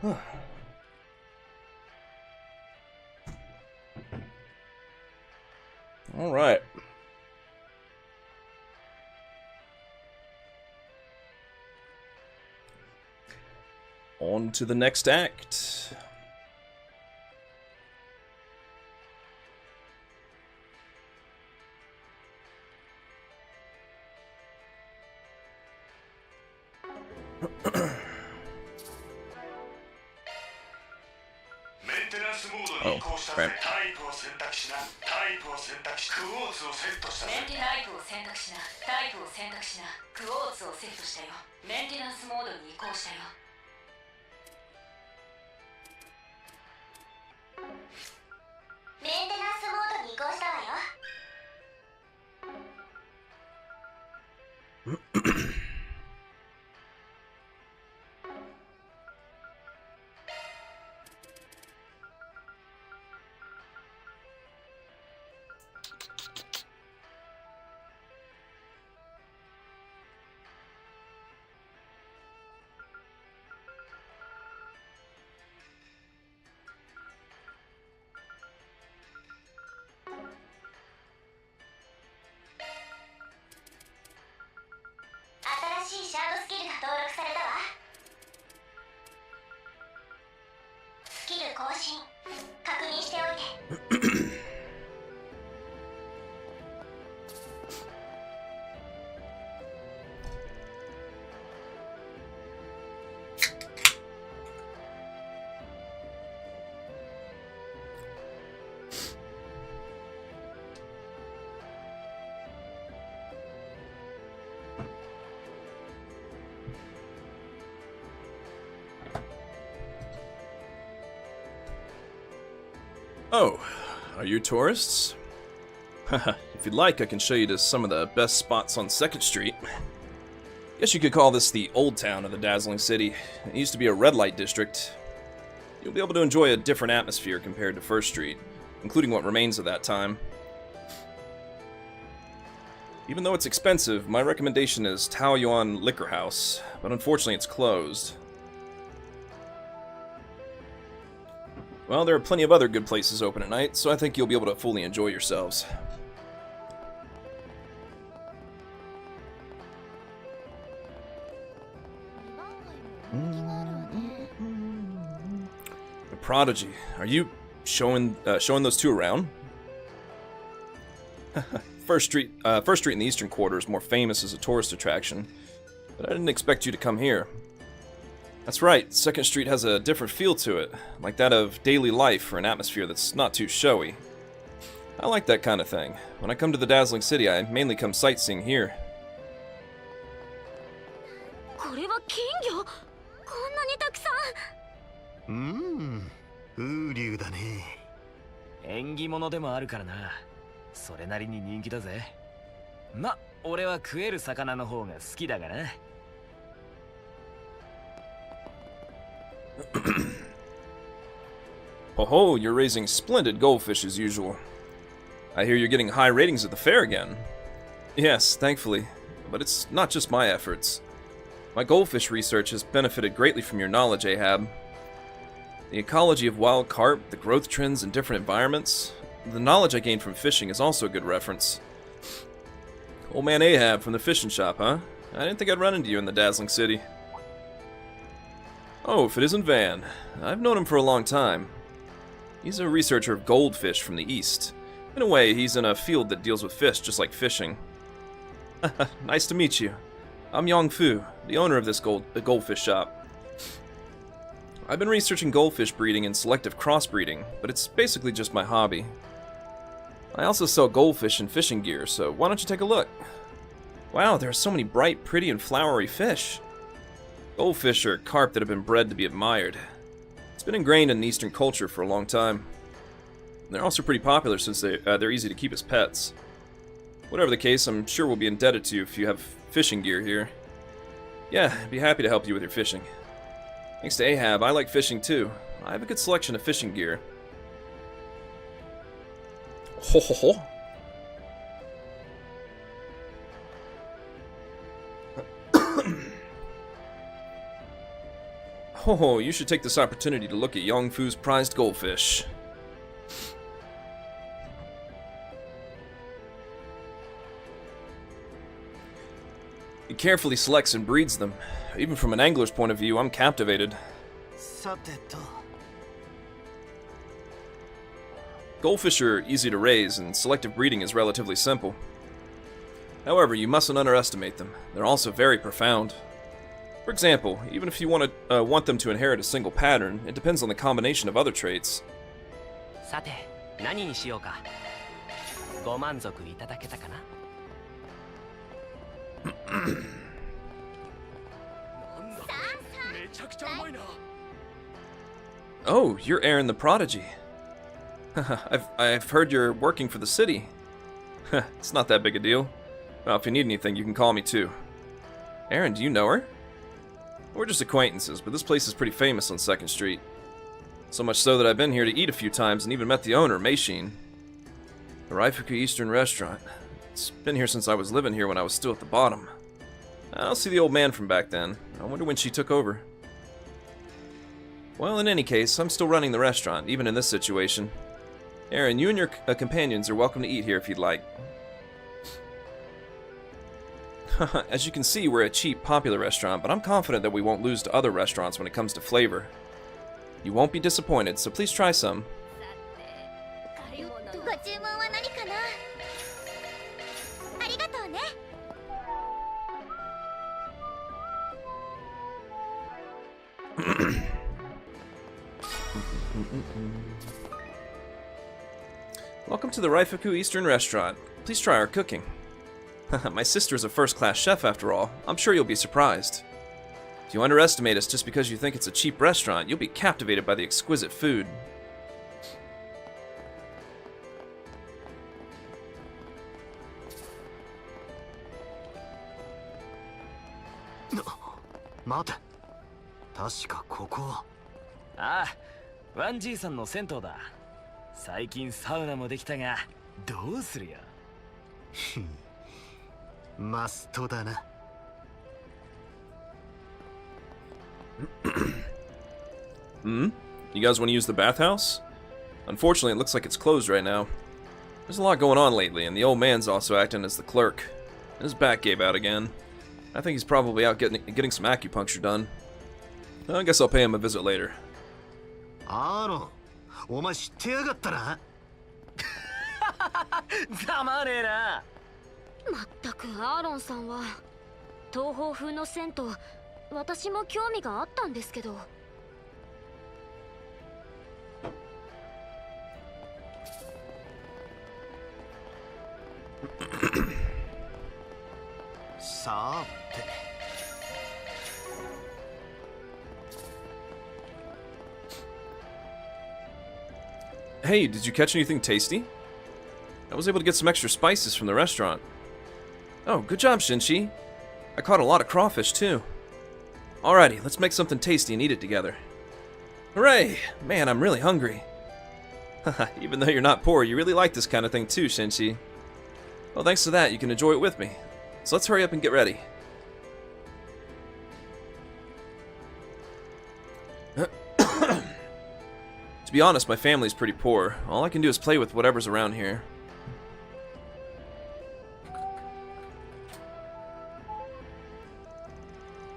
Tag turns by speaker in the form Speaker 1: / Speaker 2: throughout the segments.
Speaker 1: All right. On to the next act. Oh, right. Oh, are you tourists? Haha, if you'd like, I can show you to some of the best spots on 2nd Street. Guess you could call this the old town of the dazzling city. It used to be a red light district. You'll be able to enjoy a different atmosphere compared to 1st Street, including what remains of that time. Even though it's expensive, my recommendation is Taoyuan Liquor House, but unfortunately it's closed. Well, there are plenty of other good places open at night, so I think you'll be able to fully enjoy yourselves. The Prodigy. Are you showing those two around? First Street in the Eastern Quarter is more famous as a tourist attraction, but I didn't expect you to come here. That's right, 2nd Street has a different feel to it, like that of daily life or an atmosphere that's not too showy. I like that kind of thing. When I come to the dazzling city, I mainly come sightseeing here. Oh, you're raising splendid goldfish as usual. I hear you're getting high ratings at the fair again. Yes, thankfully. But it's not just my efforts. My goldfish research has benefited greatly from your knowledge, Ahab. The ecology of wild carp, the growth trends in different environments. The knowledge I gained from fishing is also a good reference. Old man Ahab from the fishing shop, huh? I didn't think I'd run into you in the dazzling city. Oh, if it isn't Van. I've known him for a long time. He's a researcher of goldfish from the east. In a way, he's in a field that deals with fish just like fishing. Nice to meet you. I'm Yong Fu, the owner of this goldfish shop. I've been researching goldfish breeding and selective crossbreeding, but it's basically just my hobby. I also sell goldfish and fishing gear, so why don't you take a look? Wow, there are so many bright, pretty, and flowery fish. Goldfish are carp that have been bred to be admired. It's been ingrained in Eastern culture for a long time. They're also pretty popular since they're easy to keep as pets. Whatever the case, I'm sure we'll be indebted to you if you have fishing gear here. Yeah, I'd be happy to help you with your fishing. Thanks to Ahab, I like fishing too. I have a good selection of fishing gear. Ho ho ho. Oh, you should take this opportunity to look at Yongfu's prized goldfish. He carefully selects and breeds them. Even from an angler's point of view, I'm captivated. Goldfish are easy to raise, and selective breeding is relatively simple. However, you mustn't underestimate them. They're also very profound. For example, even if you want them to inherit a single pattern, it depends on the combination of other traits. Oh, you're Aaron the Prodigy. I've heard you're working for the city. It's not that big a deal. Well, if you need anything, you can call me too. Aaron, do you know her? We're just acquaintances, but this place is pretty famous on 2nd Street. So much so that I've been here to eat a few times and even met the owner, Meishin. The Raifuku Eastern Restaurant. It's been here since I was living here when I was still at the bottom. I'll see the old man from back then. I wonder when she took over. Well, in any case, I'm still running the restaurant, even in this situation. Aaron, you and your companions are welcome to eat here if you'd like. As you can see, we're a cheap, popular restaurant, but I'm confident that we won't lose to other restaurants when it comes to flavor. You won't be disappointed, so please try some. Welcome to the Raifuku Eastern Restaurant. Please try our cooking. My sister is a first-class chef after all. I'm sure you'll be surprised. If you underestimate us just because you think it's a cheap restaurant, you'll be captivated by the exquisite food. You guys want to use the bathhouse? Unfortunately, it looks like it's closed right now. There's a lot going on lately, and the old man's also acting as the clerk. His back gave out again. I think he's probably out getting some acupuncture done. I guess I'll pay him a visit later.
Speaker 2: Aaron, ざまねえな。まったくアーロンさんは東方風の銭湯、私も興味があったんですけど。さて。
Speaker 1: Hey, did you catch anything tasty? I was able to get some extra spices from the restaurant. Oh, good job, Shinchi. I caught a lot of crawfish, too. Alrighty, let's make something tasty and eat it together. Hooray! Man, I'm really hungry. Even though you're not poor, you really like this kind of thing too, Shinchi. Well, thanks to that, you can enjoy it with me. So let's hurry up and get ready. To be honest, my family's pretty poor. All I can do is play with whatever's around here.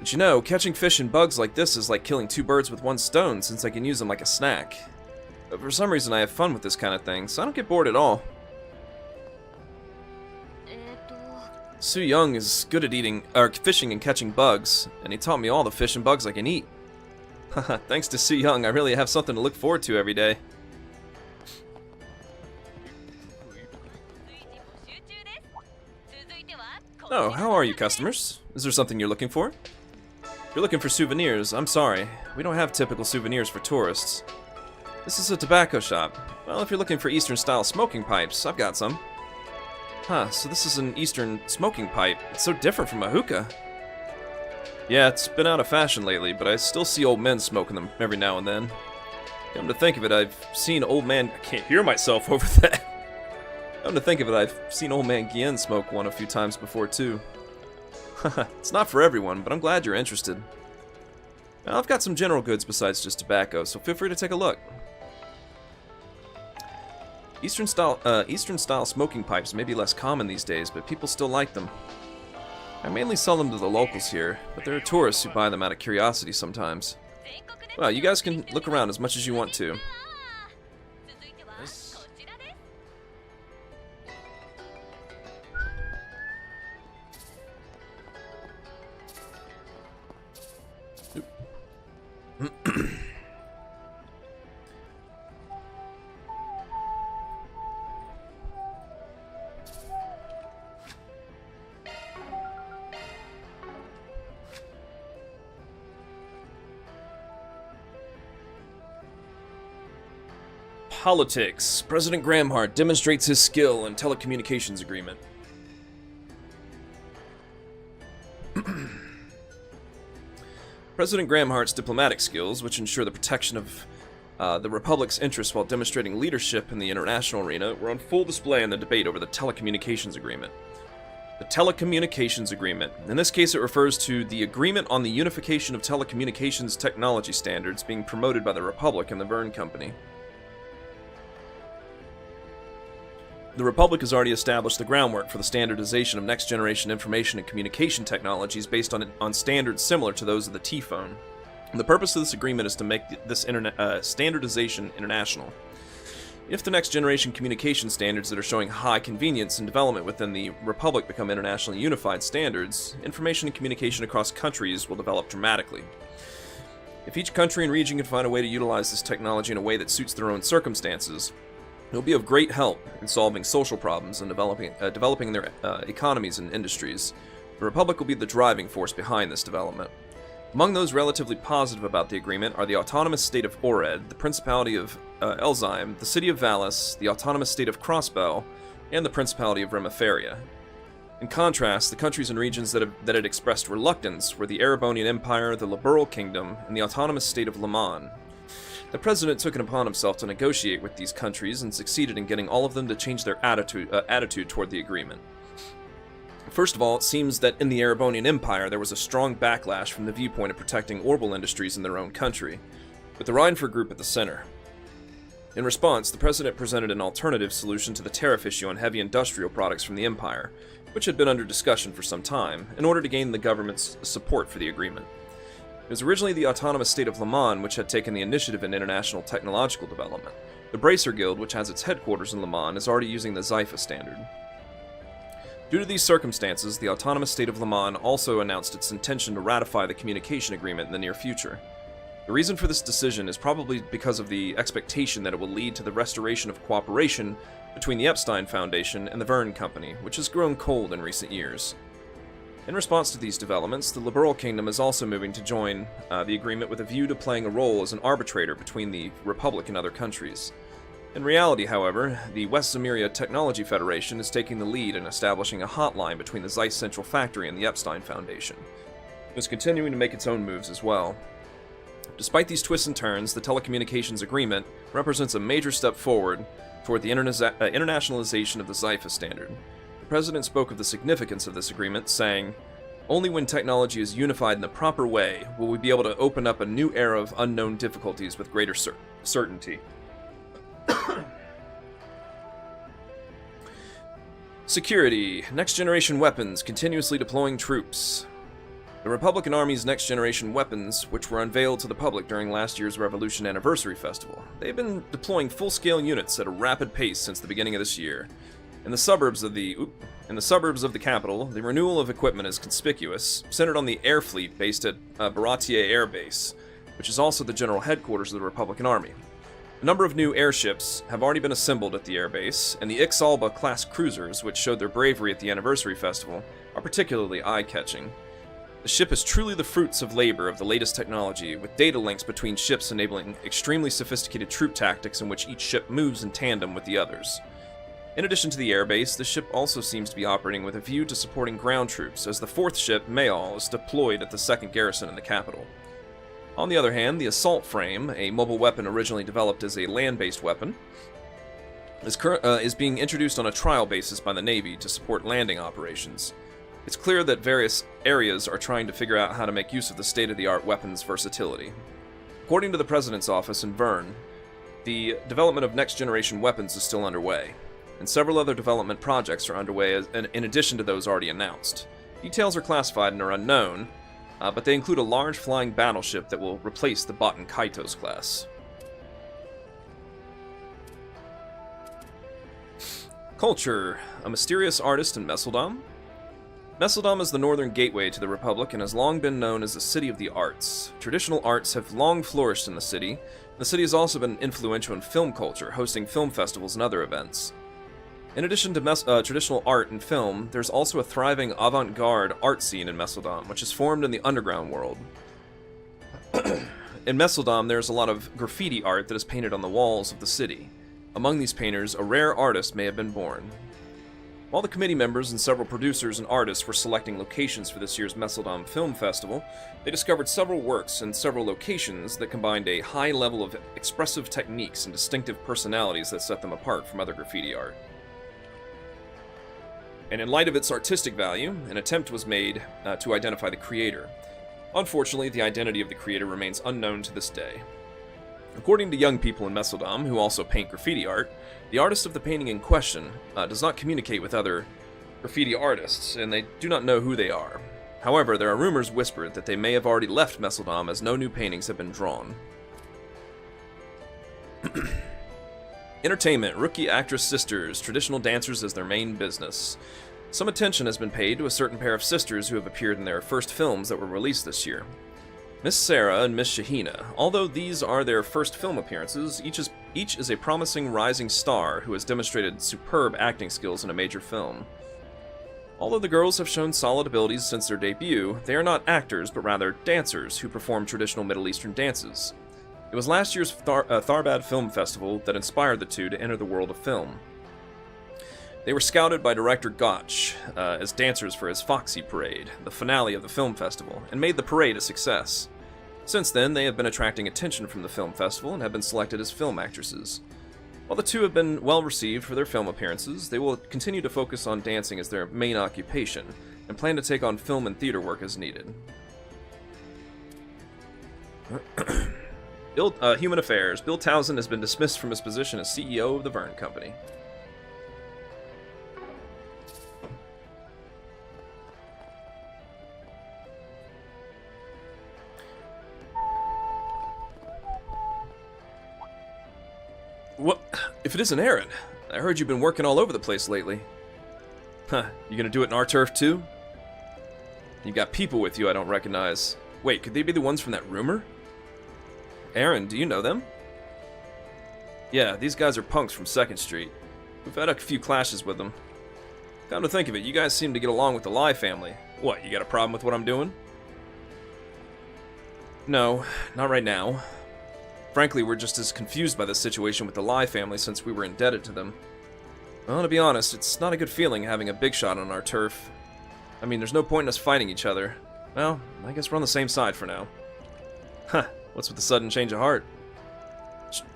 Speaker 1: But you know, catching fish and bugs like this is like killing two birds with one stone, since I can use them like a snack. But for some reason I have fun with this kind of thing, so I don't get bored at all. Su Young is good at fishing and catching bugs, and he taught me all the fish and bugs I can eat. Thanks to Su Young, I really have something to look forward to every day. Oh, how are you, customers? Is there something you're looking for? If you're looking for souvenirs, I'm sorry. We don't have typical souvenirs for tourists. This is a tobacco shop. Well, if you're looking for Eastern-style smoking pipes, I've got some. Huh, so this is an Eastern smoking pipe. It's so different from a hookah. Yeah, it's been out of fashion lately, but I still see old men smoking them every now and then. Come to think of it, I've seen old man... I can't hear myself over that. Come to think of it, I've seen old man Gien smoke one a few times before, too. It's not for everyone, but I'm glad you're interested. Now, I've got some general goods besides just tobacco, so feel free to take a look. Eastern style smoking pipes may be less common these days, but people still like them. I mainly sell them to the locals here, but there are tourists who buy them out of curiosity sometimes. Well, you guys can look around as much as you want to. Politics. President Gramhart demonstrates his skill in telecommunications agreement. President Gramhart's diplomatic skills, which ensure the protection of the Republic's interests while demonstrating leadership in the international arena, were on full display in the debate over the telecommunications agreement. The telecommunications agreement. In this case, it refers to the agreement on the unification of telecommunications technology standards being promoted by the Republic and the Verne Company. The Republic has already established the groundwork for the standardization of next-generation information and communication technologies based on standards similar to those of the T-phone. The purpose of this agreement is to make this standardization international. If the next-generation communication standards that are showing high convenience and development within the Republic become internationally unified standards, information and communication across countries will develop dramatically. If each country and region can find a way to utilize this technology in a way that suits their own circumstances, it will be of great help in solving social problems and developing their economies and industries. The Republic will be the driving force behind this development. Among those relatively positive about the agreement are the autonomous state of Ored, the Principality of Elzheim, the city of Valis, the autonomous state of Crossbell, and the Principality of Remiferia. In contrast, the countries and regions that had expressed reluctance were the Erebonian Empire, the Liberal Kingdom, and the autonomous state of Leman. The president took it upon himself to negotiate with these countries and succeeded in getting all of them to change their attitude toward the agreement. First of all, it seems that in the Erebonian Empire there was a strong backlash from the viewpoint of protecting orbital industries in their own country, with the Rheinford Group at the center. In response, the president presented an alternative solution to the tariff issue on heavy industrial products from the Empire, which had been under discussion for some time, in order to gain the government's support for the agreement. It was originally the autonomous state of Leman which had taken the initiative in international technological development. The Bracer Guild, which has its headquarters in Leman, is already using the Zypha standard. Due to these circumstances, the autonomous state of Leman also announced its intention to ratify the communication agreement in the near future. The reason for this decision is probably because of the expectation that it will lead to the restoration of cooperation between the Epstein Foundation and the Verne Company, which has grown cold in recent years. In response to these developments, the Liberal Kingdom is also moving to join the agreement with a view to playing a role as an arbitrator between the Republic and other countries. In reality, however, the West Zemuria Technology Federation is taking the lead in establishing a hotline between the Zeiss Central Factory and the Epstein Foundation. It is continuing to make its own moves as well. Despite these twists and turns, the telecommunications agreement represents a major step forward toward the internationalization of the Zypha standard. The President spoke of the significance of this agreement, saying, "Only when technology is unified in the proper way will we be able to open up a new era of unknown difficulties with greater certainty." Security. Next-generation weapons continuously deploying troops. The Republican Army's next-generation weapons, which were unveiled to the public during last year's Revolution Anniversary Festival, they've been deploying full-scale units at a rapid pace since the beginning of this year. In the suburbs of the capital, the renewal of equipment is conspicuous, centered on the air fleet based at Baratier Air Base, which is also the general headquarters of the Republican Army. A number of new airships have already been assembled at the airbase, and the Ixalba-class cruisers, which showed their bravery at the Anniversary Festival, are particularly eye-catching. The ship is truly the fruits of labor of the latest technology, with data links between ships enabling extremely sophisticated troop tactics in which each ship moves in tandem with the others. In addition to the airbase, the ship also seems to be operating with a view to supporting ground troops, as the fourth ship, Mayal, is deployed at the second garrison in the capital. On the other hand, the assault frame, a mobile weapon originally developed as a land-based weapon, is being introduced on a trial basis by the Navy to support landing operations. It's clear that various areas are trying to figure out how to make use of the state-of-the-art weapons versatility. According to the President's office in Verne, the development of next-generation weapons is still underway, and several other development projects are underway in addition to those already announced. Details are classified and are unknown, but they include a large flying battleship that will replace the Baten Kaitos class. Culture. A mysterious artist in Messeldom. Messeldom is the northern gateway to the Republic and has long been known as the City of the Arts. Traditional arts have long flourished in the city. The city has also been influential in film culture, hosting film festivals and other events. In addition to traditional art and film, there's also a thriving avant-garde art scene in Messeldom, which is formed in the underground world. In Messeldom, there's a lot of graffiti art that is painted on the walls of the city. Among these painters, a rare artist may have been born. While the committee members and several producers and artists were selecting locations for this year's Messeldom Film Festival, they discovered several works in several locations that combined a high level of expressive techniques and distinctive personalities that set them apart from other graffiti art. And in light of its artistic value, an attempt was made to identify the creator. Unfortunately, the identity of the creator remains unknown to this day. According to young people in Messeldom, who also paint graffiti art, the artist of the painting in question does not communicate with other graffiti artists, and they do not know who they are. However, there are rumors whispered that they may have already left Messeldom as no new paintings have been drawn. Entertainment. Rookie actress sisters, traditional dancers as their main business. Some attention has been paid to a certain pair of sisters who have appeared in their first films that were released this year. Miss Sarah and Miss Shahina. Although these are their first film appearances, each is a promising rising star who has demonstrated superb acting skills in a major film. Although the girls have shown solid abilities since their debut, they are not actors but rather dancers who perform traditional Middle Eastern dances. It was last year's Tharbad Film Festival that inspired the two to enter the world of film. They were scouted by director Gotch as dancers for his Foxy Parade, the finale of the film festival, and made the parade a success. Since then, they have been attracting attention from the film festival and have been selected as film actresses. While the two have been well received for their film appearances, they will continue to focus on dancing as their main occupation, and plan to take on film and theater work as needed. Human Affairs. Bill Townsend has been dismissed from his position as CEO of the Verne Company. What? If it isn't Aaron, I heard you've been working all over the place lately. Huh, you gonna do it in our turf too? You got people with you I don't recognize. Wait, could they be the ones from that rumor? Aaron, do you know them? Yeah, these guys are punks from 2nd Street. We've had a few clashes with them. Come to think of it, you guys seem to get along with the Lai family. What, you got a problem with what I'm doing? No, not right now. Frankly, we're just as confused by the situation with the Lai family since we were indebted to them. Well, to be honest, it's not a good feeling having a big shot on our turf. I mean, there's no point in us fighting each other. Well, I guess we're on the same side for now. Huh, what's with the sudden change of heart?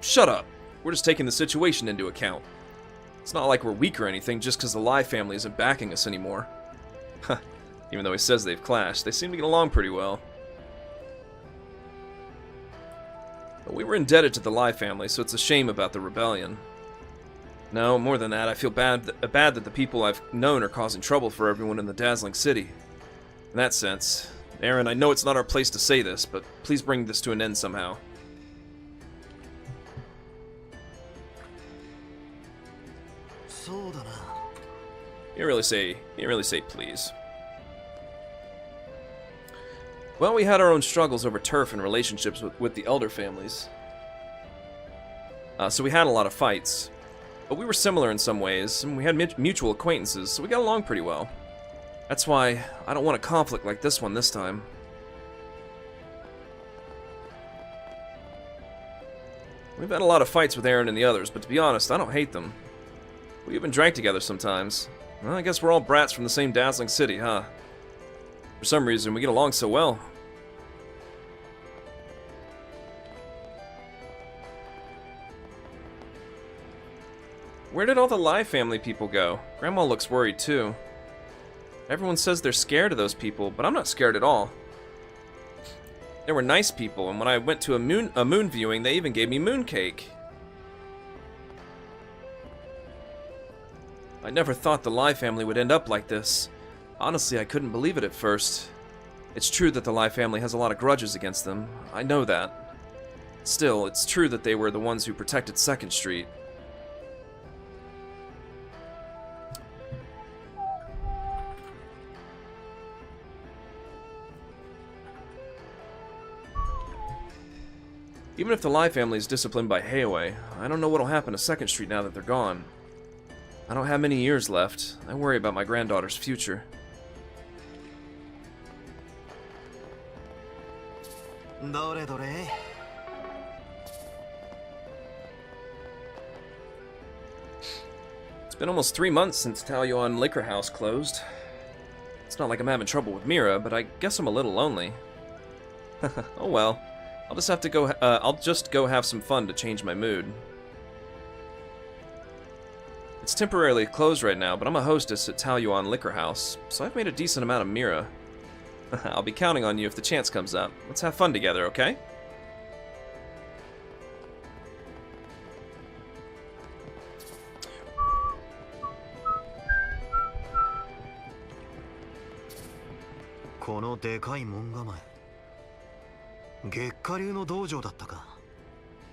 Speaker 1: Shut up! We're just taking the situation into account. It's not like we're weak or anything just because the Lai family isn't backing us anymore. Huh, even though he says they've clashed, they seem to get along pretty well. But we were indebted to the Lai family, so it's a shame about the rebellion. No, more than that, I feel bad that the people I've known are causing trouble for everyone in the dazzling city. In that sense, Aaron, I know it's not our place to say this, but please bring this to an end somehow. You can't really say please. Well, we had our own struggles over turf and relationships with the elder families. So we had a lot of fights. But we were similar in some ways, and we had mutual acquaintances, so we got along pretty well. That's why I don't want a conflict like this one this time. We've had a lot of fights with Aaron and the others, but to be honest, I don't hate them. We even drank together sometimes. Well, I guess we're all brats from the same dazzling city, huh? For some reason, we get along so well. Where did all the Lai family people go? Grandma looks worried too. Everyone says they're scared of those people, but I'm not scared at all. They were nice people, and when I went to a moon viewing, they even gave me mooncake. I never thought the Lie family would end up like this. Honestly, I couldn't believe it at first. It's true that the Lie family has a lot of grudges against them. I know that. Still, it's true that they were the ones who protected 2nd Street. Even if the Lie family is disciplined by Heiwei, I don't know what'll happen to 2nd Street now that they're gone. I don't have many years left. I worry about my granddaughter's future. It's been almost 3 months since Taoyuan Liquor House closed. It's not like I'm having trouble with Mira, but I guess I'm a little lonely. Oh well. I'll just go have some fun to change my mood. It's temporarily closed right now, but I'm a hostess at Taoyuan Liquor House, so I've made a decent amount of Mira. I'll be counting on you if the chance comes up. Let's have fun together, okay?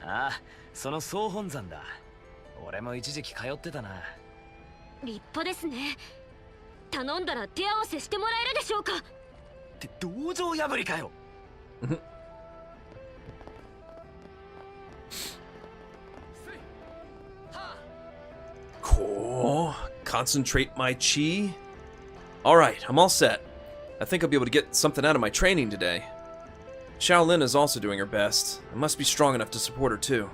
Speaker 3: Ah, その総本山だ。俺も一時期通ってたな。
Speaker 2: 立派ですね。頼んだら手合わせしてもらえるでしょうか。
Speaker 3: って道場破りかよ。
Speaker 1: Cool. Concentrate my chi. Alright, I'm all set. I think I'll be able to get something out of my training today. Shaolin is also doing her best. I must be strong enough to support her too.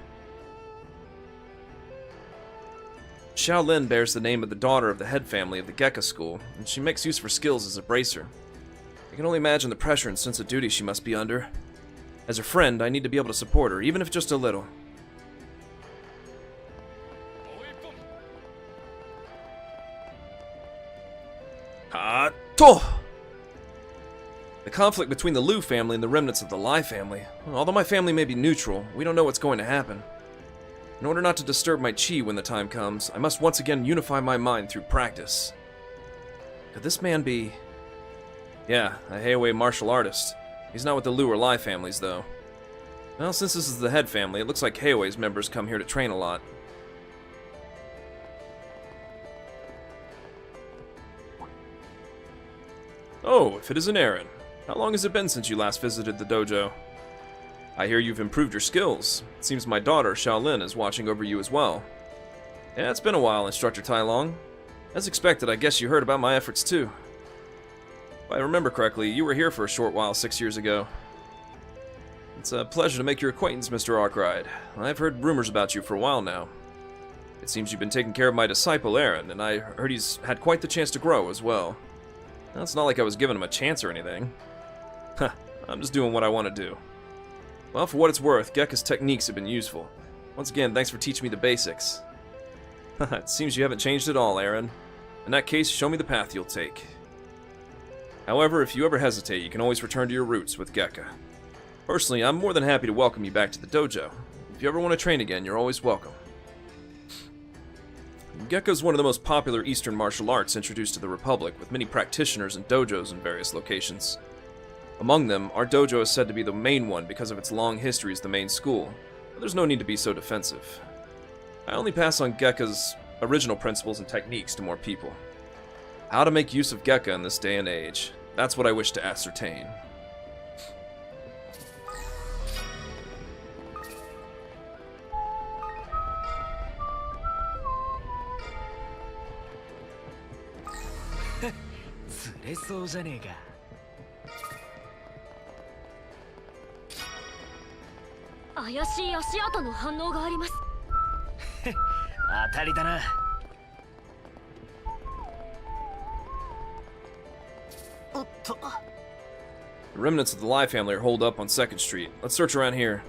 Speaker 1: Shaolin bears the name of the daughter of the head family of the Gekka school, and she makes use of her skills as a bracer. I can only imagine the pressure and sense of duty she must be under. As her friend, I need to be able to support her, even if just a little. Hato! The conflict between the Liu family and the remnants of the Lai family. Although my family may be neutral, we don't know what's going to happen. In order not to disturb my chi when the time comes, I must once again unify my mind through practice. Could this man be... Yeah, a Heiwei martial artist. He's not with the Liu or Lai families, though. Well, since this is the head family, it looks like Heiwei's members come here to train a lot. Oh, if it isn't Aaron. How long has it been since you last visited the dojo? I hear you've improved your skills. It seems my daughter, Shaolin, is watching over you as well. Yeah, it's been a while, Instructor Tai Long. As expected, I guess you heard about my efforts too. If I remember correctly, you were here for a short while 6 years ago. It's a pleasure to make your acquaintance, Mr. Arkwright. I've heard rumors about you for a while now. It seems you've been taking care of my disciple, Aaron, and I heard he's had quite the chance to grow as well. Now, it's not like I was giving him a chance or anything. Huh, I'm just doing what I want to do. Well, for what it's worth, Gekka's techniques have been useful. Once again, thanks for teaching me the basics. It seems you haven't changed at all, Aaron. In that case, show me the path you'll take. However, if you ever hesitate, you can always return to your roots with Gekka. Personally, I'm more than happy to welcome you back to the dojo. If you ever want to train again, you're always welcome. Gekka is one of the most popular Eastern martial arts introduced to the Republic, with many practitioners and dojos in various locations. Among them, our dojo is said to be the main one because of its long history as the main school, but there's no need to be so defensive. I only pass on Gekka's original principles and techniques to more people. How to make use of Gekka in this day and age, that's what I wish to ascertain. The remnants of the Lai family are holed up on 2nd Street. Let's search around here.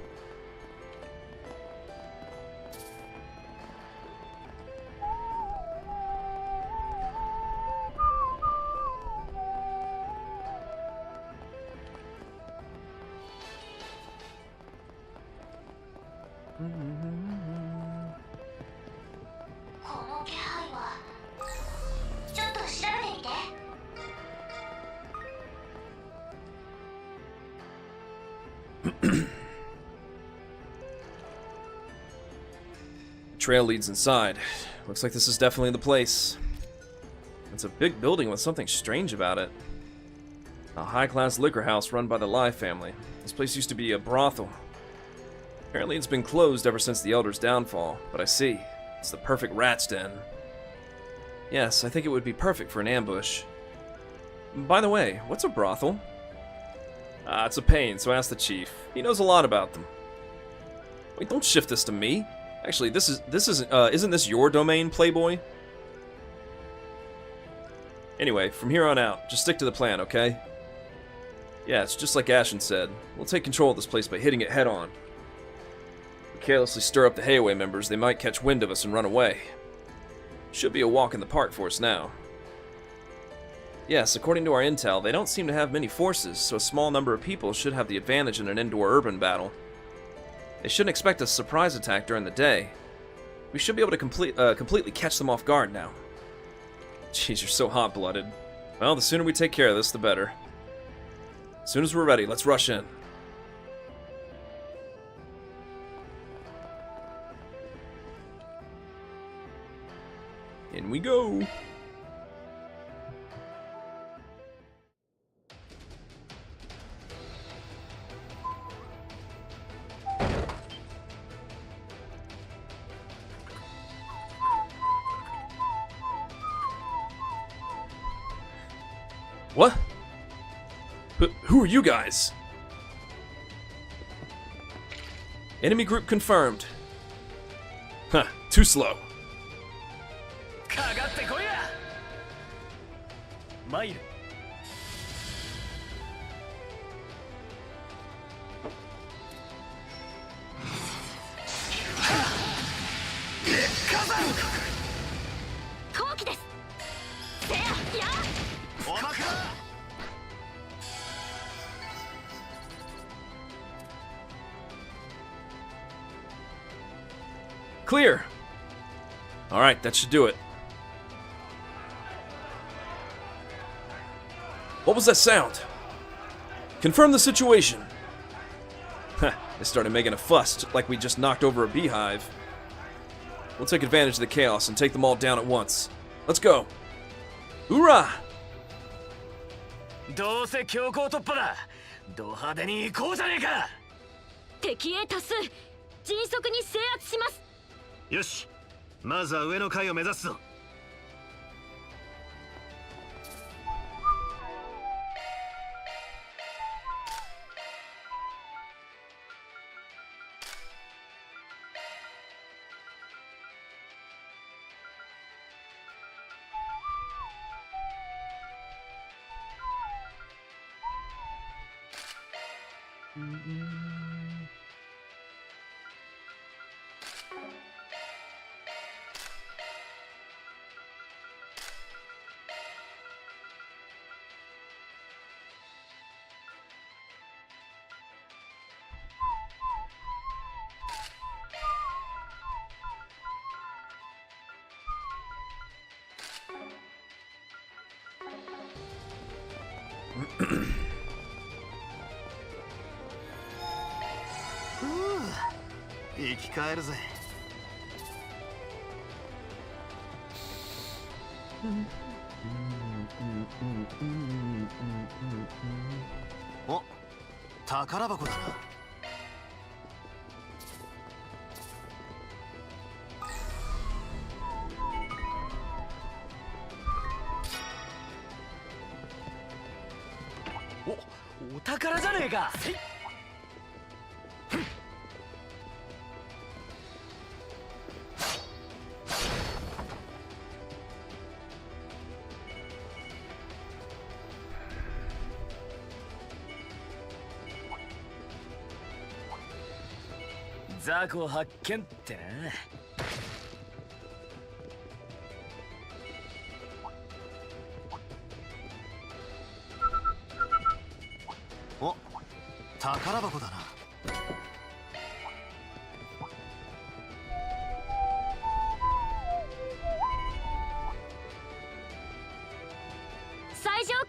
Speaker 2: この気配はちょっと調べてみて。
Speaker 1: Trail leads inside. Looks like this is definitely the place. It's a big building with something strange about it. A high-class liquor house run by the Lai family. This place used to be a brothel. Apparently it's been closed ever since the Elder's downfall, but I see. It's the perfect rat's den. Yes, I think it would be perfect for an ambush. By the way, what's a brothel? It's a pain, so ask the chief. He knows a lot about them. Wait, don't shift this to me. Actually, isn't this your domain, Playboy? Anyway, from here on out, just stick to the plan, okay? Yeah, it's just like Ashen said. We'll take control of this place by hitting it head on. If we carelessly stir up the Hayaway members, they might catch wind of us and run away. Should be a walk in the park for us now. Yes, according to our intel, they don't seem to have many forces, so a small number of people should have the advantage in an indoor urban battle. They shouldn't expect a surprise attack during the day. We should be able to completely catch them off guard now. Jeez, you're so hot-blooded. Well, the sooner we take care of this, the better. As soon as we're ready, let's rush in. In we go. What? Who are you guys? Enemy group confirmed. Huh, too slow. Clear! Alright, that should do it. What was that sound? Confirm the situation. Huh, they started making a fuss like we just knocked over a beehive. We'll take advantage of the chaos and take them all down at once. Let's go. Hoorah!
Speaker 3: どうせ強行突破だ。ド派手に行こうじゃねえか。
Speaker 2: 敵へ多数、迅速に制圧します。
Speaker 3: よし、まずは上の階を目指すぞ。生き返るぜ。お、宝箱だな。お宝じゃねえか。雑魚発見ってな。お、宝箱だな。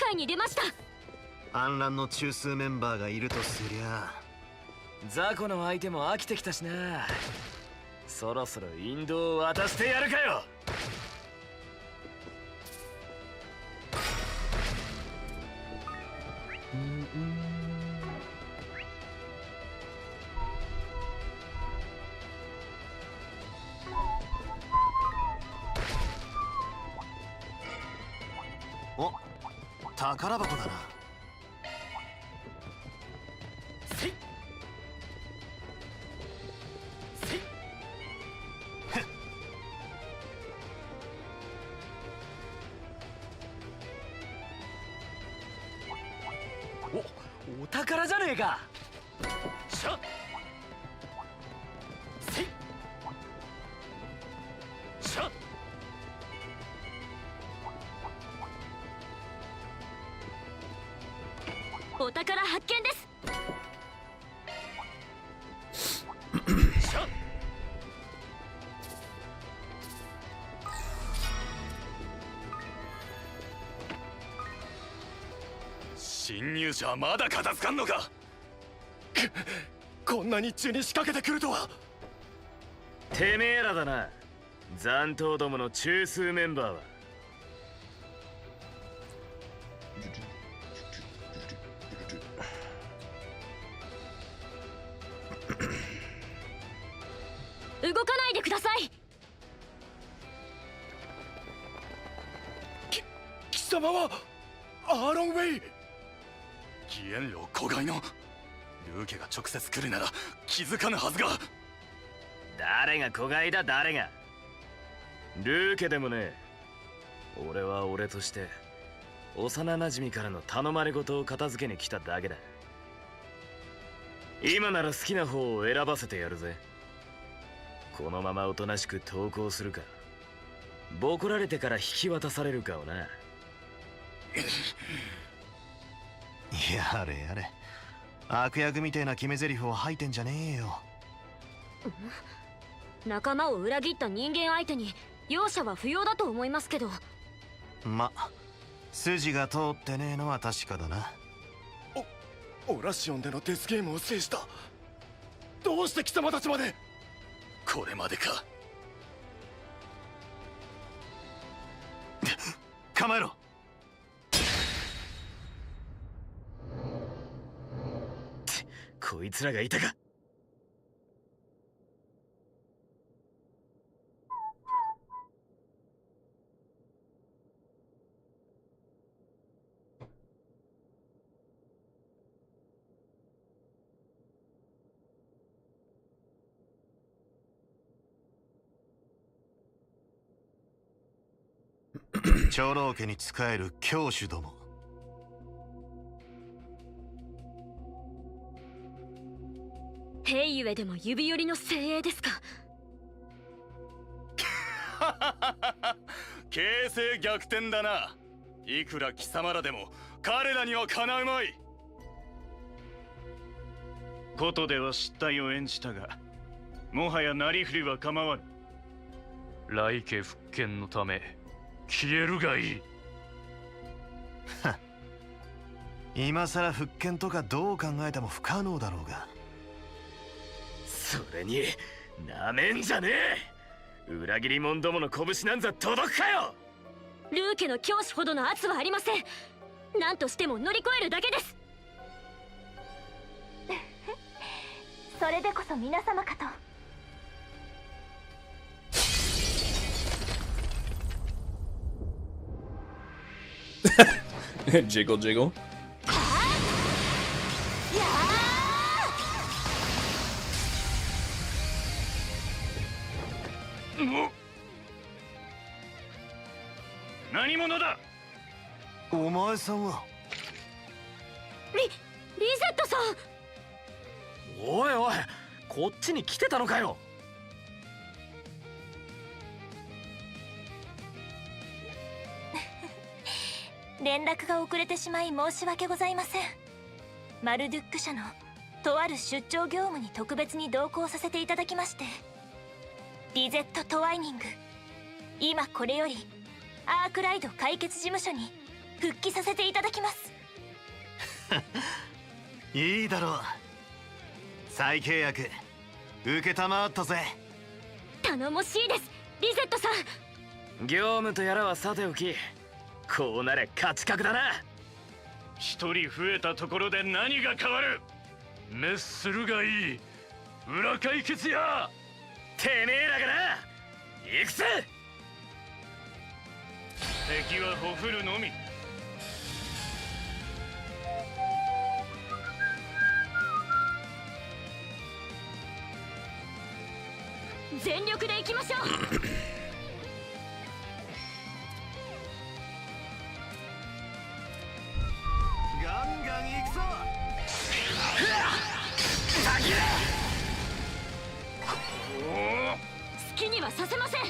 Speaker 2: 外に出ました。
Speaker 4: 反乱の中枢メンバーがいるとすりゃ、
Speaker 3: 雑魚の相手も飽きてきたしな。そろそろ引導を渡してやるかよ。
Speaker 4: お、宝箱だな。
Speaker 3: せいせい。お宝じゃねえか。しゃっせいしゃっ。
Speaker 2: お宝発見です。
Speaker 3: しゃっ。
Speaker 5: 侵入者はまだ片付かんのか。こんな日中に仕掛けてくるとは。
Speaker 3: てめえらだな、残党どもの中枢メンバーは。
Speaker 2: 動かないでください。
Speaker 5: 貴様はアーロンウェイ。義援路子飼いのルーケが直接来るなら気づかぬはずが。
Speaker 3: 誰が子飼いだ、誰が。ルーケでもね。俺は俺として幼なじみからの頼まれ事を片付けに来ただけだ。今なら好きな方を選ばせてやるぜ。このままおとなしく投降するか、ボコられてから引き渡されるかをな。
Speaker 4: やれやれ、悪役みてえな決め台詞を吐いてんじゃねえよ。
Speaker 2: 仲間を裏切った人間相手に容赦は不要だと思いますけど。
Speaker 4: ま、筋が通ってねえのは確かだな。
Speaker 5: オラシオンでのデスゲームを制した。どうして貴様たちまで。これまでか。
Speaker 4: 構えろ。
Speaker 3: こいつらがいたか。
Speaker 4: 長老家に仕える教主ども。
Speaker 2: 兵ゆえでも指折りの精鋭ですか。
Speaker 5: 形勢逆転だな。いくら貴様らでも彼らにはかなうまい。
Speaker 6: ことでは失態を演じたが、もはやなりふりは構わぬ。来家復権のため消えるがいい。
Speaker 4: 今さら復権とかどう考えても不可能だろうが。
Speaker 3: それになめんじゃねえ。裏切り者どもの拳なんざ届くかよ。
Speaker 2: ルー家の教師ほどの圧はありません。何としても乗り越えるだけです。
Speaker 7: それでこそ皆様かと。
Speaker 1: Jiggle jiggle.
Speaker 6: 何者だ。
Speaker 4: お前さんは。
Speaker 2: リゼットさん。
Speaker 3: おいおい、こっちに来てたのかよ。
Speaker 7: 連絡が遅れてしまい申し訳ございません。マルドゥック社のとある出張業務に特別に同行させていただきまして、リゼット・トワイニング、今これよりアークライド解決事務所に復帰させていただきます。
Speaker 4: いいだろう。再契約受けたまわったぜ。
Speaker 2: 頼もしいです、リゼットさん。
Speaker 3: 業務とやらはさておき、こうなれ勝ち確だな。
Speaker 6: 一人増えたところで何が変わる。滅するがいい。裏解決や。
Speaker 3: てめえらがな。行くぜ。
Speaker 6: 敵はほふるのみ。
Speaker 2: 全力で行きましょう。
Speaker 4: ガンガン行くぞ。
Speaker 2: 好きにはさせません。
Speaker 3: こ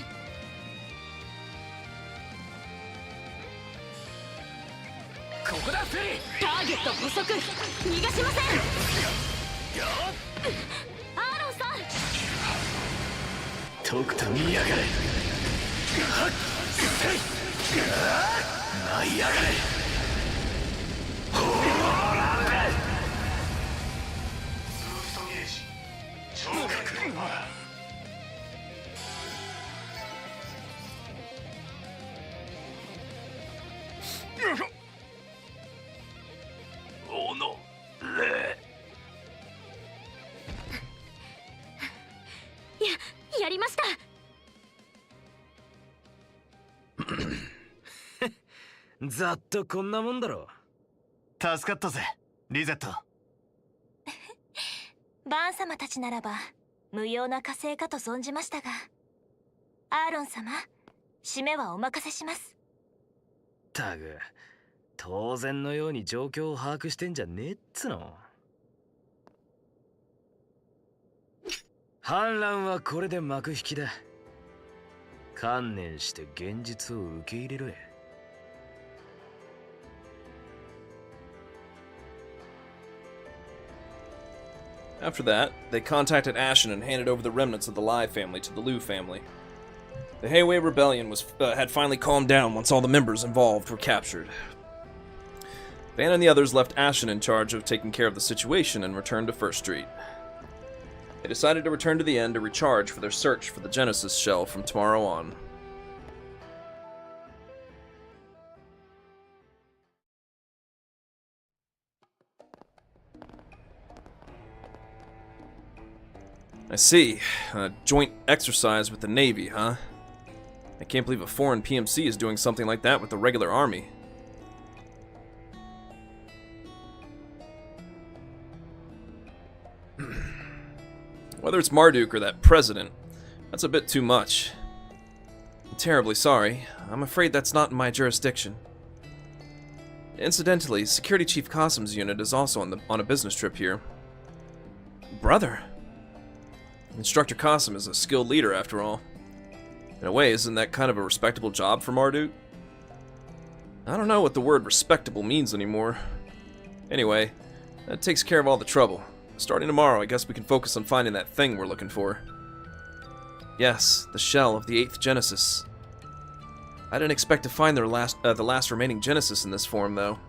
Speaker 3: こだフェリー。
Speaker 2: ターゲット捕捉、逃がしません。アーロンさん、
Speaker 3: とくと見やがれ。舞いやがれ。
Speaker 2: やりました。
Speaker 3: ざっとこんなもんだろ。
Speaker 4: 助かったぜリゼット。
Speaker 7: バーン様たちならば無用な加勢かと存じましたが、アーロン様、締めはお任せします。
Speaker 3: たく、当然のように状況を把握してんじゃねえっつの。反乱はこれで幕引きだ。観念して現実を受け入れろや。
Speaker 1: After that, they contacted Ashen and handed over the remnants of the Lai family to the Liu family. The Heiwei rebellion had finally calmed down once all the members involved were captured. Van and the others left Ashen in charge of taking care of the situation and returned to First Street. They decided to return to the Inn to recharge for their search for the Genesis shell from tomorrow on. I see. A joint exercise with the Navy, huh? I can't believe a foreign PMC is doing something like that with the regular army. Whether it's Marduk or that president, that's a bit too much. I'm terribly sorry. I'm afraid that's not in my jurisdiction. Incidentally, Security Chief Qasim's unit is also on a business trip here. Brother? Instructor Qasim is a skilled leader, after all. In a way, isn't that kind of a respectable job for Marduk? I don't know what the word respectable means anymore. Anyway, that takes care of all the trouble. Starting tomorrow, I guess we can focus on finding that thing we're looking for. Yes, the shell of the 8th Genesis. I didn't expect to find the last remaining Genesis in this form, though.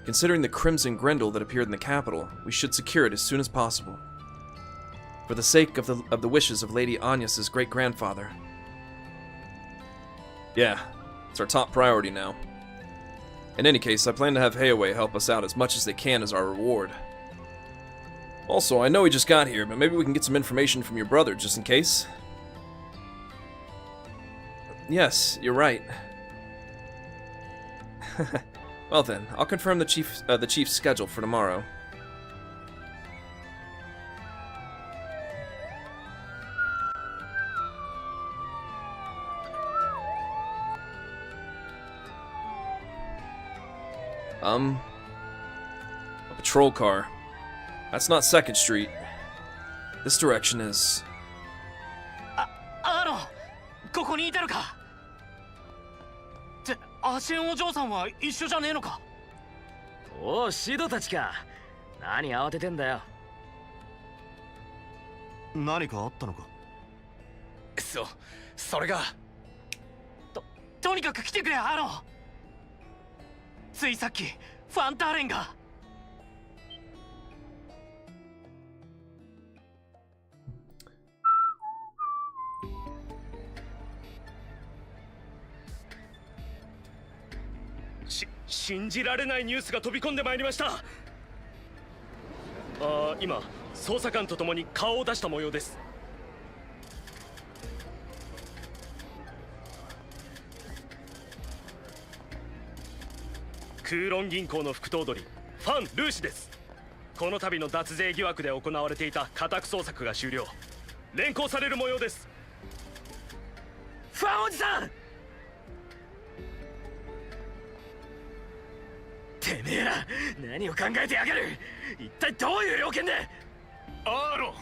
Speaker 1: Considering the Crimson Grendel that appeared in the capital, we should secure it as soon as possible. For the sake of the wishes of Lady Agnes' great-grandfather. Yeah, it's our top priority now. In any case, I plan to have Heiwei help us out as much as they can as our reward. Also, I know he just got here, but maybe we can get some information from your brother, just in case. Yes, you're right. Well then, I'll confirm the chief's schedule for tomorrow. A patrol car. That's not 2nd Street. This direction is...
Speaker 5: アロン、ここにいたのか。ってアシェンお嬢さんは一緒じゃねえのか。
Speaker 3: おお、シドたちか。何慌ててんだよ。
Speaker 4: 何かあったのか。
Speaker 5: それが。とにかく来てくれ、アロン。
Speaker 3: ついさっきファンターレンが。信じられないニュースが飛び込んでまいりました。今捜査官と共に顔を出した模様です。クーロン銀行の副頭取ファン・ルーシです。この度の脱税疑惑で行われていた家宅捜索が終了、連行される模様です。ファンおじさん、てめえら何を考えてやがる。一体どういう了見で。アーロン、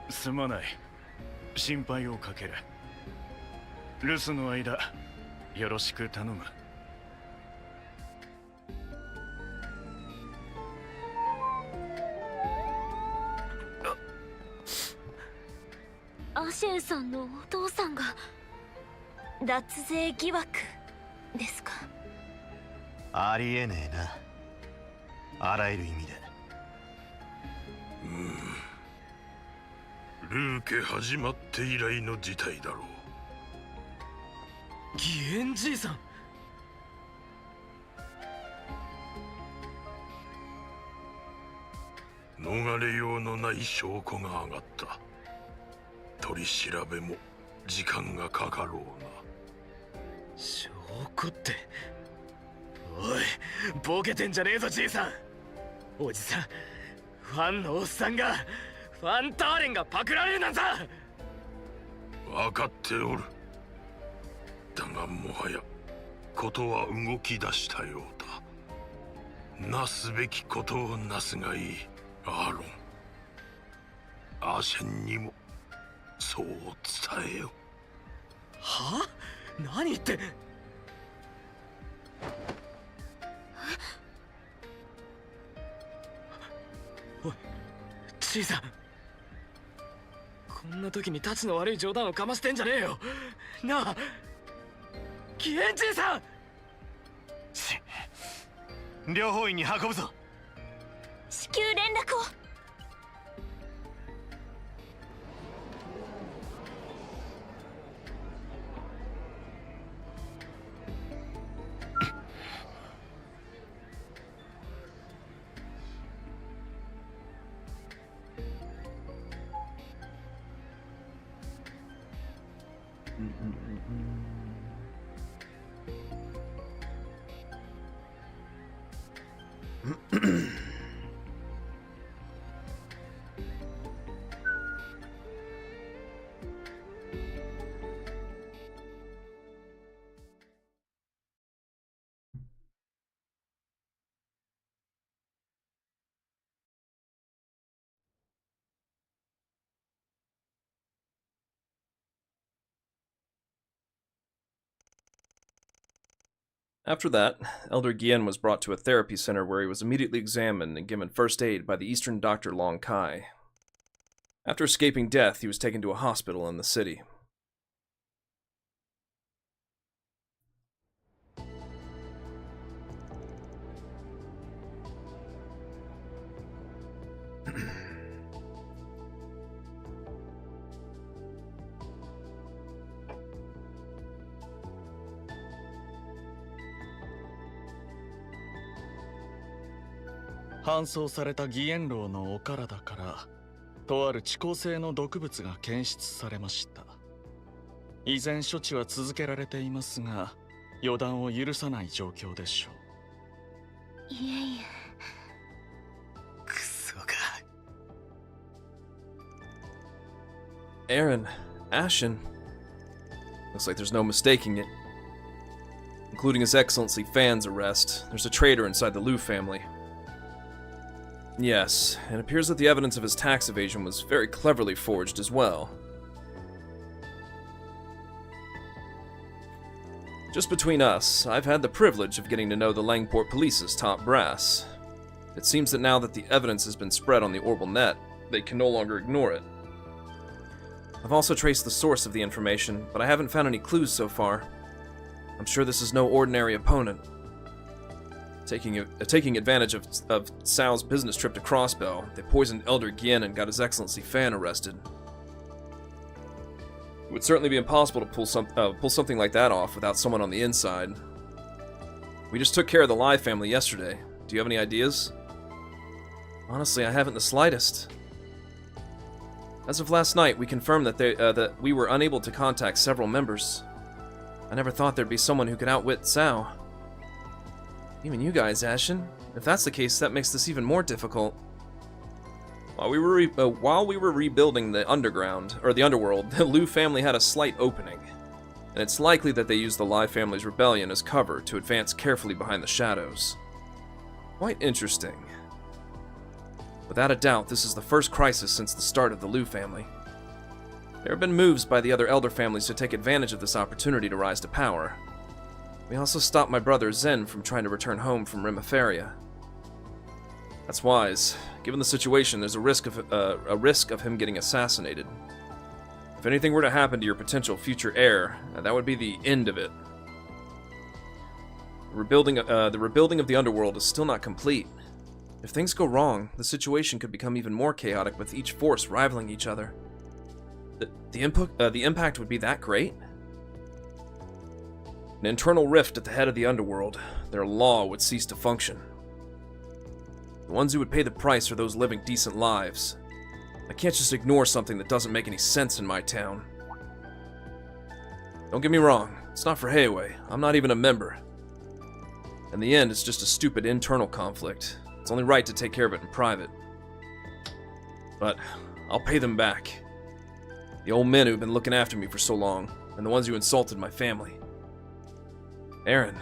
Speaker 6: すまない、心配をかける。留守の間よろしく頼む。
Speaker 2: アシェンさんのお父さんが。
Speaker 7: 脱税疑惑ですか。
Speaker 4: ありえねえな、あらゆる意味で。
Speaker 8: ルーケ始まって以来の事態だろう。
Speaker 3: 義援じいさん、
Speaker 8: 逃れようのない証拠が上がった。取り調べも時間がかかろうな。
Speaker 3: 証拠って。おい、ボケてんじゃねえぞじいさん。おじさん、ファンのおっさんがファンターレンがパクられるなんざ。
Speaker 8: 分かっておる。だがもはやことは動き出したようだ。なすべきことをなすがいい、アーロン。アシェンにもそう伝えよ。
Speaker 3: は？何言って。おい、ちいさん、こんな時にタチの悪い冗談をかましてんじゃねえよなあ、義援じいさん。
Speaker 4: 両方院に運ぶぞ。
Speaker 7: 至急連絡を。
Speaker 1: After that, Elder Guillen was brought to a therapy center where he was immediately examined and given first aid by the Eastern doctor Long Kai. After escaping death, he was taken to a hospital in the city.
Speaker 9: 「搬送された義援老のお体からとある遅効性の毒物が検出されました。依然処置は続けられていますが、予断を許さない状況でしょう。
Speaker 2: いえいえ。
Speaker 3: クソが。
Speaker 1: Aaron, Ashen. Looks like there's no mistaking it. Including His Excellency Fan's arrest, there's a traitor inside the Liu family. Yes, it appears that the evidence of his tax evasion was very cleverly forged as well. Just between us, I've had the privilege of getting to know the Langport Police's top brass. It seems that now that the evidence has been spread on the Orbital net, they can no longer ignore it. I've also traced the source of the information, but I haven't found any clues so far. I'm sure this is no ordinary opponent. Taking advantage of Cao's business trip to Crossbell, they poisoned Elder Gien and got His Excellency Fan arrested. It would certainly be impossible to pull something like that off without someone on the inside. We just took care of the Lai family yesterday. Do you have any ideas? Honestly, I haven't the slightest. As of last night, we confirmed that we were unable to contact several members. I never thought there'd be someone who could outwit Cao. Even you guys, Ashen. If that's the case, that makes this even more difficult. While we were rebuilding the underworld, the Liu family had a slight opening, and it's likely that they used the Lai family's rebellion as cover to advance carefully behind the shadows. Quite interesting. Without a doubt, this is the first crisis since the start of the Liu family. There have been moves by the other elder families to take advantage of this opportunity to rise to power. We also stopped my brother Zen from trying to return home from Rimaferia. That's wise. Given the situation, there's a risk of him getting assassinated. If anything were to happen to your potential future heir, that would be the end of it. The rebuilding of the underworld is still not complete. If things go wrong, the situation could become even more chaotic with each force rivaling each other. The impact would be that great? An internal rift at the head of the underworld, their law would cease to function. The ones who would pay the price are those living decent lives. I can't just ignore something that doesn't make any sense in my town. Don't get me wrong, it's not for Heiwei. I'm not even a member. In the end, it's just a stupid internal conflict. It's only right to take care of it in private. But I'll pay them back. The old men who've been looking after me for so long, and the ones who insulted my family. Aaron.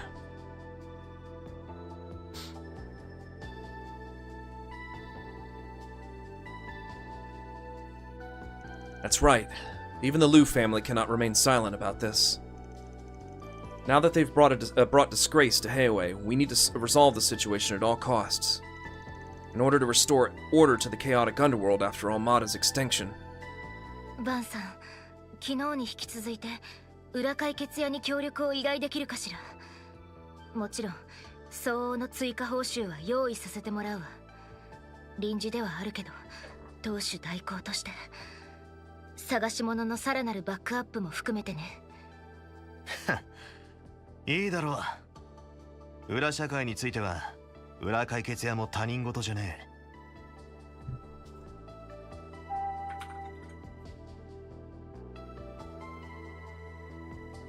Speaker 1: That's right. Even the Liu family cannot remain silent about this. Now that they've brought disgrace to Heiwei, we need to resolve the situation at all costs. In order to restore order to the chaotic underworld after Almada's extinction.
Speaker 2: バンさん、昨日に引き続いて裏解決屋に協力を依頼できるかしら。もちろん相応の追加報酬は用意させてもらうわ。臨時ではあるけど当主代行として探し物のさらなるバックアップも含めてね。
Speaker 4: いいだろう。裏社会については裏解決屋も他人事じゃねえ。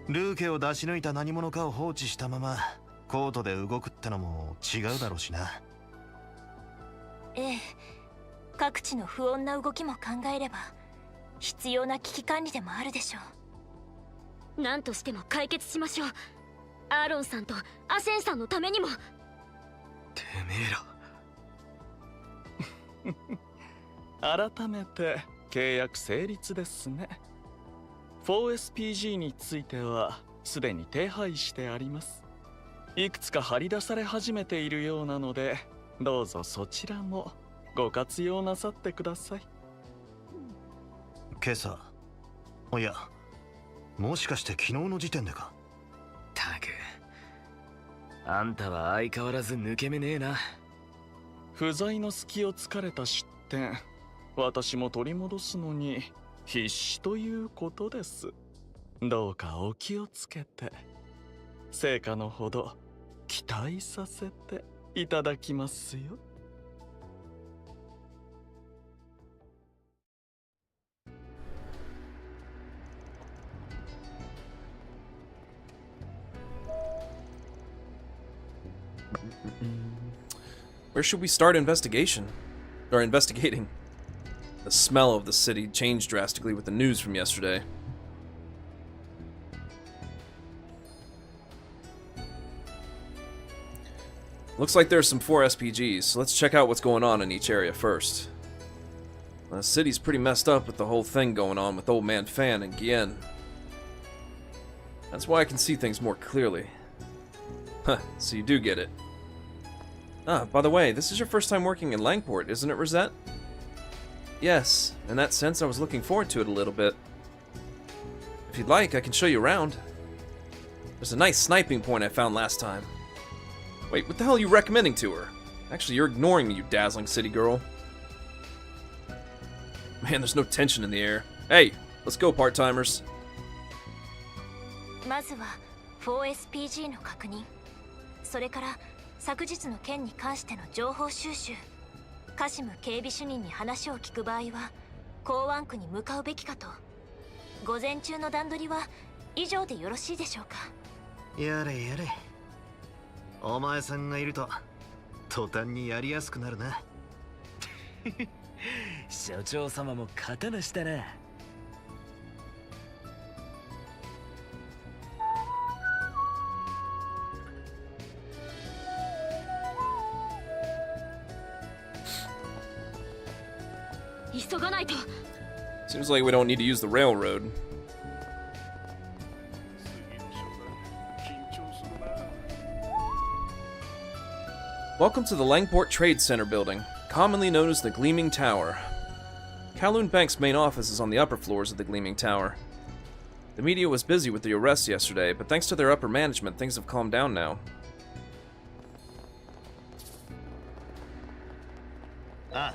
Speaker 4: ルーケを出し抜いた何者かを放置したままコートで動くってのも違うだろうしな。
Speaker 7: ええ、各地の不穏な動きも考えれば必要な危機管理でもあるでしょう。
Speaker 2: 何としても解決しましょう。アーロンさんとアセンさんのためにも。
Speaker 5: てめえ
Speaker 9: ら改めて契約成立ですね。4SPG についてはすでに手配してあります。いくつか張り出され始めているようなので、どうぞそちらもご活用なさってください。
Speaker 4: 今朝、いや、もしかして昨日の時点でか。
Speaker 3: たく、あんたは相変わらず抜け目ねえな。
Speaker 9: 不在の隙を突かれた失点、私も取り戻すのに必死ということです。どうかお気をつけて、成果のほど期待させていただきますよ。
Speaker 1: Where should we start investigating? The smell of the city changed drastically with the news from yesterday. Looks like there's some 4 SPGs, so let's check out what's going on in each area first. The city's pretty messed up with the whole thing going on with Old Man Fan and Gien. That's why I can see things more clearly. Huh, so you do get it. Ah, by the way, this is your first time working in Langport, isn't it, Rosette? Yes, in that sense I was looking forward to it a little bit. If you'd like, I can show you around. There's a nice sniping point I found last time. Wait, what the hell are you recommending to her? Actually, you're ignoring me, you dazzling city girl. Man, there's no tension in the air. Hey, let's go, part-timers.
Speaker 7: まずは 4SPG の確認、それから昨日の件に関しての情報収集。カシム警備主任に話を聞く場合は港湾区に向かうべきかと。午前中の段取りは以上でよろしいでしょうか。
Speaker 4: やれやれ。お前さんがいると途端にやりやすくなるな。
Speaker 3: 所長様も刀したな。
Speaker 2: 急がないと。
Speaker 1: Seems like we don't need to use the railroad. Welcome to the Langport Trade Center building, commonly known as the Gleaming Tower. Kowloon Bank's main office is on the upper floors of the Gleaming Tower. The media was busy with the arrests yesterday, but thanks to their upper management, things have calmed down now.
Speaker 4: Ah.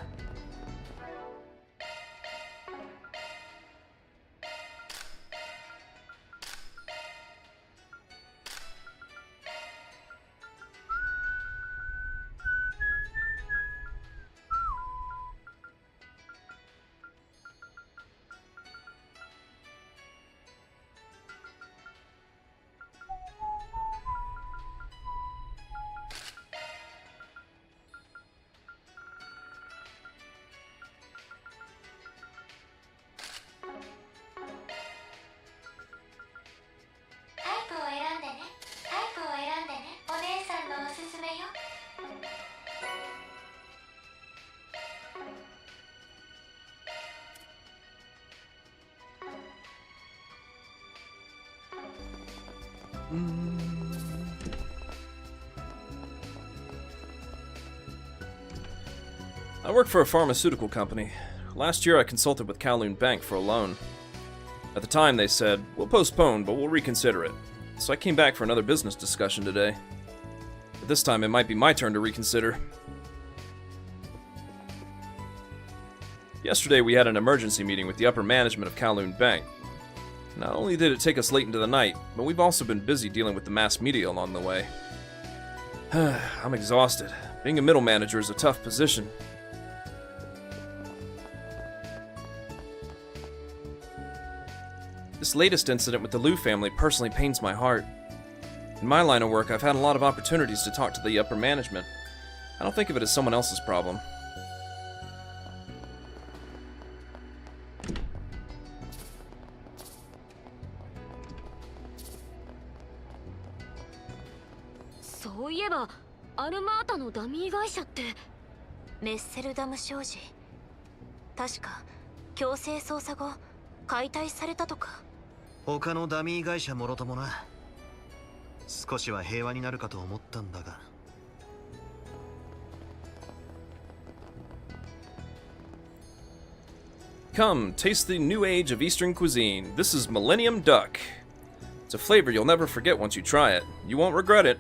Speaker 1: I work for a pharmaceutical company. Last year I consulted with Kowloon Bank for a loan. At the time they said, we'll postpone, but we'll reconsider it. So I came back for another business discussion today. But this time it might be my turn to reconsider. Yesterday we had an emergency meeting with the upper management of Kowloon Bank. Not only did it take us late into the night, but we've also been busy dealing with the mass media along the way. I'm exhausted. Being a middle manager is a tough position. This latest incident with the Liu family personally pains my heart. In my line of work, I've had a lot of opportunities to talk to the upper management. I don't think of it as someone else's problem.
Speaker 7: そういえばアルマータのダミー会社ってメッセルダム商事、確か強制捜査後解体されたとか。
Speaker 4: 他のダミー会社もろともな。少しは平和になるかと思ったんだが。
Speaker 1: Come, taste the new age of Eastern cuisine. This is Millennium Duck. It's a flavor you'll never forget once you try it. You won't regret it.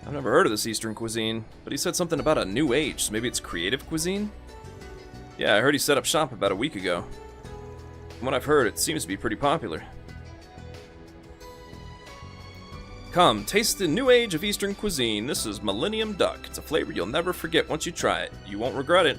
Speaker 1: I've never heard of this Eastern cuisine, but he said something about a new age, so maybe it's creative cuisine? Yeah, I heard he set up shop about a week ago. From what I've heard, it seems to be pretty popular. Come, taste the new age of Eastern cuisine. This is Millennium Duck. It's a flavor you'll never forget once you try it. You won't regret it.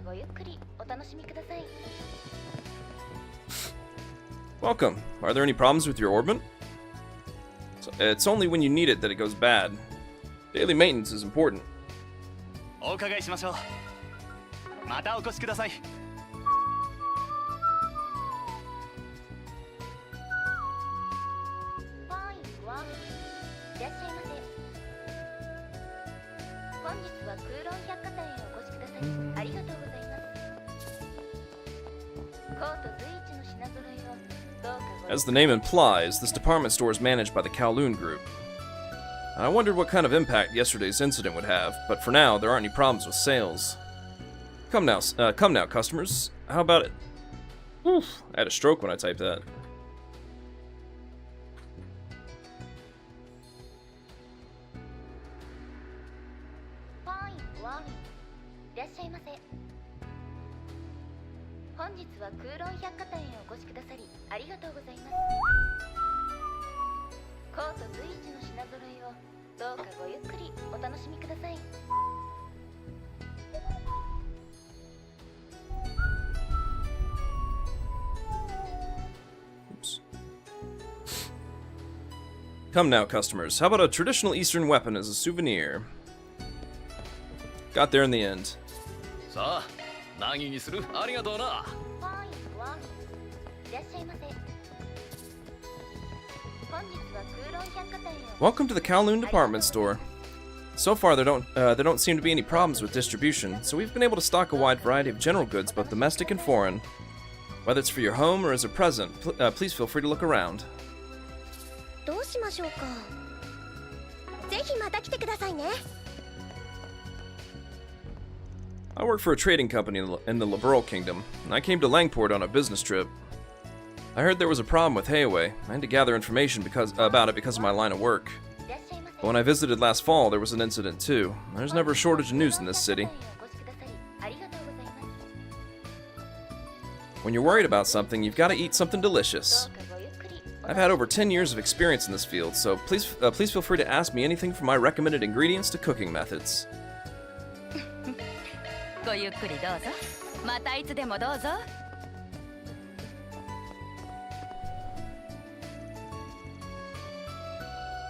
Speaker 2: ごゆっくりお楽しみください。
Speaker 1: Welcome. Are there any problems with your orbit? It's only when you need it that it goes bad. Daily maintenance is important.
Speaker 5: お伺いしましょう。またお越しください。
Speaker 2: ファインワン、いらっしゃいませ。本日は空論百貨店へお越しくださりありがとうございます。コート随一の品揃えをどうかご
Speaker 1: As the name implies, this department store is managed by the Kowloon Group. I wondered what kind of impact yesterday's incident would have, but for now, there aren't any problems with sales. Come now, customers. How about it? Oof, I had a stroke when I typed that. Oops. Come now, customers. How about a traditional Eastern weapon as a souvenir? Got there in the end. Welcome to the Kowloon department store. So far, there don't seem to be any problems with distribution, so we've been able to stock a wide variety of general goods, both domestic and foreign. Whether it's for your home or as a present, please feel free to look around. I work for a trading company in the Liberal Kingdom, and I came to Langport on a business trip. I heard there was a problem with Heiwei. I had to gather information about it because of my line of work. But when I visited last fall, there was an incident too. There's never a shortage of news in this city. When you're worried about something, you've got to eat something delicious. I've had over 10 years of experience in this field, so please feel free to ask me anything from my recommended ingredients to cooking methods.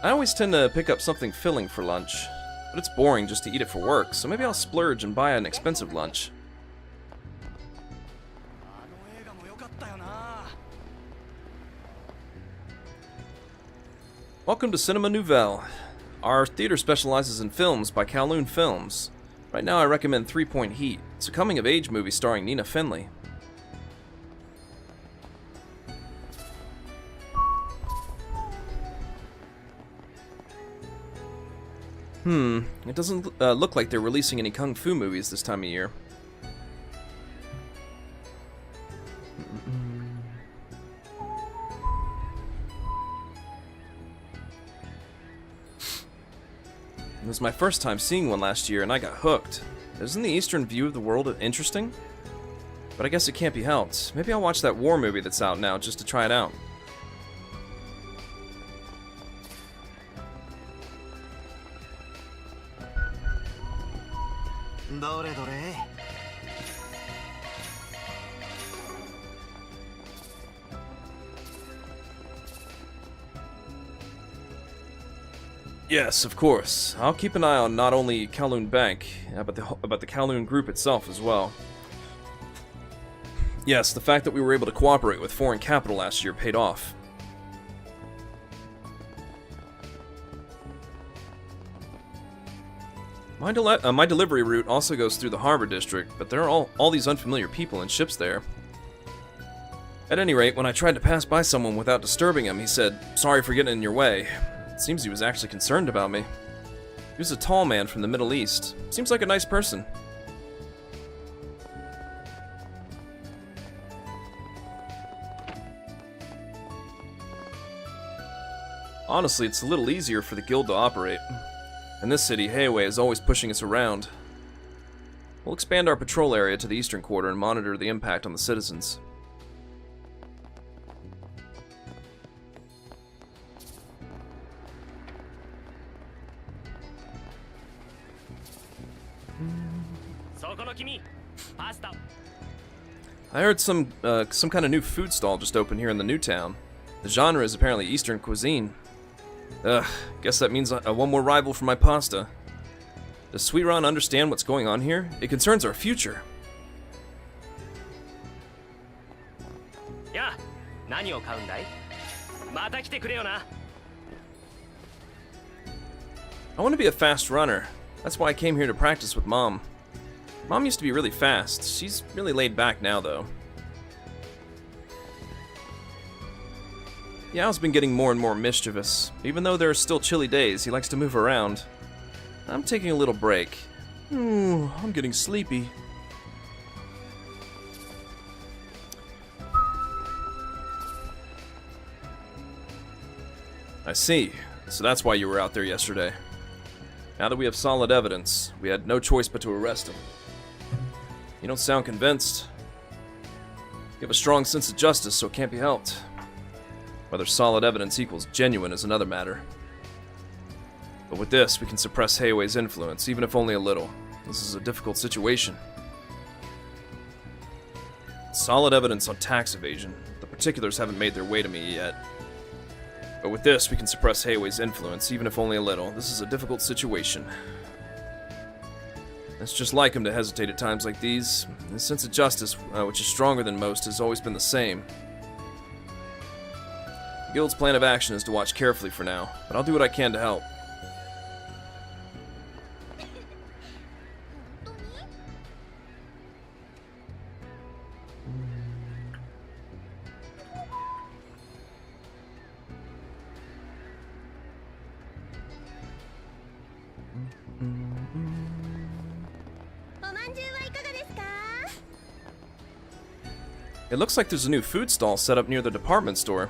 Speaker 1: I always tend to pick up something filling for lunch, but it's boring just to eat it for work, so maybe I'll splurge and buy an expensive lunch. Welcome to Cinema Nouvelle. Our theater specializes in films by Kowloon Films. Right now I recommend 3 Point Heat. It's a coming-of-age movie starring Nina Finley. It doesn't look like they're releasing any Kung Fu movies this time of year. It was my first time seeing one last year, and I got hooked. Isn't the Eastern view of the world interesting? But I guess it can't be helped. Maybe I'll watch that war movie that's out now just to try it out. Yes, of course. I'll keep an eye on not only Kowloon Bank, but the Kowloon Group itself as well. Yes, the fact that we were able to cooperate with foreign capital last year paid off. My delivery route also goes through the harbor district, but there are all these unfamiliar people and ships there. At any rate, when I tried to pass by someone without disturbing him, he said, "Sorry for getting in your way." It seems he was actually concerned about me. He was a tall man from the Middle East. Seems like a nice person. Honestly, it's a little easier for the guild to operate. In this city, Heiwei is always pushing us around. We'll expand our patrol area to the eastern quarter and monitor the impact on the citizens. I heard some kind of new food stall just opened here in the new town. The genre is apparently Eastern cuisine. Ugh, guess that means one more rival for my pasta. Does Sweetron understand what's going on here? It concerns our future.
Speaker 3: Yeah, 何を買うんだい? また来てくれよな.
Speaker 1: I want to be a fast runner. That's why I came here to practice with Mom. Mom used to be really fast. She's really laid back now, though. Yao's been getting more and more mischievous. Even though there are still chilly days, he likes to move around. I'm taking a little break. Ooh, I'm getting sleepy. I see. So that's why you were out there yesterday. Now that we have solid evidence, we had no choice but to arrest him. You don't sound convinced. You have a strong sense of justice, so it can't be helped. Whether solid evidence equals genuine is another matter. But with this, we can suppress Heiwei's influence, even if only a little. This is a difficult situation. Solid evidence on tax evasion. The particulars haven't made their way to me yet. But with this, we can suppress Heiwei's influence, even if only a little. This is a difficult situation. It's just like him to hesitate at times like these. His sense of justice, which is stronger than most, has always been the same. The Guild's plan of action is to watch carefully for now, but I'll do what I can to help. It looks like there's a new food stall set up near the department store.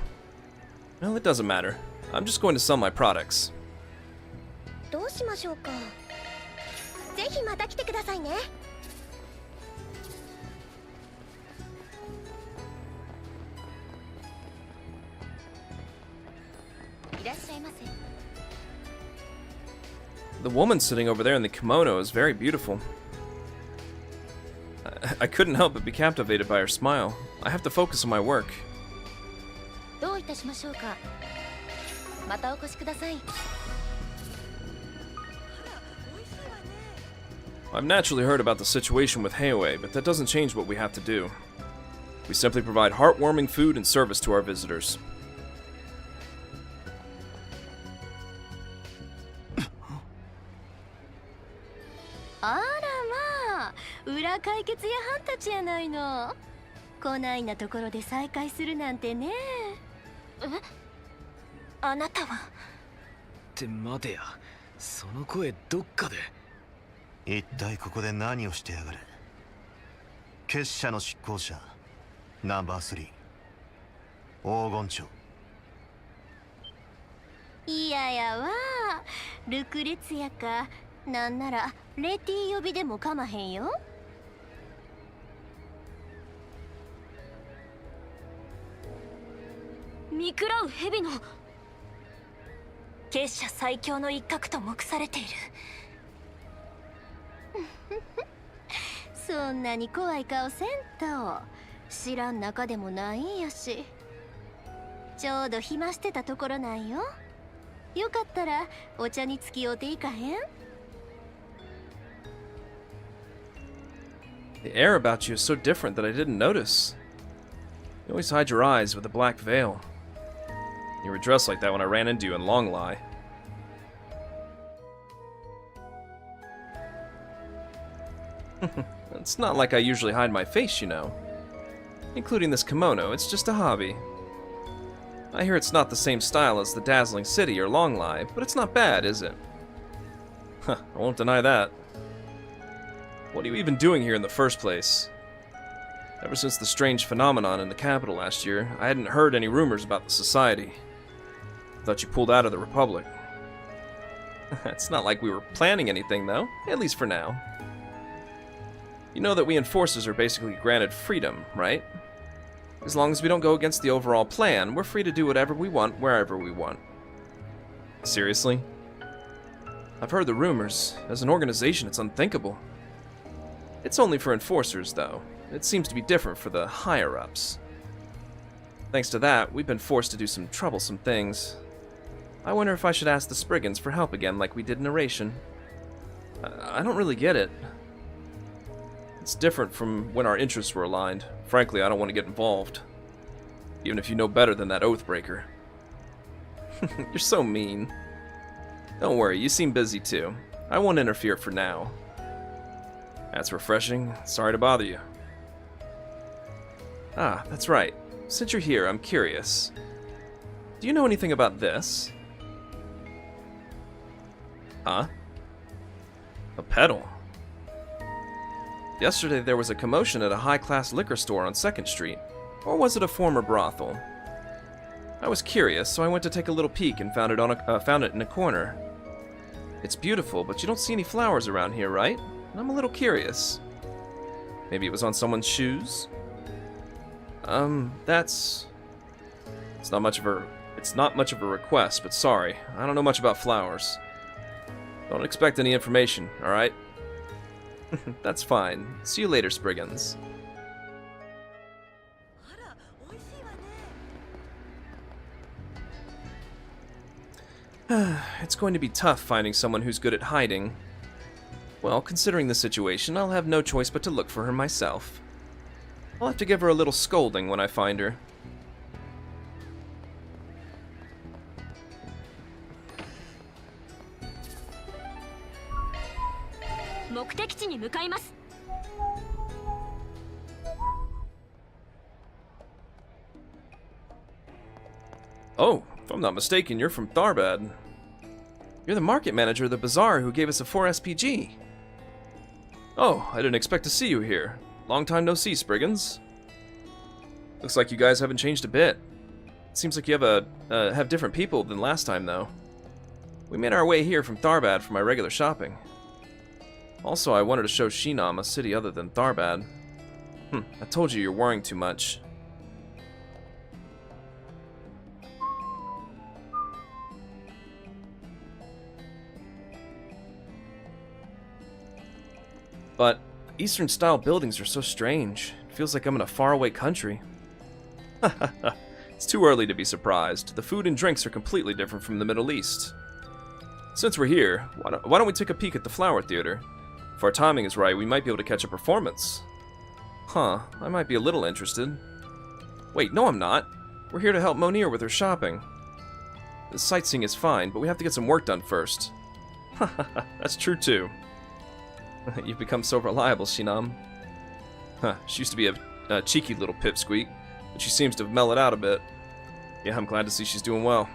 Speaker 1: Well, it doesn't matter. I'm just going to sell my products.
Speaker 7: どうしましょうか。ぜひまた来てくださいね。いらっしゃいませ。
Speaker 1: The woman sitting over there in the kimono is very beautiful. I couldn't help but be captivated by her smile. I have to focus on my work.
Speaker 2: どういたしましょうか。またお越しください。
Speaker 1: I've naturally heard about the situation with Heiwei, but that doesn't change what we have to do. We simply provide heartwarming food and service to our visitors.
Speaker 7: あらまあ、裏解決屋はんたちやないの。こないなところで再会するなんてね。え？あなたは？
Speaker 3: って待てや、その声どっかで。
Speaker 4: 一体ここで何をしてやがる。結社の執行者ナンバー3黄金蝶。
Speaker 7: いややわ、ルクレツやか。なんならレティ呼びでもかまへんよ。見くらう蛇の結社最強の一角と目されている。そんなに怖い顔せんと。知らん中でもないんやし。ちょうど暇してたところなんよ。よかったらお茶に付き合うていかへん？
Speaker 1: The air about you is so different that I didn't notice. You always hide your eyes with a black veil. You were dressed like that when I ran into you in Longlai. It's not like I usually hide my face, you know. Including this kimono, it's just a hobby. I hear it's not the same style as the Dazzling City or Longlai, but it's not bad, is it? Huh, I won't deny that. What are you even doing here in the first place? Ever since the strange phenomenon in the capital last year, I hadn't heard any rumors about the society. I thought you pulled out of the Republic. It's not like we were planning anything, though, at least for now. You know that we enforcers are basically granted freedom, right? As long as we don't go against the overall plan, we're free to do whatever we want, wherever we want. Seriously? I've heard the rumors. As an organization, it's unthinkable. It's only for enforcers, though. It seems to be different for the higher-ups. Thanks to that, we've been forced to do some troublesome things. I wonder if I should ask the Spriggans for help again like we did in Narration. I don't really get it. It's different from when our interests were aligned. Frankly, I don't want to get involved. Even if you know better than that Oathbreaker. You're so mean. Don't worry, you seem busy too. I won't interfere for now. That's refreshing. Sorry to bother you. Ah, that's right. Since you're here, I'm curious. Do you know anything about this? Huh? A pedal? Yesterday there was a commotion at a high-class liquor store on 2nd Street. Or was it a former brothel? I was curious, so I went to take a little peek and found it in a corner. It's beautiful, but you don't see any flowers around here, right? I'm a little curious. Maybe it was on someone's shoes? It's not much of a request, but sorry. I don't know much about flowers. Don't expect any information, alright? That's fine. See you later, Spriggans. It's going to be tough finding someone who's good at hiding. Well, considering the situation, I'll have no choice but to look for her myself. I'll have to give her a little scolding when I find her. Oh, if I'm not mistaken, you're from Tharbad. You're the market manager of the bazaar who gave us a 4 SPG. Oh, I didn't expect to see you here. Long time no see, Spriggans. Looks like you guys haven't changed a bit. It seems like you have different people than last time, though. We made our way here from Tharbad for my regular shopping. Also, I wanted to show Shinam a city other than Tharbad. I told you you're worrying too much. But Eastern-style buildings are so strange. It feels like I'm in a faraway country. It's too early to be surprised. The food and drinks are completely different from the Middle East. Since we're here, why don't we take a peek at the Flower Theater? If our timing is right, we might be able to catch a performance. Huh, I might be a little interested. Wait, no I'm not. We're here to help Monir with her shopping. The sightseeing is fine, but we have to get some work done first. That's true too. You've become so reliable, Shinam. She used to be a cheeky little pipsqueak, but she seems to have mellowed out a bit. Yeah, I'm glad to see she's doing well.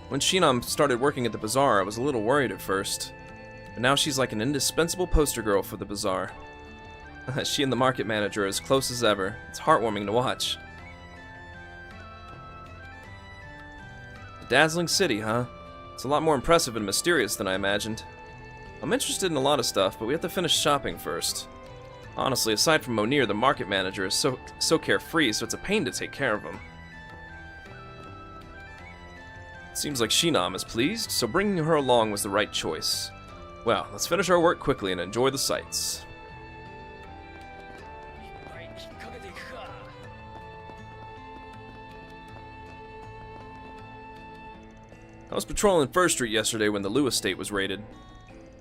Speaker 1: When Shinam started working at the bazaar, I was a little worried at first. But now she's like an indispensable poster girl for the bazaar. She and the market manager are as close as ever. It's heartwarming to watch. A dazzling city, huh? It's a lot more impressive and mysterious than I imagined. I'm interested in a lot of stuff, but we have to finish shopping first. Honestly, aside from Monir, the market manager is so carefree, so it's a pain to take care of him. It seems like Shinam is pleased, so bringing her along was the right choice. Well, let's finish our work quickly and enjoy the sights. I was patrolling 1st Street yesterday when the Liu estate was raided.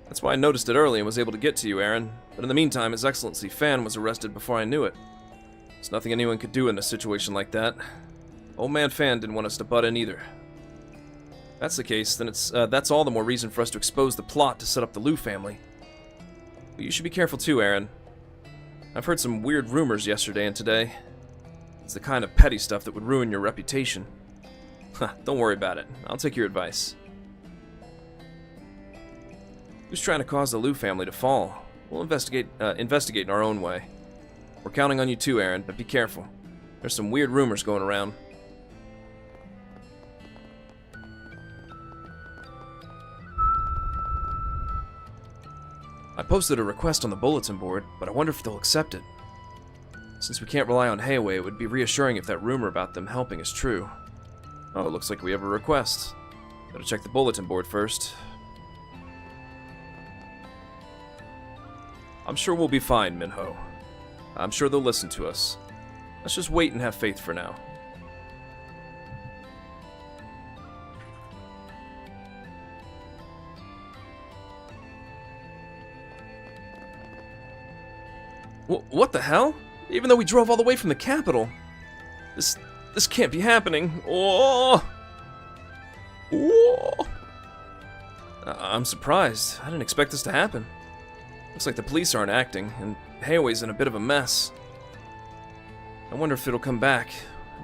Speaker 1: That's why I noticed it early and was able to get to you, Aaron. But in the meantime, His Excellency Fan was arrested before I knew it. There's nothing anyone could do in a situation like that. Old Man Fan didn't want us to butt in either. If that's the case, then that's all the more reason for us to expose the plot to set up the Liu family. But you should be careful too, Aaron. I've heard some weird rumors yesterday and today. It's the kind of petty stuff that would ruin your reputation. Don't worry about it. I'll take your advice. Who's trying to cause the Liu family to fall? We'll investigate in our own way. We're counting on you too, Aaron, but be careful. There's some weird rumors going around. I posted a request on the bulletin board, but I wonder if they'll accept it. Since we can't rely on Heiwei, it would be reassuring if that rumor about them helping is true. Oh, it looks like we have a request. Better check the bulletin board first. I'm sure we'll be fine, Minho. I'm sure they'll listen to us. Let's just wait and have faith for now. What the hell? Even though we drove all the way from the capital. This can't be happening. Oh! Oh! I'm surprised. I didn't expect this to happen. Looks like the police aren't acting, and Heiwei's in a bit of a mess. I wonder if it'll come back.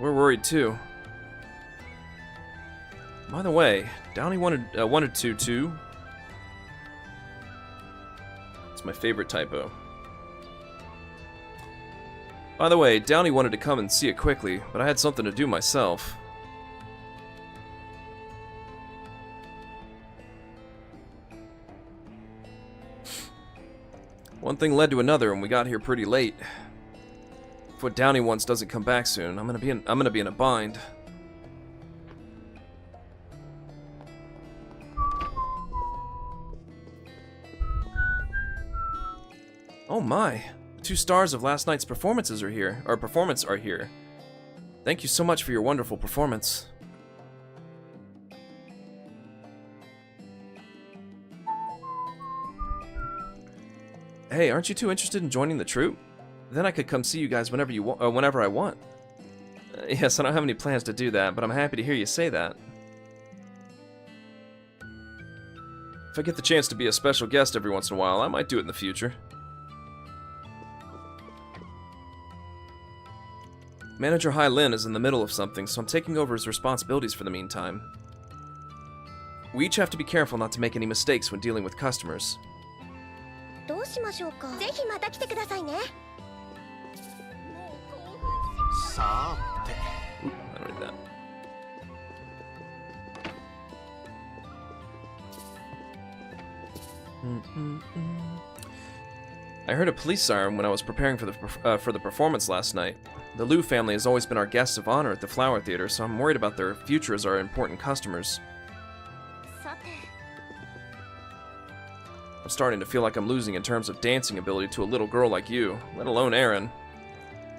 Speaker 1: we're worried too. By the way, Downey wanted to too. It's my favorite typo. By the way, Downey wanted to come and see it quickly, but I had something to do myself. One thing led to another, and we got here pretty late. If what Downey wants doesn't come back soon, I'm gonna be in a bind. Oh my! The 2 stars of last night's performances are here. Thank you so much for your wonderful performance. Hey, aren't you two interested in joining the troupe? Then I could come see you guys whenever I want. Yes, I don't have any plans to do that, but I'm happy to hear you say that. If I get the chance to be a special guest every once in a while, I might do it in the future. Manager Hai Lin is in the middle of something, so I'm taking over his responsibilities for the meantime. We each have to be careful not to make any mistakes when dealing with customers.
Speaker 10: Ooh, I don't
Speaker 1: need that. I heard a police siren when I was preparing for the performance last night. The Liu family has always been our guests of honor at the Flower Theater, so I'm worried about their future as our important customers. I'm starting to feel like I'm losing in terms of dancing ability to a little girl like you, let alone Aaron.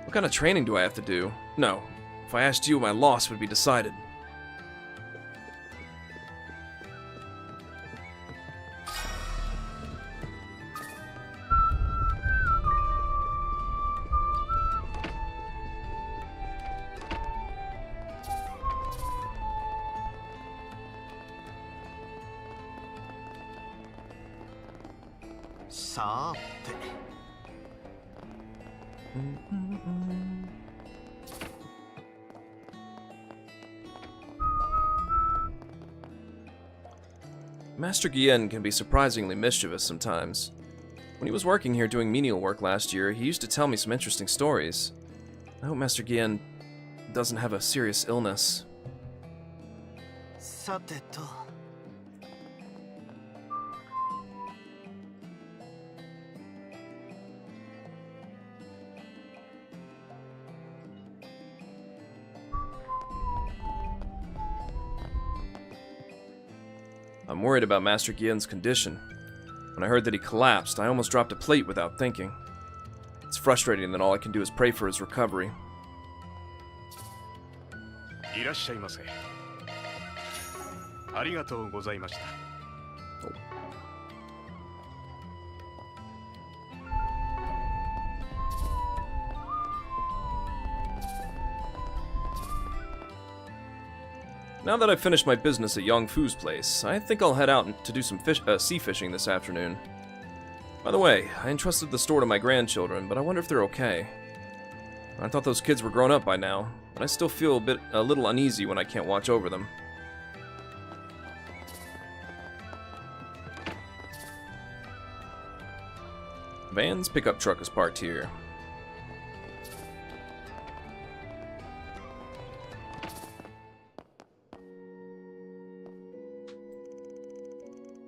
Speaker 1: What kind of training do I have to do? No. If I asked you, my loss would be decided. Master Guillen can be surprisingly mischievous sometimes. When he was working here doing menial work last year, he used to tell me some interesting stories. I hope Master Guillen doesn't have a serious illness. I'm worried about Master Guillen's condition. When I heard that he collapsed, I almost dropped a plate without thinking. It's frustrating that all I can do is pray for his recovery. Now that I've finished my business at Yong Fu's place, I think I'll head out to do some sea fishing this afternoon. By the way, I entrusted the store to my grandchildren, but I wonder if they're okay. I thought those kids were grown up by now, but I still feel a little uneasy when I can't watch over them. Van's pickup truck is parked here.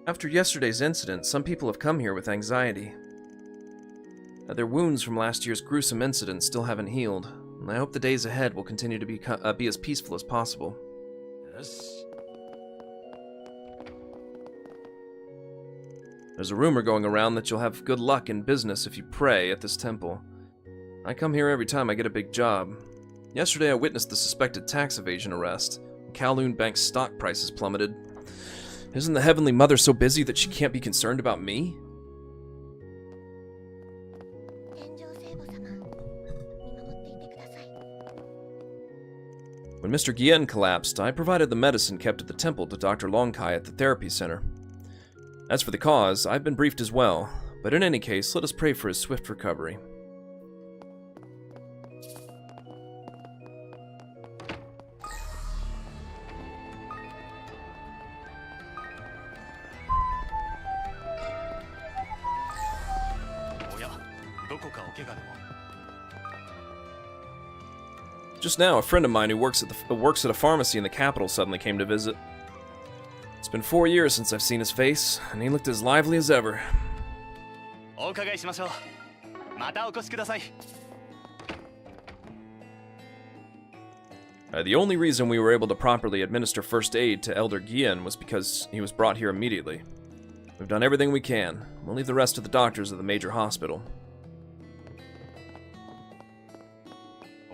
Speaker 1: After yesterday's incident, some people have come here with anxiety. Their wounds from last year's gruesome incident still haven't healed, and I hope the days ahead will continue to be as peaceful as possible. There's a rumor going around that you'll have good luck in business if you pray at this temple. I come here every time I get a big job. Yesterday I witnessed the suspected tax evasion arrest. Kowloon Bank's stock prices plummeted. Isn't the Heavenly Mother so busy that she can't be concerned about me? When Mr. Guillen collapsed, I provided the medicine kept at the temple to Dr. Longkai at the therapy center. As for the cause, I've been briefed as well, but in any case, let us pray for his swift recovery.
Speaker 5: どこかお怪我でも？
Speaker 1: Just now, a friend of mine who works at a pharmacy in the capital suddenly came to visit. It's been 4 years since I've seen his face, and he looked as lively as ever.
Speaker 5: お伺いしましょう。またお越しください。
Speaker 1: The only reason we were able to properly administer first aid to Elder Guillen was because he was brought here immediately. We've done everything we can. We'll leave the rest to the doctors of the major hospital.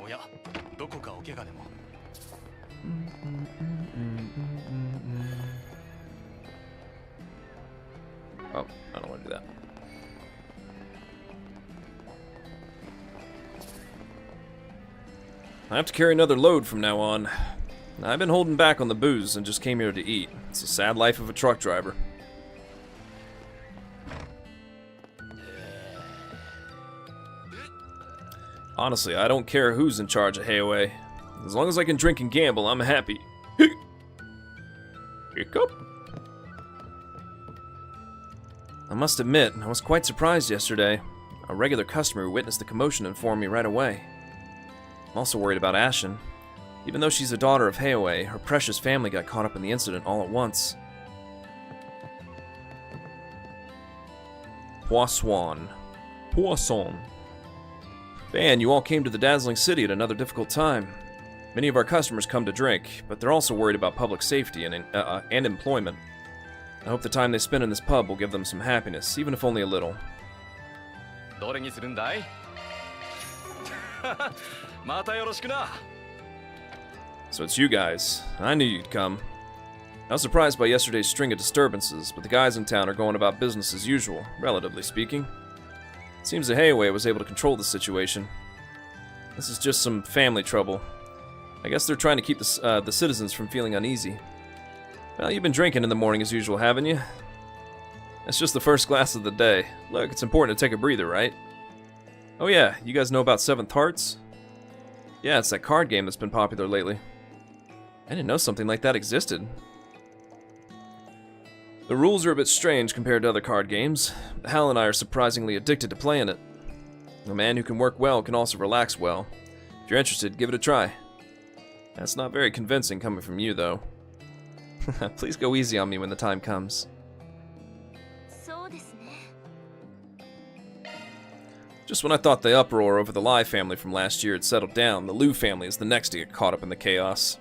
Speaker 5: おや、どこかお怪我でも？
Speaker 1: Oh, I don't want to do that. I have to carry another load from now on. I've been holding back on the booze and just came here to eat. It's a sad life of a truck driver. Honestly, I don't care who's in charge of Heiwei. As long as I can drink and gamble, I'm happy. Hiccup. I must admit, I was quite surprised yesterday. A regular customer who witnessed the commotion informed me right away. I'm also worried about Ashen. Even though she's a daughter of Heiwei, her precious family got caught up in the incident all at once. Poisson. Fan, you all came to the dazzling city at another difficult time. Many of our customers come to drink, but they're also worried about public safety and employment. I hope the time they spend in this pub will give them some happiness, even if only a little.
Speaker 5: どれにするんだい？またよろしくな。
Speaker 1: So it's you guys. I knew you'd come. I was surprised by yesterday's string of disturbances, but the guys in town are going about business as usual, relatively speaking. It seems that Heiwei was able to control the situation. This is just some family trouble. I guess they're trying to keep the citizens from feeling uneasy. Well, you've been drinking in the morning as usual, haven't you? It's just the first glass of the day. Look, it's important to take a breather, right? Oh yeah, you guys know about Seventh Hearts? Yeah, it's that card game that's been popular lately. I didn't know something like that existed. The rules are a bit strange compared to other card games. Hal and I are surprisingly addicted to playing it. A man who can work well can also relax well. If you're interested, give it a try. That's not very convincing coming from you, though. Please go easy on me when the time comes. Just when I thought the uproar over the Lai family from last year had settled down, the Liu family is the next to get caught up in the chaos.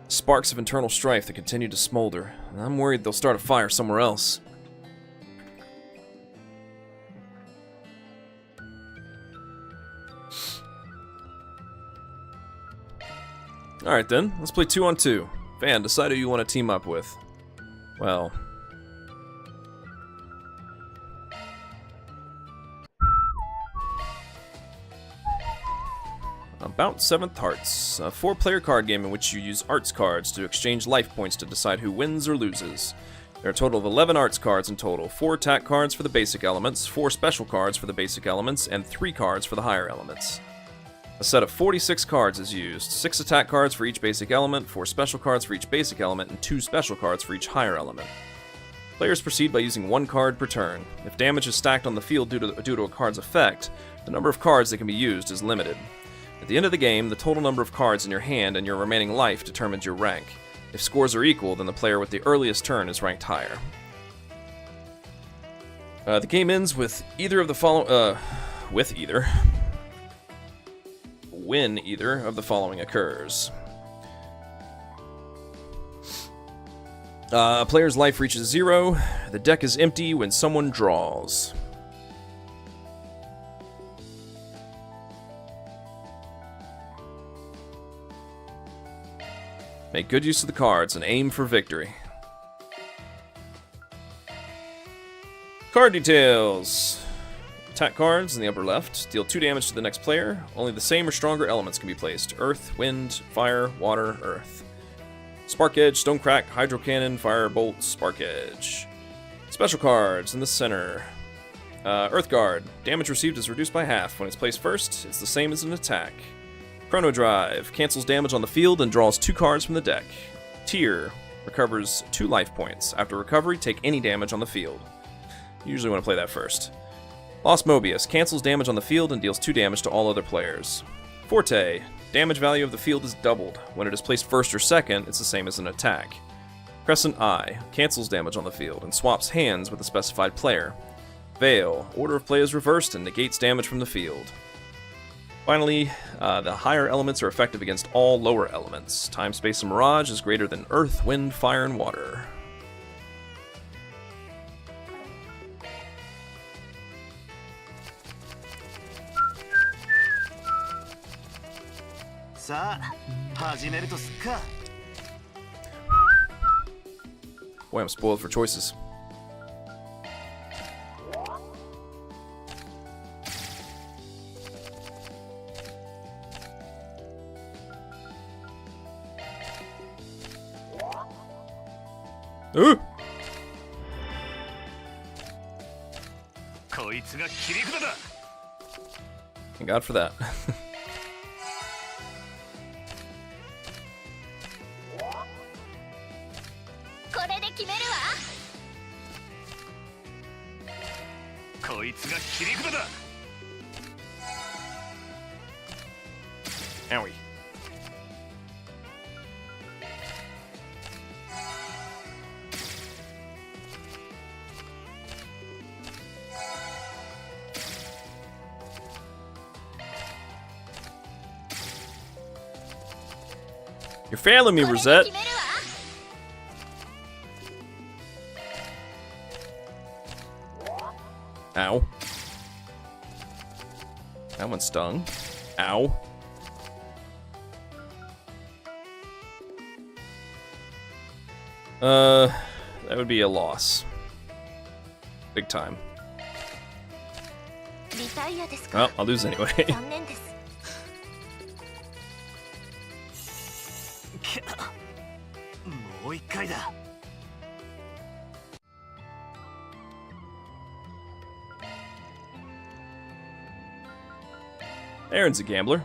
Speaker 1: Sparks of internal strife that continue to smolder, and I'm worried they'll start a fire somewhere else. Alright then, let's play 2 on 2. Van, decide who you want to team up with. Well... About Seventh Hearts, a 4-player card game in which you use arts cards to exchange life points to decide who wins or loses. There are a total of 11 arts cards in total, 4 attack cards for the basic elements, 4 special cards for the basic elements, and 3 cards for the higher elements. A set of 46 cards is used, 6 attack cards for each basic element, 4 special cards for each basic element, and 2 special cards for each higher element. Players proceed by using 1 card per turn. If damage is stacked on the field due to a card's effect, the number of cards that can be used is limited. At the end of the game, the total number of cards in your hand and your remaining life determines your rank. If scores are equal, then the player with the earliest turn is ranked higher. The game ends with either of the following, when either of the following occurs. A player's life reaches 0, the deck is empty when someone draws. Make good use of the cards and aim for victory. Card details. Attack cards in the upper left deal 2 damage to the next player. Only the same or stronger elements can be placed. Earth, wind, fire, water, earth. Spark Edge, Stone Crack, Hydro Cannon, Fire Bolt, Spark Edge. Special cards in the center. Earth Guard. Damage received is reduced by half. When it's placed first, it's the same as an attack. Chrono Drive cancels damage on the field and draws 2 cards from the deck. Tear recovers 2 life points. After recovery, take any damage on the field. You usually want to play that first. Lost Mobius. Cancels damage on the field and deals 2 damage to all other players. Forte. Damage value of the field is doubled. When it is placed first or second, it's the same as an attack. Crescent Eye. Cancels damage on the field and swaps hands with a specified player. Veil. Order of play is reversed and negates damage from the field. Finally, the higher elements are effective against all lower elements. Time, space, and mirage is greater than earth, wind, fire, and water. Boy, I'm spoiled for choices. Ooh! Thank God for that. Owie. You're failing me, Rosette. Ow. That one stung. Ow. That would be a loss. Big time. Well, I'll lose anyway. Aaron's a gambler.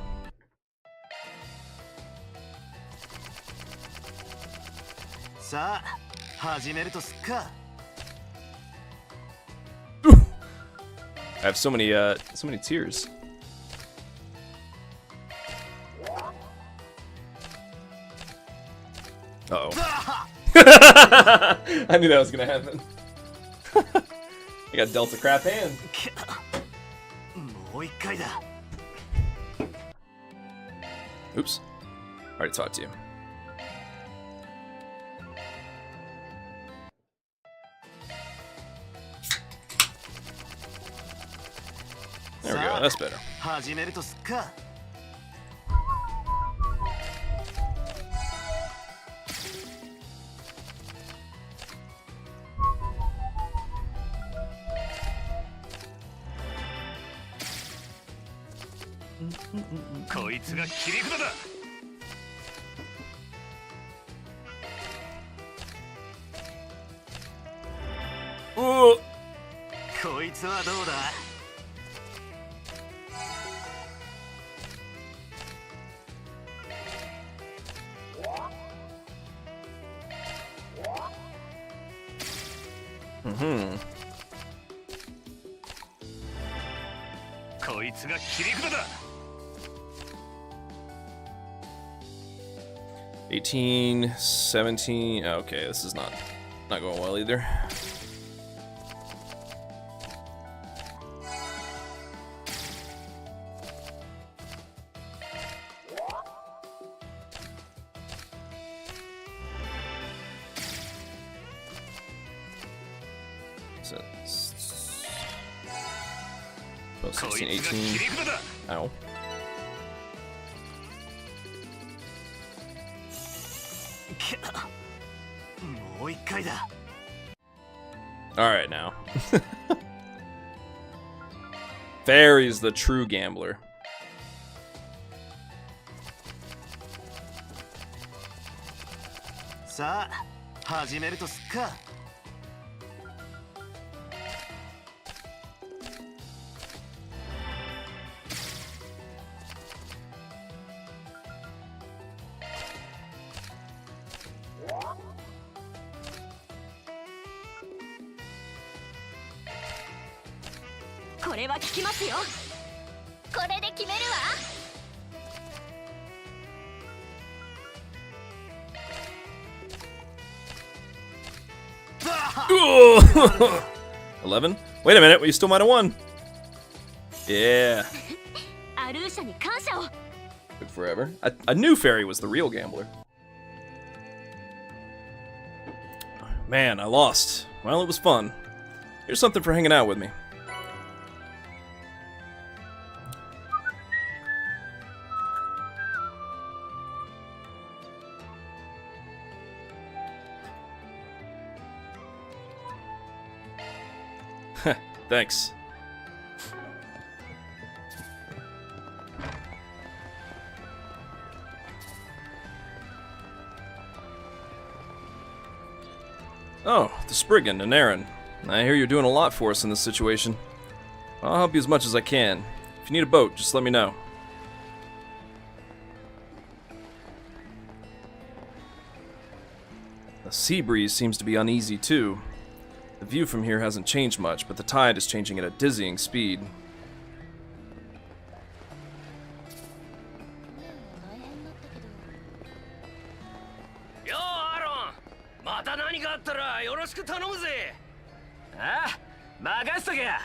Speaker 1: I have so many tears. Uh-oh. I knew that was gonna happen. I got dealt a crap hand. Oops. Already talked to you. There we go, that's better. Ooh. Mm-hmm.
Speaker 6: こいつが切り札だ。
Speaker 1: 18, 17. Okay, this is not going well either. So, 16, 18. Ow. Alright now. Fairy's the true gambler.
Speaker 7: これは効きますよ。
Speaker 2: これで決めるわ。
Speaker 1: 11? Wait a minute, well, you still might have won. Yeah.
Speaker 7: アルーシャに感謝を。
Speaker 1: Took forever. I knew Fairy was the real gambler. Man, I lost. Well, it was fun. Here's something for hanging out with me. Thanks. Oh, the Spriggan and Aaron. I hear you're doing a lot for us in this situation. I'll help you as much as I can. If you need a boat, just let me know. The sea breeze seems to be uneasy too. The view from here hasn't changed much, but the tide is changing at a dizzying speed.
Speaker 3: よアロン、また何かあったらよろしく頼むぜ。ああ、任しとけや。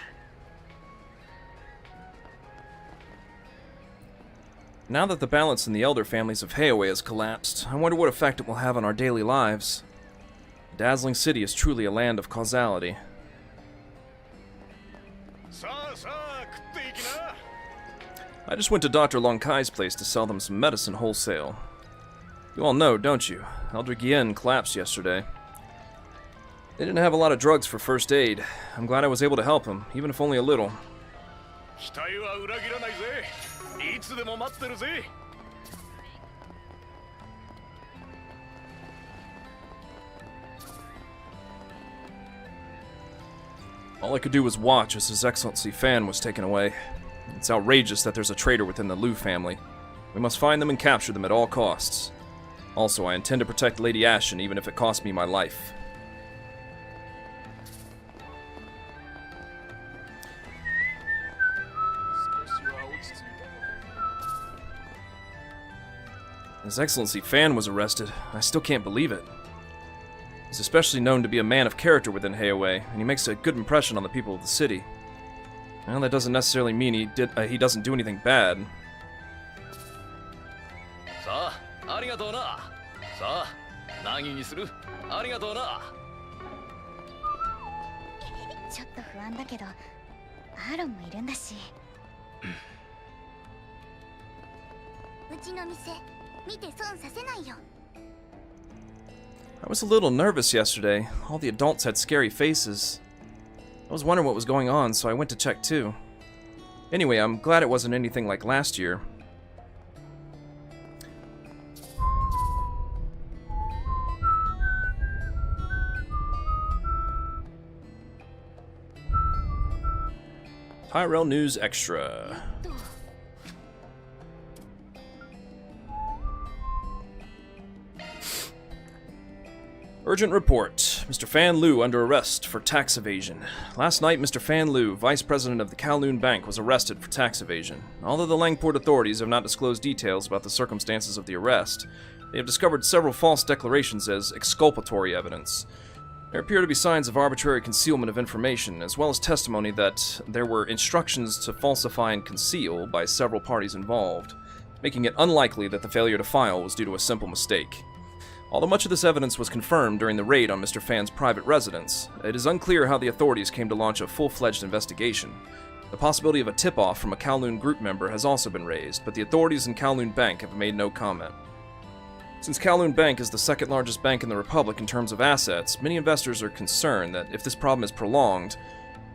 Speaker 1: Now that the balance in the elder families of Heiaway has collapsed, I wonder what effect it will have on our daily lives. The dazzling city is truly a land of causality. I just went to Dr. Lonkai's place to sell them some medicine wholesale. You all know, don't you? Elder Gien collapsed yesterday. They didn't have a lot of drugs for first aid. I'm glad I was able to help him, even if only a little. All I could do was watch as His Excellency Fan was taken away. It's outrageous that there's a traitor within the Liu family. We must find them and capture them at all costs. Also, I intend to protect Lady Ashen even if it costs me my life. His Excellency Fan was arrested. I still can't believe it. He's especially known to be a man of character within Heiaway, and he makes a good impression on the people of the city. Well, that doesn't necessarily mean he doesn't do anything bad.
Speaker 3: さあ、ありがとうな。さあ、何にする？ありがとうな。
Speaker 10: ちょっと不安だけど、アーロンもいるんだし。うちの店、見て損させないよ。
Speaker 1: I was a little nervous yesterday. All the adults had scary faces. I was wondering what was going on, so I went to check too. Anyway, I'm glad it wasn't anything like last year. Tyrell News Extra. Urgent report. Mr. Fan Lu under arrest for tax evasion. Last night, Mr. Fan Lu, vice president of the Kowloon Bank, was arrested for tax evasion. Although the Langport authorities have not disclosed details about the circumstances of the arrest, they have discovered several false declarations as exculpatory evidence. There appear to be signs of arbitrary concealment of information, as well as testimony that there were instructions to falsify and conceal by several parties involved, making it unlikely that the failure to file was due to a simple mistake. Although much of this evidence was confirmed during the raid on Mr. Fan's private residence, it is unclear how the authorities came to launch a full-fledged investigation. The possibility of a tip-off from a Kowloon group member has also been raised, but the authorities in Kowloon Bank have made no comment. Since Kowloon Bank is the second largest bank in the Republic in terms of assets, many investors are concerned that if this problem is prolonged,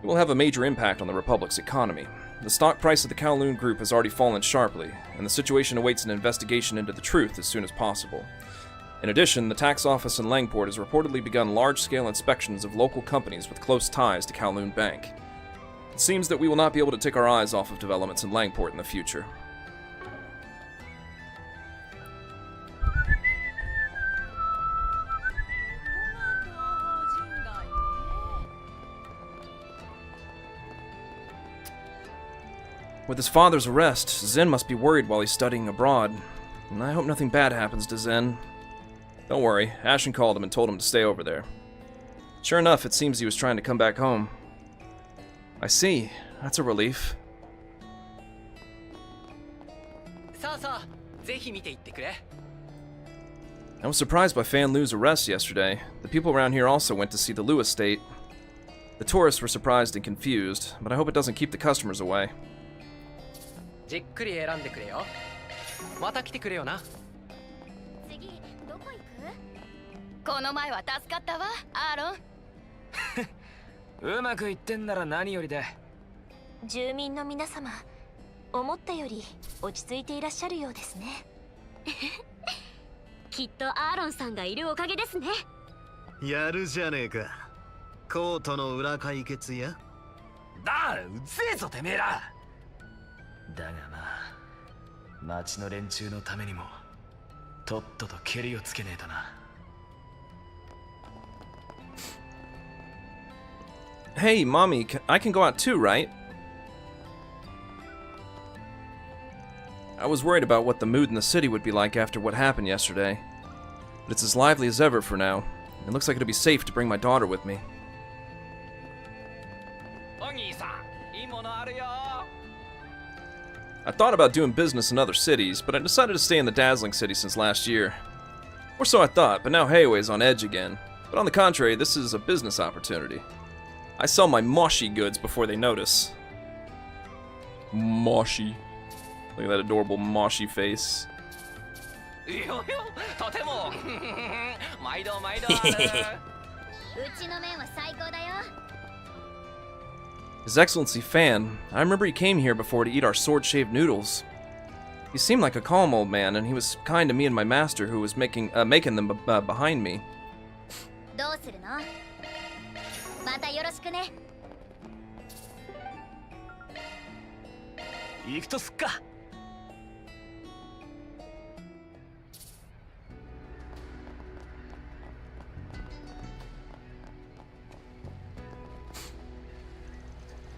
Speaker 1: it will have a major impact on the Republic's economy. The stock price of the Kowloon Group has already fallen sharply, and the situation awaits an investigation into the truth as soon as possible. In addition, the tax office in Langport has reportedly begun large-scale inspections of local companies with close ties to Kowloon Bank. It seems that we will not be able to take our eyes off of developments in Langport in the future. With his father's arrest, Zen must be worried while he's studying abroad. And I hope nothing bad happens to Zen. Don't worry, Ashen called him and told him to stay over there. Sure enough, it seems he was trying to come back home. I see. That's a relief. I was surprised by Fan Lu's arrest yesterday. The people around here also went to see the Lu estate. The tourists were surprised and confused, but I hope it doesn't keep the customers away.
Speaker 11: じっくり選んでくれよ。また来てくれよな。
Speaker 10: 次どこ行
Speaker 2: この前は助かったわ、アーロン。
Speaker 3: うまくいってんなら何よりだ。
Speaker 7: 住民の皆様、思ったより落ち着いていらっしゃるようですね。
Speaker 10: きっとアーロンさんがいるおかげですね。
Speaker 4: やるじゃねえか。コートの裏解決や。
Speaker 3: だ、うぜえぞてめえら。だがな、町の連中のためにもとっととケリをつけねえとな。
Speaker 1: Hey, Mommy, I can go out too, right? I was worried about what the mood in the city would be like after what happened yesterday. But it's as lively as ever for now. It looks like it'll be safe to bring my daughter with me. I thought about doing business in other cities, but I decided to stay in the dazzling city since last year. Or so I thought, but now Heiwei's on edge again. But on the contrary, this is a business opportunity. I sell my moshi goods before they notice. Moshi. Look at that adorable moshi face. His Excellency Fan, I remember he came here before to eat our sword-shaved noodles. He seemed like a calm old man, and he was kind to me and my master, who was making them behind me.
Speaker 10: どうするの？またよろしくね。
Speaker 3: 行くとすっか。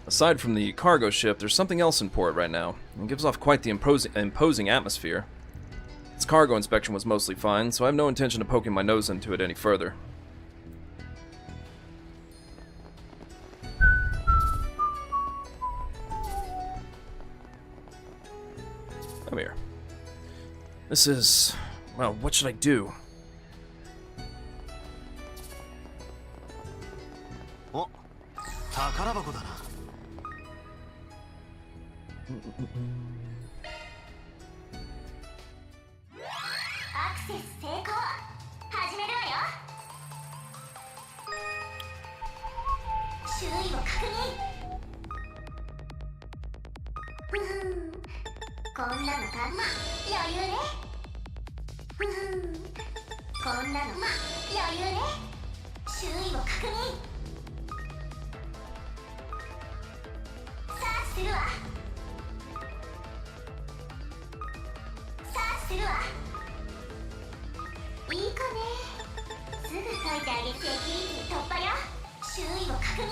Speaker 1: Aside from the cargo ship, there's something else in port right now. It gives off quite the imposing atmosphere. Its cargo inspection was mostly fine, so I have no intention of poking my nose into it any further. Come here. This is... well, what should I do?
Speaker 4: Oh, 宝箱だな。
Speaker 10: アクセス成功。始めるわよ。周囲を確認。こんなの余裕ね。こんなの余裕ね。周囲を確認。サーチするわ。サーチするわ。いい子ね。すぐ解いてあげてセキュリティ突破よ。周囲を確認。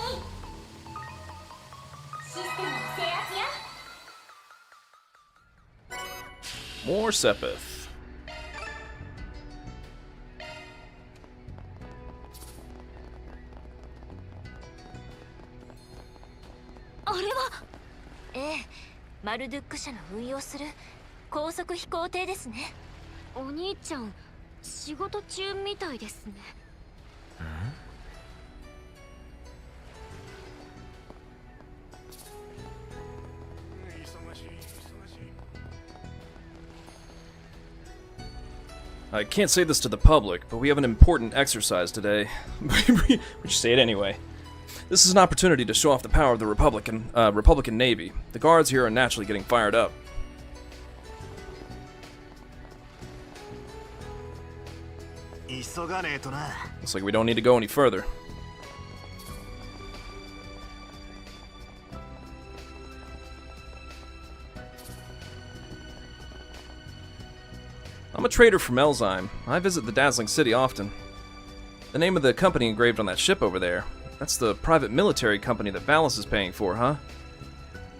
Speaker 10: システムの制圧よ。
Speaker 1: More Sepith.
Speaker 7: Eh, マルドゥック社の運用する高速飛行艇ですね。
Speaker 10: お兄ちゃん、仕事中みたいですね。
Speaker 1: I can't say this to the public, but we have an important exercise today. We should say it anyway. This is an opportunity to show off the power of the Republican Navy. The guards here are naturally getting fired up. Looks like we don't need to go any further. I'm a trader from Elzheim. I visit the dazzling city often. The name of the company engraved on that ship over there. That's the private military company that Valis is paying for, huh?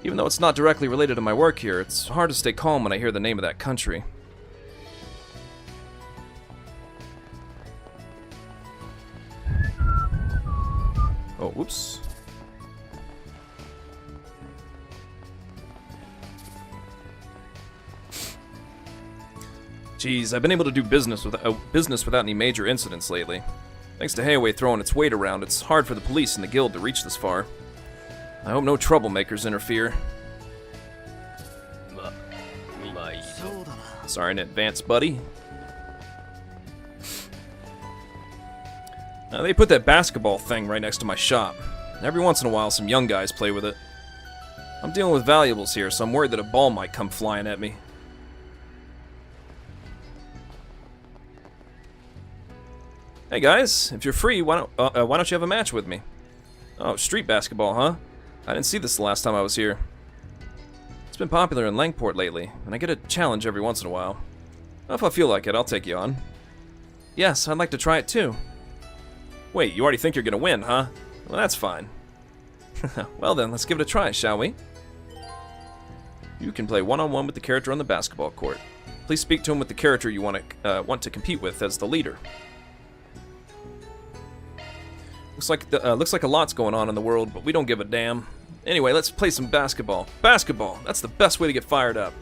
Speaker 1: Even though it's not directly related to my work here, it's hard to stay calm when I hear the name of that country. Oh, whoops. Geez, I've been able to do business without any major incidents lately. Thanks to Heiwei throwing its weight around, it's hard for the police and the guild to reach this far. I hope no troublemakers interfere. Sorry in advance, buddy. They put that basketball thing right next to my shop. Every once in a while, some young guys play with it. I'm dealing with valuables here, so I'm worried that a ball might come flying at me. Hey guys, if you're free, why don't you have a match with me? Oh, street basketball, huh? I didn't see this the last time I was here. It's been popular in Langport lately, and I get a challenge every once in a while. Well, if I feel like it, I'll take you on. Yes, I'd like to try it too. Wait, you already think you're gonna win, huh? Well, that's fine. Well then, let's give it a try, shall we? You can play one-on-one with the character on the basketball court. Please speak to him with the character you want to compete with as the leader. Looks like a lot's going on in the world, but we don't give a damn. Anyway, let's play some basketball. Basketball! That's the best way to get fired up.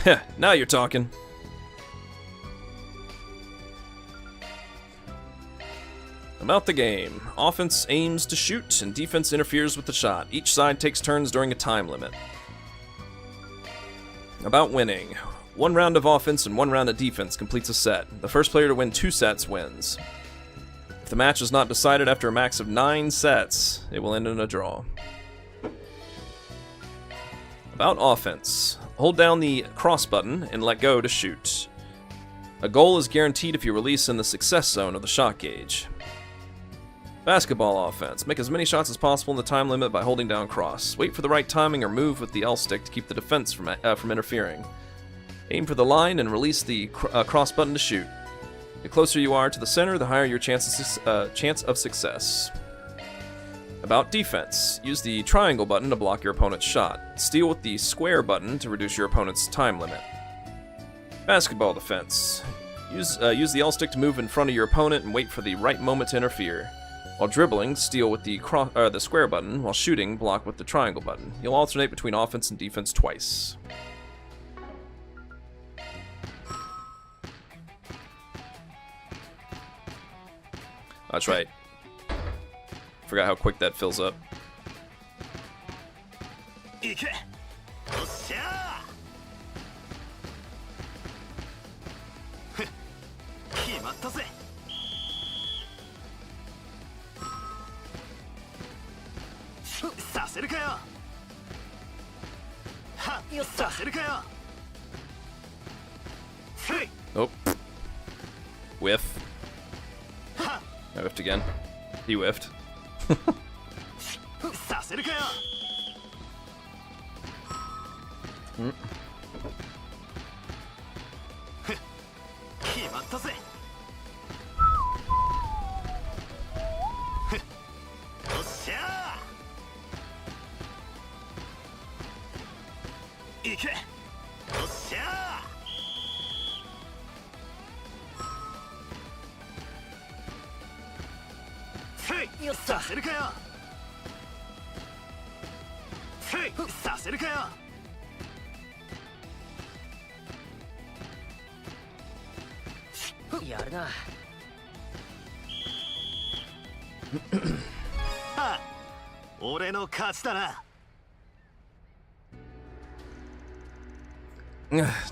Speaker 1: Heh, now you're talking. About the game. Offense aims to shoot, and defense interferes with the shot. Each side takes turns during a time limit. About winning. 1 round of offense and 1 round of defense completes a set. The first player to win 2 sets wins. If the match is not decided after a max of 9 sets, it will end in a draw. About offense. Hold down the cross button and let go to shoot. A goal is guaranteed if you release in the success zone of the shot gauge. Basketball offense. Make as many shots as possible in the time limit by holding down cross. Wait for the right timing or move with the L stick to keep the defense from interfering. Aim for the line and release the cross button to shoot. The closer you are to the center, the higher your chance of success. About defense. Use the triangle button to block your opponent's shot. Steal with the square button to reduce your opponent's time limit. Basketball defense. Use the L stick to move in front of your opponent and wait for the right moment to interfere. While dribbling, steal with the square button. While shooting, block with the triangle button. You'll alternate between offense and defense twice. That's right. Forgot how quick that fills up. Oh. Whiff. I whiffed again. He whiffed.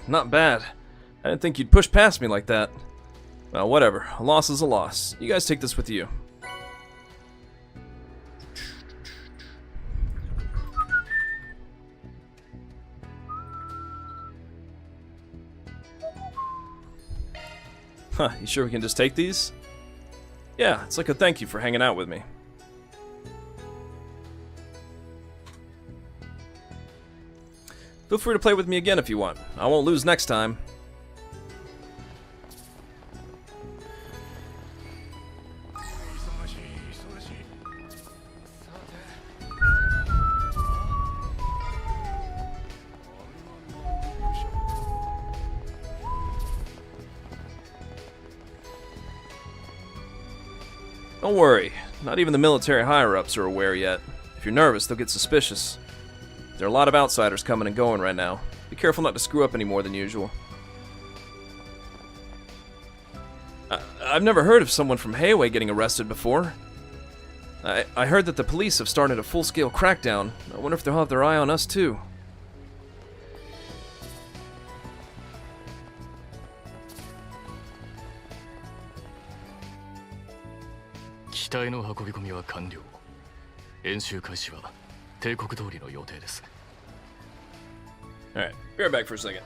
Speaker 1: Not bad. I didn't think you'd push past me like that. Well, whatever. A loss is a loss. You guys take this with you. Huh, you sure we can just take these? Yeah, it's like a thank you for hanging out with me. Feel free to play with me again if you want. I won't lose next time. Don't worry, not even the military higher-ups are aware yet. If you're nervous, they'll get suspicious. There are a lot of outsiders coming and going right now. Be careful not to screw up any more than usual. I've never heard of someone from Heiwei getting arrested before. I heard that the police have started a full-scale crackdown. I wonder if they'll have their eye on us too.
Speaker 12: 機体の運び込みは完了。演習開始は帝国通りの予定です。
Speaker 1: Alright, be right back for a second.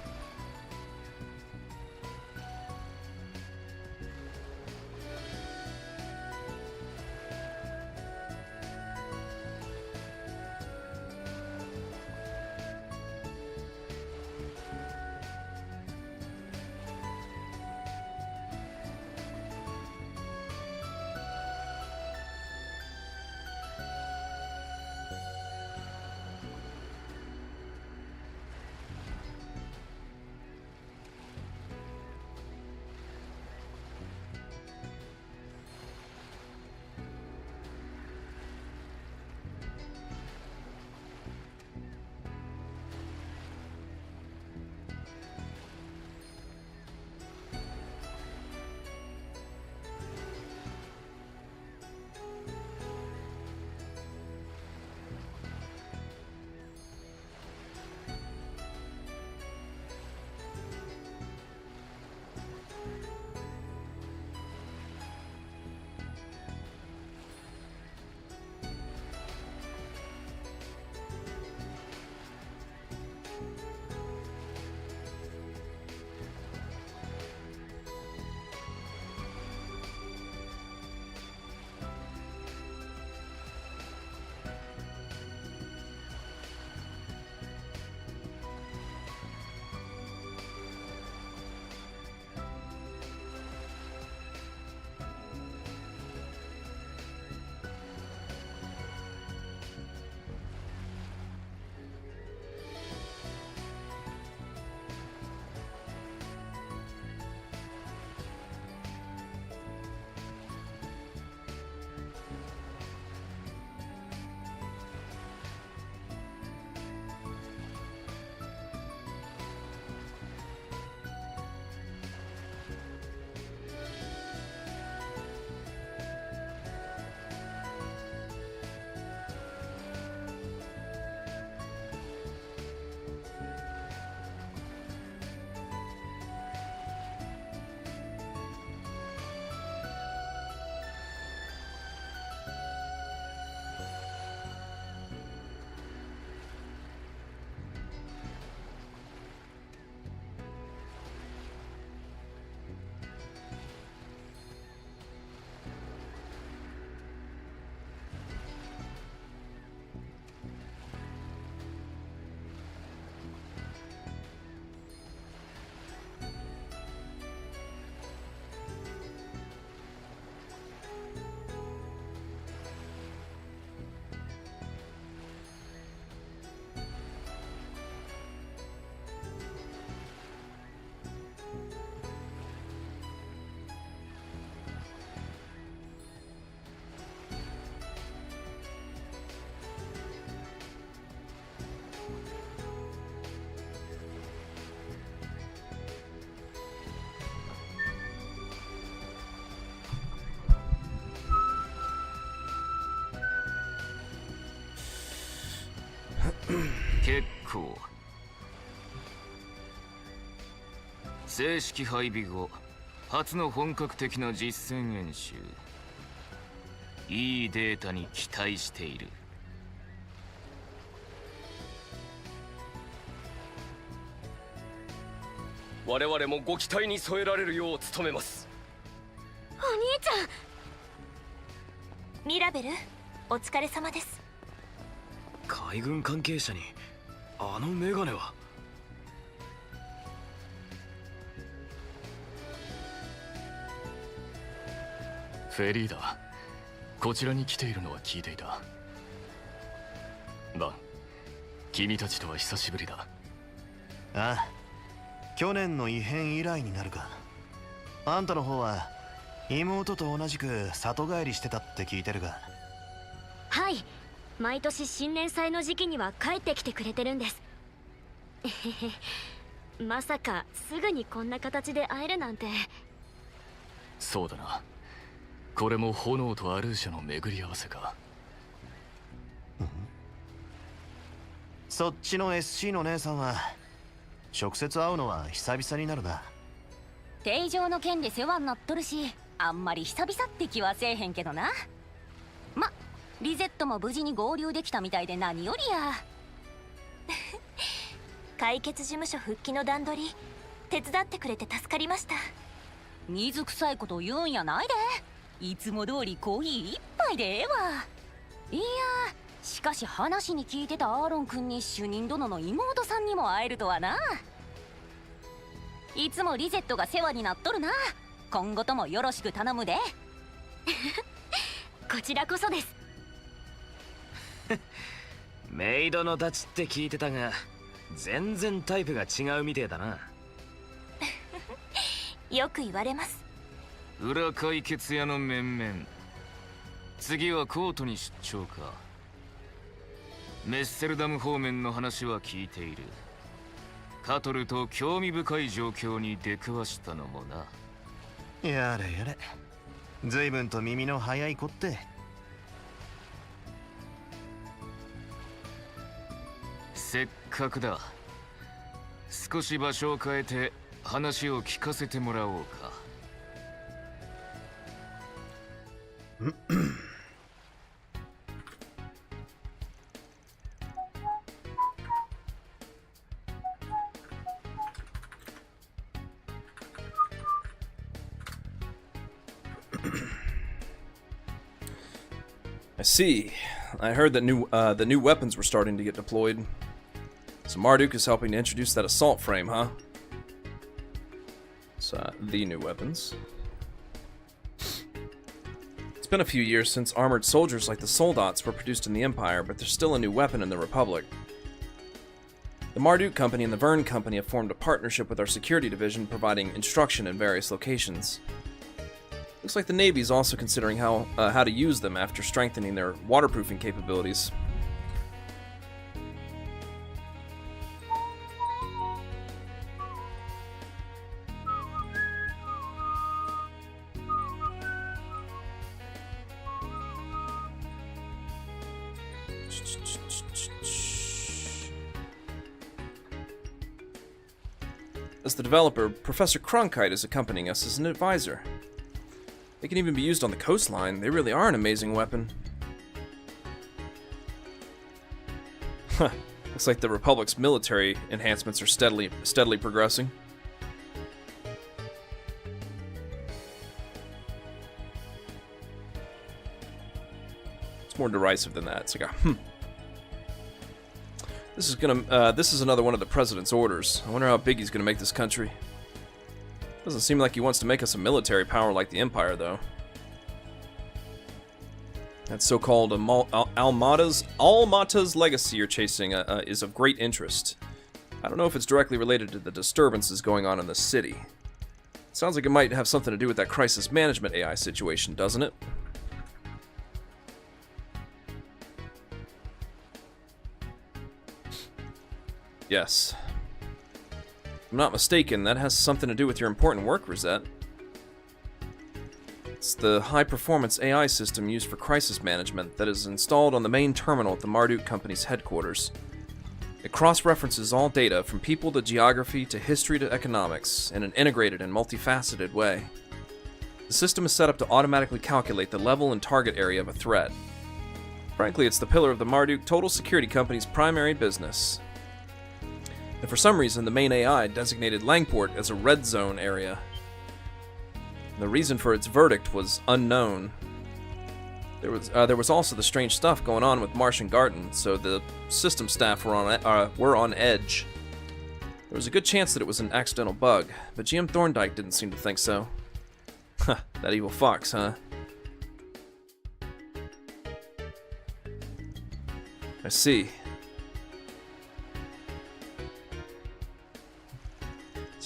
Speaker 3: 結構。正式配備後初の本格的な実戦演習。いいデータに期待している。
Speaker 11: 我々もご期待に添えられるよう努めます。
Speaker 7: お兄ちゃん。ミラベル、お疲れ様です。
Speaker 3: 海軍関係者にあのメガネは。
Speaker 12: フェリーダ、こちらに来ているのは聞いていた。バン、君たちとは久しぶりだ。
Speaker 4: ああ、去年の異変以来になるか。あんたの方は妹と同じく里帰りしてたって聞いてるが。
Speaker 13: はい、毎年新年祭の時期には帰ってきてくれてるんです。えへへ、まさかすぐにこんな形で会えるなんて。
Speaker 12: そうだな。これも炎とアルーシャの巡り合わせか。
Speaker 4: そっちの SC の姉さんは直接会うのは久々になるな。
Speaker 14: 定常の件で世話になっとるし、あんまり久々って気はせえへんけどな。ま、リゼットも無事に合流できたみたいで何よりや。
Speaker 7: 解決事務所復帰の段取り手伝ってくれて助かりました。
Speaker 14: 水臭いこと言うんやないで。いつも通りコーヒー一杯でええわ。いやー、しかし話に聞いてたアーロン君に主任殿の妹さんにも会えるとはな。いつもリゼットが世話になっとるな。今後ともよろしく頼むで。
Speaker 13: こちらこそです。
Speaker 3: メイドのダチって聞いてたが、全然タイプが違うみてえだな。
Speaker 7: よく言われます。
Speaker 12: 裏解決屋の面々、次はコートに出張か。メッセルダム方面の話は聞いている。カトルと興味深い状況に出くわしたのもな。
Speaker 4: やれやれ、随分と耳の早い子って。
Speaker 12: せっかくだ。少し場所を変えて話を聞かせてもらおうか。
Speaker 1: I see. I heard that the new weapons were starting to get deployed. So Marduk is helping to introduce that assault frame, huh? So, the new weapons. It's been a few years since armored soldiers like the Soldats were produced in the Empire, but there's still a new weapon in the Republic. The Marduk Company and the Vern Company have formed a partnership with our security division, providing instruction in various locations. Looks like the Navy's also considering how to use them after strengthening their waterproofing capabilities. As the developer, Professor Cronkite is accompanying us as an advisor. They can even be used on the coastline. They really are an amazing weapon. Huh. Looks like the Republic's military enhancements are steadily progressing. It's more derisive than that. It's like a This is another one of the president's orders. I wonder how big he's gonna make this country. Doesn't seem like he wants to make us a military power like the Empire, though. That so-called Almata's legacy you're chasing is of great interest. I don't know if it's directly related to the disturbances going on in the city. It sounds like it might have something to do with that crisis management AI situation, doesn't it? Yes. If I'm not mistaken, that has something to do with your important work, Rosette. It's the high-performance AI system used for crisis management that is installed on the main terminal at the Marduk Company's headquarters. It cross-references all data from people to geography to history to economics in an integrated and multifaceted way. The system is set up to automatically calculate the level and target area of a threat. Frankly, it's the pillar of the Marduk Total Security Company's primary business. And for some reason, the main AI designated Langport as a red zone area. The reason for its verdict was unknown. There was also the strange stuff going on with Marsh and Garten, so the system staff were on edge. There was a good chance that it was an accidental bug, but GM Thorndyke didn't seem to think so. Huh, that evil fox, huh? I see.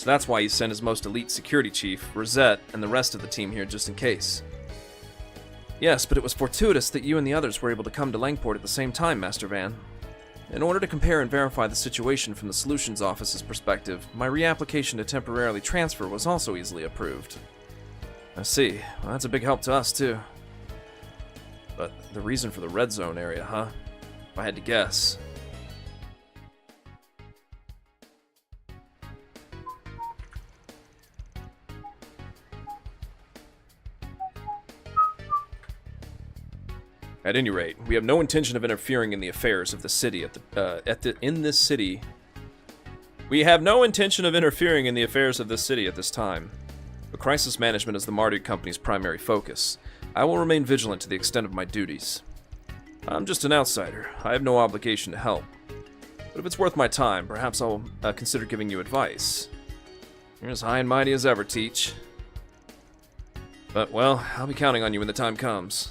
Speaker 1: So that's why he sent his most elite security chief, Rosette, and the rest of the team here just in case. Yes, but it was fortuitous that you and the others were able to come to Langport at the same time, Master Van. In order to compare and verify the situation from the Solutions Office's perspective, my reapplication to temporarily transfer was also easily approved. I see. Well, that's a big help to us, too. But the reason for the red zone area, huh? If I had to guess. At any rate, we have no intention of interfering in the affairs of the city We have no intention of interfering in the affairs of this city at this time. But crisis management is the Marduk Company's primary focus. I will remain vigilant to the extent of my duties. I'm just an outsider. I have no obligation to help. But if it's worth my time, perhaps I'll consider giving you advice. You're as high and mighty as ever, Teach. But, well, I'll be counting on you when the time comes.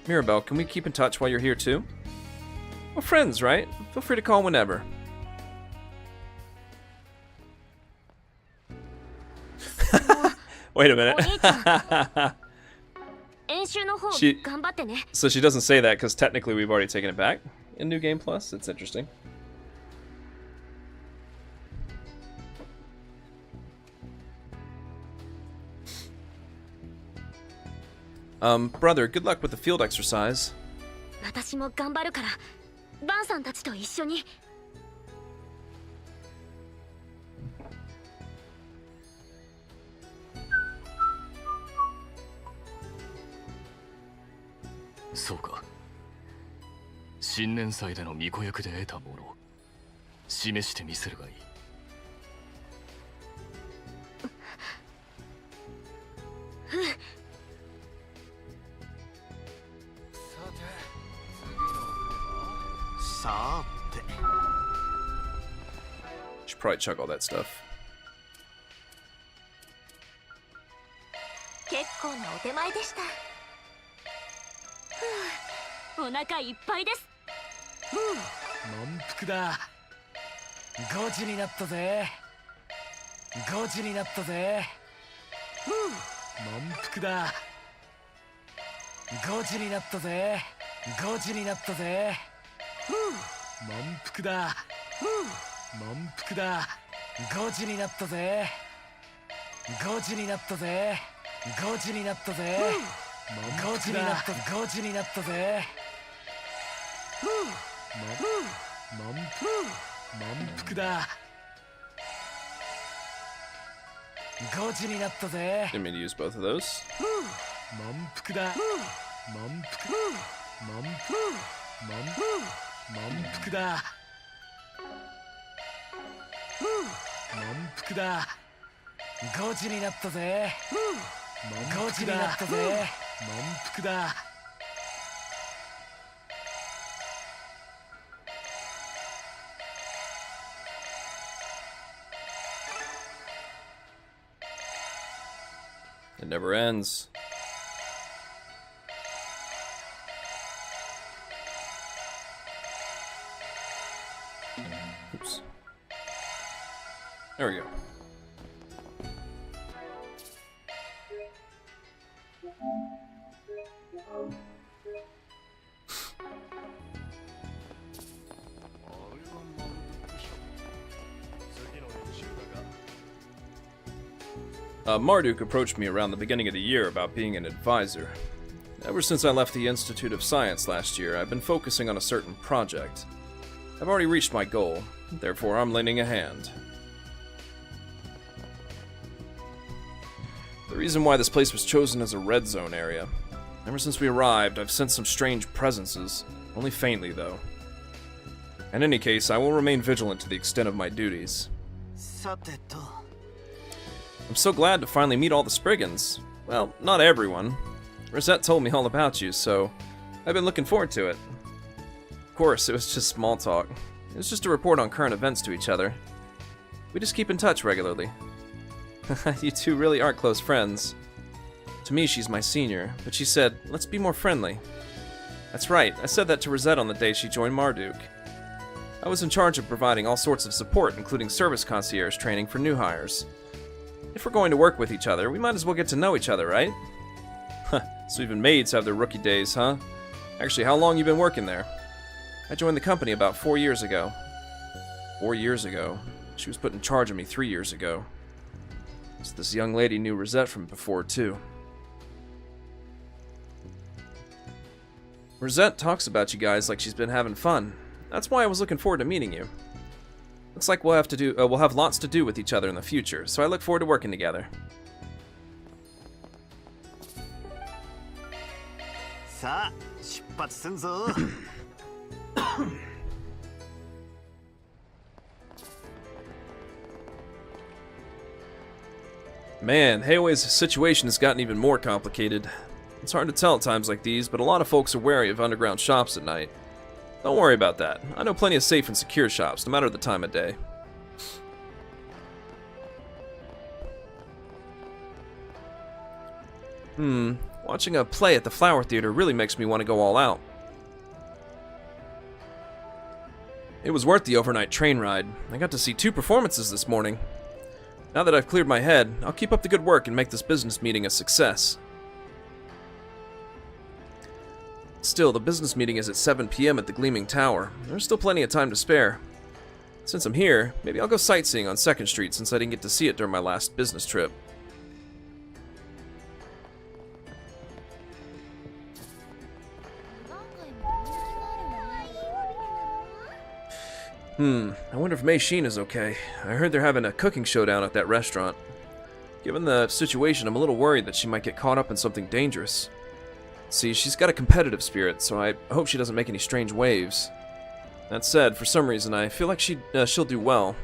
Speaker 1: Mirabelle, can we keep in touch while you're here too? We're friends, right? Feel free to call whenever. Wait a minute. So she doesn't say that because technically we've already taken it back in New Game Plus. It's interesting. Brother, good luck with the field exercise.
Speaker 13: 私も頑張るから、バンさんたちと一緒に。
Speaker 15: そうか。新年祭での巫女役で得たもの、示してみせるがいい。
Speaker 1: Should probably chug all that stuff.
Speaker 7: 結構なお手前でした。
Speaker 13: お腹いっぱいです。
Speaker 3: 満腹だ。5時になったぜ。5時になったぜ。満腹だ。5時になったぜ。5時になったぜ。満腹だ。満腹だ。5時になったぜ。5時になったぜ。5時になったぜ。5時になった。5時になったぜ。満腹だ。5時になったぜ。
Speaker 1: Didn't mean to use both of those.
Speaker 3: 満腹だ。満腹。満腹だ。満腹だ。5時になったぜ。5時になったぜ。満腹だ。
Speaker 1: It never ends. Oops. There we go. Marduk approached me around the beginning of the year about being an advisor. Ever since I left the Institute of Science last year, I've been focusing on a certain project. I've already reached my goal, therefore I'm lending a hand. The reason why this place was chosen as a red zone area. Ever since we arrived, I've sensed some strange presences, only faintly though. In any case, I will remain vigilant to the extent of my duties. I'm so glad to finally meet all the Spriggans. Well, not everyone. Rosette told me all about you, so I've been looking forward to it. Of course, it was just small talk. It was just a report on current events to each other. We just keep in touch regularly. You two really are close friends. To me, she's my senior, but she said, let's be more friendly. That's right, I said that to Rosette on the day she joined Marduk. I was in charge of providing all sorts of support, including service concierge training for new hires. If we're going to work with each other, we might as well get to know each other, right? Huh, so even maids have their rookie days, huh? Actually, how long you been working there? I joined the company about 4 years ago. 4 years ago? She was put in charge of me 3 years ago. So this young lady knew Rosette from before, too. Rosette talks about you guys like she's been having fun. That's why I was looking forward to meeting you. Looks like we'll have lots to do with each other in the future, so I look forward to working together. Man, Heiwei's situation has gotten even more complicated. It's hard to tell at times like these, but a lot of folks are wary of underground shops at night. Don't worry about that. I know plenty of safe and secure shops, no matter the time of day. Watching a play at the Flower Theater really makes me want to go all out. It was worth the overnight train ride. I got to see 2 performances this morning. Now that I've cleared my head, I'll keep up the good work and make this business meeting a success. Still, the business meeting is at 7 p.m. at the Gleaming Tower. There's still plenty of time to spare. Since I'm here, maybe I'll go sightseeing on 2nd Street since I didn't get to see it during my last business trip. I wonder if Mei Xin is okay. I heard they're having a cooking showdown at that restaurant. Given the situation, I'm a little worried that she might get caught up in something dangerous. See, she's got a competitive spirit, so I hope she doesn't make any strange waves. That said, for some reason, I feel like she'll do well.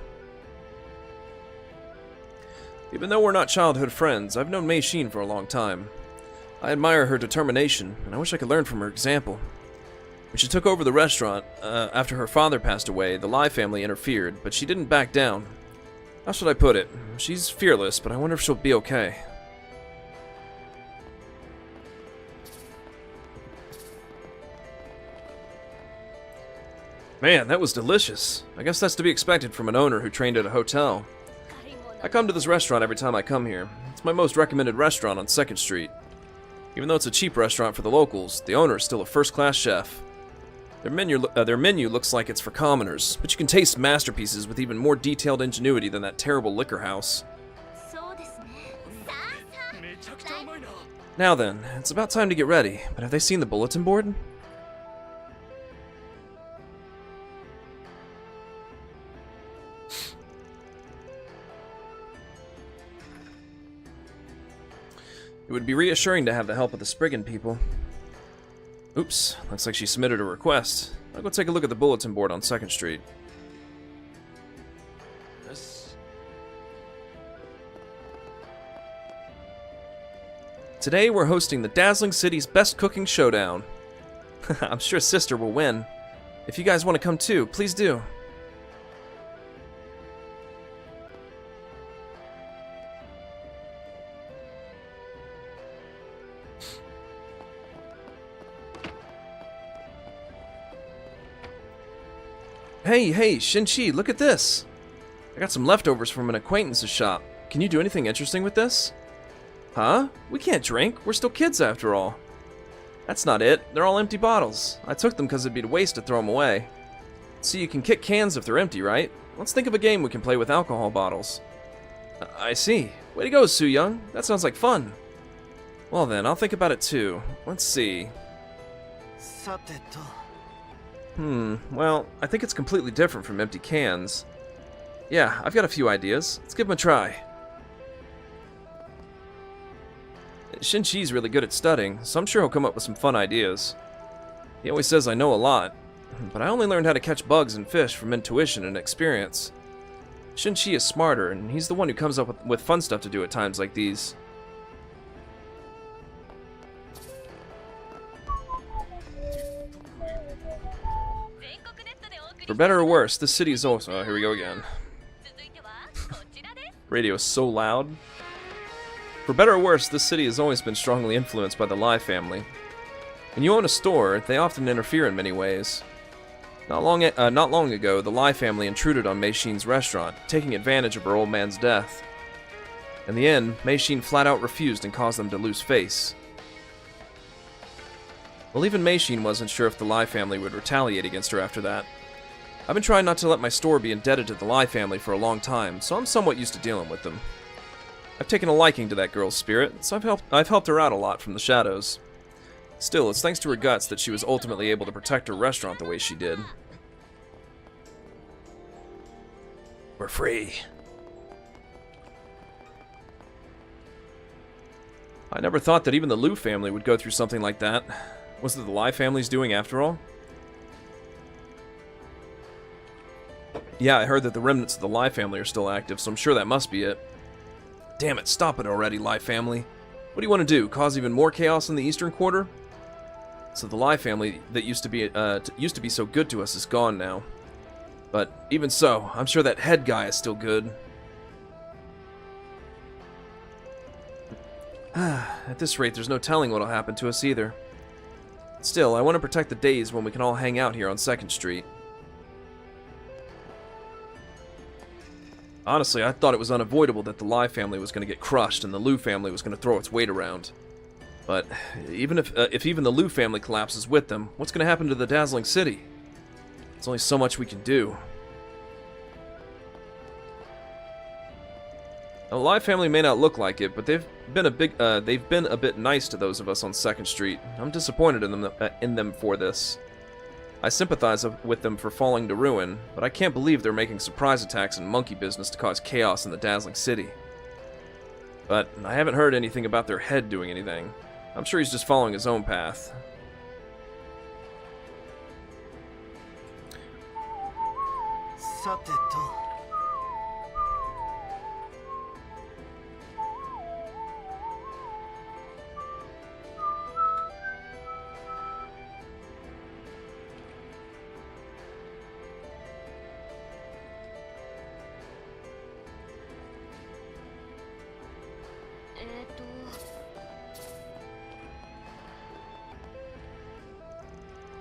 Speaker 1: Even though we're not childhood friends, I've known Mei Xin for a long time. I admire her determination, and I wish I could learn from her example. When she took over the restaurant, after her father passed away, the Lai family interfered, but she didn't back down. How should I put it? She's fearless, but I wonder if she'll be okay. Man, that was delicious. I guess that's to be expected from an owner who trained at a hotel. I come to this restaurant every time I come here. It's my most recommended restaurant on 2nd Street. Even though it's a cheap restaurant for the locals, the owner is still a first-class chef. Their menu looks like it's for commoners, but you can taste masterpieces with even more detailed ingenuity than that terrible liquor house. Now then, it's about time to get ready, but have they seen the bulletin board? It would be reassuring to have the help of the Spriggan people. Oops, looks like she submitted a request. I'll go take a look at the bulletin board on 2nd Street. Today we're hosting the dazzling city's best cooking showdown. I'm sure Sister will win. If you guys want to come too, please do. Hey, Shin-Chi, look at this! I got some leftovers from an acquaintance's shop. Can you do anything interesting with this? Huh? We can't drink. We're still kids after all. That's not it. They're all empty bottles. I took them because it'd be a waste to throw them away. See, you can kick cans if they're empty, right? Let's think of a game we can play with alcohol bottles. I see. Way to go, Su-Young. That sounds like fun. Well then, I'll think about it too. Let's see. Well, I think it's completely different from empty cans. Yeah, I've got a few ideas. Let's give them a try. Shin-Chi's really good at studying, so I'm sure he'll come up with some fun ideas. He always says I know a lot, but I only learned how to catch bugs and fish from intuition and experience. Shin-Chi is smarter, and he's the one who comes up with fun stuff to do at times like these. For better or worse, this city is also... Oh, here we go again. Radio is so loud. For better or worse, this city has always been strongly influenced by the Lai family. When you own a store, they often interfere in many ways. Not long ago, the Lai family intruded on Mei Xin's restaurant, taking advantage of her old man's death. In the end, Mei Xin flat out refused and caused them to lose face. Well, even Mei Xin wasn't sure if the Lai family would retaliate against her after that. I've been trying not to let my store be indebted to the Lai family for a long time, so I'm somewhat used to dealing with them. I've taken a liking to that girl's spirit, so I've helped her out a lot from the shadows. Still, it's thanks to her guts that she was ultimately able to protect her restaurant the way she did. We're free. I never thought that even the Liu family would go through something like that. Was it the Lai family's doing after all? Yeah, I heard that the remnants of the Lai family are still active, so I'm sure that must be it. Damn it, stop it already, Lai family. What do you want to do, cause even more chaos in the Eastern Quarter? So the Lai family that used to be so good to us is gone now. But even so, I'm sure that head guy is still good. At this rate, there's no telling what'll happen to us either. Still, I want to protect the days when we can all hang out here on 2nd Street. Honestly, I thought it was unavoidable that the Lai family was going to get crushed and the Liu family was going to throw its weight around. But even if even the Liu family collapses with them, what's going to happen to the dazzling city? There's only so much we can do. Now, the Lai family may not look like it, but they've been a bit nice to those of us on 2nd Street. I'm disappointed in them for this. I sympathize with them for falling to ruin, but I can't believe they're making surprise attacks and monkey business to cause chaos in the dazzling city. But I haven't heard anything about their head doing anything. I'm sure he's just following his own path.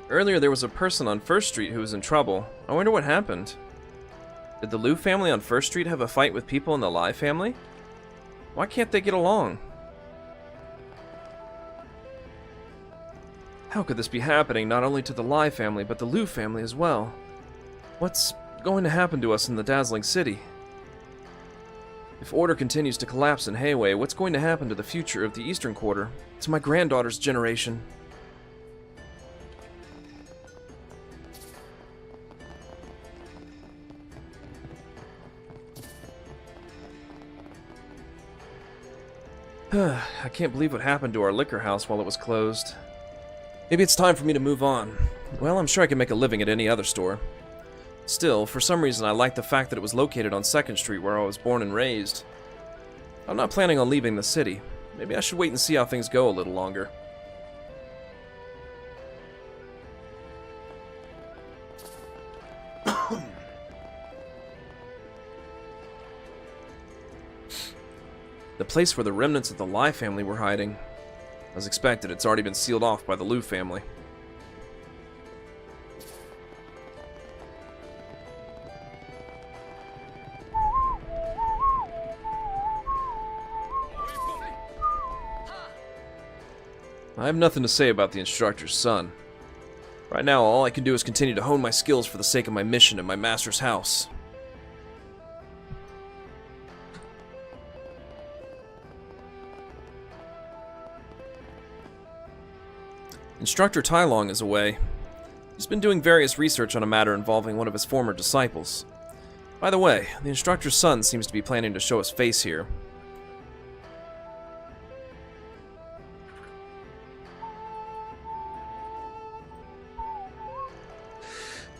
Speaker 1: Earlier there was a person on 1st Street who was in trouble. I wonder what happened. Did the Liu family on 1st Street have a fight with people in the Lai family? Why can't they get along? How could this be happening not only to the Lai family, but the Liu family as well? What's going to happen to us in the dazzling city? If order continues to collapse in Heiwei, what's going to happen to the future of the Eastern Quarter? To my granddaughter's generation? I can't believe what happened to our liquor house while it was closed. Maybe it's time for me to move on. Well, I'm sure I can make a living at any other store. Still, for some reason I like the fact that it was located on 2nd Street where I was born and raised. I'm not planning on leaving the city. Maybe I should wait and see how things go a little longer. The place where the remnants of the Lai family were hiding. As expected, it's already been sealed off by the Liu family. I have nothing to say about the instructor's son. Right now, all I can do is continue to hone my skills for the sake of my mission in my master's house. Instructor Tai Long is away. He's been doing various research on a matter involving one of his former disciples. By the way, the instructor's son seems to be planning to show his face here.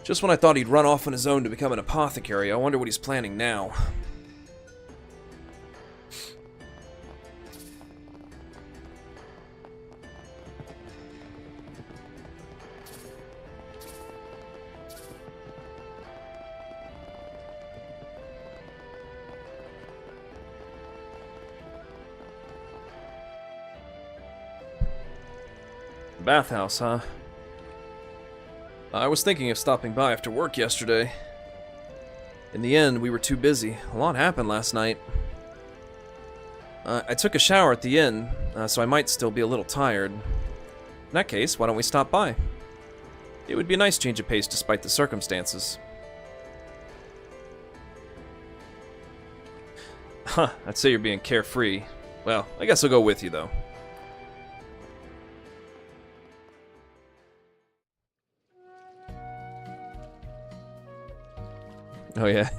Speaker 1: Just when I thought he'd run off on his own to become an apothecary, I wonder what he's planning now. Bathhouse, huh? I was thinking of stopping by after work yesterday. In the end, we were too busy. A lot happened last night. I took a shower at the inn, so I might still be a little tired. In that case, why don't we stop by? It would be a nice change of pace despite the circumstances. Huh, I'd say you're being carefree. Well, I guess I'll go with you, though. Oh, yeah.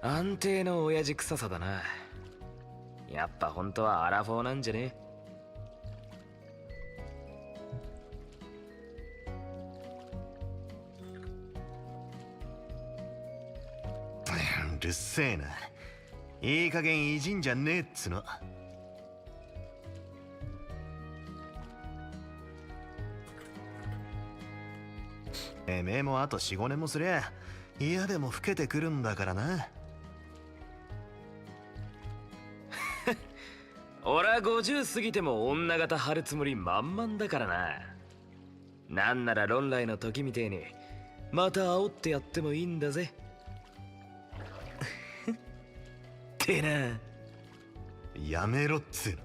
Speaker 3: 安定の親父臭さだな。やっぱ本当はアラフォーなんじゃね？
Speaker 4: うるせえな。いい加減いじんじゃねえっつの。てめえもあと 4,5 年もすりゃ嫌でも老けてくるんだからな。
Speaker 3: 俺は50過ぎても女型張るつもり満々だからな。なんなら論来の時みてえにまた煽ってやってもいいんだぜ。ってな。
Speaker 4: やめろっつうの。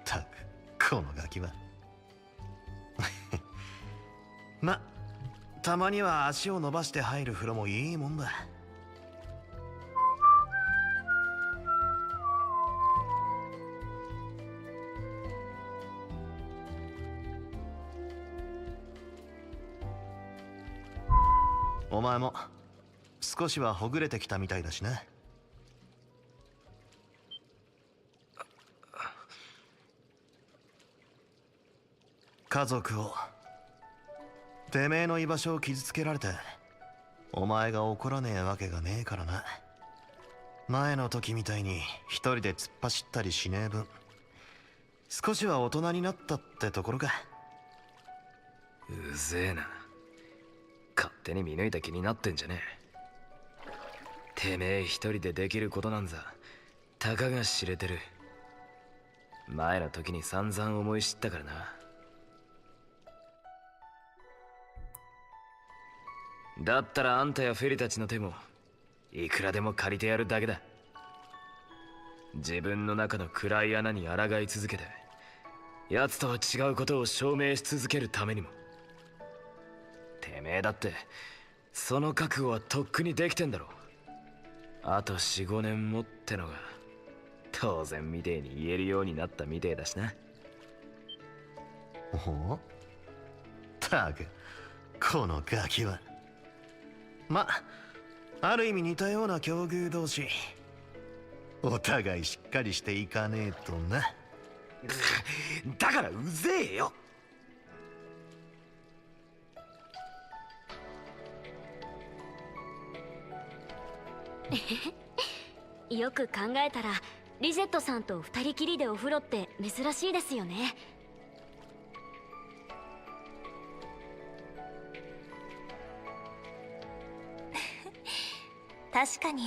Speaker 4: たくこのガキは。ま、たまには足を伸ばして入る風呂もいいもんだ。お前も少しはほぐれてきたみたいだしな。家族を、てめえの居場所を傷つけられてお前が怒らねえわけがねえからな。前の時みたいに一人で突っ走ったりしねえ分、少しは大人になったってところか。
Speaker 3: うぜえな。勝手に見抜いた気になってんじゃねえ。てめえ一人でできることなんざたかが知れてる。前の時に散々思い知ったからな。だったらあんたやフェリたちの手もいくらでも借りてやるだけだ。自分の中の暗い穴に抗い続けて奴とは違うことを証明し続けるためにも。てめえだってその覚悟はとっくにできてんだろ。あと 4,5 年もってのが当然みてえに言えるようになったみてえだしな。
Speaker 4: おたくこのガキは。ま、ある意味似たような境遇同士、お互いしっかりしていかねえとな。
Speaker 3: だからうぜえよ。
Speaker 13: よく考えたらリゼットさんと二人きりでお風呂って珍しいですよね。
Speaker 7: 確かに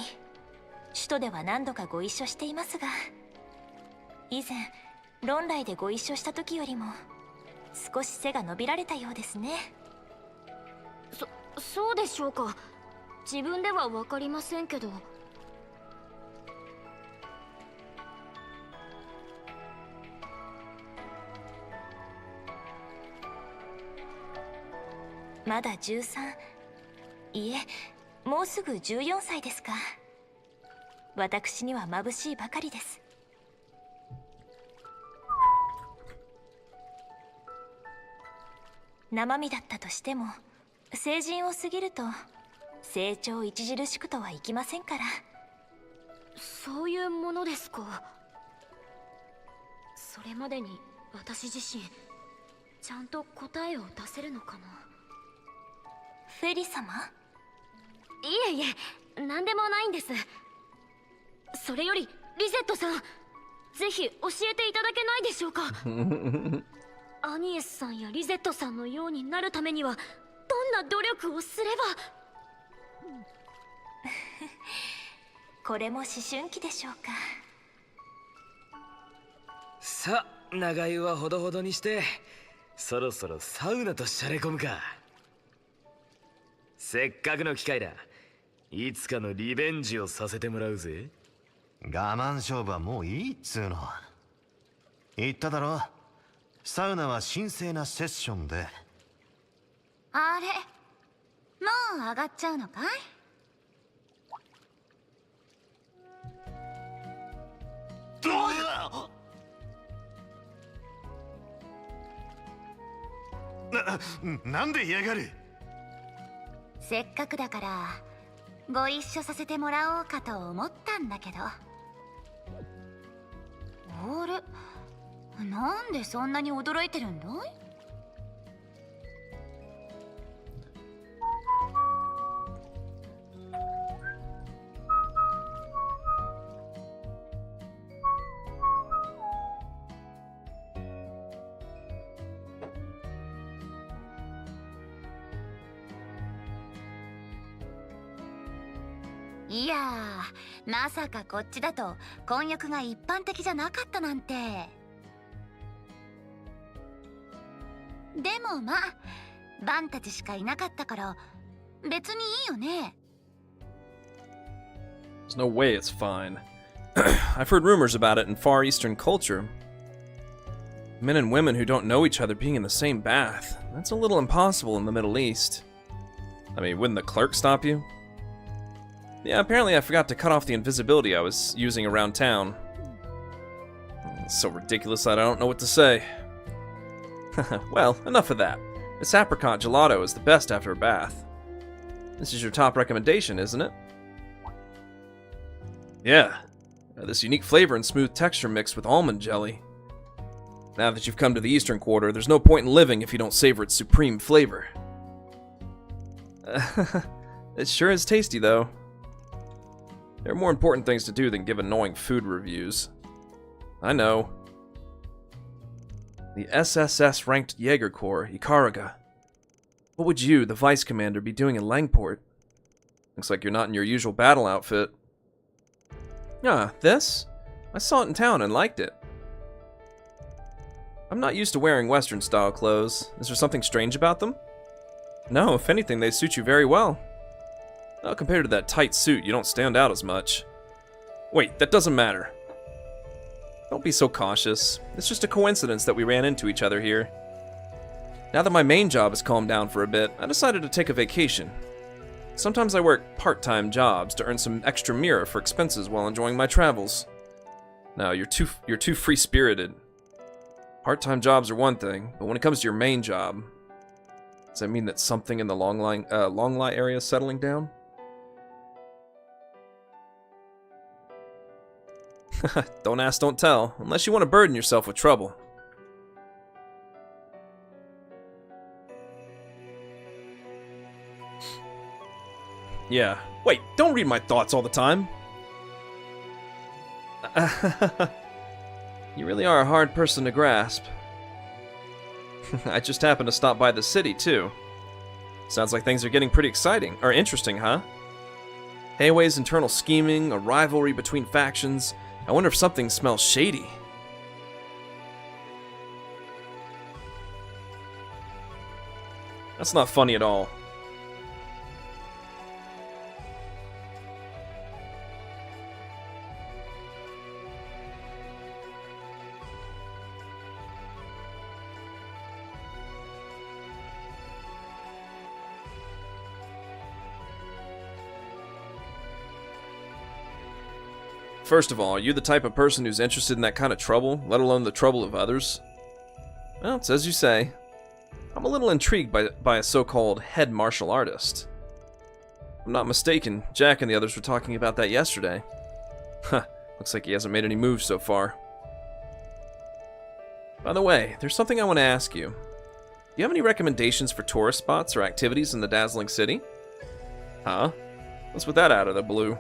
Speaker 7: 首都では何度かご一緒していますが、以前論来でご一緒した時よりも少し背が伸びられたようですね。
Speaker 13: そうでしょうか。自分では分かりませんけど。
Speaker 7: まだ13、いえもうすぐ14歳ですか。私には眩しいばかりです。生身だったとしても成人を過ぎると成長著しくとはいきませんから。
Speaker 13: そういうものですか。それまでに私自身ちゃんと答えを出せるのかな。
Speaker 7: フェリ様？
Speaker 13: いえいえ、何でもないんです。それよりリゼットさん、ぜひ教えていただけないでしょうか。アニエスさんやリゼットさんのようになるためにはどんな努力をすれば。
Speaker 7: これも思春期でしょうか。
Speaker 3: さあ、長湯はほどほどにして、そろそろサウナとしゃれ込むか。せっかくの機会だ。いつかのリベンジをさせてもらうぜ。
Speaker 4: 我慢勝負はもういいっつうの。言っただろ、サウナは神聖なセッションで。
Speaker 2: あれ、もう上がっちゃうのかい？
Speaker 4: なんで嫌がる？
Speaker 2: せっかくだからご一緒させてもらおうかと思ったんだけど。あれ、なんでそんなに驚いてるんだい？いやー、まさかこっちだと婚約が一般的じゃなかったなんて。でもまあ、バンたちしかいなかったから別にいいよね。
Speaker 1: There's no way it's fine. I've heard rumors about it in Far Eastern culture. Men and women who don't know each other being in the same bath. That's a little impossible in the Middle East. I mean, wouldn't the clerk stop you? Yeah, apparently I forgot to cut off the invisibility I was using around town. It's so ridiculous that I don't know what to say. Well, enough of that. This apricot gelato is the best after a bath. This is your top recommendation, isn't it? Yeah. This unique flavor and smooth texture mixed with almond jelly. Now that you've come to the Eastern Quarter, there's no point in living if you don't savor its supreme flavor. It sure is tasty, though. There are more important things to do than give annoying food reviews. I know. The SSS-ranked Jaeger Corps, Ikaraga. What would you, the Vice Commander, be doing in Langport? Looks like you're not in your usual battle outfit. Ah, this? I saw it in town and liked it. I'm not used to wearing Western-style clothes. Is there something strange about them? No, if anything, they suit you very well. Well, compared to that tight suit, you don't stand out as much. Wait, that doesn't matter. Don't be so cautious. It's just a coincidence that we ran into each other here. Now that my main job has calmed down for a bit, I decided to take a vacation. Sometimes I work part-time jobs to earn some extra mira for expenses while enjoying my travels. No, you're too free-spirited. Part-time jobs are one thing, but when it comes to your main job, does that mean that something in the Longlie area is settling down? Don't ask, don't tell, unless you want to burden yourself with trouble. Yeah, wait, don't read my thoughts all the time. You really are a hard person to grasp. I just happened to stop by the city, too. Sounds like things are getting pretty exciting, or interesting, huh? Heiwei's internal scheming, a rivalry between factions. I wonder if something smells shady. That's not funny at all. First of all, are you the type of person who's interested in that kind of trouble, let alone the trouble of others? Well, it's as you say. I'm a little intrigued by a so-called head martial artist. If I'm not mistaken, Jack and the others were talking about that yesterday. Huh, looks like he hasn't made any moves so far. By the way, there's something I want to ask you. Do you have any recommendations for tourist spots or activities in the dazzling city? Huh? What's with that out of the blue?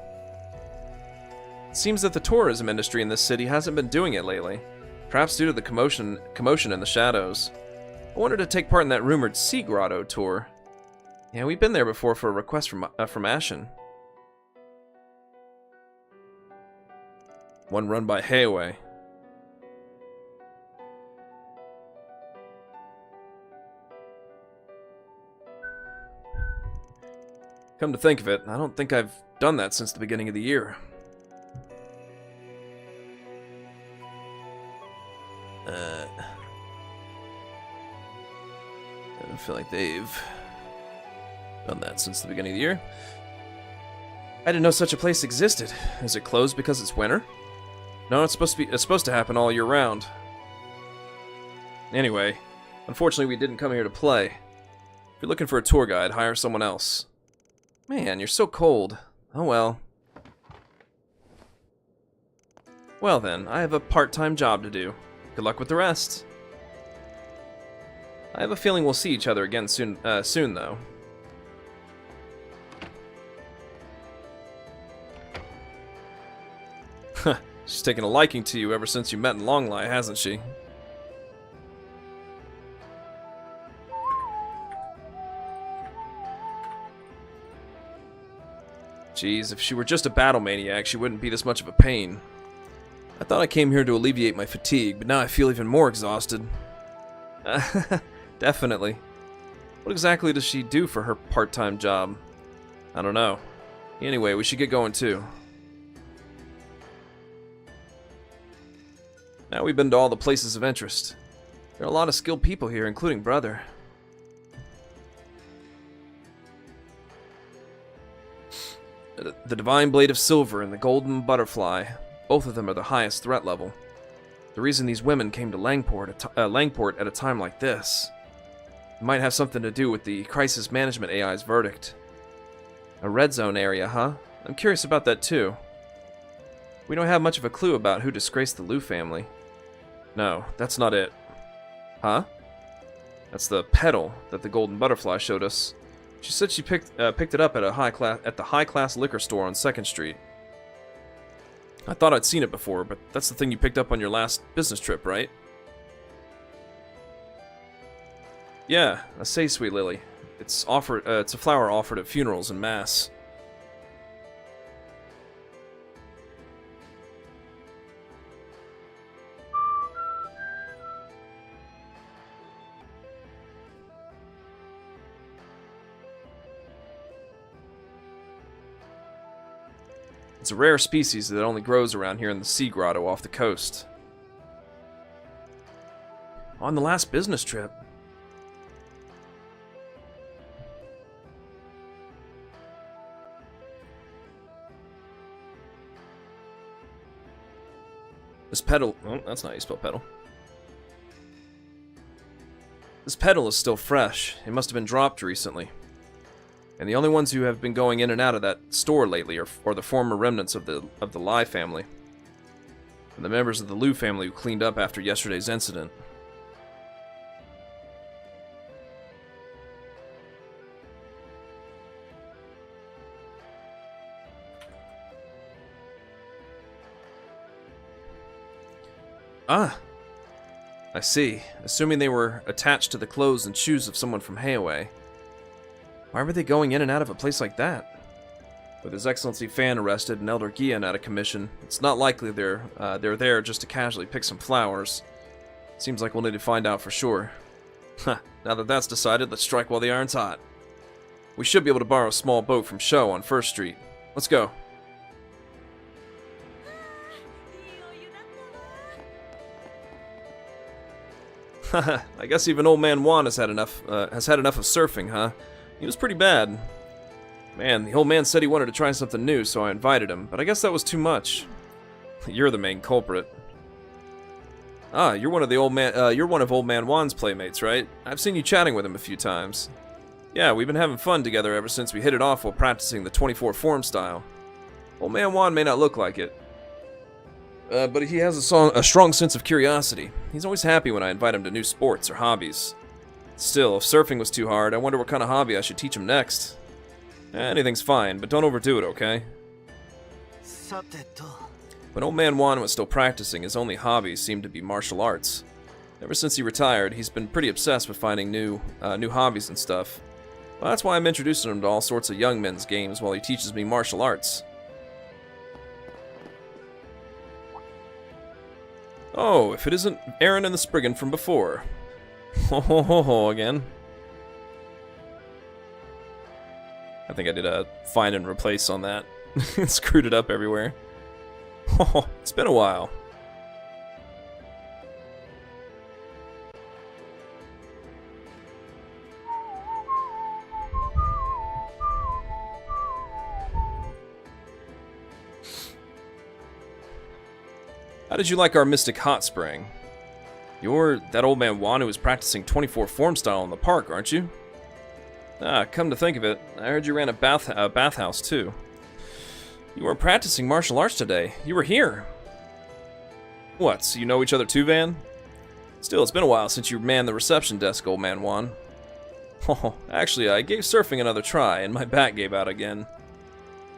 Speaker 1: It seems that the tourism industry in this city hasn't been doing it lately, perhaps due to the commotion in the shadows. I wanted to take part in that rumored Sea Grotto tour. Yeah, we've been there before for a request from Ashen. One run by Heiwei. Come to think of it, I don't think I've done that since the beginning of the year. I don't feel like they've done that since the beginning of the year. I didn't know such a place existed. Is it closed because it's winter? No, it's supposed to happen all year round. Anyway, unfortunately we didn't come here to play. If you're looking for a tour guide, hire someone else. Man, you're so cold. Oh well. Well then, I have a part-time job to do. Good luck with the rest. I have a feeling we'll see each other again soon though. Huh, she's taken a liking to you ever since you met in Longlai, hasn't she? Jeez, if she were just a battle maniac, she wouldn't be this much of a pain. I thought I came here to alleviate my fatigue, but now I feel even more exhausted. Definitely. What exactly does she do for her part-time job? I don't know. Anyway, we should get going too. Now we've been to all the places of interest. There are a lot of skilled people here, including Brother. The Divine Blade of Silver and the Golden Butterfly, both of them are the highest threat level. The reason these women came to Langport at a time like this might have something to do with the Crisis Management AI's verdict. A red zone area, huh? I'm curious about that too. We don't have much of a clue about who disgraced the Liu family. No, that's not it. Huh? That's the pedal that the Golden Butterfly showed us. She said she picked it up at the high-class liquor store on 2nd Street. I thought I'd seen it before, but that's the thing you picked up on your last business trip, right? Yeah, a Say Sweet Lily. It's a flower offered at funerals and mass. It's a rare species that only grows around here in the sea grotto off the coast. On the last business trip. This petal... Oh, that's not how you spell petal. This petal is still fresh. It must have been dropped recently. And the only ones who have been going in and out of that store lately are the former remnants of the Lai family. And the members of the Liu family who cleaned up after yesterday's incident. Ah! I see. Assuming they were attached to the clothes and shoes of someone from Heiwei. Why were they going in and out of a place like that? With His Excellency Fan arrested and Elder Gian out of commission, it's not likely they're there just to casually pick some flowers. Seems like we'll need to find out for sure. Huh, now that that's decided, let's strike while the iron's hot. We should be able to borrow a small boat from Sho on 1st Street. Let's go. Haha, I guess even Old Man Juan has had enough of surfing, huh? He was pretty bad. Man, the old man said he wanted to try something new, so I invited him, but I guess that was too much. You're the main culprit. Ah, you're one of Old Man Juan's playmates, right? I've seen you chatting with him a few times. Yeah, we've been having fun together ever since we hit it off while practicing the 24 form style. Old Man Juan may not look like it, but he has a strong sense of curiosity. He's always happy when I invite him to new sports or hobbies. Still, if surfing was too hard, I wonder what kind of hobby I should teach him next. Anything's fine, but don't overdo it, okay? When Old Man Juan was still practicing, his only hobbies seemed to be martial arts. Ever since he retired, he's been pretty obsessed with finding new hobbies and stuff. Well, that's why I'm introducing him to all sorts of young men's games while he teaches me martial arts. Oh, if it isn't Aaron and the Spriggan from before. Ho ho ho ho again. I think I did a find and replace on that. Screwed it up everywhere. Oh, it's been a while. How did you like our Mystic Hot Spring? You're that old man Juan who was practicing 24 form style in the park, aren't you? Ah, come to think of it, I heard you ran a bathhouse too. You weren't practicing martial arts today. You were here. What, so you know each other too, Van? Still, it's been a while since you manned the reception desk, old man Juan. Oh, actually, I gave surfing another try, and my back gave out again.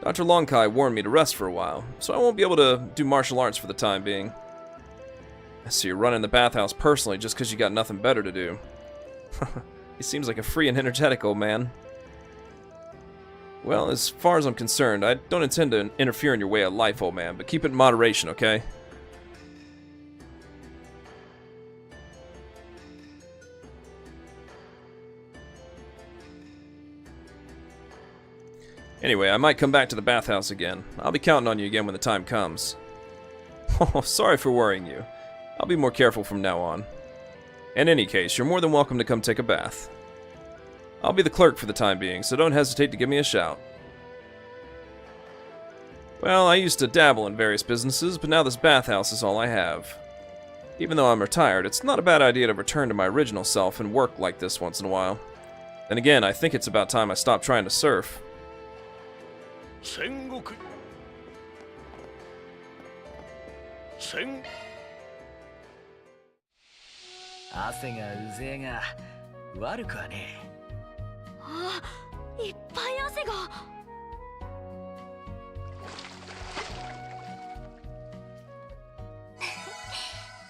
Speaker 1: Dr. Longkai warned me to rest for a while, so I won't be able to do martial arts for the time being. So you're running the bathhouse personally just because you got nothing better to do. He seems like a free and energetic old man. Well, as far as I'm concerned, I don't intend to interfere in your way of life, old man, but keep it in moderation, okay? Anyway, I might come back to the bathhouse again. I'll be counting on you again when the time comes. Oh, sorry for worrying you. I'll be more careful from now on. In any case, you're more than welcome to come take a bath. I'll be the clerk for the time being, so don't hesitate to give me a shout. Well, I used to dabble in various businesses, but now this bathhouse is all I have. Even though I'm retired, it's not a bad idea to return to my original self and work like this once in a while. Then again, I think it's about time I stopped trying to surf.
Speaker 8: 戦国
Speaker 3: 汗がうぜえが悪くはねえ。
Speaker 13: あ、いっぱい汗が。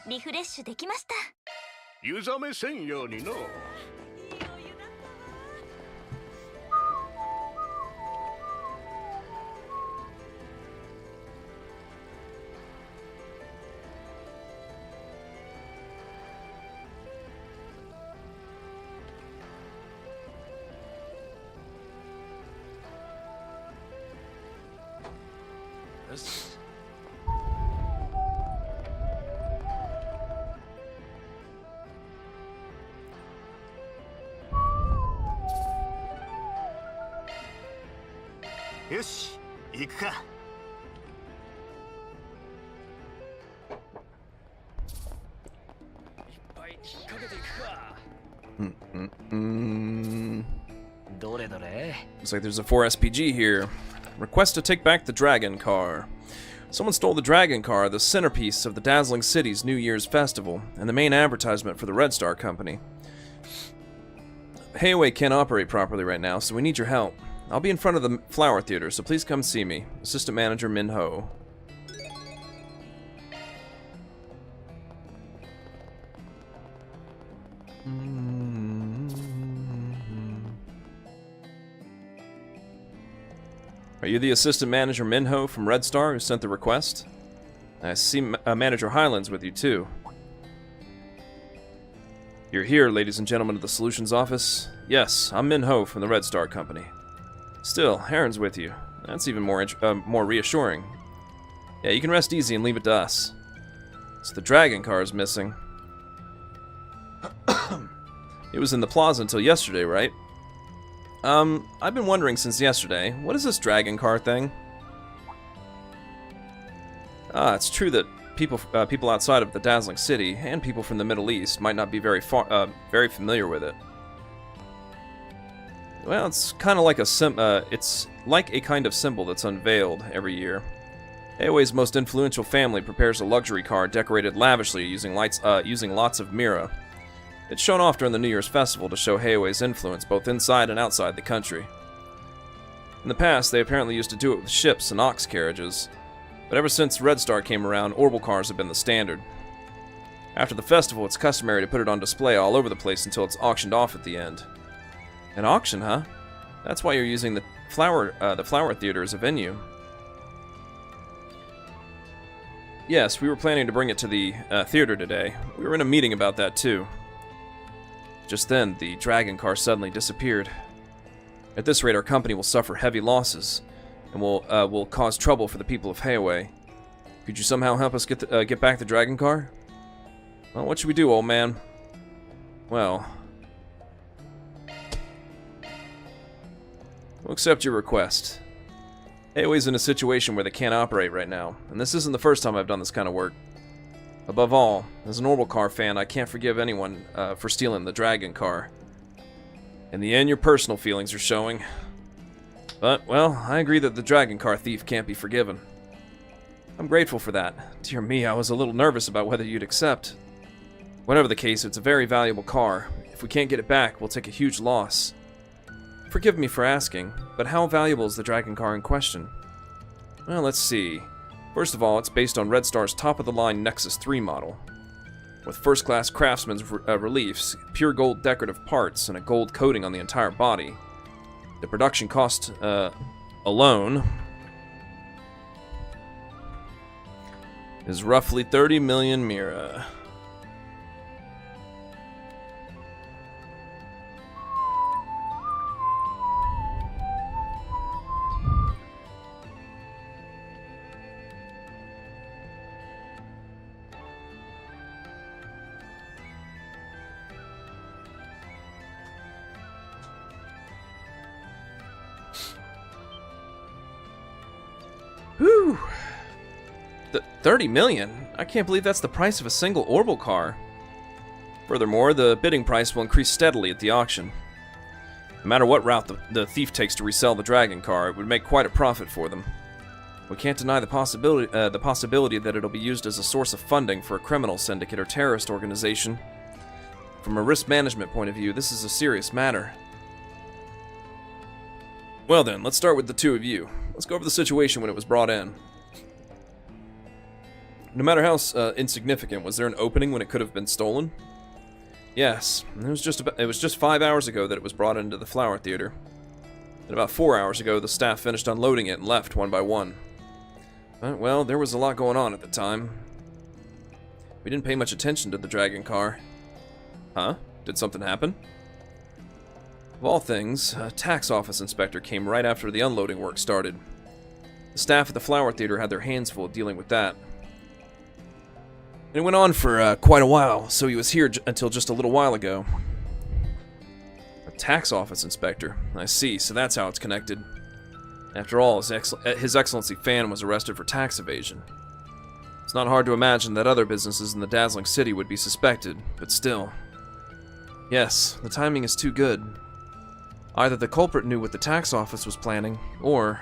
Speaker 7: リフレッシュできました。
Speaker 8: 湯冷めせんようにの。
Speaker 4: よし、行くか。
Speaker 3: どれどれ?
Speaker 1: Looks like there's a 4 SPG here. Request to take back the Dragon Car. Someone stole the Dragon Car, the centerpiece of the Dazzling City's New Year's festival, and the main advertisement for the Red Star Company. Heiwei can't operate properly right now, so we need your help. I'll be in front of the Flower Theater, so please come see me. Assistant Manager Min Ho. Are you the Assistant Manager Min Ho from Red Star who sent the request? I see Manager Highlands with you too. You're here, ladies and gentlemen of the Solutions Office. Yes, I'm Min Ho from the Red Star Company. Still, Aaron's with you. That's even more reassuring. Yeah, you can rest easy and leave it to us. So the Dragon Car is missing. It was in the plaza until yesterday, right? I've been wondering since yesterday, what is this Dragon Car thing? Ah, it's true that people outside of the Dazzling City and people from the Middle East might not be very familiar with it. Well, it's kind of like it's like a kind of symbol that's unveiled every year. Heiwei's most influential family prepares a luxury car decorated lavishly using lots of mira. It's shown off during the New Year's festival to show Heiwei's influence both inside and outside the country. In the past, they apparently used to do it with ships and ox carriages, but ever since Red Star came around, orbital cars have been the standard. After the festival, it's customary to put it on display all over the place until it's auctioned off at the end. An auction, huh? That's why you're using the Flower Theater as a venue. Yes, we were planning to bring it to the theater today. We were in a meeting about that too. Just then, the dragon car suddenly disappeared. At this rate, our company will suffer heavy losses, and will cause trouble for the people of Heiwei. Could you somehow help us get back the dragon car? Well, what should we do, old man? Well, we'll accept your request. Heiwei's in a situation where they can't operate right now, and this isn't the first time I've done this kind of work. Above all, as an Orbital car fan, I can't forgive anyone for stealing the dragon car. In the end, your personal feelings are showing. But, well, I agree that the dragon car thief can't be forgiven. I'm grateful for that. Dear me, I was a little nervous about whether you'd accept. Whatever the case, it's a very valuable car. If we can't get it back, we'll take a huge loss. Forgive me for asking, but how valuable is the dragon car in question? Well, let's see. First of all, it's based on Red Star's top-of-the-line Nexus 3 model. With first-class craftsman's reliefs, pure gold decorative parts, and a gold coating on the entire body. The production cost, alone, is roughly 30 million Mira. Whew. 30 million? I can't believe that's the price of a single Orbital car. Furthermore, the bidding price will increase steadily at the auction. No matter what route the thief takes to resell the dragon car, it would make quite a profit for them. We can't deny the possibility that it'll be used as a source of funding for a criminal syndicate or terrorist organization. From a risk management point of view, this is a serious matter. Well then, let's start with the two of you. Let's go over the situation when it was brought in. No matter how insignificant, was there an opening when it could have been stolen? Yes, it was just 5 hours ago that it was brought into the Flower Theater. And about 4 hours ago, the staff finished unloading it and left one by one. But, well, there was a lot going on at the time. We didn't pay much attention to the dragon car. Huh? Did something happen? Of all things, a tax office inspector came right after the unloading work started. The staff at the Flower Theater had their hands full dealing with that. And it went on for quite a while, so he was here until just a little while ago. A tax office inspector. I see, so that's how it's connected. After all, His Excellency Fan was arrested for tax evasion. It's not hard to imagine that other businesses in the dazzling city would be suspected, but still. Yes, the timing is too good. Either the culprit knew what the tax office was planning, or...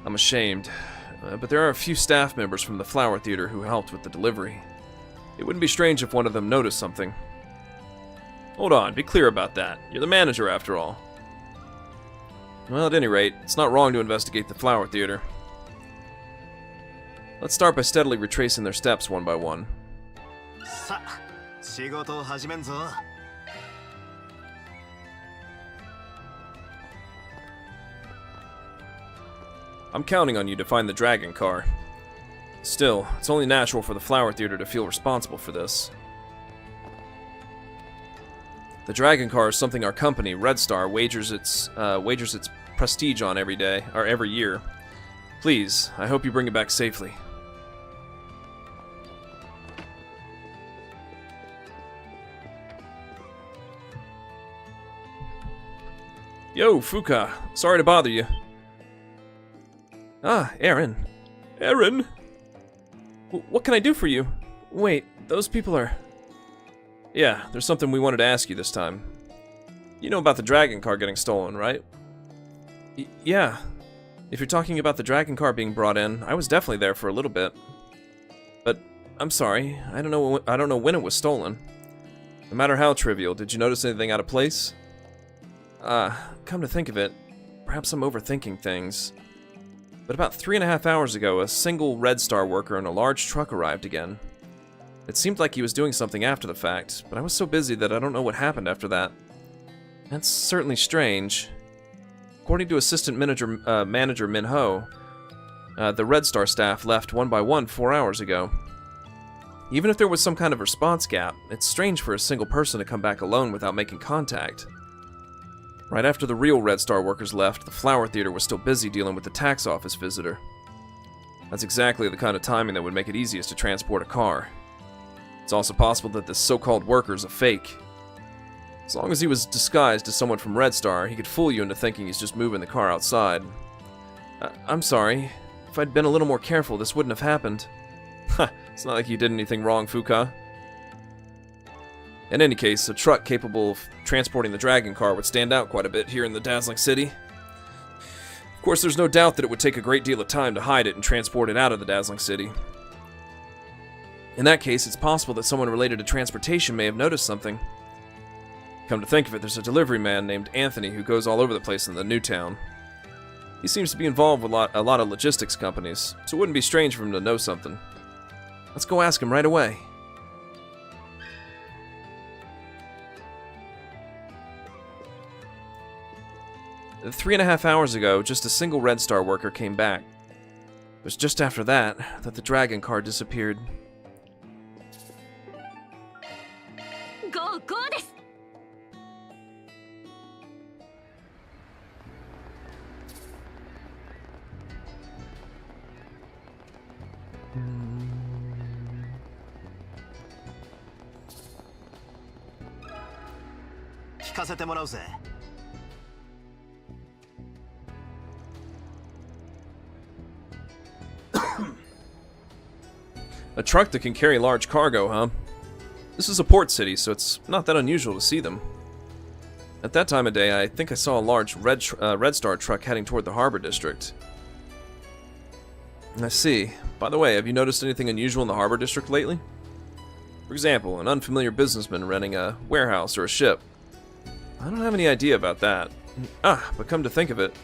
Speaker 1: I'm ashamed, but there are a few staff members from the Flower Theater who helped with the delivery. It wouldn't be strange if one of them noticed something. Hold on, be clear about that. You're the manager, after all. Well, at any rate, it's not wrong to investigate the Flower Theater. Let's start by steadily retracing their steps one by one. I'm counting on you to find the dragon car. Still, it's only natural for the Flower Theater to feel responsible for this. The dragon car is something our company, Red Star, wagers its prestige on every year. Please, I hope you bring it back safely. Yo, Fuka. Sorry to bother you. Ah, Aaron. Aaron? What can I do for you? Wait, those people are... Yeah, there's something we wanted to ask you this time. You know about the dragon car getting stolen, right? Yeah. If you're talking about the dragon car being brought in, I was definitely there for a little bit. But, I'm sorry, I don't know when it was stolen. No matter how trivial, did you notice anything out of place? Come to think of it, perhaps I'm overthinking things. But about 3.5 hours ago, a single Red Star worker in a large truck arrived again. It seemed like he was doing something after the fact, but I was so busy that I don't know what happened after that. That's certainly strange. According to Assistant Manager Minho, The Red Star staff left one by one 4 hours ago. Even if there was some kind of response gap, it's strange for a single person to come back alone without making contact. Right after the real Red Star workers left, the Flower Theater was still busy dealing with the tax office visitor. That's exactly the kind of timing that would make it easiest to transport a car. It's also possible that this so-called worker is a fake. As long as he was disguised as someone from Red Star, he could fool you into thinking he's just moving the car outside. I'm sorry. If I'd been a little more careful, this wouldn't have happened. Ha! It's not like you did anything wrong, Fuka. In any case, a truck capable of transporting the Dragon car would stand out quite a bit here in the dazzling city. Of course, there's no doubt that it would take a great deal of time to hide it and transport it out of the dazzling city. In that case, it's possible that someone related to transportation may have noticed something. Come to think of it, there's a delivery man named Anthony who goes all over the place in the new town. He seems to be involved with a lot of logistics companies, so it wouldn't be strange for him to know something. Let's go ask him right away. The 3.5 hours ago, just a single Red Star worker came back. It was just after that the Dragon car disappeared.
Speaker 13: Go, go です。
Speaker 4: 聞かせてもらうぜ。
Speaker 1: A truck that can carry large cargo, huh? This is a port city, so it's not that unusual to see them. At that time of day, I think I saw a large Red Star truck heading toward the harbor district. I see. By the way, have you noticed anything unusual in the harbor district lately? For example, an unfamiliar businessman renting a warehouse or a ship. I don't have any idea about that. But come to think of it,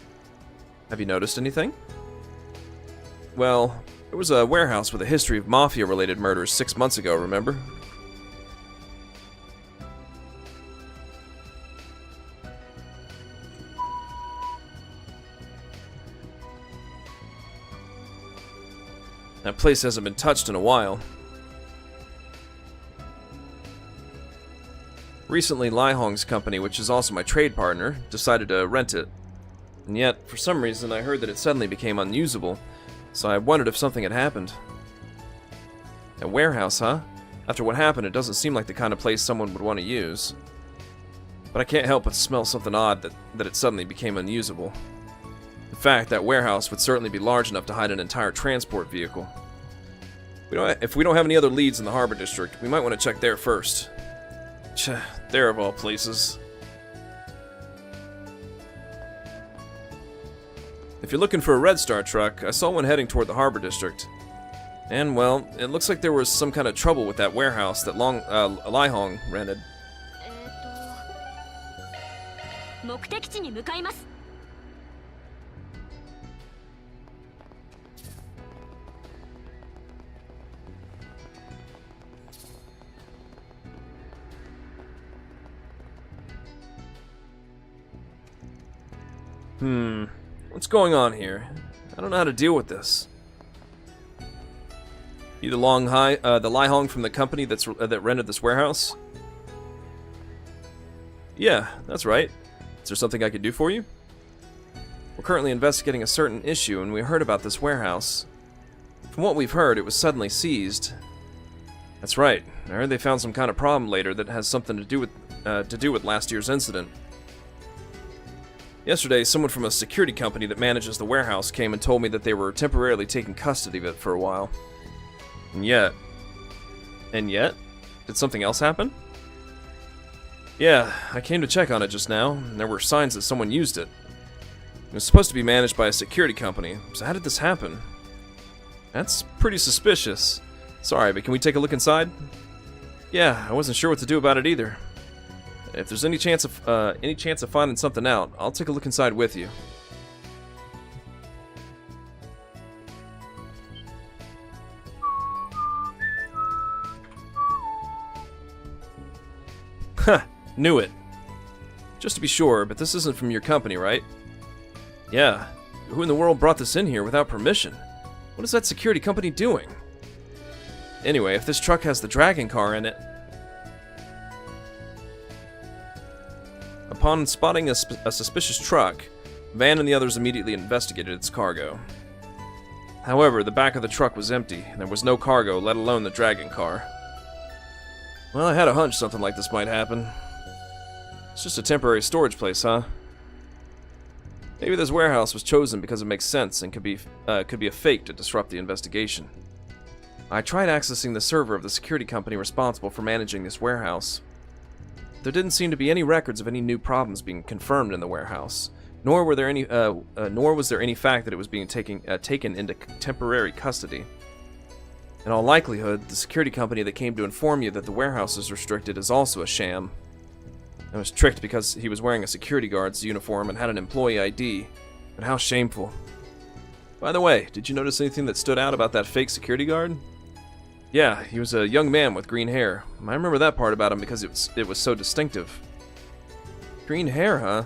Speaker 1: have you noticed anything? Well, there was a warehouse with a history of mafia-related murders 6 months ago, remember? That place hasn't been touched in a while. Recently, Lai Hong's company, which is also my trade partner, decided to rent it. And yet, for some reason, I heard that it suddenly became unusable, so I wondered if something had happened. A warehouse, huh? After what happened, it doesn't seem like the kind of place someone would want to use. But I can't help but smell something odd that it suddenly became unusable. In fact, that warehouse would certainly be large enough to hide an entire transport vehicle. If we don't have any other leads in the harbor district, we might want to check there first. There of all places. If you're looking for a Red Star truck, I saw one heading toward the harbor district. And, well, it looks like there was some kind of trouble with that warehouse that Lai Hong rented.
Speaker 13: 目的地に向かいます。
Speaker 1: What's going on here? I don't know how to deal with this. You the Lai Hong from the company that rented this warehouse? Yeah, that's right. Is there something I could do for you? We're currently investigating a certain issue, and we heard about this warehouse. From what we've heard, it was suddenly seized. That's right. I heard they found some kind of problem later that has something to do with last year's incident. Yesterday, someone from a security company that manages the warehouse came and told me that they were temporarily taking custody of it for a while. And yet? Did something else happen? Yeah, I came to check on it just now, and there were signs that someone used it. It was supposed to be managed by a security company, so how did this happen? That's pretty suspicious. Sorry, but can we take a look inside? Yeah, I wasn't sure what to do about it either. If there's any chance of finding something out, I'll take a look inside with you. Huh, knew it. Just to be sure, but this isn't from your company, right? Yeah. Who in the world brought this in here without permission? What is that security company doing? Anyway, if this truck has the dragon car in it... Upon spotting a suspicious truck, Van and the others immediately investigated its cargo. However, the back of the truck was empty, and there was no cargo, let alone the dragon car. Well, I had a hunch something like this might happen. It's just a temporary storage place, huh? Maybe this warehouse was chosen because it makes sense and could be a fake to disrupt the investigation. I tried accessing the server of the security company responsible for managing this warehouse. There didn't seem to be any records of any new problems being confirmed in the warehouse, nor was there any fact that it was being taken into temporary custody. In all likelihood, the security company that came to inform you that the warehouse is restricted is also a sham. I was tricked because he was wearing a security guard's uniform and had an employee ID. But how shameful. By the way, did you notice anything that stood out about that fake security guard? Yeah, he was a young man with green hair. I remember that part about him because it was so distinctive. Green hair, huh?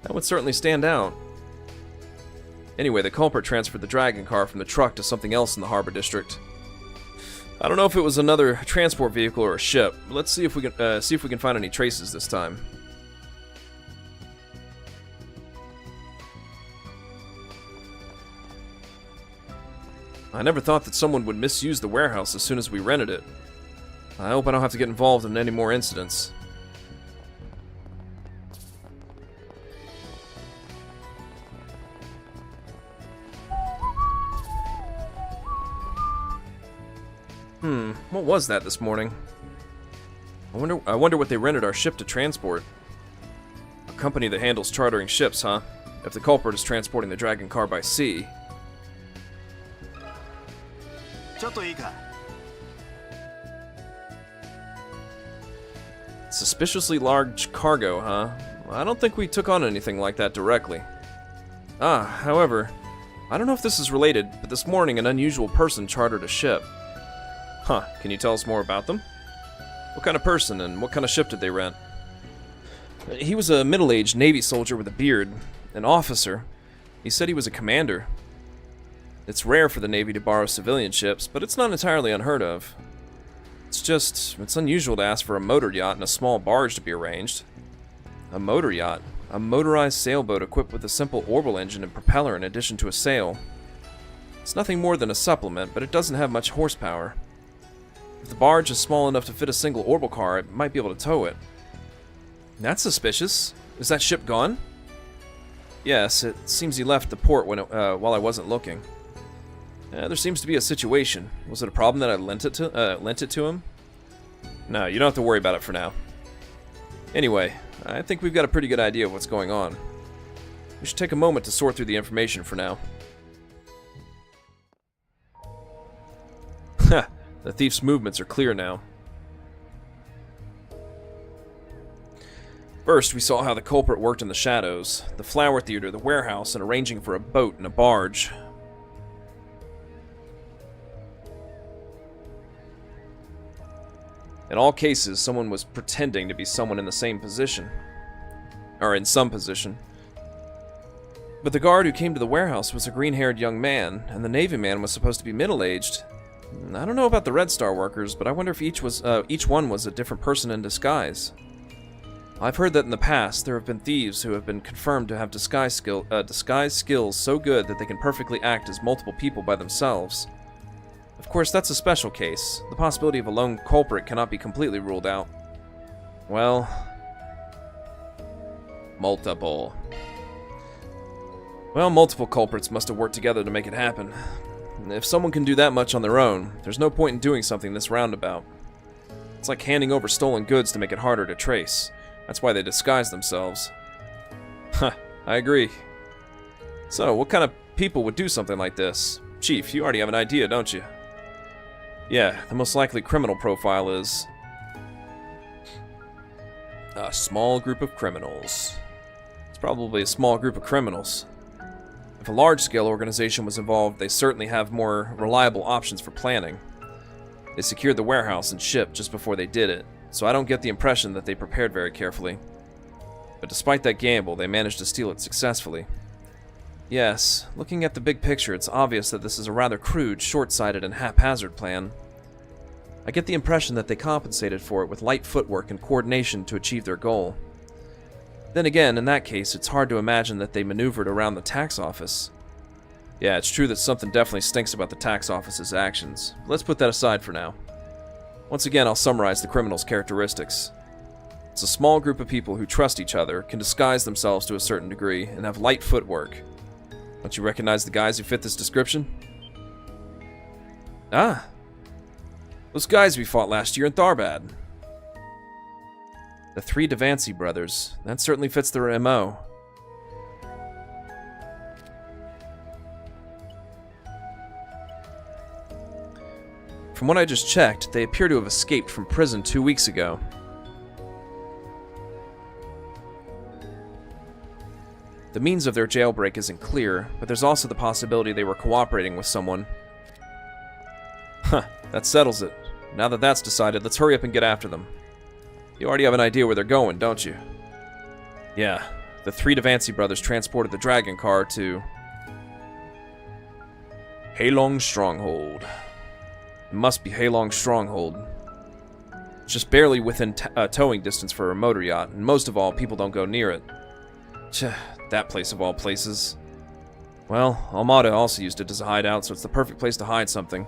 Speaker 1: That would certainly stand out. Anyway, the culprit transferred the dragon car from the truck to something else in the harbor district. I don't know if it was another transport vehicle or a ship. But let's see if we can find any traces this time. I never thought that someone would misuse the warehouse as soon as we rented it. I hope I don't have to get involved in any more incidents. What was that this morning? I wonder what they rented our ship to transport. A company that handles chartering ships, huh? If the culprit is transporting the dragon car by sea. Suspiciously large cargo, huh? I don't think we took on anything like that directly. However, I don't know if this is related, but this morning an unusual person chartered a ship. Huh, can you tell us more about them? What kind of person and what kind of ship did they rent? He was a middle-aged Navy soldier with a beard, an officer. He said he was a commander. It's rare for the Navy to borrow civilian ships, but it's not entirely unheard of. It's unusual to ask for a motor yacht and a small barge to be arranged. A motor yacht, a motorized sailboat equipped with a simple orbital engine and propeller in addition to a sail. It's nothing more than a supplement, but it doesn't have much horsepower. If the barge is small enough to fit a single orbital car, it might be able to tow it. That's suspicious. Is that ship gone? Yes, it seems he left the port while I wasn't looking. There seems to be a situation. Was it a problem that I lent it to him? No, you don't have to worry about it for now. Anyway, I think we've got a pretty good idea of what's going on. We should take a moment to sort through the information for now. Ha! The thief's movements are clear now. First, we saw how the culprit worked in the shadows, the flower theater, the warehouse, and arranging for a boat and a barge. In all cases, someone was pretending to be someone in the same position. Or in some position. But the guard who came to the warehouse was a green-haired young man, and the Navy man was supposed to be middle-aged. I don't know about the Red Star workers, but I wonder if each one was a different person in disguise. I've heard that in the past, there have been thieves who have been confirmed to have disguise skills so good that they can perfectly act as multiple people by themselves. Of course, that's a special case. The possibility of a lone culprit cannot be completely ruled out. Well... multiple culprits must have worked together to make it happen. If someone can do that much on their own, there's no point in doing something this roundabout. It's like handing over stolen goods to make it harder to trace. That's why they disguise themselves. Huh, I agree. So, what kind of people would do something like this? Chief, you already have an idea, don't you? Yeah, the most likely criminal profile is... a small group of criminals. It's probably a small group of criminals. If a large-scale organization was involved, they certainly have more reliable options for planning. They secured the warehouse and ship just before they did it, so I don't get the impression that they prepared very carefully. But despite that gamble, they managed to steal it successfully. Yes, looking at the big picture, it's obvious that this is a rather crude, short-sighted, and haphazard plan. I get the impression that they compensated for it with light footwork and coordination to achieve their goal. Then again, in that case, it's hard to imagine that they maneuvered around the tax office. Yeah, it's true that something definitely stinks about the tax office's actions. Let's put that aside for now. Once again, I'll summarize the criminal's characteristics. It's a small group of people who trust each other, can disguise themselves to a certain degree, and have light footwork. Don't you recognize the guys who fit this description? Ah! Those guys we fought last year in Tharbad. The three Devancy brothers. That certainly fits their MO. From what I just checked, they appear to have escaped from prison 2 weeks ago. The means of their jailbreak isn't clear, but there's also the possibility they were cooperating with someone. Huh, that settles it. Now that that's decided, let's hurry up and get after them. You already have an idea where they're going, don't you? Yeah, the three Devancy brothers transported the dragon car to Heilong Stronghold. It must be Heilong Stronghold. It's just barely within towing distance for a motor yacht, and most of all, people don't go near it. Tch, that place of all places. Well, Almada also used it as a hideout, so it's the perfect place to hide something.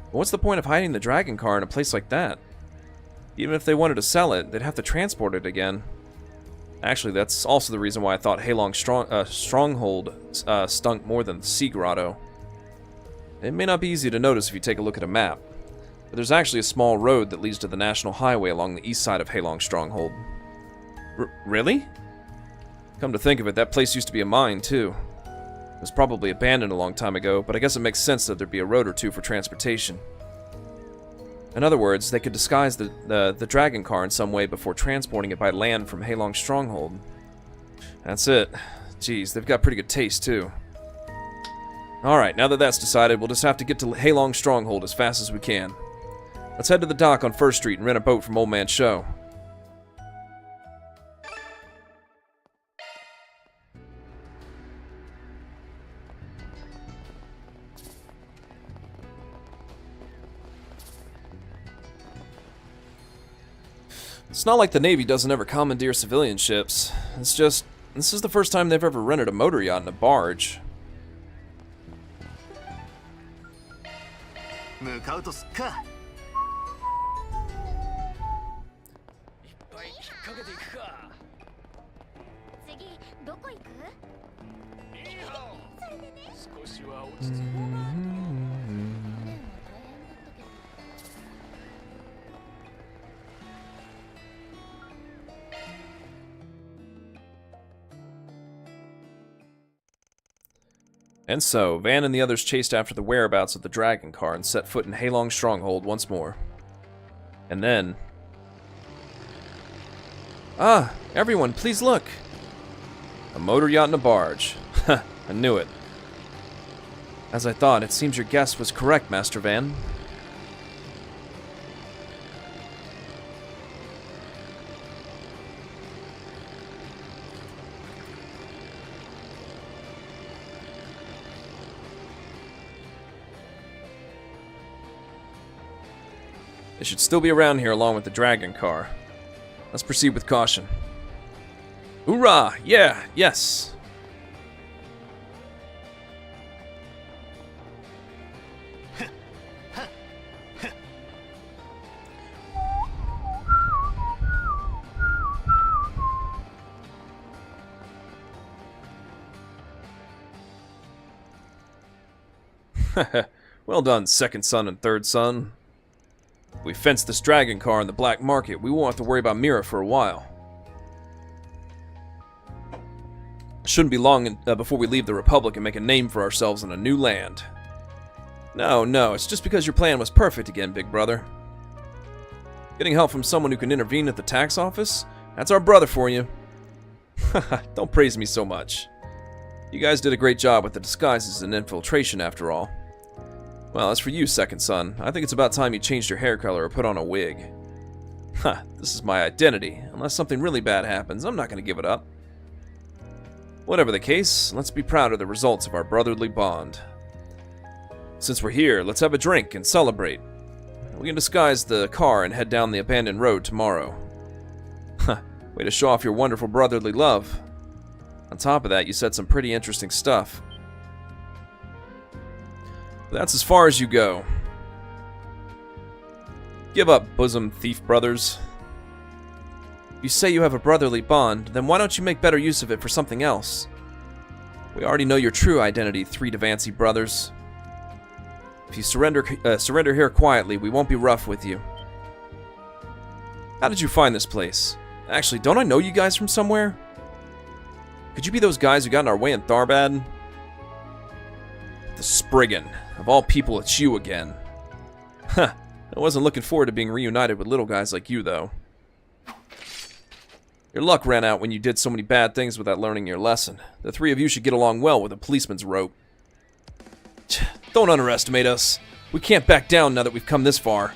Speaker 1: But what's the point of hiding the dragon car in a place like that? Even if they wanted to sell it, they'd have to transport it again. Actually, that's also the reason why I thought Heilong Stronghold stunk more than the Sea Grotto. It may not be easy to notice if you take a look at a map, but there's actually a small road that leads to the national highway along the east side of Heilong Stronghold. Really? Come to think of it, that place used to be a mine, too. It was probably abandoned a long time ago, but I guess it makes sense that there'd be a road or two for transportation. In other words, they could disguise the dragon car in some way before transporting it by land from Heilong Stronghold. That's it. Geez, they've got pretty good taste, too. Alright, now that that's decided, we'll just have to get to Heilong Stronghold as fast as we can. Let's head to the dock on 1st Street and rent a boat from Old Man Show. It's not like the Navy doesn't ever commandeer civilian ships. It's just, this is the first time they've ever rented a motor yacht and a barge. And so, Van and the others chased after the whereabouts of the dragon car and set foot in Heilong Stronghold once more. And then... Ah! Everyone, please look! A motor yacht and a barge. Ha! I knew it. As I thought, it seems your guess was correct, Master Van. They should still be around here along with the dragon car. Let's proceed with caution. Hoorah! Yeah! Yes! Well done, second son and third son. If we fence this dragon car in the black market, we won't have to worry about Mira for a while. Shouldn't be long before we leave the Republic and make a name for ourselves in a new land. No, it's just because your plan was perfect again, big brother. Getting help from someone who can intervene at the tax office? That's our brother for you. Don't praise me so much. You guys did a great job with the disguises and infiltration after all. Well, as for you, second son, I think it's about time you changed your hair color or put on a wig. This is my identity. Unless something really bad happens, I'm not going to give it up. Whatever the case, let's be proud of the results of our brotherly bond. Since we're here, let's have a drink and celebrate. We can disguise the car and head down the abandoned road tomorrow. Way to show off your wonderful brotherly love. On top of that, you said some pretty interesting stuff. But that's as far as you go. Give up, bosom thief brothers. If you say you have a brotherly bond, then why don't you make better use of it for something else? We already know your true identity, three Devancy brothers. If you surrender here quietly, we won't be rough with you. How did you find this place? Actually, don't I know you guys from somewhere? Could you be those guys who got in our way in Tharbad? The Spriggan. Of all people, it's you again. Huh. I wasn't looking forward to being reunited with little guys like you, though. Your luck ran out when you did so many bad things without learning your lesson. The three of you should get along well with a policeman's rope. Don't underestimate us. We can't back down now that we've come this far.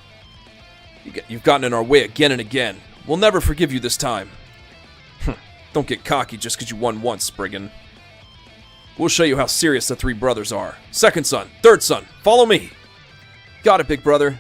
Speaker 1: You've gotten in our way again and again. We'll never forgive you this time. Don't get cocky just because you won once, Spriggan. We'll show you how serious the three brothers are. Second son, third son, follow me. Got it, big brother.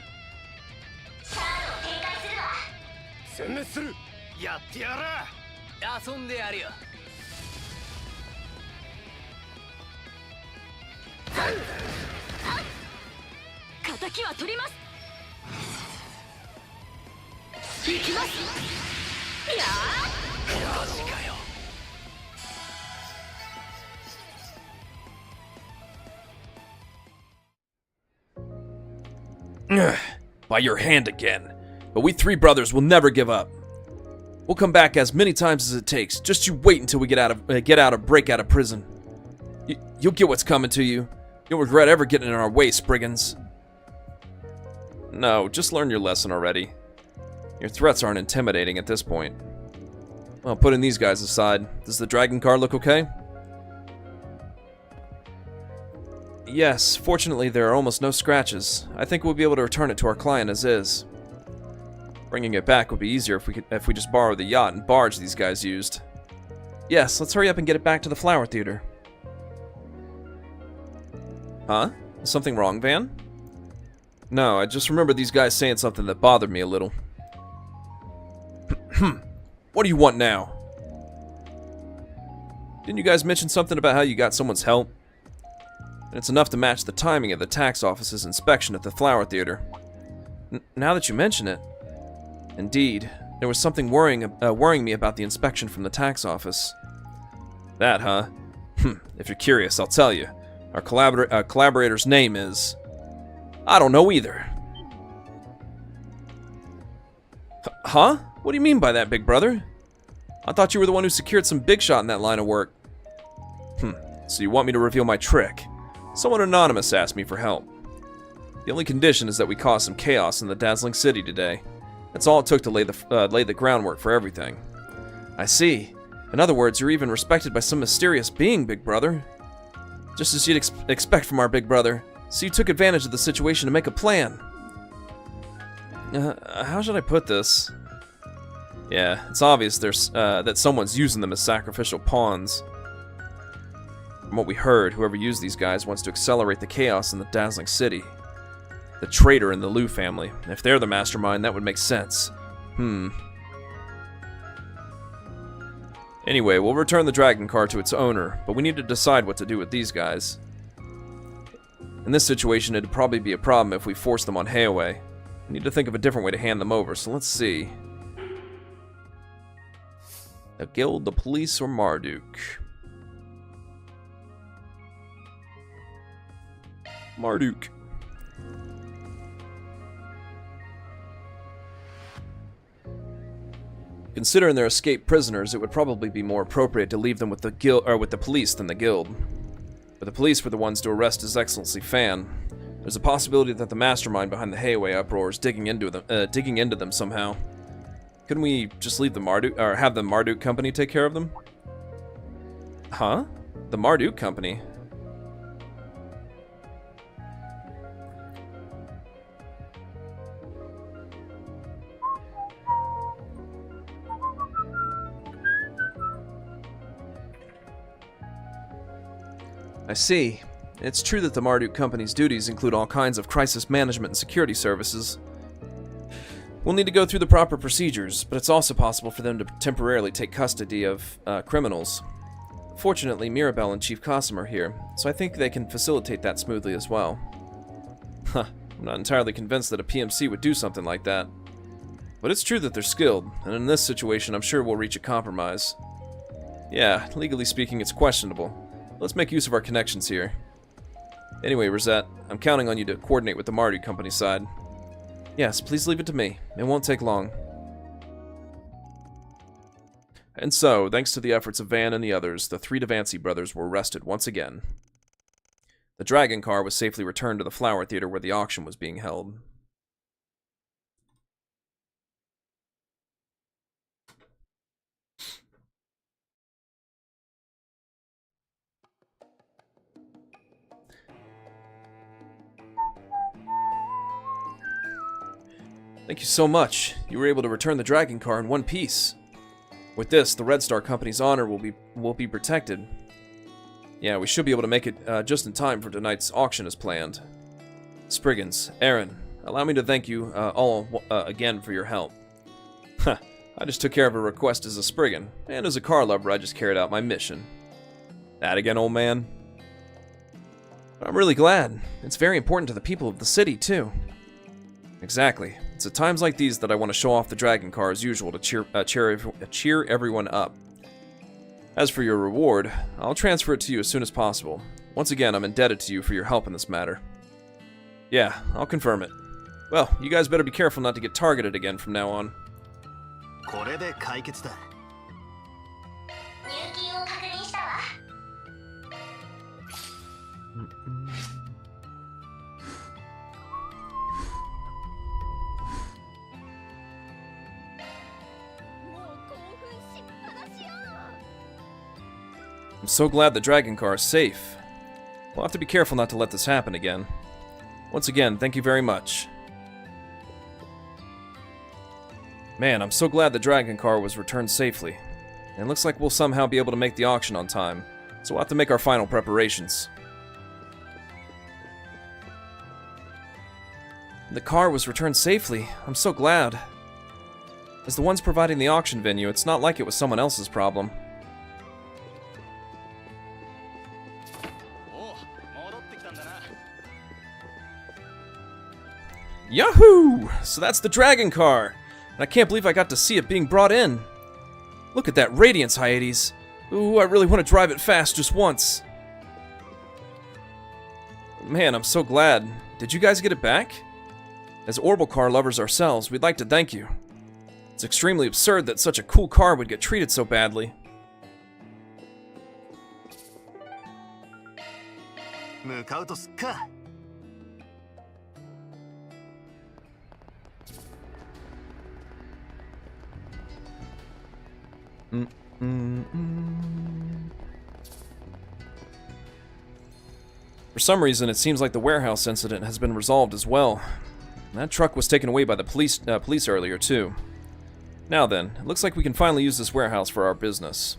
Speaker 1: By your hand again. But we three brothers will never give up. We'll come back as many times as it takes. Just you wait until we break out of prison. You'll get what's coming to you. You'll regret ever getting in our way, Spriggans. No, just learn your lesson already. Your threats aren't intimidating at this point. Well, putting these guys aside, does the dragon car look okay? Yes, fortunately there are almost no scratches. I think we'll be able to return it to our client as is. Bringing it back would be easier if we just borrow the yacht and barge these guys used. Yes, let's hurry up and get it back to the Flower Theater. Huh? Is something wrong, Van? No, I just remember these guys saying something that bothered me a little. What do you want now? Didn't you guys mention something about how you got someone's help? And it's enough to match the timing of the tax office's inspection at the Flower Theater. Now that you mention it, indeed, there was something worrying me about the inspection from the tax office. That, huh? If you're curious, I'll tell you. Our collaborator's name is... I don't know either. Huh? What do you mean by that, big brother? I thought you were the one who secured some big shot in that line of work. So you want me to reveal my trick? Someone anonymous asked me for help. The only condition is that we cause some chaos in the dazzling city today. That's all it took to lay the groundwork for everything. I see. In other words, you're even respected by some mysterious being, big brother. Just as you'd expect from our big brother. So you took advantage of the situation to make a plan. How should I put this? Yeah, it's obvious that someone's using them as sacrificial pawns. From what we heard, whoever used these guys wants to accelerate the chaos in the dazzling city. The traitor in the Liu family. If they're the mastermind, that would make sense. Anyway, we'll return the dragon car to its owner, but we need to decide what to do with these guys. In this situation, it'd probably be a problem if we force them on Heiaway. We need to think of a different way to hand them over, so let's see. The guild, the police, or Marduk? Marduk. Considering they're escaped prisoners, it would probably be more appropriate to leave them with the guild or with the police than the guild. But the police were the ones to arrest His Excellency Fan. There's a possibility that the mastermind behind the Heiaway uproar is digging into them somehow. Couldn't we just leave the Marduk or have the Marduk company take care of them? Huh? The Marduk company? I see. It's true that the Marduk Company's duties include all kinds of crisis management and security services. We'll need to go through the proper procedures, but it's also possible for them to temporarily take custody of criminals. Fortunately, Mirabelle and Chief Cossum are here, so I think they can facilitate that smoothly as well. Huh, I'm not entirely convinced that a PMC would do something like that. But it's true that they're skilled, and in this situation I'm sure we'll reach a compromise. Yeah, legally speaking it's questionable. Let's make use of our connections here. Anyway, Rosette, I'm counting on you to coordinate with the Marduk Company side. Yes, please leave it to me. It won't take long. And so, thanks to the efforts of Van and the others, the three Devancy brothers were arrested once again. The Dragon car was safely returned to the Flower Theater where the auction was being held. Thank you so much. You were able to return the Dragon car in one piece. With this, the Red Star Company's honor will be protected. Yeah, we should be able to make it just in time for tonight's auction as planned. Spriggans, Aaron, allow me to thank you all again for your help. Huh, I just took care of a request as a Spriggan, and as a car lover I just carried out my mission. That again, old man? But I'm really glad. It's very important to the people of the city, too. Exactly. It's at times like these that I want to show off the Dragon car as usual to cheer everyone up. As for your reward, I'll transfer it to you as soon as possible. Once again, I'm indebted to you for your help in this matter. Yeah, I'll confirm it. Well, you guys better be careful not to get targeted again from now on. I'm so glad the Dragon car is safe. We'll have to be careful not to let this happen again. Once again, thank you very much. Man, I'm so glad the Dragon car was returned safely. And it looks like we'll somehow be able to make the auction on time, so we'll have to make our final preparations. The car was returned safely. I'm so glad. As the ones providing the auction venue, it's not like it was someone else's problem. Yahoo! So that's the Dragon car! And I can't believe I got to see it being brought in. Look at that radiance, Hyades. Ooh, I really want to drive it fast just once. Man, I'm so glad. Did you guys get it back? As Orbital car lovers ourselves, we'd like to thank you. It's extremely absurd that such a cool car would get treated so badly. For some reason, it seems like the warehouse incident has been resolved as well. That truck was taken away by the police earlier, too. Now then, it looks like we can finally use this warehouse for our business.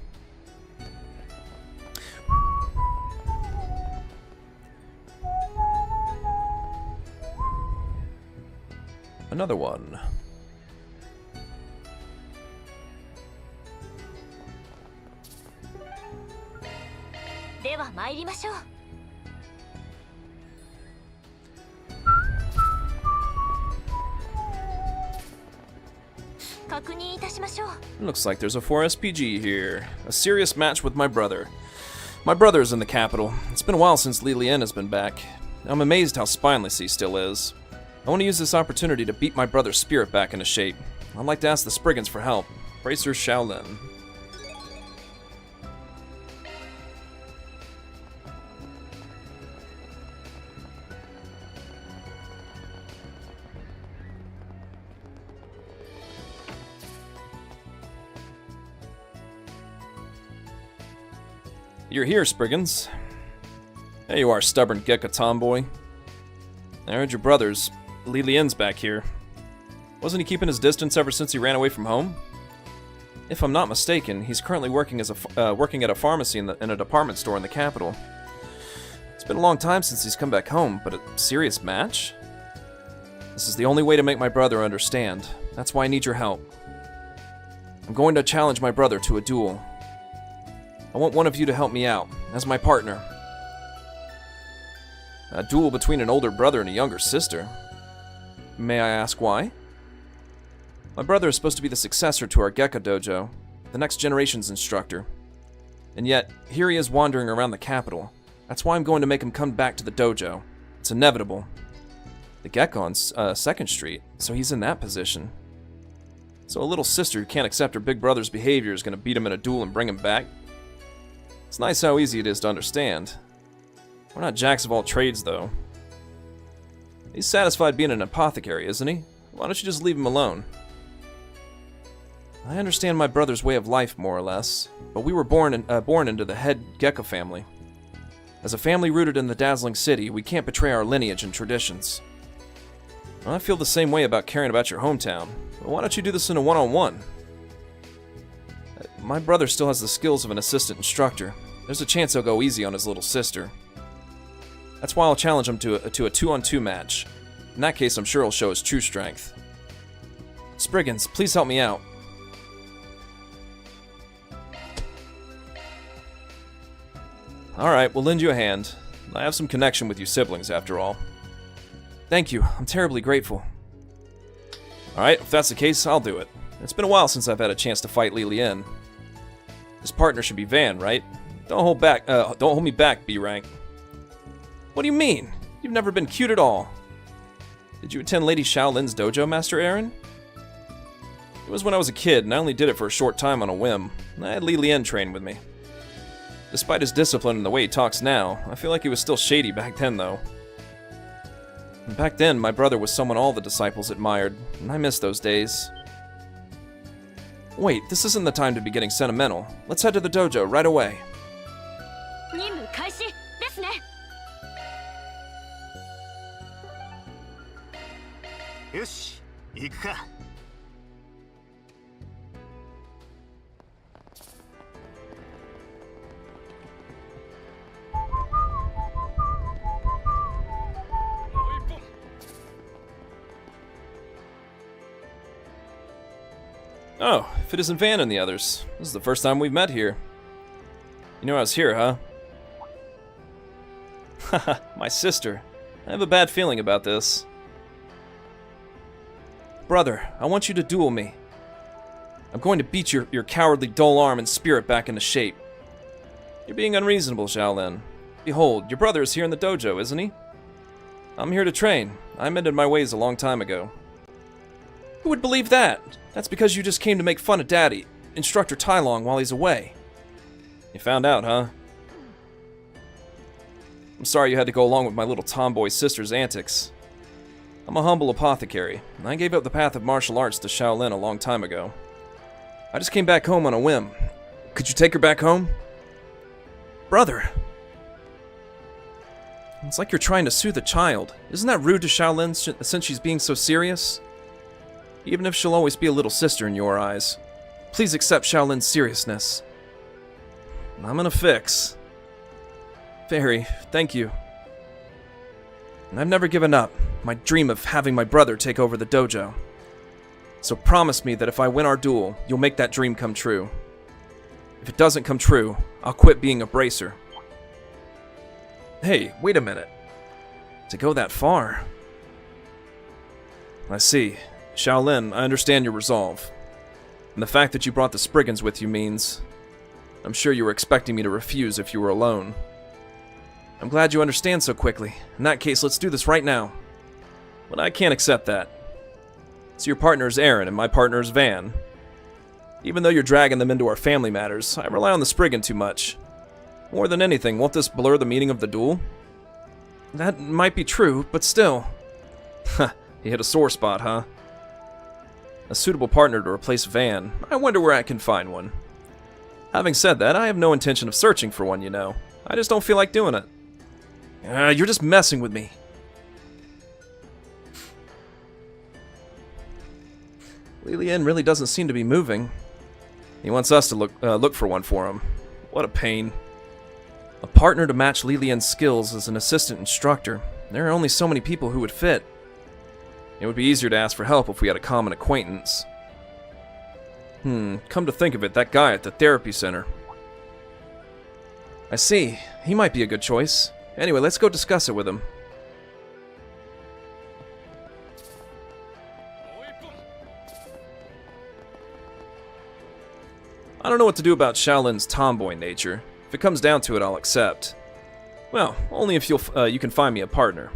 Speaker 1: Another one. Looks like there's a 4SPG here. A serious match with my brother. My brother is in the capital. It's been a while since Li Lian has been back. I'm amazed how spineless he still is. I want to use this opportunity to beat my brother's spirit back into shape. I'd like to ask the Spriggans for help. Bracer Shaolin. You're here, Spriggans. There you are, stubborn Gekka tomboy. I heard your brother's, Li Lian's back here. Wasn't he keeping his distance ever since he ran away from home? If I'm not mistaken, he's currently working at a pharmacy in a department store in the capital. It's been a long time since he's come back home, but a serious match? This is the only way to make my brother understand. That's why I need your help. I'm going to challenge my brother to a duel. I want one of you to help me out, as my partner. A duel between an older brother and a younger sister. May I ask why? My brother is supposed to be the successor to our Gekka dojo, the next generation's instructor. And yet, here he is wandering around the capital. That's why I'm going to make him come back to the dojo. It's inevitable. The Gekka on 2nd Street, so he's in that position. So a little sister who can't accept her big brother's behavior is going to beat him in a duel and bring him back? It's nice how easy it is to understand. We're not jacks of all trades, though. He's satisfied being an apothecary, isn't he? Why don't you just leave him alone? I understand my brother's way of life, more or less, but we were born into the head Gekka family. As a family rooted in the dazzling city, we can't betray our lineage and traditions. Well, I feel the same way about caring about your hometown. But why don't you do this in a one-on-one? My brother still has the skills of an assistant instructor. There's a chance he'll go easy on his little sister. That's why I'll challenge him to a 2-on-2 match. In that case, I'm sure he'll show his true strength. Spriggans, please help me out. Alright, we'll lend you a hand. I have some connection with you siblings, after all. Thank you, I'm terribly grateful. Alright, if that's the case, I'll do it. It's been a while since I've had a chance to fight Li Lian. His partner should be Van, right? Don't hold me back, B-Rank. What do you mean? You've never been cute at all. Did you attend Lady Xiaolin's dojo, Master Aaron? It was when I was a kid, and I only did it for a short time on a whim. I had Li Lian train with me. Despite his discipline and the way he talks now, I feel like he was still shady back then, though. And back then, my brother was someone all the disciples admired, and I miss those days. Wait, this isn't the time to be getting sentimental. Let's head to the dojo right away. Oh, if it isn't Van and the others. This is the first time we've met here. You knew I was here, huh? Haha, my sister. I have a bad feeling about this. Brother, I want you to duel me. I'm going to beat your cowardly dull arm and spirit back into shape. You're being unreasonable, Xiaolin. Behold, your brother is here in the dojo, isn't he? I'm here to train. I mended my ways a long time ago. Who would believe that? That's because you just came to make fun of Daddy, Instructor Tai Long, while he's away. You found out, huh? I'm sorry you had to go along with my little tomboy sister's antics. I'm a humble apothecary, and I gave up the path of martial arts to Xiaolin a long time ago. I just came back home on a whim. Could you take her back home? Brother! It's like you're trying to soothe a child. Isn't that rude to Xiaolin since she's being so serious? Even if she'll always be a little sister in your eyes, please accept Xiaolin's seriousness. I'm in a fix. Fairy, thank you. And I've never given up my dream of having my brother take over the dojo. So promise me that if I win our duel, you'll make that dream come true. If it doesn't come true, I'll quit being a bracer. Hey, wait a minute. To go that far? I see. Xiaolin, I understand your resolve. And the fact that you brought the Spriggans with you means... I'm sure you were expecting me to refuse if you were alone. I'm glad you understand so quickly. In that case, let's do this right now. But I can't accept that. So your partner is Aaron and my partner is Van. Even though you're dragging them into our family matters, I rely on the Spriggan too much. More than anything, won't this blur the meaning of the duel? That might be true, but still. Ha, you hit a sore spot, huh? A suitable partner to replace Van. I wonder where I can find one. Having said that, I have no intention of searching for one, you know. I just don't feel like doing it. You're just messing with me. Li Lian really doesn't seem to be moving. He wants us to look for one for him. What a pain. A partner to match Lilian's skills as an assistant instructor. There are only so many people who would fit. It would be easier to ask for help if we had a common acquaintance. Come to think of it, that guy at the therapy center. I see. He might be a good choice. Anyway, let's go discuss it with him. I don't know what to do about Shaolin's tomboy nature. If it comes down to it, I'll accept. Well, only if you can find me a partner.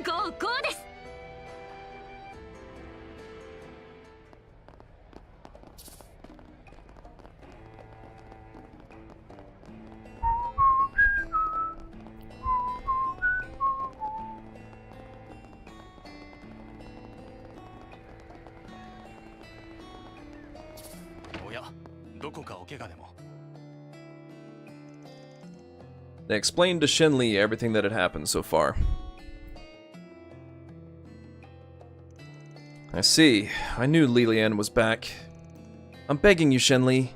Speaker 13: Go, go です。
Speaker 5: おや、どこかお怪我でも。
Speaker 1: They explained to Shenli everything that had happened so far. I see. I knew Lilian was back. I'm begging you, Shenli.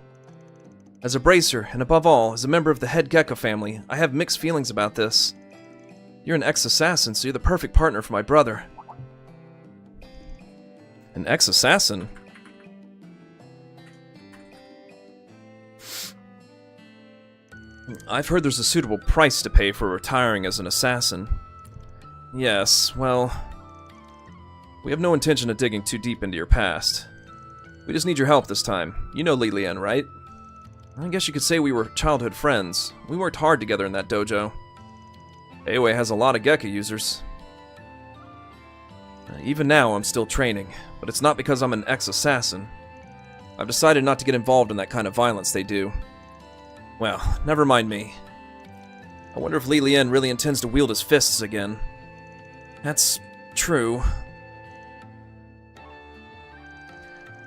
Speaker 1: As a bracer, and above all, as a member of the head Gecko family, I have mixed feelings about this. You're an ex-assassin, so you're the perfect partner for my brother. An ex-assassin? I've heard there's a suitable price to pay for retiring as an assassin. Yes, well... we have no intention of digging too deep into your past. We just need your help this time. You know Lilian, right? I guess you could say we were childhood friends. We worked hard together in that dojo. Aoi has a lot of Gecko users. Even now, I'm still training, but it's not because I'm an ex-assassin. I've decided not to get involved in that kind of violence they do. Well, never mind me. I wonder if Lilian really intends to wield his fists again. That's true.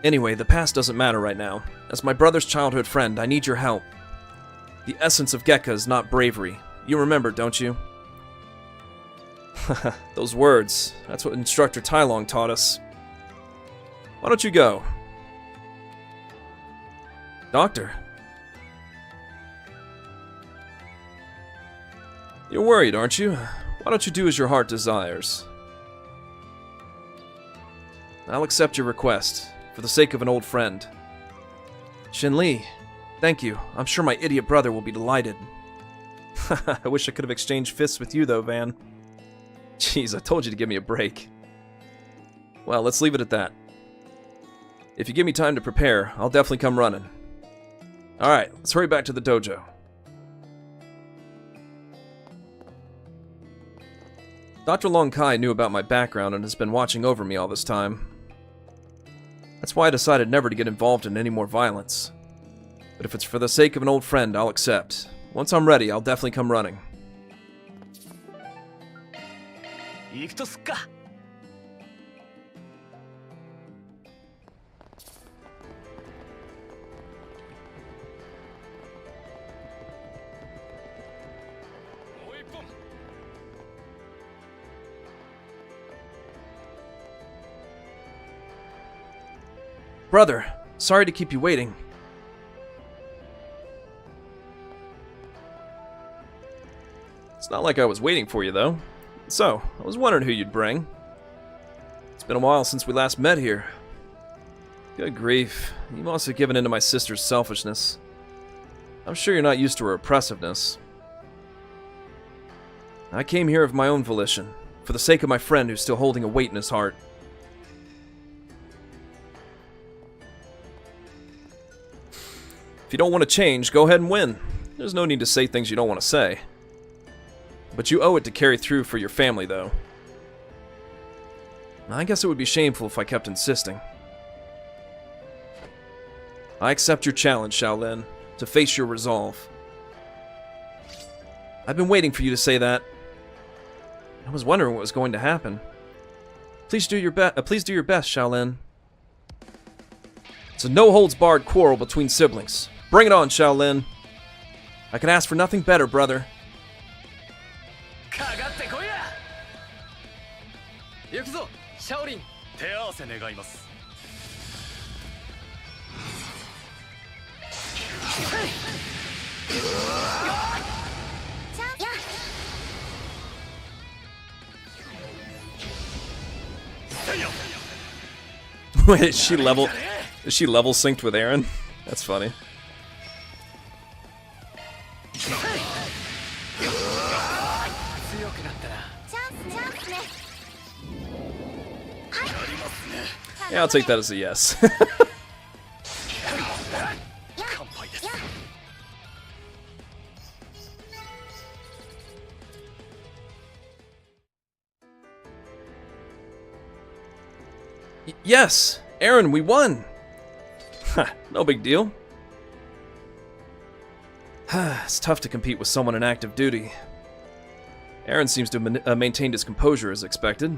Speaker 1: Anyway, the past doesn't matter right now. As my brother's childhood friend, I need your help. The essence of Gekka is not bravery. You remember, don't you? Those words. That's what Instructor Tailong taught us. Why don't you go? Doctor? You're worried, aren't you? Why don't you do as your heart desires? I'll accept your request, for the sake of an old friend. Shenli, thank you. I'm sure my idiot brother will be delighted. I wish I could have exchanged fists with you, though, Van. Jeez, I told you to give me a break. Well, let's leave it at that. If you give me time to prepare, I'll definitely come running. Alright, let's hurry back to the dojo. Dr. Long Kai knew about my background and has been watching over me all this time. That's why I decided never to get involved in any more violence. But if it's for the sake of an old friend, I'll accept. Once I'm ready, I'll definitely come running. Brother, sorry to keep you waiting. It's not like I was waiting for you, though. So, I was wondering who you'd bring. It's been a while since we last met here. Good grief, you must have given in to my sister's selfishness. I'm sure you're not used to her oppressiveness. I came here of my own volition, for the sake of my friend who's still holding a weight in his heart. If you don't want to change, go ahead and win. There's no need to say things you don't want to say. But you owe it to carry through for your family, though. I guess it would be shameful if I kept insisting. I accept your challenge, Shaolin, to face your resolve. I've been waiting for you to say that. I was wondering what was going to happen. Please do your best, Shaolin. It's a no-holds-barred quarrel between siblings. Bring it on, Shaolin. I can ask for nothing better, brother.
Speaker 11: 行くぞ、シャオリン。
Speaker 5: 手合わせ願います。
Speaker 1: Wait, is she level synced with Aaron? That's funny. Yeah, I'll take that as a yes. Yes! Aaron, we won! No big deal. It's tough to compete with someone in active duty. Aaron seems to have maintained his composure as expected.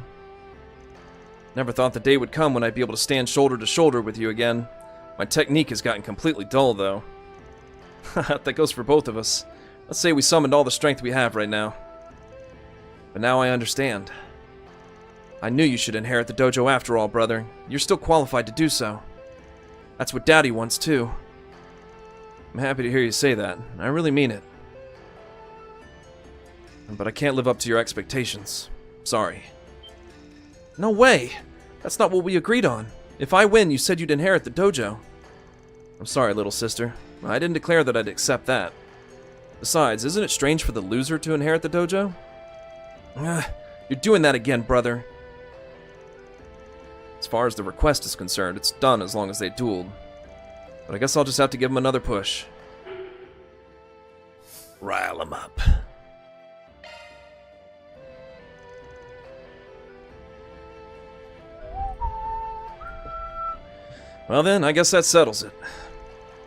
Speaker 1: Never thought the day would come when I'd be able to stand shoulder to shoulder with you again. My technique has gotten completely dull, though. That goes for both of us. Let's say we summoned all the strength we have right now. But now I understand. I knew you should inherit the dojo after all, brother. You're still qualified to do so. That's what Daddy wants, too. I'm happy to hear you say that. I really mean it. But I can't live up to your expectations. Sorry. No way! That's not what we agreed on. If I win, you said you'd inherit the dojo. I'm sorry, little sister. I didn't declare that I'd accept that. Besides, isn't it strange for the loser to inherit the dojo? You're doing that again, brother. As far as the request is concerned, it's done as long as they dueled. But I guess I'll just have to give them another push. Rile them up. Well then, I guess that settles it.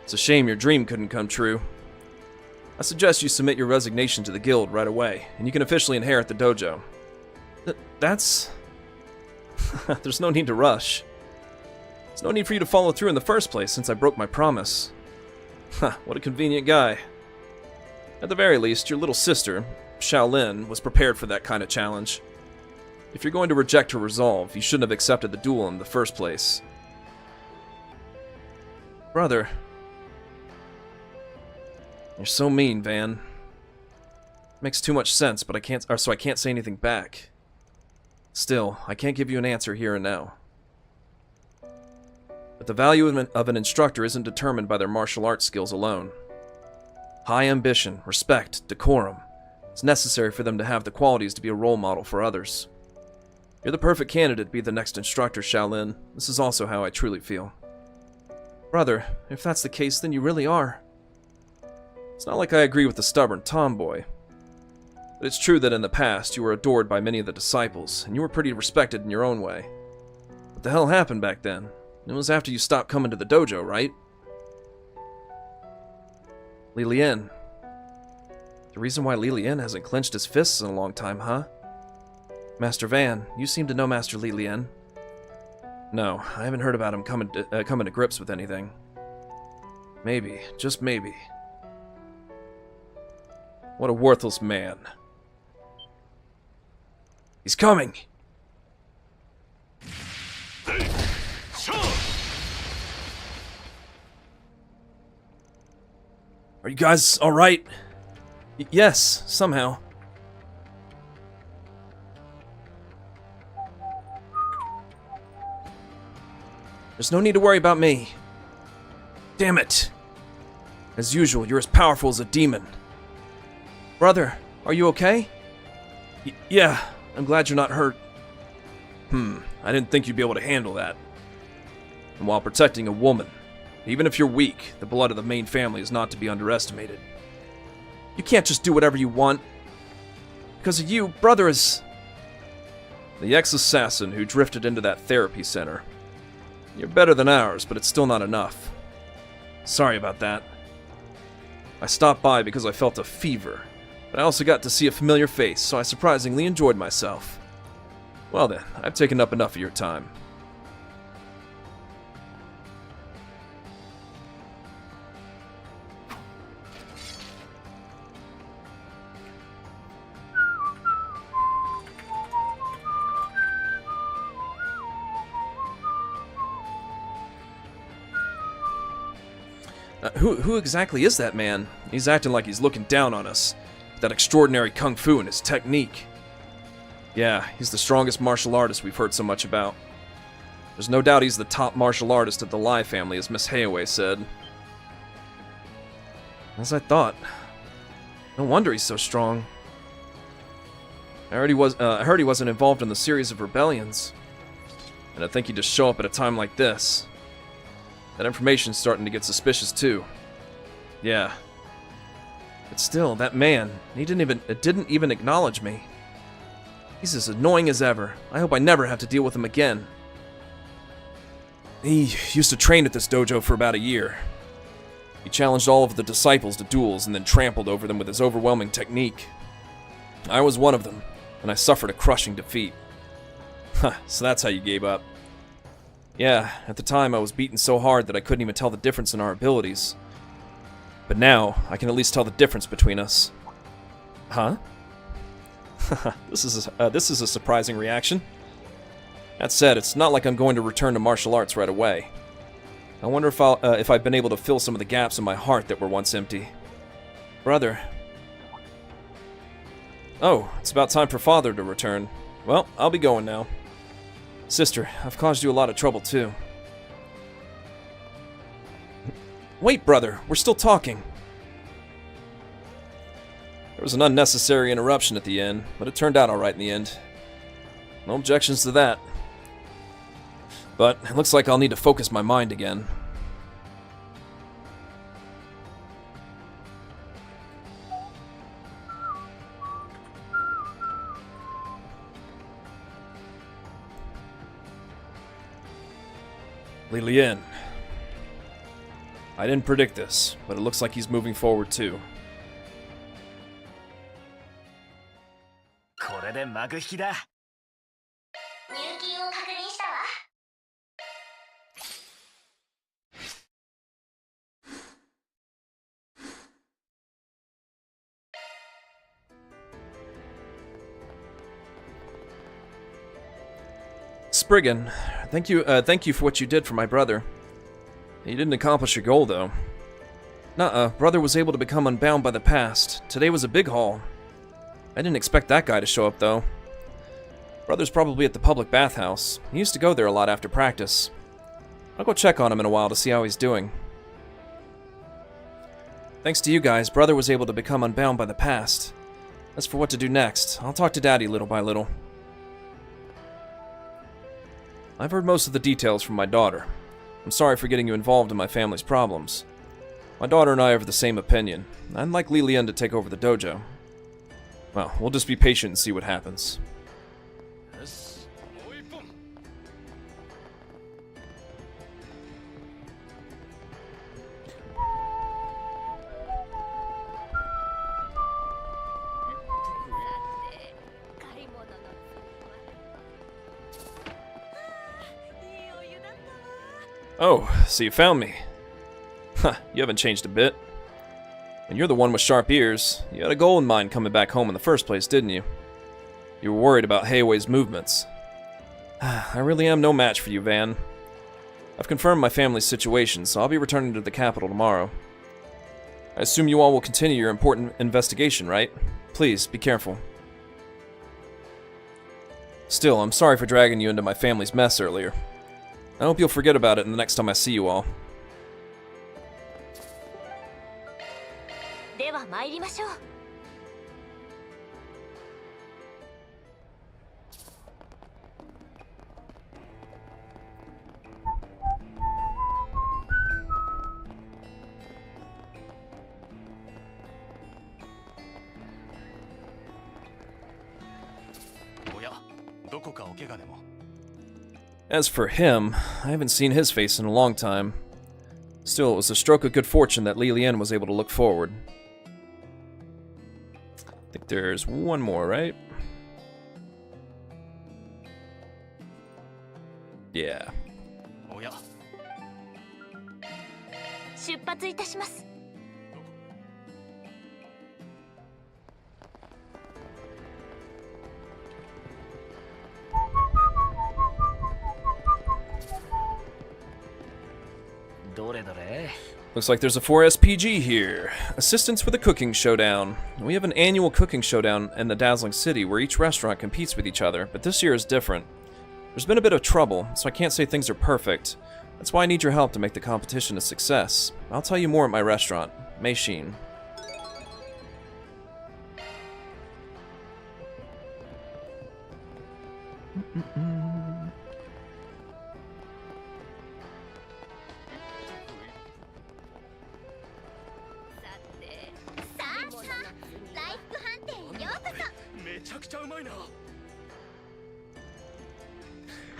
Speaker 1: It's a shame your dream couldn't come true. I suggest you submit your resignation to the guild right away, and you can officially inherit the dojo. That's... There's no need to rush. There's no need for you to follow through in the first place since I broke my promise. What a convenient guy. At the very least, your little sister, Shaolin, was prepared for that kind of challenge. If you're going to reject her resolve, you shouldn't have accepted the duel in the first place. Brother. You're so mean, Van. Makes too much sense, but I can't say anything back. Still, I can't give you an answer here and now. But the value of an instructor isn't determined by their martial arts skills alone. High ambition, respect, decorum. It's necessary for them to have the qualities to be a role model for others. You're the perfect candidate to be the next instructor, Shaolin. This is also how I truly feel. Brother, if that's the case, then you really are. It's not like I agree with the stubborn tomboy. But it's true that in the past, you were adored by many of the disciples, and you were pretty respected in your own way. What the hell happened back then? It was after you stopped coming to the dojo, right? Li Lian. The reason why Li Lian hasn't clenched his fists in a long time, huh? Master Van, you seem to know Master Li Lian. No, I haven't heard about him coming to grips with anything. Maybe, just maybe. What a worthless man. He's coming! Are you guys alright? Yes, somehow. There's no need to worry about me. Damn it. As usual, you're as powerful as a demon. Brother, are you okay? Yeah, I'm glad you're not hurt. I didn't think you'd be able to handle that. And while protecting a woman, even if you're weak, the blood of the main family is not to be underestimated. You can't just do whatever you want. Because of you, brother is... The ex-assassin who drifted into that therapy center. You're better than ours, but it's still not enough. Sorry about that. I stopped by because I felt a fever, but I also got to see a familiar face, so I surprisingly enjoyed myself. Well then, I've taken up enough of your time. Who exactly is that man? He's acting like he's looking down on us. That extraordinary kung fu and his technique. Yeah, he's the strongest martial artist we've heard so much about. There's no doubt he's the top martial artist of the Lai family, as Miss Hayaway said. As I thought. No wonder he's so strong. I heard he wasn't involved in the series of rebellions. And I think he'd just show up at a time like this. That information's starting to get suspicious too. Yeah. But still, that man, he didn't even acknowledge me. He's as annoying as ever. I hope I never have to deal with him again. He used to train at this dojo for about a year. He challenged all of the disciples to duels and then trampled over them with his overwhelming technique. I was one of them, and I suffered a crushing defeat. Huh, so that's how you gave up. Yeah, at the time I was beaten so hard that I couldn't even tell the difference in our abilities. But now, I can at least tell the difference between us. Huh? This is a surprising reaction. That said, it's not like I'm going to return to martial arts right away. I wonder if I've been able to fill some of the gaps in my heart that were once empty. Brother. Oh, it's about time for Father to return. Well, I'll be going now. Sister, I've caused you a lot of trouble too. Wait, brother, we're still talking. There was an unnecessary interruption at the end, but it turned out alright in the end. No objections to that. But it looks like I'll need to focus my mind again. Li Lian. I didn't predict this, but it looks like he's moving forward too.
Speaker 3: これで幕引きだ。
Speaker 10: 入金を確認したわ。
Speaker 1: Spriggan, thank you for what you did for my brother. You didn't accomplish your goal, though. Nuh-uh, brother was able to become unbound by the past. Today was a big haul. I didn't expect that guy to show up, though. Brother's probably at the public bathhouse. He used to go there a lot after practice. I'll go check on him in a while to see how he's doing. Thanks to you guys, brother was able to become unbound by the past. As for what to do next, I'll talk to Daddy little by little. I've heard most of the details from my daughter. I'm sorry for getting you involved in my family's problems. My daughter and I are of the same opinion. I'd like Li Lian to take over the dojo. Well, we'll just be patient and see what happens. Oh, so you found me. Huh, you haven't changed a bit. And you're the one with sharp ears. You had a goal in mind coming back home in the first place, didn't you? You were worried about Hayaway's movements. I really am no match for you, Van. I've confirmed my family's situation, so I'll be returning to the capital tomorrow. I assume you all will continue your important investigation, right? Please, be careful. Still, I'm sorry for dragging you into my family's mess earlier. I hope you'll forget about it the next time I see you all.
Speaker 7: では参りましょう。
Speaker 5: おや、どこかお怪我でも。
Speaker 1: As for him, I haven't seen his face in a long time. Still, it was a stroke of good fortune that Li Lian was able to look forward. I think there's one more, right? Yeah.
Speaker 5: おや。
Speaker 7: 出発いたします。
Speaker 1: Looks like there's a 4 SPG here. Assistance for the cooking showdown. We have an annual cooking showdown in the dazzling city where each restaurant competes with each other, but this year is different. There's been a bit of trouble, so I can't say things are perfect. That's why I need your help to make the competition a success. I'll tell you more at my restaurant, Meishin.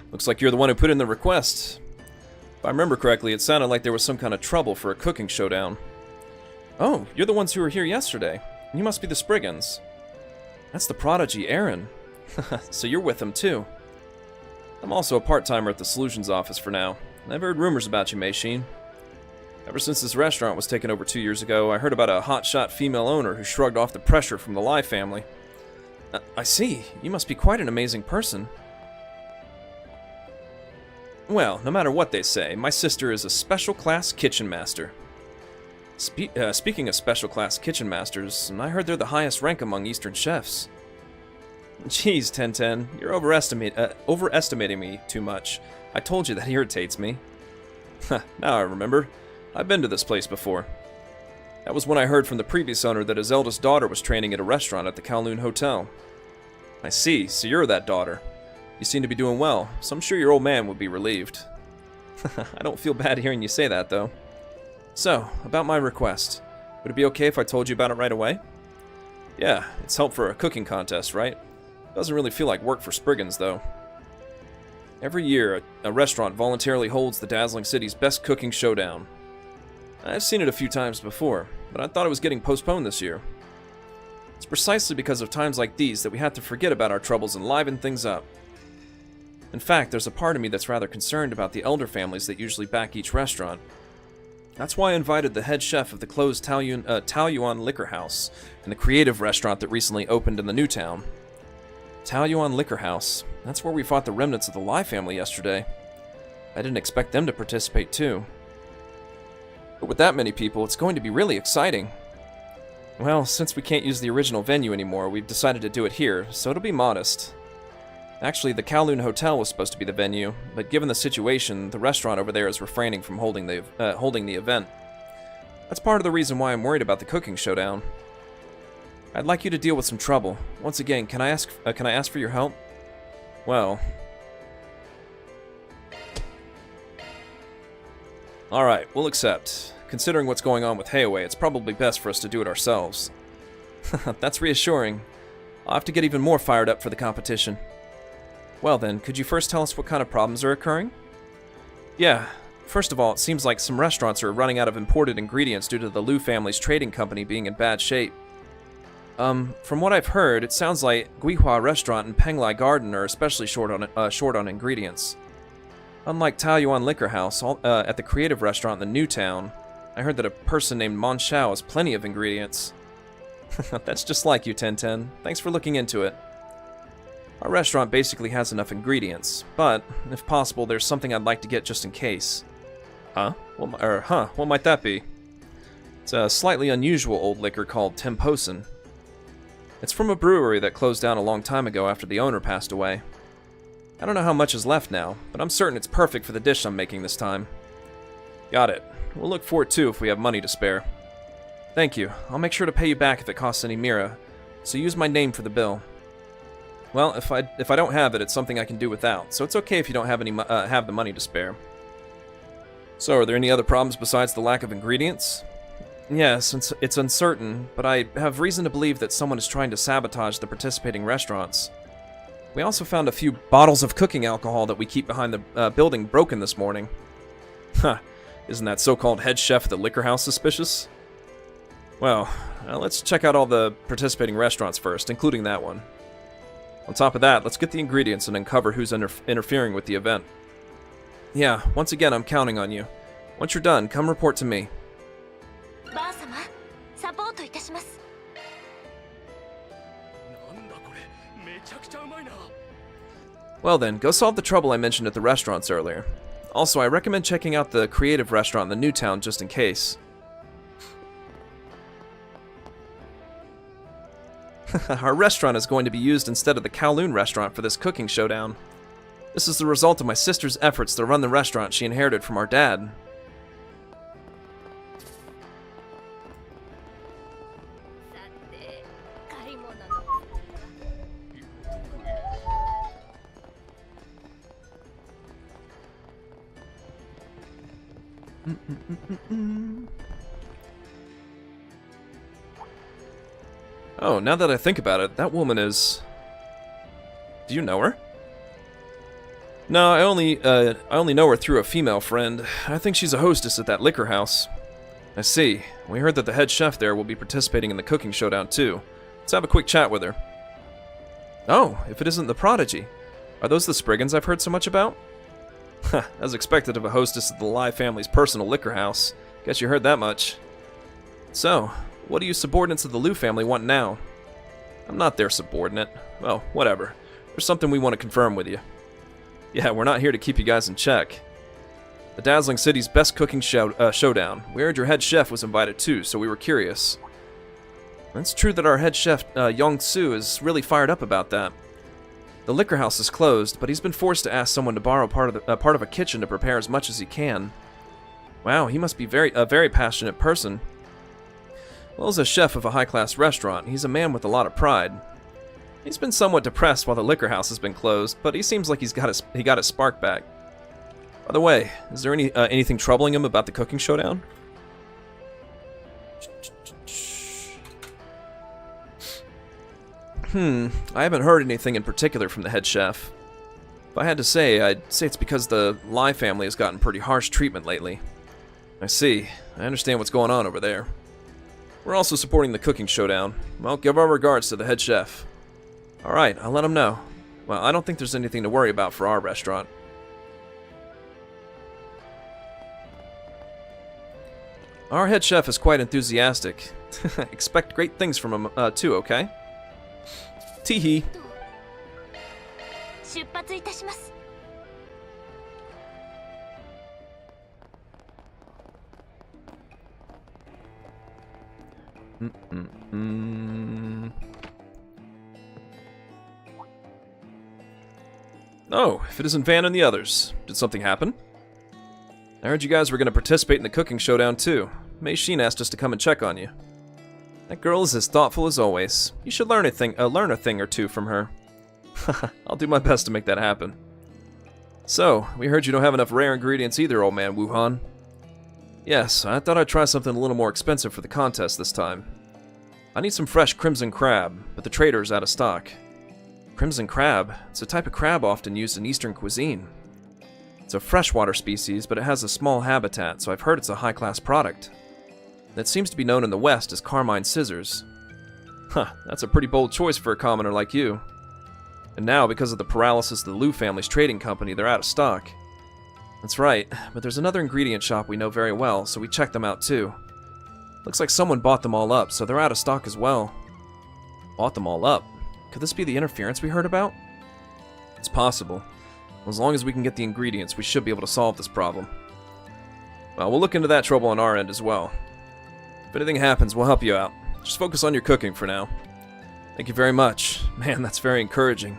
Speaker 1: Looks like you're the one who put in the request. If I remember correctly, it sounded like there was some kind of trouble for a cooking showdown. Oh, you're the ones who were here yesterday. You must be the Spriggans. That's the prodigy, Aaron. So you're with them too. I'm also a part-timer at the Solutions office for now. I've heard rumors about you, Meishin. Ever since this restaurant was taken over 2 years ago, I heard about a hotshot female owner who shrugged off the pressure from the Lai family. I see. You must be quite an amazing person. Well, no matter what they say, my sister is a special-class kitchen master. Speaking of special-class kitchen masters, I heard they're the highest rank among Eastern chefs. Jeez, Tenten, you're overestimating me too much. I told you that irritates me. Now I remember. I've been to this place before. That was when I heard from the previous owner that his eldest daughter was training at a restaurant at the Kowloon Hotel. I see, so you're that daughter. You seem to be doing well, so I'm sure your old man would be relieved. I don't feel bad hearing you say that, though. So, about my request. Would it be okay if I told you about it right away? Yeah, it's help for a cooking contest, right? Doesn't really feel like work for Spriggans, though. Every year, a restaurant voluntarily holds the dazzling city's best cooking showdown. I've seen it a few times before, but I thought it was getting postponed this year. It's precisely because of times like these that we have to forget about our troubles and liven things up. In fact, there's a part of me that's rather concerned about the elder families that usually back each restaurant. That's why I invited the head chef of the closed Taoyuan Liquor House and the creative restaurant that recently opened in the new town. Taoyuan Liquor House. That's where we fought the remnants of the Lai family yesterday. I didn't expect them to participate too. But with that many people, it's going to be really exciting. Well, since we can't use the original venue anymore, we've decided to do it here, so it'll be modest. Actually, the Kowloon Hotel was supposed to be the venue, but given the situation, the restaurant over there is refraining from holding the event. That's part of the reason why I'm worried about the cooking showdown. I'd like you to deal with some trouble. Once again, can I ask for your help? Well... Alright, we'll accept. Considering what's going on with Heiwei, it's probably best for us to do it ourselves. That's reassuring. I'll have to get even more fired up for the competition. Well then, could you first tell us what kind of problems are occurring? Yeah, first of all, it seems like some restaurants are running out of imported ingredients due to the Liu family's trading company being in bad shape. From what I've heard, it sounds like Guihua Restaurant and Penglai Garden are especially short on ingredients. Unlike Taoyuan Liquor House, at the creative restaurant in the new town, I heard that a person named Mon Shao has plenty of ingredients. That's just like you, Tenten. Thanks for looking into it. Our restaurant basically has enough ingredients, but, if possible, there's something I'd like to get just in case. Huh? What might that be? It's a slightly unusual old liquor called Temposen. It's from a brewery that closed down a long time ago after the owner passed away. I don't know how much is left now, but I'm certain it's perfect for the dish I'm making this time. Got it. We'll look for it too if we have money to spare. Thank you. I'll make sure to pay you back if it costs any mira, so use my name for the bill. Well, if I don't have it, it's something I can do without, so it's okay if you don't have the money to spare. So, are there any other problems besides the lack of ingredients? Yes, it's uncertain, but I have reason to believe that someone is trying to sabotage the participating restaurants. We also found a few bottles of cooking alcohol that we keep behind the building broken this morning. Huh, isn't that so-called head chef at the liquor house suspicious? Well, let's check out all the participating restaurants first, including that one. On top of that, let's get the ingredients and uncover who's interfering with the event. Yeah, once again, I'm counting on you. Once you're done, come report to me. Well then, go solve the trouble I mentioned at the restaurants earlier. Also, I recommend checking out the creative restaurant in the new town just in case. Our restaurant is going to be used instead of the Kowloon restaurant for this cooking showdown. This is the result of my sister's efforts to run the restaurant she inherited from our dad. Oh, now that I think about it, that woman is... Do you know her? No, I only know her through a female friend. I think she's a hostess at that liquor house. I see. We heard that the head chef there will be participating in the cooking showdown too. Let's have a quick chat with her. Oh, if it isn't the Prodigy. Are those the Spriggans I've heard so much about? As expected of a hostess at the Lai family's personal liquor house. Guess you heard that much. So, what do you subordinates of the Liu family want now? I'm not their subordinate. Well, whatever. There's something we want to confirm with you. Yeah, we're not here to keep you guys in check. The Dazzling City's best cooking showdown. We heard your head chef was invited too, so we were curious. It's true that our head chef, Yong Su, is really fired up about that. The liquor house is closed, but he's been forced to ask someone to borrow part of a kitchen to prepare as much as he can. Wow, he must be a very passionate person. Well, as a chef of a high-class restaurant, he's a man with a lot of pride. He's been somewhat depressed while the liquor house has been closed, but he seems like he got his spark back. By the way, is there anything troubling him about the cooking showdown? I haven't heard anything in particular from the head chef. If I had to say, I'd say it's because the Lai family has gotten pretty harsh treatment lately. I see. I understand what's going on over there. We're also supporting the cooking showdown. Well, give our regards to the head chef. Alright, I'll let him know. Well, I don't think there's anything to worry about for our restaurant. Our head chef is quite enthusiastic. Expect great things from him, too, okay? Teehee.
Speaker 13: 出発いたします。
Speaker 1: Oh, if it isn't Van and the others. Did something happen? I heard you guys were going to participate in the cooking showdown too. Mei Xin asked us to come and check on you. That girl is as thoughtful as always. You should learn a thing or two from her. I'll do my best to make that happen. So, we heard you don't have enough rare ingredients either, old man Wuhan. Yes, I thought I'd try something a little more expensive for the contest this time. I need some fresh crimson crab, but the trader is out of stock. Crimson crab? It's a type of crab often used in Eastern cuisine. It's a freshwater species, but it has a small habitat, so I've heard it's a high-class product. It seems to be known in the West as carmine scissors. Huh, that's a pretty bold choice for a commoner like you. And now, because of the paralysis of the Liu family's trading company, they're out of stock. That's right, but there's another ingredient shop we know very well, so we checked them out too. Looks like someone bought them all up, so they're out of stock as well. Bought them all up? Could this be the interference we heard about? It's possible. As long as we can get the ingredients, we should be able to solve this problem. Well, we'll look into that trouble on our end as well. If anything happens, we'll help you out. Just focus on your cooking for now. Thank you very much. Man, that's very encouraging.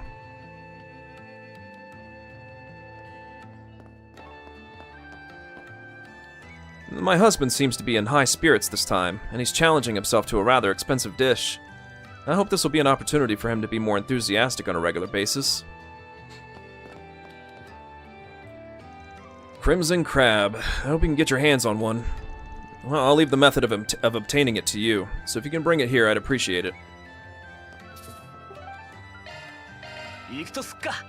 Speaker 1: My husband seems to be in high spirits this time, and he's challenging himself to a rather expensive dish. I hope this will be an opportunity for him to be more enthusiastic on a regular basis. Crimson crab. I hope you can get your hands on one. Well, I'll leave the method of obtaining it to you, so if you can bring it here, I'd appreciate it.
Speaker 3: 行くとすっか。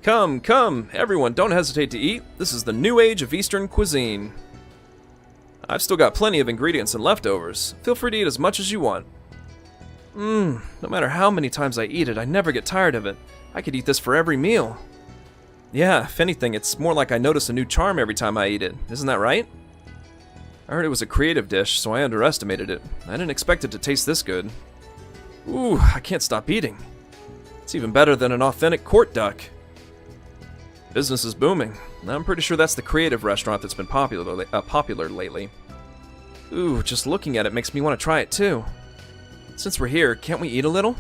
Speaker 1: Come, come, everyone, don't hesitate to eat. This is the new age of Eastern cuisine. I've still got plenty of ingredients and leftovers. Feel free to eat as much as you want. No matter how many times I eat it, I never get tired of it. I could eat this for every meal. Yeah, if anything, it's more like I notice a new charm every time I eat it. Isn't that right? I heard it was a creative dish, so I underestimated it. I didn't expect it to taste this good. Ooh, I can't stop eating. It's even better than an authentic court duck. Business is booming. I'm pretty sure that's the creative restaurant that's been popular lately. Ooh, just looking at it makes me want to try it too. Since we're here, can't we eat a little?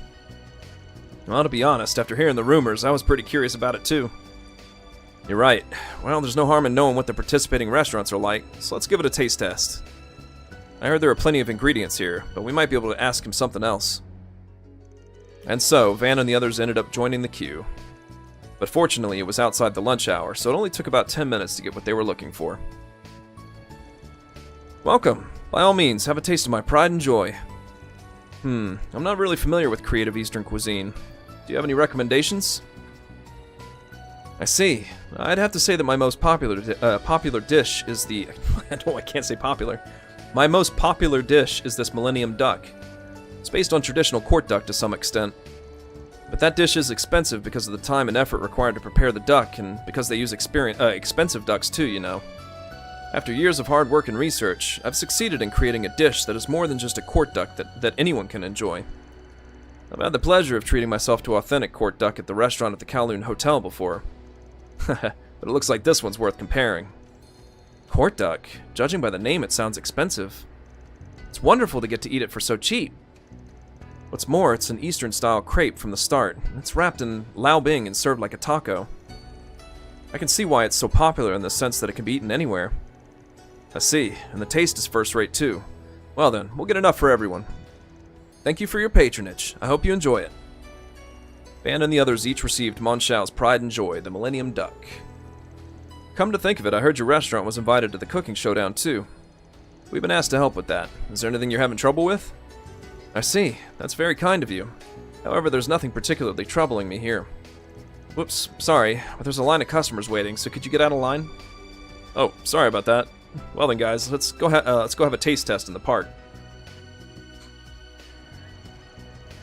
Speaker 1: Well, to be honest, after hearing the rumors, I was pretty curious about it too. You're right. Well, there's no harm in knowing what the participating restaurants are like, so let's give it a taste test. I heard there are plenty of ingredients here, but we might be able to ask him something else. And so, Van and the others ended up joining the queue. But fortunately, it was outside the lunch hour, so it only took about 10 minutes to get what they were looking for. Welcome. By all means, have a taste of my pride and joy. I'm not really familiar with creative Eastern cuisine. Do you have any recommendations? I see. I'd have to say that my most popular dish is the... No, I can't say popular. My most popular dish is this Millennium Duck. It's based on traditional court duck to some extent. But that dish is expensive because of the time and effort required to prepare the duck, and because they use expensive ducks too, you know. After years of hard work and research, I've succeeded in creating a dish that is more than just a court duck that anyone can enjoy. I've had the pleasure of treating myself to authentic court duck at the restaurant at the Kowloon Hotel before. But it looks like this one's worth comparing. Court duck? Judging by the name, it sounds expensive. It's wonderful to get to eat it for so cheap. What's more, it's an Eastern-style crepe from the start. It's wrapped in lao bing and served like a taco. I can see why it's so popular in the sense that it can be eaten anywhere. I see, and the taste is first-rate too. Well then, we'll get enough for everyone. Thank you for your patronage. I hope you enjoy it. Van and the others each received Monshao's pride and joy, the Millennium Duck. Come to think of it, I heard your restaurant was invited to the cooking showdown too. We've been asked to help with that. Is there anything you're having trouble with? I see. That's very kind of you. However, there's nothing particularly troubling me here. Whoops, sorry, but there's a line of customers waiting, so could you get out of line? Oh, sorry about that. Well then, guys, let's go have a taste test in the park.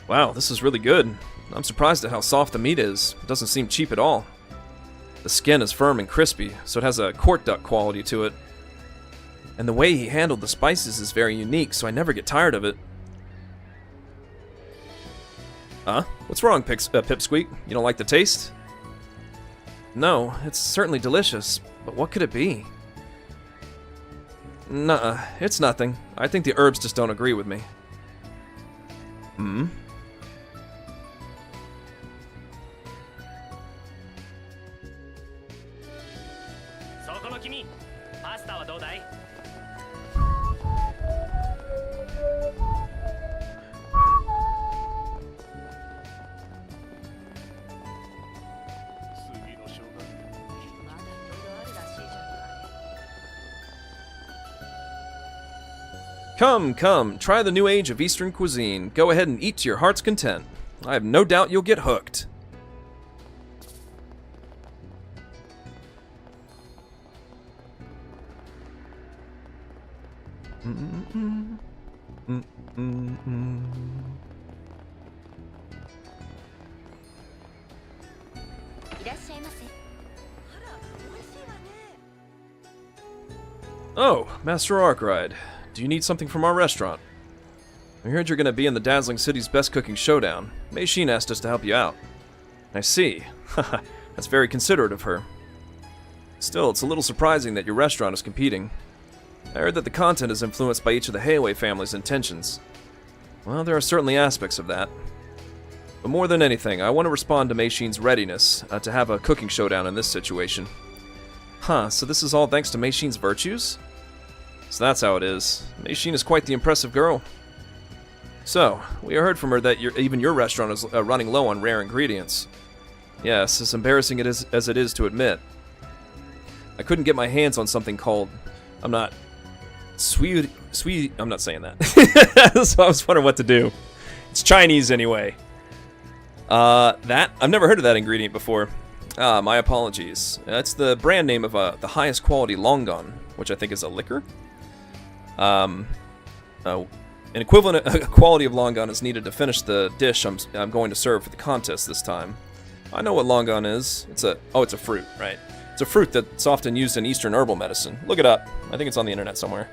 Speaker 1: Wow, this is really good. I'm surprised at how soft the meat is. It doesn't seem cheap at all. The skin is firm and crispy, so it has a court duck quality to it. And the way he handled the spices is very unique, so I never get tired of it. Huh? What's wrong, Pipsqueak? You don't like the taste? No, it's certainly delicious, but what could it be? Nuh-uh, it's nothing. I think the herbs just don't agree with me. Hmm? Come, come, try the new age of Eastern cuisine. Go ahead and eat to your heart's content. I have no doubt you'll get hooked. Oh, Master Arkwright. Do you need something from our restaurant? I heard you're going to be in the dazzling city's best cooking showdown. Mei Xin asked us to help you out. I see. Haha, that's very considerate of her. Still, it's a little surprising that your restaurant is competing. I heard that the content is influenced by each of the Heiwei family's intentions. Well, there are certainly aspects of that. But more than anything, I want to respond to Mei Xin's readiness to have a cooking showdown in this situation. Huh, so this is all thanks to Mei Xin's virtues? So that's how it is. Mei Xin is quite the impressive girl. So, we heard from her that even your restaurant is running low on rare ingredients. Yes, as embarrassing as it is to admit. I couldn't get my hands on something called... I'm not saying that. So I was wondering what to do. It's Chinese anyway. I've never heard of that ingredient before. My apologies. It's the brand name of the highest quality longan, which I think is a liquor. An equivalent quality of longan is needed to finish the dish I'm going to serve for the contest this time. I know what longan is. It's a fruit, right? It's a fruit that's often used in Eastern herbal medicine. Look it up. I think it's on the internet somewhere.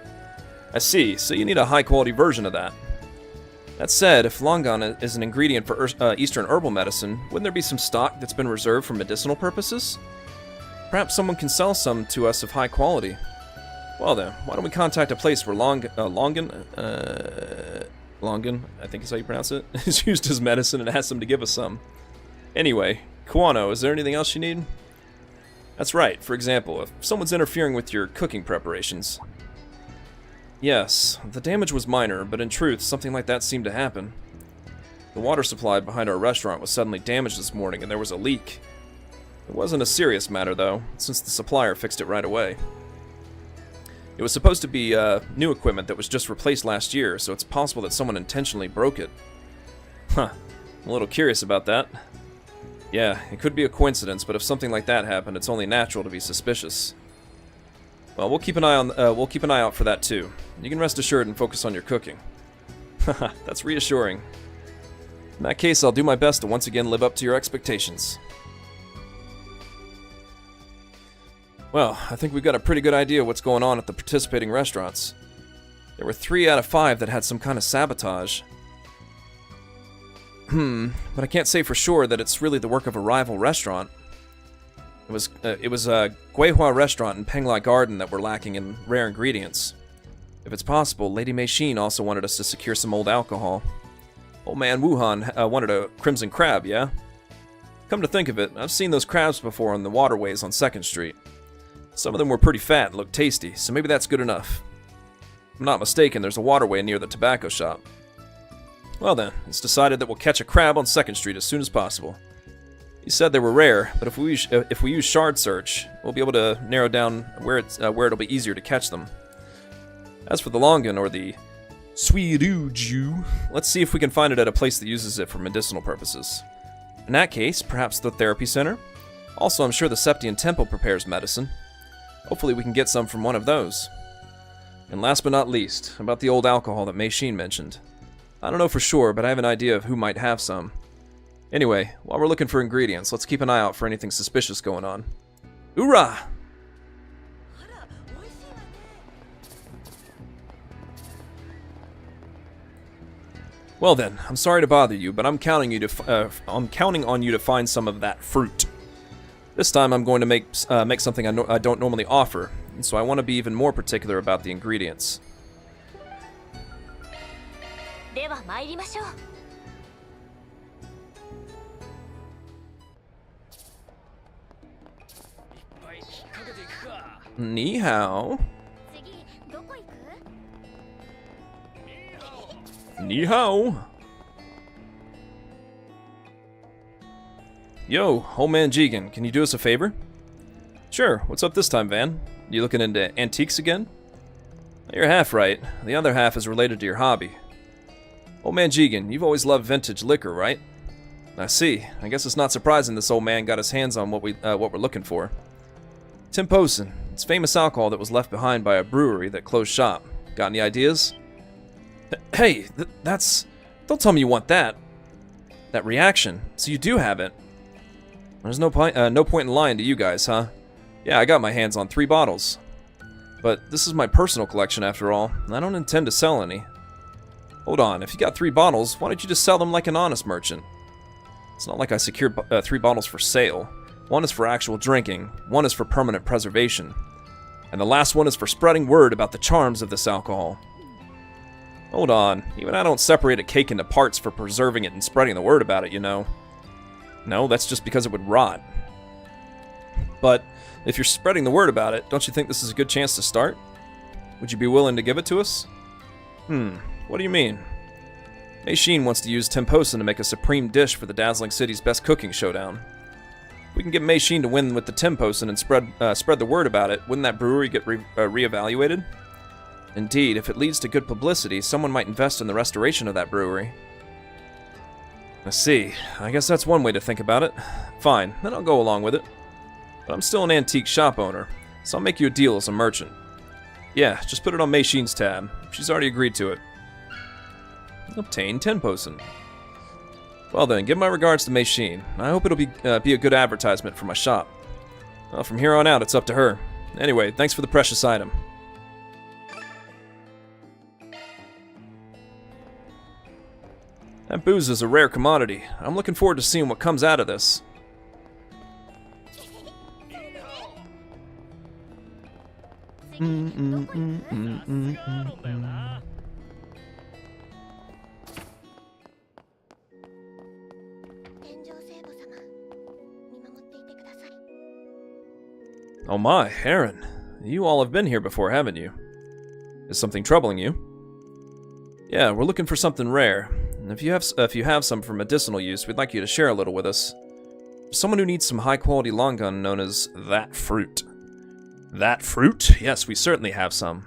Speaker 1: I see, so you need a high-quality version of that. That said, if longan is an ingredient for Eastern herbal medicine, wouldn't there be some stock that's been reserved for medicinal purposes? Perhaps someone can sell some to us of high quality. Well then, why don't we contact a place where longan, I think is how you pronounce it, is used as medicine and ask them to give us some. Anyway, Kuano, is there anything else you need? That's right, for example, if someone's interfering with your cooking preparations. Yes, the damage was minor, but in truth, something like that seemed to happen. The water supply behind our restaurant was suddenly damaged this morning and there was a leak. It wasn't a serious matter though, since the supplier fixed it right away. It was supposed to be new equipment that was just replaced last year, so it's possible that someone intentionally broke it. Huh, I'm a little curious about that. Yeah, it could be a coincidence, but if something like that happened, it's only natural to be suspicious. Well, we'll keep an eye out for that too. You can rest assured and focus on your cooking. Haha, that's reassuring. In that case, I'll do my best to once again live up to your expectations. Well, I think we've got a pretty good idea of what's going on at the participating restaurants. There were 3 out of 5 that had some kind of sabotage. But I can't say for sure that it's really the work of a rival restaurant. It was a Guihua restaurant in Penglai Garden that were lacking in rare ingredients. If it's possible, Lady Mei Xin also wanted us to secure some old alcohol. Old man Wuhan wanted a crimson crab, yeah? Come to think of it, I've seen those crabs before on the waterways on 2nd Street. Some of them were pretty fat and looked tasty, so maybe that's good enough. If I'm not mistaken, there's a waterway near the tobacco shop. Well then, it's decided that we'll catch a crab on 2nd Street as soon as possible. He said they were rare, but if we use shard search, we'll be able to narrow down where it'll be easier to catch them. As for the longan, or the suiruju, let's see if we can find it at a place that uses it for medicinal purposes. In that case, perhaps the therapy center? Also, I'm sure the Septian Temple prepares medicine. Hopefully we can get some from one of those. And last but not least, about the old alcohol that Mei Xin mentioned. I don't know for sure, but I have an idea of who might have some. Anyway, while we're looking for ingredients, let's keep an eye out for anything suspicious going on. Hoorah! Well then, I'm sorry to bother you, but I'm counting on you to find some of that fruit. This time I'm going to make something I don't normally offer, and so I want to be even more particular about the ingredients. Ni hao. Ni hao. Yo, old man Jigen, can you do us a favor? Sure, what's up this time, Van? You looking into antiques again? You're half right. The other half is related to your hobby. Old man Jigen, you've always loved vintage liquor, right? I see. I guess it's not surprising this old man got his hands on what we're looking for. Timposen. It's famous alcohol that was left behind by a brewery that closed shop. Got any ideas? Hey, that's... Don't tell me you want that. That reaction. So you do have it. There's no point in lying to you guys, huh? Yeah, I got my hands on 3 bottles. But this is my personal collection after all, and I don't intend to sell any. Hold on, if you got 3 bottles, why don't you just sell them like an honest merchant? It's not like I secured 3 bottles for sale. One is for actual drinking, one is for permanent preservation, and the last one is for spreading word about the charms of this alcohol. Hold on, even I don't separate a cake into parts for preserving it and spreading the word about it, you know. No, that's just because it would rot. But if you're spreading the word about it, don't you think this is a good chance to start? Would you be willing to give it to us? What do you mean? Mei Xin wants to use Temposen to make a supreme dish for the dazzling city's best cooking showdown. If we can get Mei Xin to win with the Temposen and spread the word about it, wouldn't that brewery get reevaluated? Indeed, if it leads to good publicity, someone might invest in the restoration of that brewery. I see. I guess that's one way to think about it. Fine, then I'll go along with it. But I'm still an antique shop owner, so I'll make you a deal as a merchant. Yeah, just put it on Mei Xin's tab. She's already agreed to it. Obtain 10 Posen. Well then, give my regards to Mei Xin. I hope it'll be a good advertisement for my shop. Well, from here on out, it's up to her. Anyway, thanks for the precious item. That booze is a rare commodity. I'm looking forward to seeing what comes out of this. Oh my, Aaron. You all have been here before, haven't you? Is something troubling you? Yeah, we're looking for something rare. And if you have some for medicinal use, we'd like you to share a little with us. Someone who needs some high-quality long gun known as that fruit. That fruit? Yes, we certainly have some.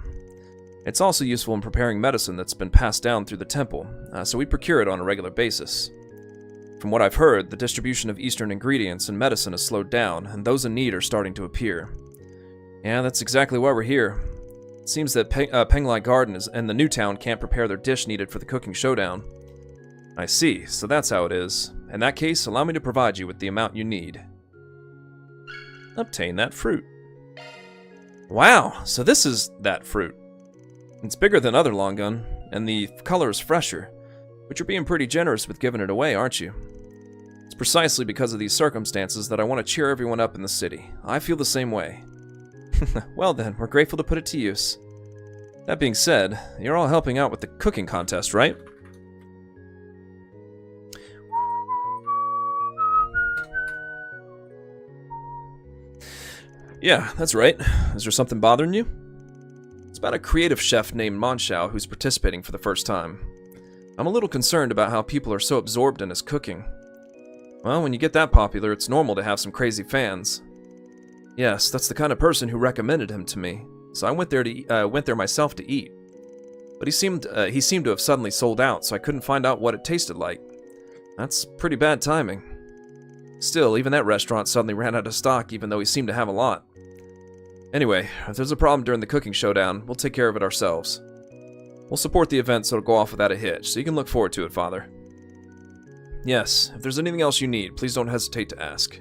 Speaker 1: It's also useful in preparing medicine that's been passed down through the temple, so we procure it on a regular basis. From what I've heard, the distribution of Eastern ingredients and medicine has slowed down, and those in need are starting to appear. Yeah, that's exactly why we're here. It seems that Penglai Garden and the new town can't prepare their dish needed for the cooking showdown. I see, so that's how it is. In that case, allow me to provide you with the amount you need. Obtain that fruit. Wow, so this is that fruit. It's bigger than other long gun, and the color is fresher. But you're being pretty generous with giving it away, aren't you? It's precisely because of these circumstances that I want to cheer everyone up in the city. I feel the same way. Well then, we're grateful to put it to use. That being said, you're all helping out with the cooking contest, right? Yeah, that's right. Is there something bothering you? It's about a creative chef named Monshao who's participating for the first time. I'm a little concerned about how people are so absorbed in his cooking. Well, when you get that popular, it's normal to have some crazy fans. Yes, that's the kind of person who recommended him to me, so I went there myself to eat. But he seemed to have suddenly sold out, so I couldn't find out what it tasted like. That's pretty bad timing. Still, even that restaurant suddenly ran out of stock, even though he seemed to have a lot. Anyway, if there's a problem during the cooking showdown, we'll take care of it ourselves. We'll support the event so it'll go off without a hitch, so you can look forward to it, Father. Yes, if there's anything else you need, please don't hesitate to ask.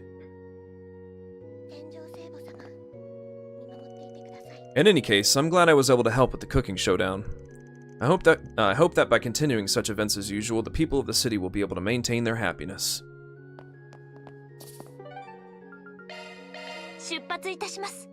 Speaker 1: In any case, I'm glad I was able to help with the cooking showdown. I hope that by continuing such events as usual, the people of the city will be able to maintain their happiness.
Speaker 13: 出発いたします。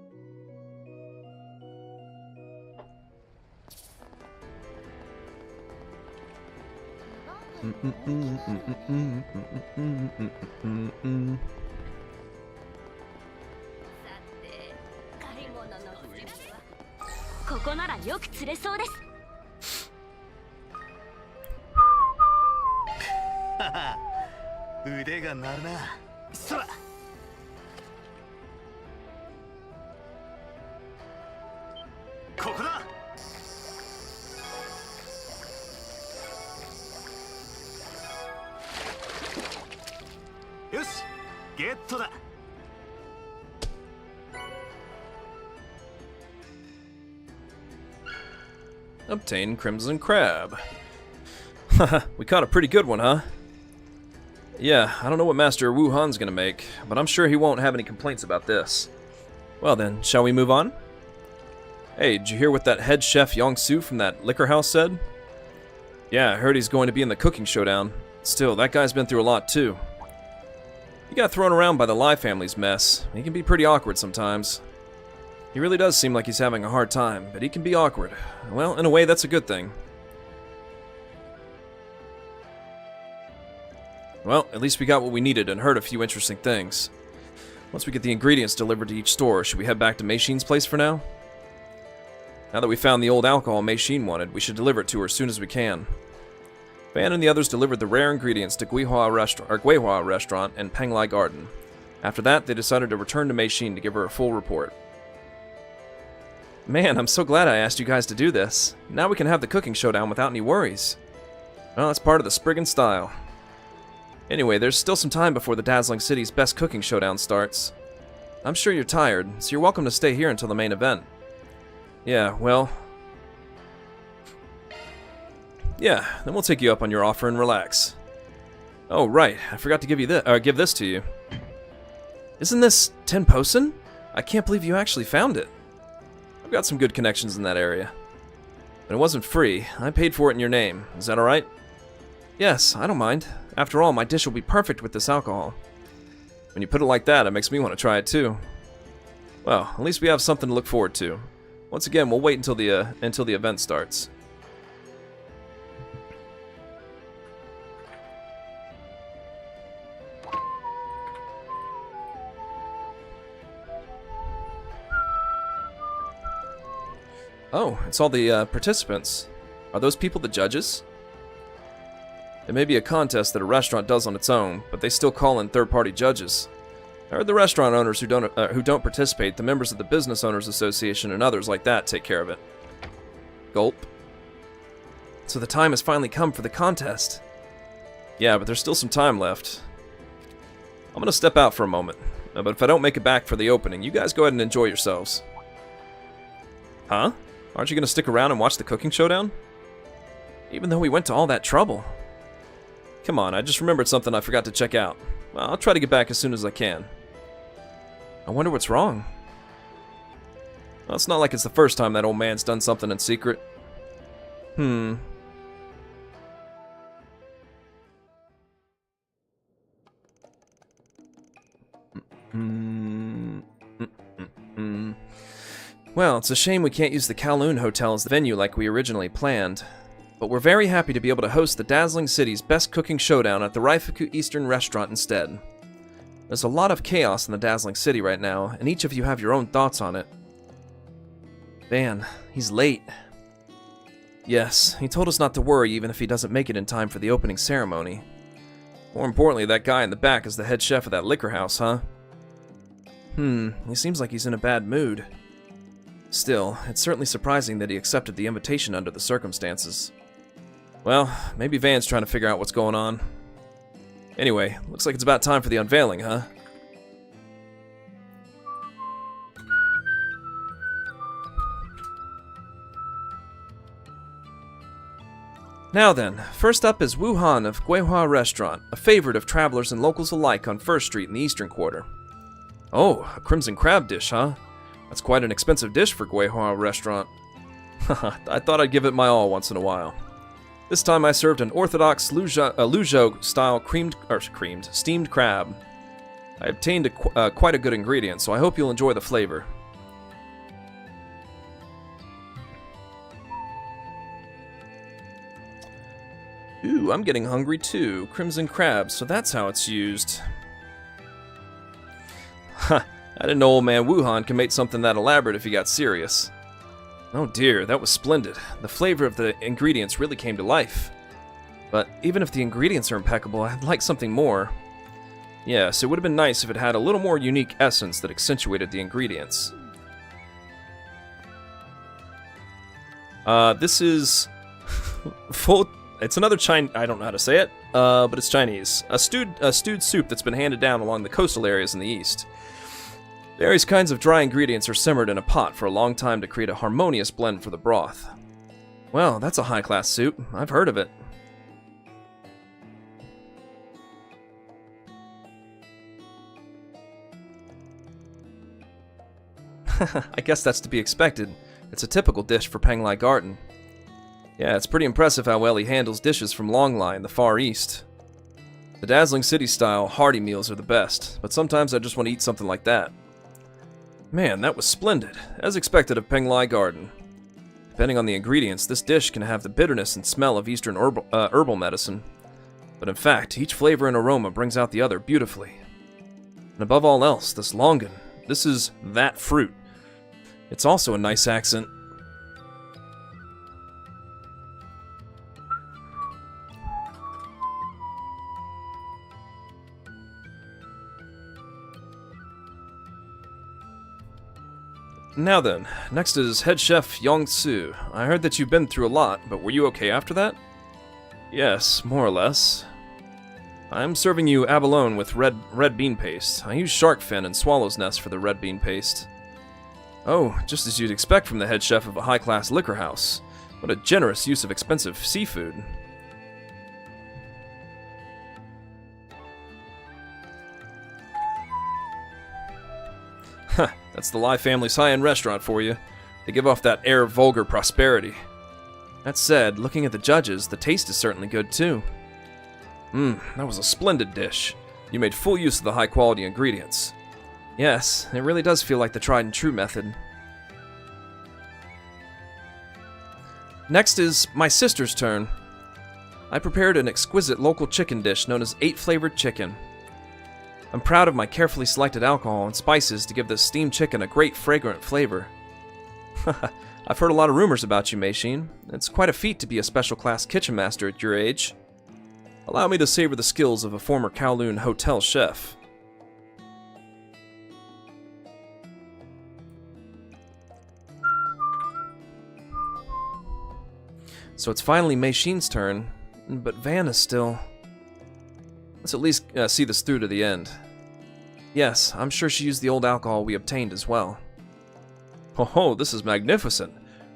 Speaker 13: ここならよく釣れそうです。
Speaker 4: 腕が鳴るな。そら。ここだ。よし、ゲットだ。
Speaker 1: Obtain Crimson Crab. Haha, we caught a pretty good one, huh? Yeah, I don't know what Master Wuhan's gonna make, but I'm sure he won't have any complaints about this. Well then, shall we move on? Hey, did you hear what that head chef Yongsu from that liquor house said? Yeah, I heard he's going to be in the cooking showdown. Still, that guy's been through a lot too. He got thrown around by the Lai family's mess. He can be pretty awkward sometimes. He really does seem like he's having a hard time, but he can be awkward. Well, in a way, that's a good thing. Well, at least we got what we needed and heard a few interesting things. Once we get the ingredients delivered to each store, should we head back to Meishin's place for now? Now that we found the old alcohol Meishin wanted, we should deliver it to her as soon as we can. Fan and the others delivered the rare ingredients to Guihua Restaurant and Penglai Garden. After that, they decided to return to Meishin to give her a full report. Man, I'm so glad I asked you guys to do this. Now we can have the cooking showdown without any worries. Well, that's part of the Spriggan style. Anyway, there's still some time before the Dazzling City's best cooking showdown starts. I'm sure you're tired, so you're welcome to stay here until the main event. Yeah, well... yeah, then we'll take you up on your offer and relax. Oh, right, I forgot to give this to you. Isn't this Tenposen? I can't believe you actually found it. I've got some good connections in that area. But it wasn't free. I paid for it in your name. Is that alright? Yes, I don't mind. After all, my dish will be perfect with this alcohol. When you put it like that, it makes me want to try it too. Well, at least we have something to look forward to. Once again, we'll wait until the event starts. Oh, it's all the participants. Are those people the judges? It may be a contest that a restaurant does on its own, but they still call in third-party judges. I heard the restaurant owners who don't participate, the members of the Business Owners Association and others like that take care of it. Gulp. So the time has finally come for the contest. Yeah, but there's still some time left. I'm gonna step out for a moment, but if I don't make it back for the opening, you guys go ahead and enjoy yourselves. Huh? Aren't you gonna stick around and watch the cooking showdown? Even though we went to all that trouble. Come on, I just remembered something I forgot to check out. Well, I'll try to get back as soon as I can. I wonder what's wrong. Well, it's not like it's the first time that old man's done something in secret. Well, it's a shame we can't use the Kowloon Hotel as the venue like we originally planned. But we're very happy to be able to host the dazzling city's best cooking showdown at the Raifuku Eastern Restaurant instead. There's a lot of chaos in the dazzling city right now, and each of you have your own thoughts on it. Van, he's late. Yes, he told us not to worry even if he doesn't make it in time for the opening ceremony. More importantly, that guy in the back is the head chef of that liquor house, huh? He seems like he's in a bad mood. Still, it's certainly surprising that he accepted the invitation under the circumstances. Well, maybe Van's trying to figure out what's going on. Anyway, looks like it's about time for the unveiling, huh? Now then, first up is Wuhan of Guihua Restaurant, a favorite of travelers and locals alike on 1st Street in the Eastern Quarter. Oh, a crimson crab dish, huh? That's quite an expensive dish for Guihua Restaurant. I thought I'd give it my all once in a while. This time I served an orthodox Luzhou-style steamed crab. I obtained quite a good ingredient, so I hope you'll enjoy the flavor. Ooh, I'm getting hungry too. Crimson crab, so that's how it's used. Huh, I didn't know old man Wuhan can make something that elaborate if he got serious. Oh dear, that was splendid. The flavor of the ingredients really came to life. But even if the ingredients are impeccable, I'd like something more. Yes, it would have been nice if it had a little more unique essence that accentuated the ingredients. This is full. It's another I don't know how to say it, but it's Chinese. A stewed soup that's been handed down along the coastal areas in the east. Various kinds of dry ingredients are simmered in a pot for a long time to create a harmonious blend for the broth. Well, that's a high-class soup. I've heard of it. I guess that's to be expected. It's a typical dish for Penglai Garden. Yeah, it's pretty impressive how well he handles dishes from Longlai in the Far East. The dazzling city-style hearty meals are the best, but sometimes I just want to eat something like that. Man, that was splendid, as expected of Penglai Garden. Depending on the ingredients, this dish can have the bitterness and smell of Eastern herbal medicine. But in fact, each flavor and aroma brings out the other beautifully. And above all else, this longan, this is that fruit. It's also a nice accent. Now then, next is Head Chef Yong-Su. I heard that you've been through a lot, but were you okay after that? Yes, more or less. I'm serving you abalone with red bean paste. I use shark fin and swallow's nest for the red bean paste. Oh, just as you'd expect from the head chef of a high-class liquor house. What a generous use of expensive seafood. Huh, that's the Lai family's high-end restaurant for you. They give off that air of vulgar prosperity. That said, looking at the judges, the taste is certainly good too. That was a splendid dish. You made full use of the high-quality ingredients. Yes, it really does feel like the tried-and-true method. Next is my sister's turn. I prepared an exquisite local chicken dish known as 8-flavored chicken. I'm proud of my carefully selected alcohol and spices to give this steamed chicken a great fragrant flavor. I've heard a lot of rumors about you, Meishin. It's quite a feat to be a special class kitchen master at your age. Allow me to savor the skills of a former Kowloon hotel chef. So it's finally Meishin's turn, but Van is still... Let's at least see this through to the end. Yes, I'm sure she used the old alcohol we obtained as well. Oh, this is magnificent.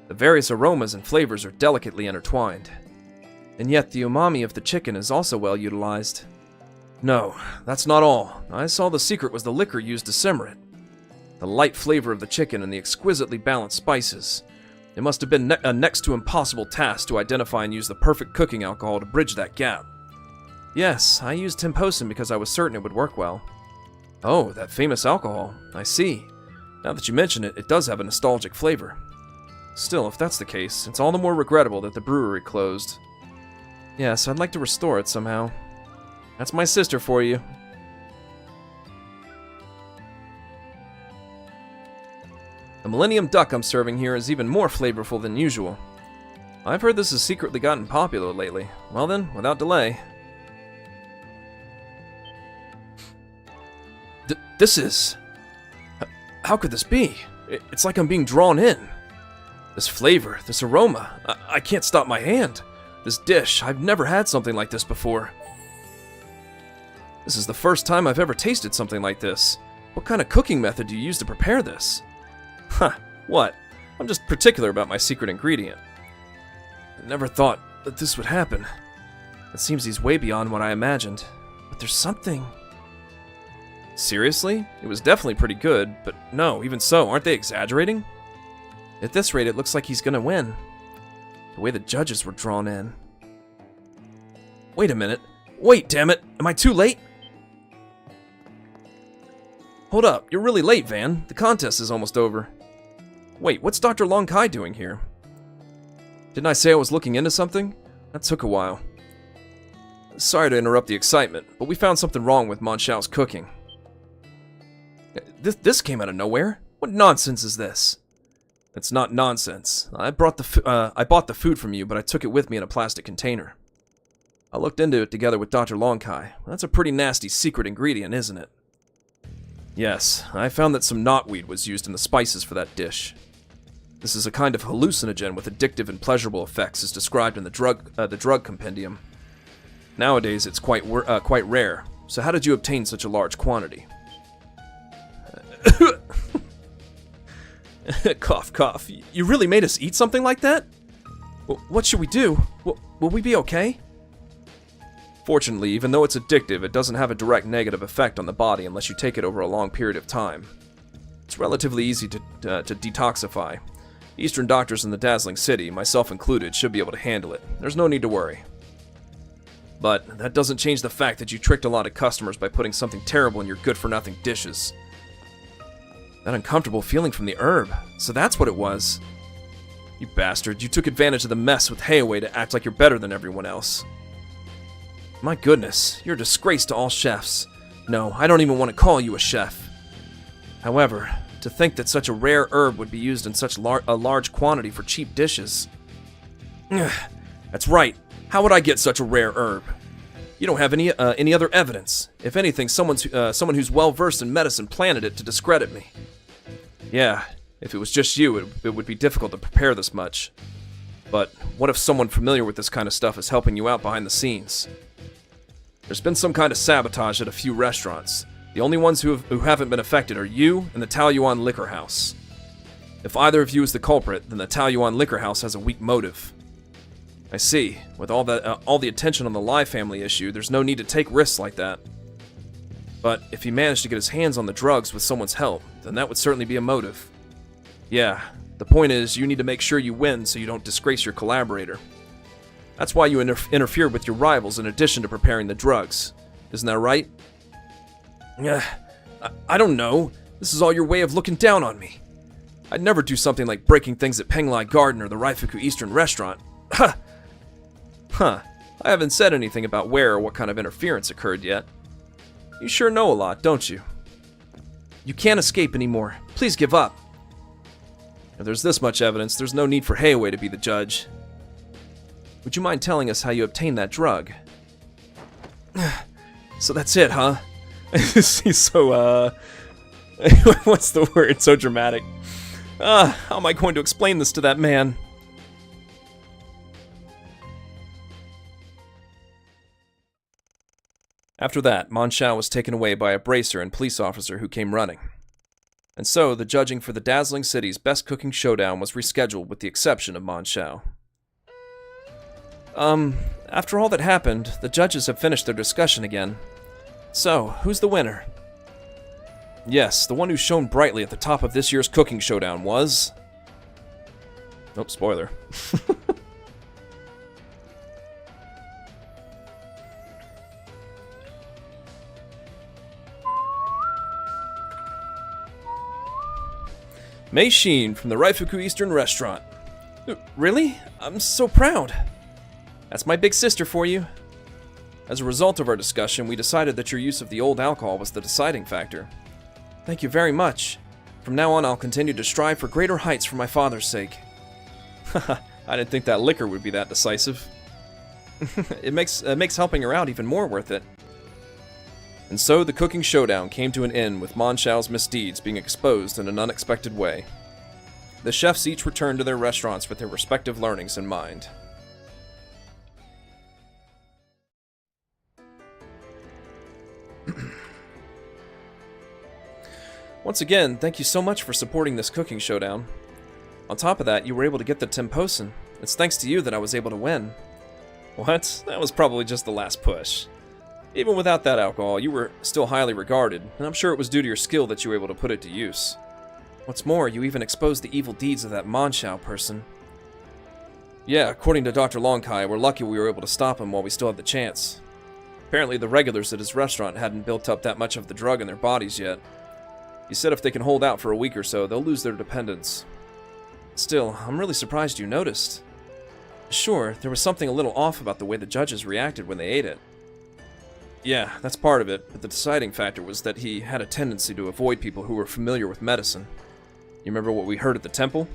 Speaker 1: The various aromas and flavors are delicately intertwined. And yet the umami of the chicken is also well utilized. No, that's not all. I saw the secret was the liquor used to simmer it. The light flavor of the chicken and the exquisitely balanced spices. It must have been a next to impossible task to identify and use the perfect cooking alcohol to bridge that gap. Yes, I used Timposin because I was certain it would work well. Oh, that famous alcohol. I see. Now that you mention it, it does have a nostalgic flavor. Still, if that's the case, it's all the more regrettable that the brewery closed. Yes, I'd like to restore it somehow. That's my sister for you. The Millennium Duck I'm serving here is even more flavorful than usual. I've heard this has secretly gotten popular lately. Well then, without delay. This is... How could this be? It's like I'm being drawn in. This flavor, this aroma, I can't stop my hand. This dish, I've never had something like this before. This is the first time I've ever tasted something like this. What kind of cooking method do you use to prepare this? Huh, what? I'm just particular about my secret ingredient. I never thought that this would happen. It seems he's way beyond what I imagined. But there's something... Seriously? It was definitely pretty good, but no, even so, aren't they exaggerating? At this rate, it looks like he's gonna win. The way the judges were drawn in. Wait a minute. Wait, damn it! Am I too late? Hold up, you're really late, Van. The contest is almost over. Wait, what's Dr. Long Kai doing here? Didn't I say I was looking into something? That took a while. Sorry to interrupt the excitement, but we found something wrong with Monxiao's cooking. This came out of nowhere? What nonsense is this? It's not nonsense. I bought the food from you, but I took it with me in a plastic container. I looked into it together with Dr. Long Kai. That's a pretty nasty secret ingredient, isn't it? Yes, I found that some knotweed was used in the spices for that dish. This is a kind of hallucinogen with addictive and pleasurable effects as described in the drug compendium. Nowadays, it's quite rare. So how did you obtain such a large quantity? Cough, cough. You really made us eat something like that? What should we do? Will we be okay? Fortunately, even though it's addictive, it doesn't have a direct negative effect on the body unless you take it over a long period of time. It's relatively easy to detoxify. Eastern doctors in the dazzling city, myself included, should be able to handle it. There's no need to worry. But that doesn't change the fact that you tricked a lot of customers by putting something terrible in your good-for-nothing dishes. That uncomfortable feeling from the herb. So that's what it was. You bastard, you took advantage of the mess with Heiawei to act like you're better than everyone else. My goodness, you're a disgrace to all chefs. No, I don't even want to call you a chef. However, to think that such a rare herb would be used in such a large quantity for cheap dishes. That's right. How would I get such a rare herb? You don't have any other evidence. If anything, someone who's well-versed in medicine planted it to discredit me. Yeah, if it was just you, it would be difficult to prepare this much. But what if someone familiar with this kind of stuff is helping you out behind the scenes? There's been some kind of sabotage at a few restaurants. The only ones who haven't been affected are you and the Taoyuan Liquor House. If either of you is the culprit, then the Taoyuan Liquor House has a weak motive. I see. With all the attention on the Lai family issue, there's no need to take risks like that. But if he managed to get his hands on the drugs with someone's help, then that would certainly be a motive. Yeah, the point is, you need to make sure you win so you don't disgrace your collaborator. That's why you interfered with your rivals in addition to preparing the drugs. Isn't that right? I don't know. This is all your way of looking down on me. I'd never do something like breaking things at Penglai Garden or the Raifuku Eastern Restaurant. Huh. I haven't said anything about where or what kind of interference occurred yet. You sure know a lot, don't you? You can't escape anymore. Please give up. If there's this much evidence, there's no need for Heiwei to be the judge. Would you mind telling us how you obtained that drug? So that's it, huh? He's so, what's the word? So dramatic. How am I going to explain this to that man? After that, Man Shao was taken away by a bracer and police officer who came running. And so, the judging for the dazzling city's best cooking showdown was rescheduled with the exception of Man Shao. After all that happened, the judges have finished their discussion again. So, who's the winner? Yes, the one who shone brightly at the top of this year's cooking showdown was... Nope, spoiler. Mei Shin from the Raifuku Eastern Restaurant. Really? I'm so proud. That's my big sister for you. As a result of our discussion, we decided that your use of the old alcohol was the deciding factor. Thank you very much. From now on, I'll continue to strive for greater heights for my father's sake. Haha, I didn't think that liquor would be that decisive. It makes helping her out even more worth it. And so the cooking showdown came to an end with Man Shao's misdeeds being exposed in an unexpected way. The chefs each returned to their restaurants with their respective learnings in mind. Once again, thank you so much for supporting this cooking showdown. On top of that, you were able to get the Temposen. It's thanks to you that I was able to win. What? That was probably just the last push. Even without that alcohol, you were still highly regarded, and I'm sure it was due to your skill that you were able to put it to use. What's more, you even exposed the evil deeds of that Man Shao person. Yeah, according to Dr. Longkai, we're lucky we were able to stop him while we still had the chance. Apparently the regulars at his restaurant hadn't built up that much of the drug in their bodies yet. He said if they can hold out for a week or so, they'll lose their dependence. Still, I'm really surprised you noticed. Sure, there was something a little off about the way the judges reacted when they ate it. Yeah, that's part of it, but the deciding factor was that he had a tendency to avoid people who were familiar with medicine. You remember what we heard at the temple?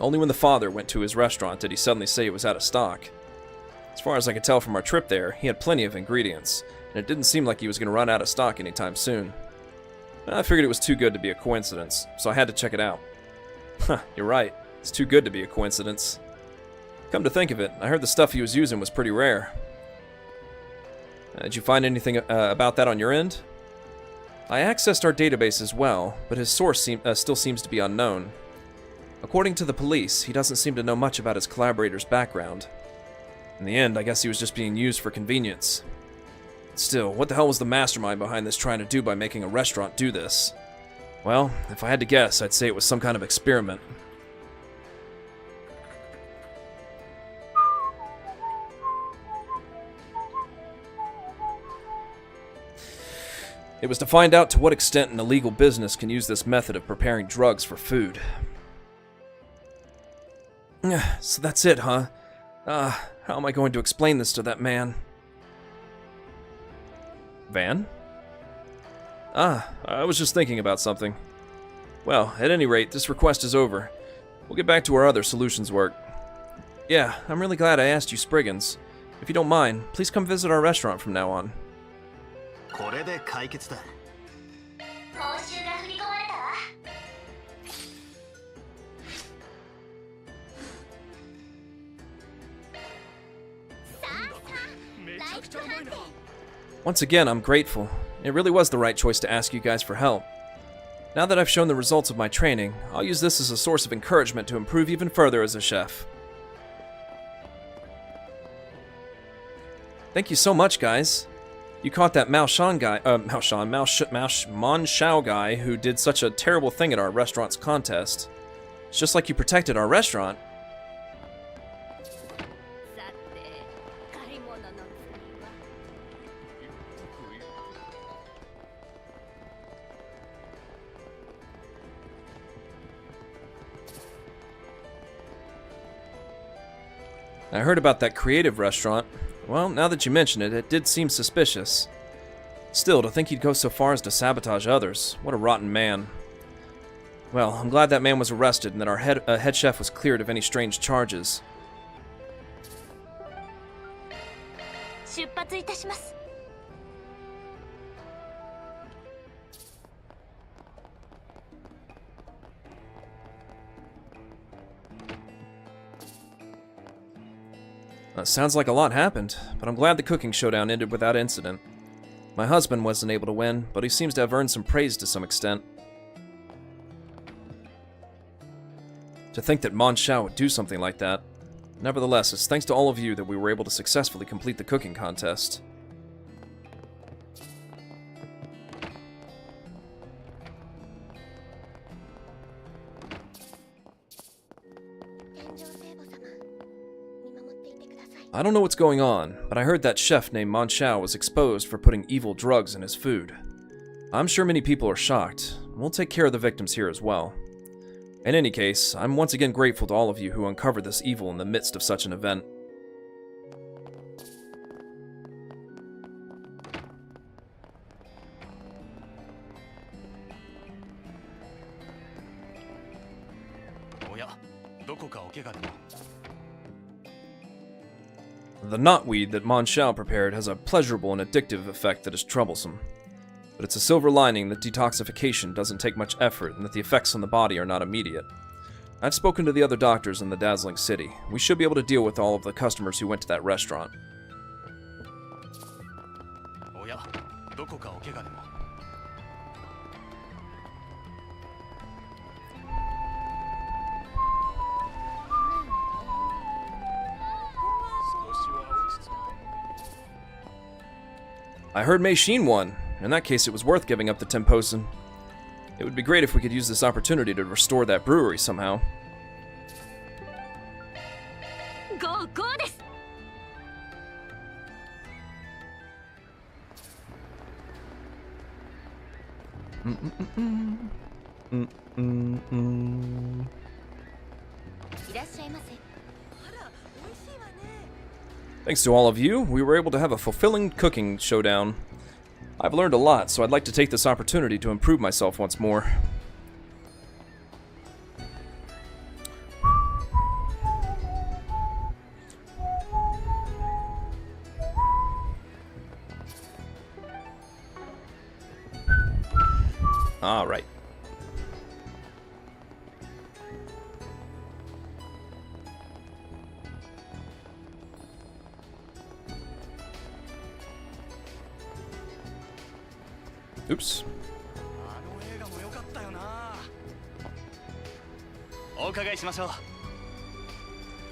Speaker 1: Only when the father went to his restaurant did he suddenly say it was out of stock. As far as I could tell from our trip there, he had plenty of ingredients, and it didn't seem like he was going to run out of stock anytime soon. I figured it was too good to be a coincidence, so I had to check it out. Huh, you're right. It's too good to be a coincidence. Come to think of it, I heard the stuff he was using was pretty rare. Did you find anything about that on your end? I accessed our database as well, but his source still seems to be unknown. According to the police, he doesn't seem to know much about his collaborator's background. In the end, I guess he was just being used for convenience. Still, what the hell was the mastermind behind this trying to do by making a restaurant do this? Well, if I had to guess, I'd say it was some kind of experiment. It was to find out to what extent an illegal business can use this method of preparing drugs for food. So that's it, huh? How am I going to explain this to that man? Van? I was just thinking about something. Well, at any rate, this request is over. We'll get back to our other solutions work. Yeah, I'm really glad I asked you, Spriggans. If you don't mind, please come visit our restaurant from now on.
Speaker 4: これで解決だ。
Speaker 10: 報酬が振り込まれたわ。
Speaker 1: Once again, I'm grateful. It really was the right choice to ask you guys for help. Now that I've shown the results of my training, I'll use this as a source of encouragement to improve even further as a chef. Thank you so much, guys. You caught that Man Shao guy who did such a terrible thing at our restaurant's contest. It's just like you protected our restaurant. I heard about that creative restaurant. Well, now that you mention it, it did seem suspicious. Still, to think he'd go so far as to sabotage others. What a rotten man. Well, I'm glad that man was arrested and that our head chef was cleared of any strange charges.
Speaker 7: 出発いたします。
Speaker 1: Sounds like a lot happened, but I'm glad the cooking showdown ended without incident. My husband wasn't able to win, but he seems to have earned some praise to some extent. To think that Mon Xiao would do something like that. Nevertheless, it's thanks to all of you that we were able to successfully complete the cooking contest. I don't know what's going on, but I heard that chef named Mon Xiao was exposed for putting evil drugs in his food. I'm sure many people are shocked. We'll take care of the victims here as well. In any case, I'm once again grateful to all of you who uncovered this evil in the midst of such an event. The knotweed that Mon Xiao prepared has a pleasurable and addictive effect that is troublesome. But it's a silver lining that detoxification doesn't take much effort and that the effects on the body are not immediate. I've spoken to the other doctors in the dazzling city. We should be able to deal with all of the customers who went to that restaurant. I heard Mei Xin won. In that case, it was worth giving up the Temposen. It would be great if we could use this opportunity to restore that brewery somehow.
Speaker 13: Go, go desu.
Speaker 1: Thanks to all of you, we were able to have a fulfilling cooking showdown. I've learned a lot, so I'd like to take this opportunity to improve myself once more. All right. Oops.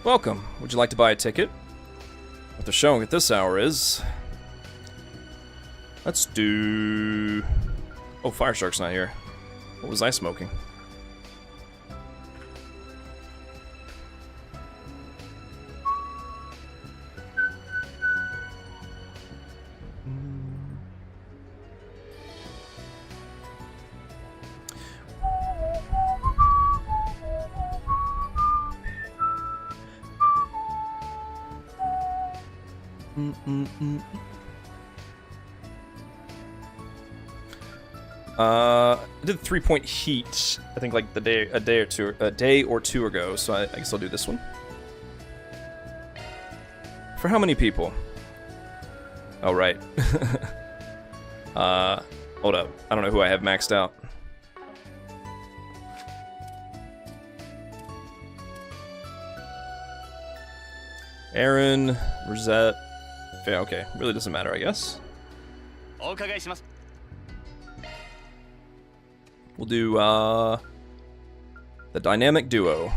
Speaker 1: Welcome. Would you like to buy a ticket? What they're showing at this hour is... Let's do... Oh, Fireshark's not here. What was I smoking? I did 3-point heat. I think like a day or two ago. So I guess I'll do this one. For how many people? Oh right. Hold up. I don't know who I have maxed out. Aaron, Rosette. Yeah, okay. Really doesn't matter, I guess. We'll do, the Dynamic Duo.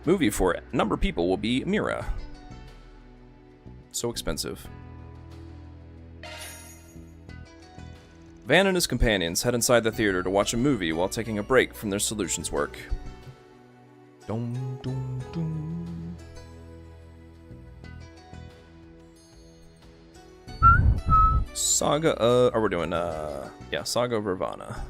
Speaker 1: Movie for a number of people will be Mira. So expensive. Van and his companions head inside the theater to watch a movie while taking a break from their solutions work. Dum, dum, dum. Saga, we're doing, yeah, Saga of Ravana.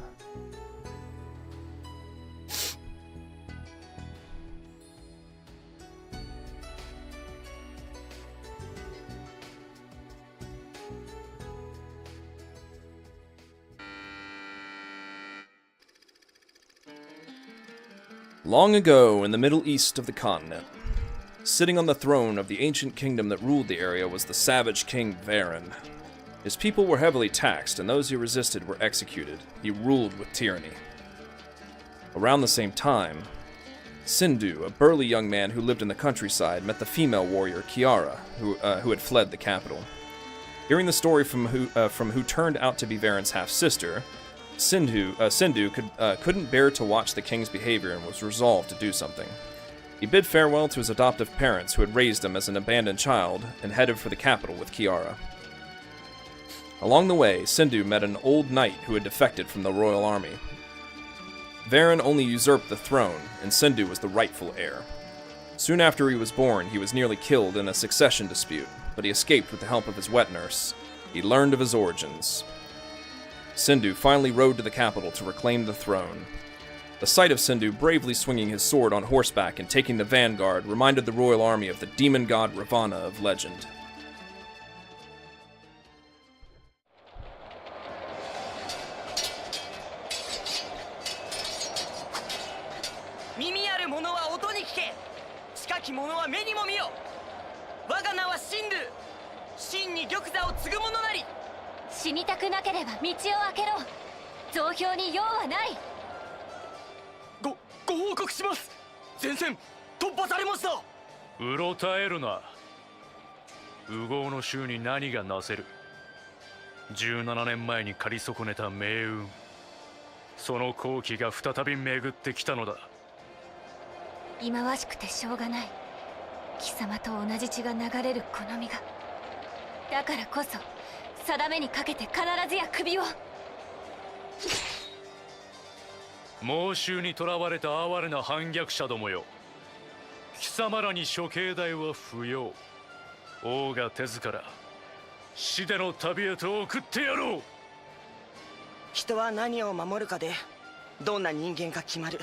Speaker 1: Long ago, in the Middle East of the continent, sitting on the throne of the ancient kingdom that ruled the area was the savage king Varen. His people were heavily taxed, and those who resisted were executed. He ruled with tyranny. Around the same time, Sindhu, a burly young man who lived in the countryside, met the female warrior Kiara, who had fled the capital. Hearing the story from who turned out to be Varen's half-sister, Sindhu couldn't bear to watch the king's behavior and was resolved to do something. He bid farewell to his adoptive parents, who had raised him as an abandoned child, and headed for the capital with Kiara. Along the way, Sindhu met an old knight who had defected from the royal army. Varen only usurped the throne, and Sindhu was the rightful heir. Soon after he was born, he was nearly killed in a succession dispute, but he escaped with the help of his wet nurse. He learned of his origins. Sindhu finally rode to the capital to reclaim the throne. The sight of Sindhu bravely swinging his sword on horseback and taking the vanguard reminded the royal army of the demon god Ravana of legend.
Speaker 6: うろたえるな。烏合の衆に何がなせる。17年前に借り損ねた命運、その好機が再び巡ってきたのだ。
Speaker 2: 忌まわしくてしょうがない。貴様と同じ血が流れるこの身が。だからこそ定めにかけて必ずや首を。
Speaker 6: 猛襲に囚われた哀れな反逆者どもよ。貴様らに処刑代は不要。王が手ずから死での旅へと送ってやろう。
Speaker 16: 人は何を守るかでどんな人間か決まる。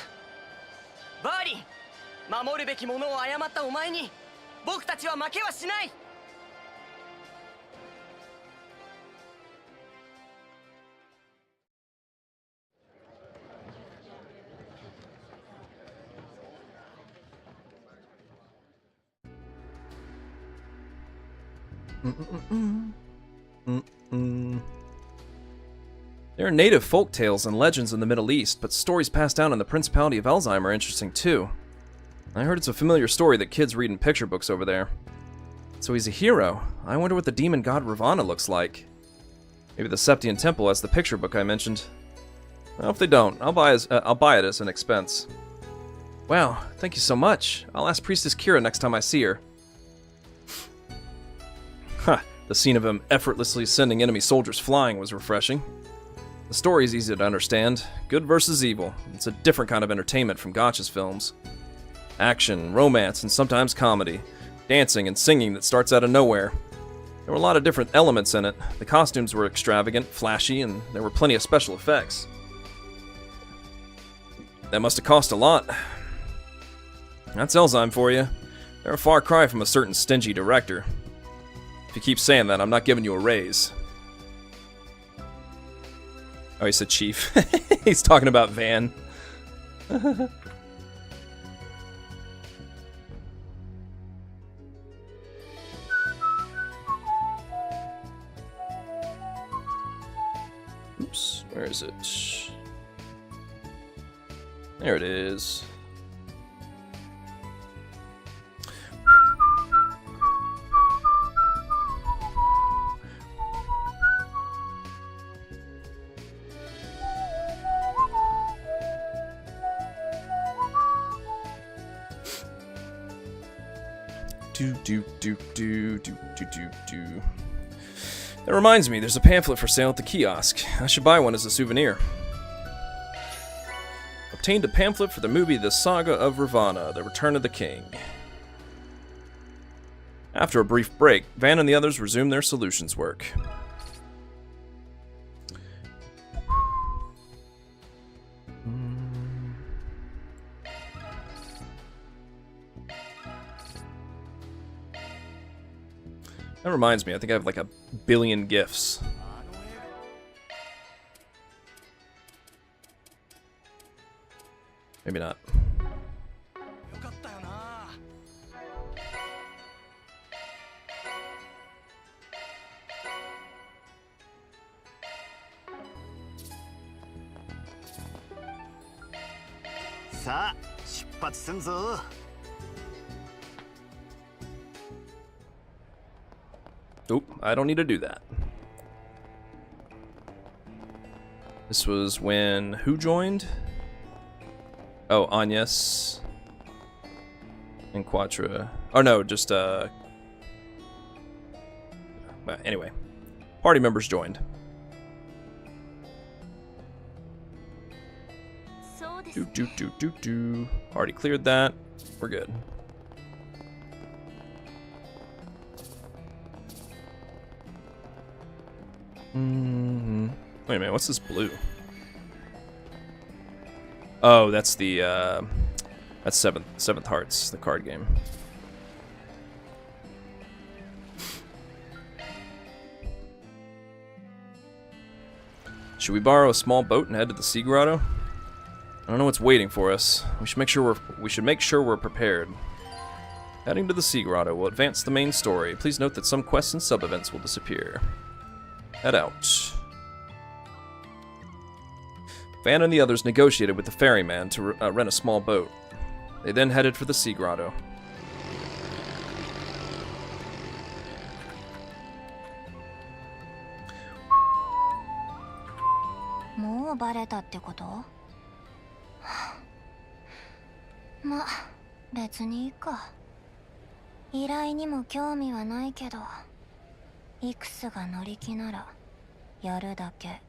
Speaker 16: バーリン、守るべきものを誤ったお前に僕たちは負けはしない。
Speaker 1: There are native folk tales and legends in the Middle East, but stories passed down in the Principality of Elzheim are interesting too. I heard it's a familiar story that kids read in picture books over there. So he's a hero. I wonder what the demon god Ravana looks like. Maybe the Septian Temple has the picture book I mentioned. Well, if they don't, I'll buy it as an expense. Wow, thank you so much. I'll ask Priestess Kira next time I see her. Huh, the scene of him effortlessly sending enemy soldiers flying was refreshing. The story is easy to understand. Good versus evil. It's a different kind of entertainment from Gotcha's films. Action, romance, and sometimes comedy. Dancing and singing that starts out of nowhere. There were a lot of different elements in it. The costumes were extravagant, flashy, and there were plenty of special effects. That must have cost a lot. That's Elzheim for you. They're a far cry from a certain stingy director. If you keep saying that, I'm not giving you a raise. Oh, he said chief. He's talking about Van. Oops, where is it? There it is. That reminds me, there's a pamphlet for sale at the kiosk. I should buy one as a souvenir. Obtained a pamphlet for the movie The Saga of Ravana, The Return of the King. After a brief break, Van and the others resumed their solutions work. That reminds me, I think I have like 1 billion gifts. Maybe not.
Speaker 4: さあ出発すんぞ。
Speaker 1: Oop, I don't need to do that. This was when who joined? Oh, Agnes and Quatra. Oh no, just well, anyway, party members joined. Do. Already cleared that. We're good. Wait a minute, what's this blue? Oh, that's the that's Seventh Hearts, the card game. Should we borrow a small boat and head to the Sea Grotto? I don't know what's waiting for us. We should make sure we're prepared. Heading to the Sea Grotto will advance the main story. Please note that some quests and sub-events will disappear. Head out. Van and the others negotiated with the ferryman to rent a small boat. They then headed for the Sea Grotto.
Speaker 13: More バレたってこと？ま、別にいいか。依頼にも興味はないけど、イクスが乗り気ならやるだけ。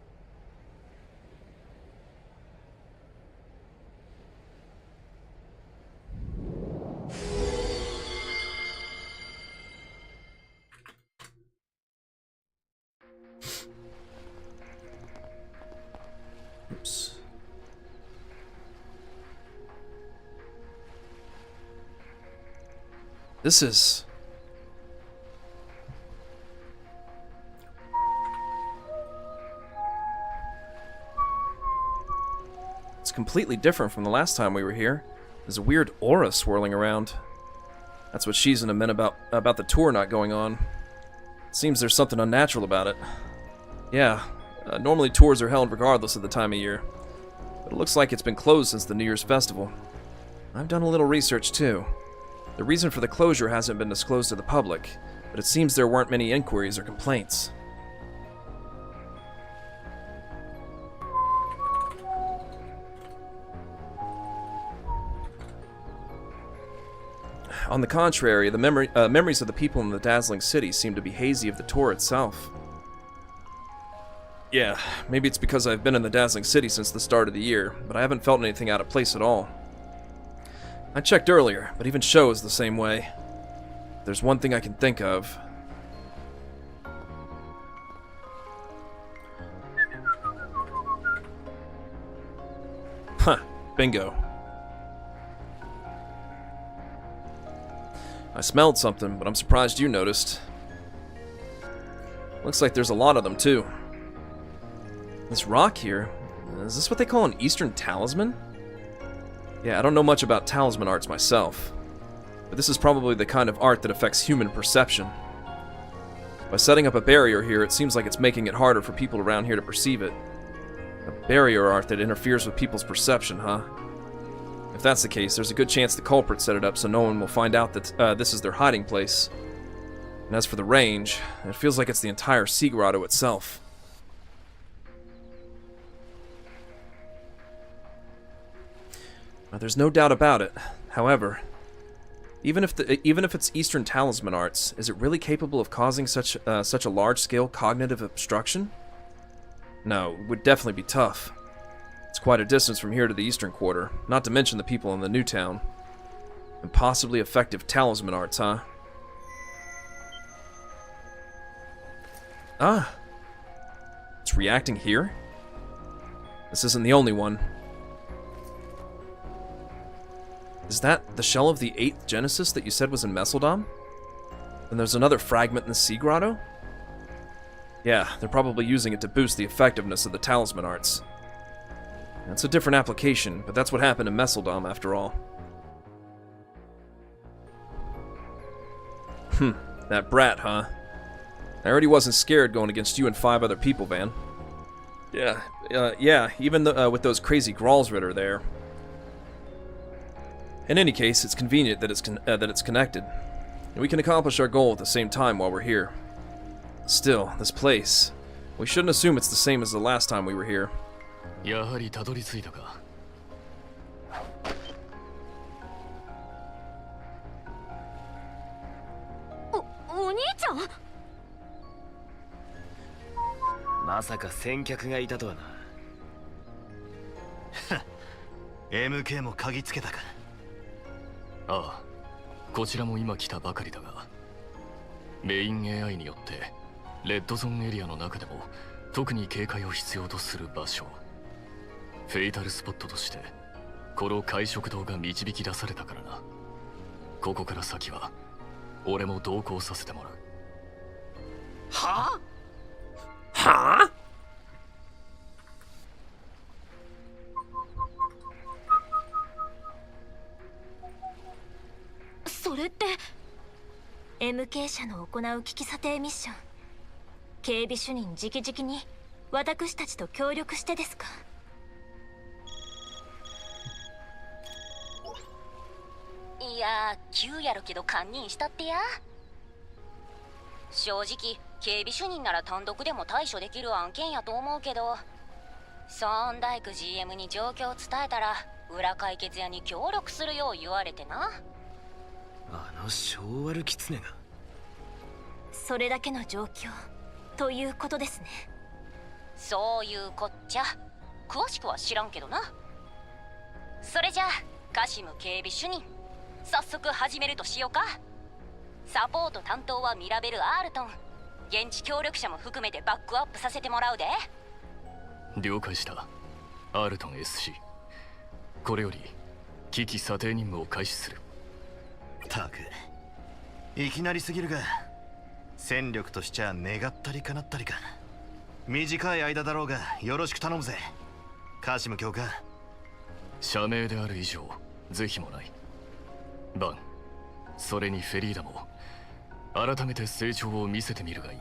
Speaker 1: Oops. This is... It's completely different from the last time we were here. There's a weird aura swirling around. That's what Shizuna meant about the tour not going on. It seems there's something unnatural about it. Yeah, normally tours are held regardless of the time of year. But it looks like it's been closed since the New Year's festival. I've done a little research too. The reason for the closure hasn't been disclosed to the public, but it seems there weren't many inquiries or complaints. On the contrary, the memories of the people in the dazzling city seem to be hazy of the tour itself. Yeah, maybe it's because I've been in the dazzling city since the start of the year, but I haven't felt anything out of place at all. I checked earlier, but even Sho is the same way. If there's one thing I can think of. Huh, bingo. I smelled something, but I'm surprised you noticed. Looks like there's a lot of them, too. This rock here, is this what they call an Eastern talisman? Yeah, I don't know much about talisman arts myself, but this is probably the kind of art that affects human perception. By setting up a barrier here, it seems like it's making it harder for people around here to perceive it. A barrier art that interferes with people's perception, huh? If that's the case, there's a good chance the culprits set it up so no one will find out that this is their hiding place. And as for the range, it feels like it's the entire Sea Grotto itself. Now, there's no doubt about it. However, even if it's Eastern talisman arts, is it really capable of causing such a large-scale cognitive obstruction? No, it would definitely be tough. It's quite a distance from here to the Eastern Quarter, not to mention the people in the new town. And possibly effective talisman arts, huh? Ah! It's reacting here? This isn't the only one. Is that the shell of the 8th Genesis that you said was in Messeldom? And there's another fragment in the Sea Grotto? Yeah, they're probably using it to boost the effectiveness of the talisman arts. That's a different application, but that's what happened in Messeldom after all. That brat, huh? I already wasn't scared going against you and 5 other people, Van. Yeah, even with those crazy Gralsritter there. In any case, it's convenient that it's connected. And we can accomplish our goal at the same time while we're here. Still, this place. We shouldn't assume it's the same as the last time we were here.
Speaker 15: やはりたどり着いたか。
Speaker 13: お兄ちゃん。
Speaker 3: まさか先客がいたとはな。
Speaker 4: MK も鍵つけたか。
Speaker 15: ああ、こちらも今来たばかりだが、メイン AI によってレッドゾーンエリアの中でも特に警戒を必要とする場所、フェイタルスポットとしてこの海食堂が導き出されたからな。ここから先は俺も同行させてもらう。
Speaker 16: はあ？
Speaker 1: はあ？
Speaker 13: それって
Speaker 7: MK 社の行う危機査定ミッション、警備主任直々に私たちと協力してですか？
Speaker 14: いや急やろけど堪忍したってや。正直警備主任なら単独でも対処できる案件やと思うけど、ソーンダイク GM に状況を伝えたら裏解決屋に協力するよう言われてな。
Speaker 3: あの小悪キツネが。
Speaker 7: それだけの状況ということですね。
Speaker 14: そういうこっちゃ。詳しくは知らんけどな。それじゃあカシム警備主任、早速始めるとしようか。サポート担当はミラベル・アールトン、現地協力者も含めてバックアップさせてもらうで。
Speaker 15: 了解した。アールトン SC、 これより危機査定任務を開始する。
Speaker 4: たく、いきなりすぎるが、戦力としちゃ願ったり叶ったりか。短い間だろうがよろしく頼むぜ、カシム教官。
Speaker 15: 社名である以上是非もない。バン、それにフェリーダも改めて成長を見せてみるがいい。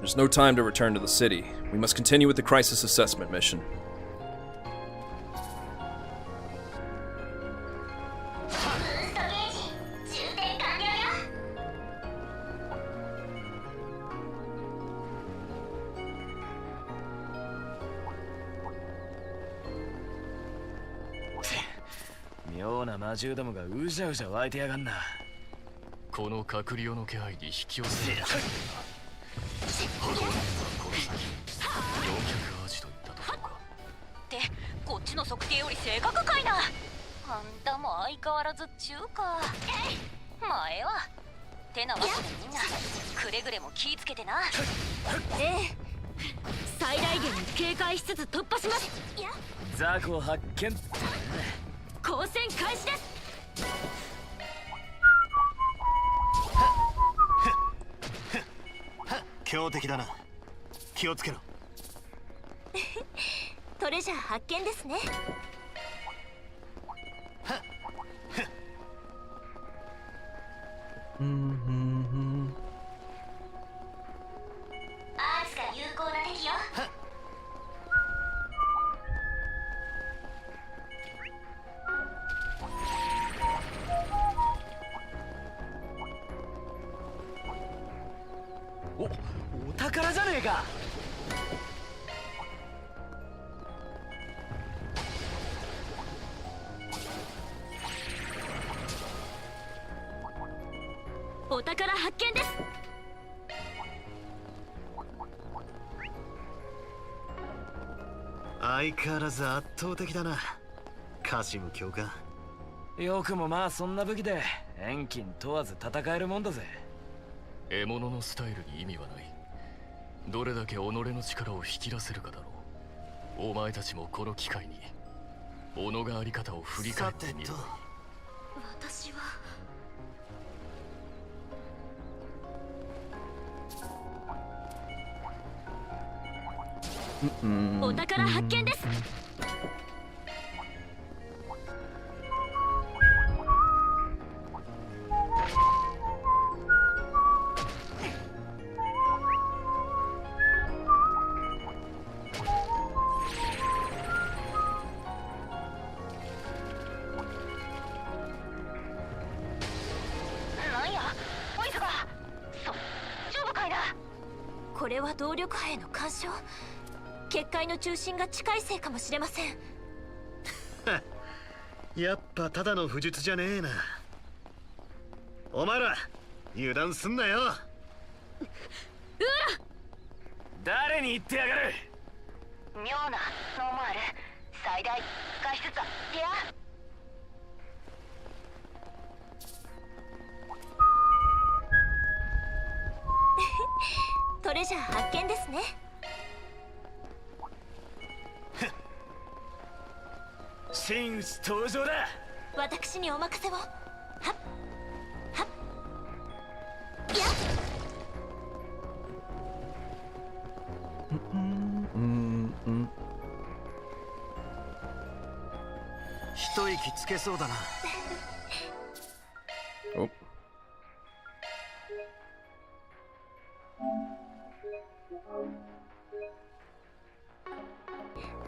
Speaker 1: There's no time to return to the city. We must continue with the crisis assessment mission.
Speaker 3: 妙な魔獣どもがうじゃうじゃ湧いてやがんな。
Speaker 15: この閣僚の気配に引き寄せる。このメンバーこの先400アジといったところか。
Speaker 14: ってこっちの測定より正確かいな。あんたも相変わらず中か。前はてなわけでみんなくれぐれも気ぃつけてな。
Speaker 13: ええ、最大限警戒しつつ突破します。
Speaker 3: ザコ発見。
Speaker 13: 交戦開始です。
Speaker 4: 強敵だな、気をつけろ。
Speaker 7: トレジャー発見ですね。
Speaker 10: アースが有効な敵よ。
Speaker 16: お宝じゃねえか。
Speaker 13: お宝発見です。
Speaker 4: 相変わらず圧倒的だな、カシム教官。
Speaker 3: よくもまあそんな武器で遠近問わず戦えるもんだぜ。
Speaker 15: 獲物のスタイルに意味はない。どれだけ己の力を引き出せるかだろう。お前たちもこの機会に己があり方を振り返ってみる。
Speaker 13: 私はお宝発見です。
Speaker 7: これは動力波への干渉。結界の中心が近いせいかもしれません。
Speaker 4: やっぱただの不術じゃねえな。お前ら油断すんなよ。
Speaker 3: 誰に言ってやがる。
Speaker 10: 妙な反応もある。最大外出だ。いや
Speaker 7: トレジャー発見ですね。
Speaker 3: 真打ち登場だ。
Speaker 7: 私にお任せを。はっはっやっ。
Speaker 4: 一息つけそうだな。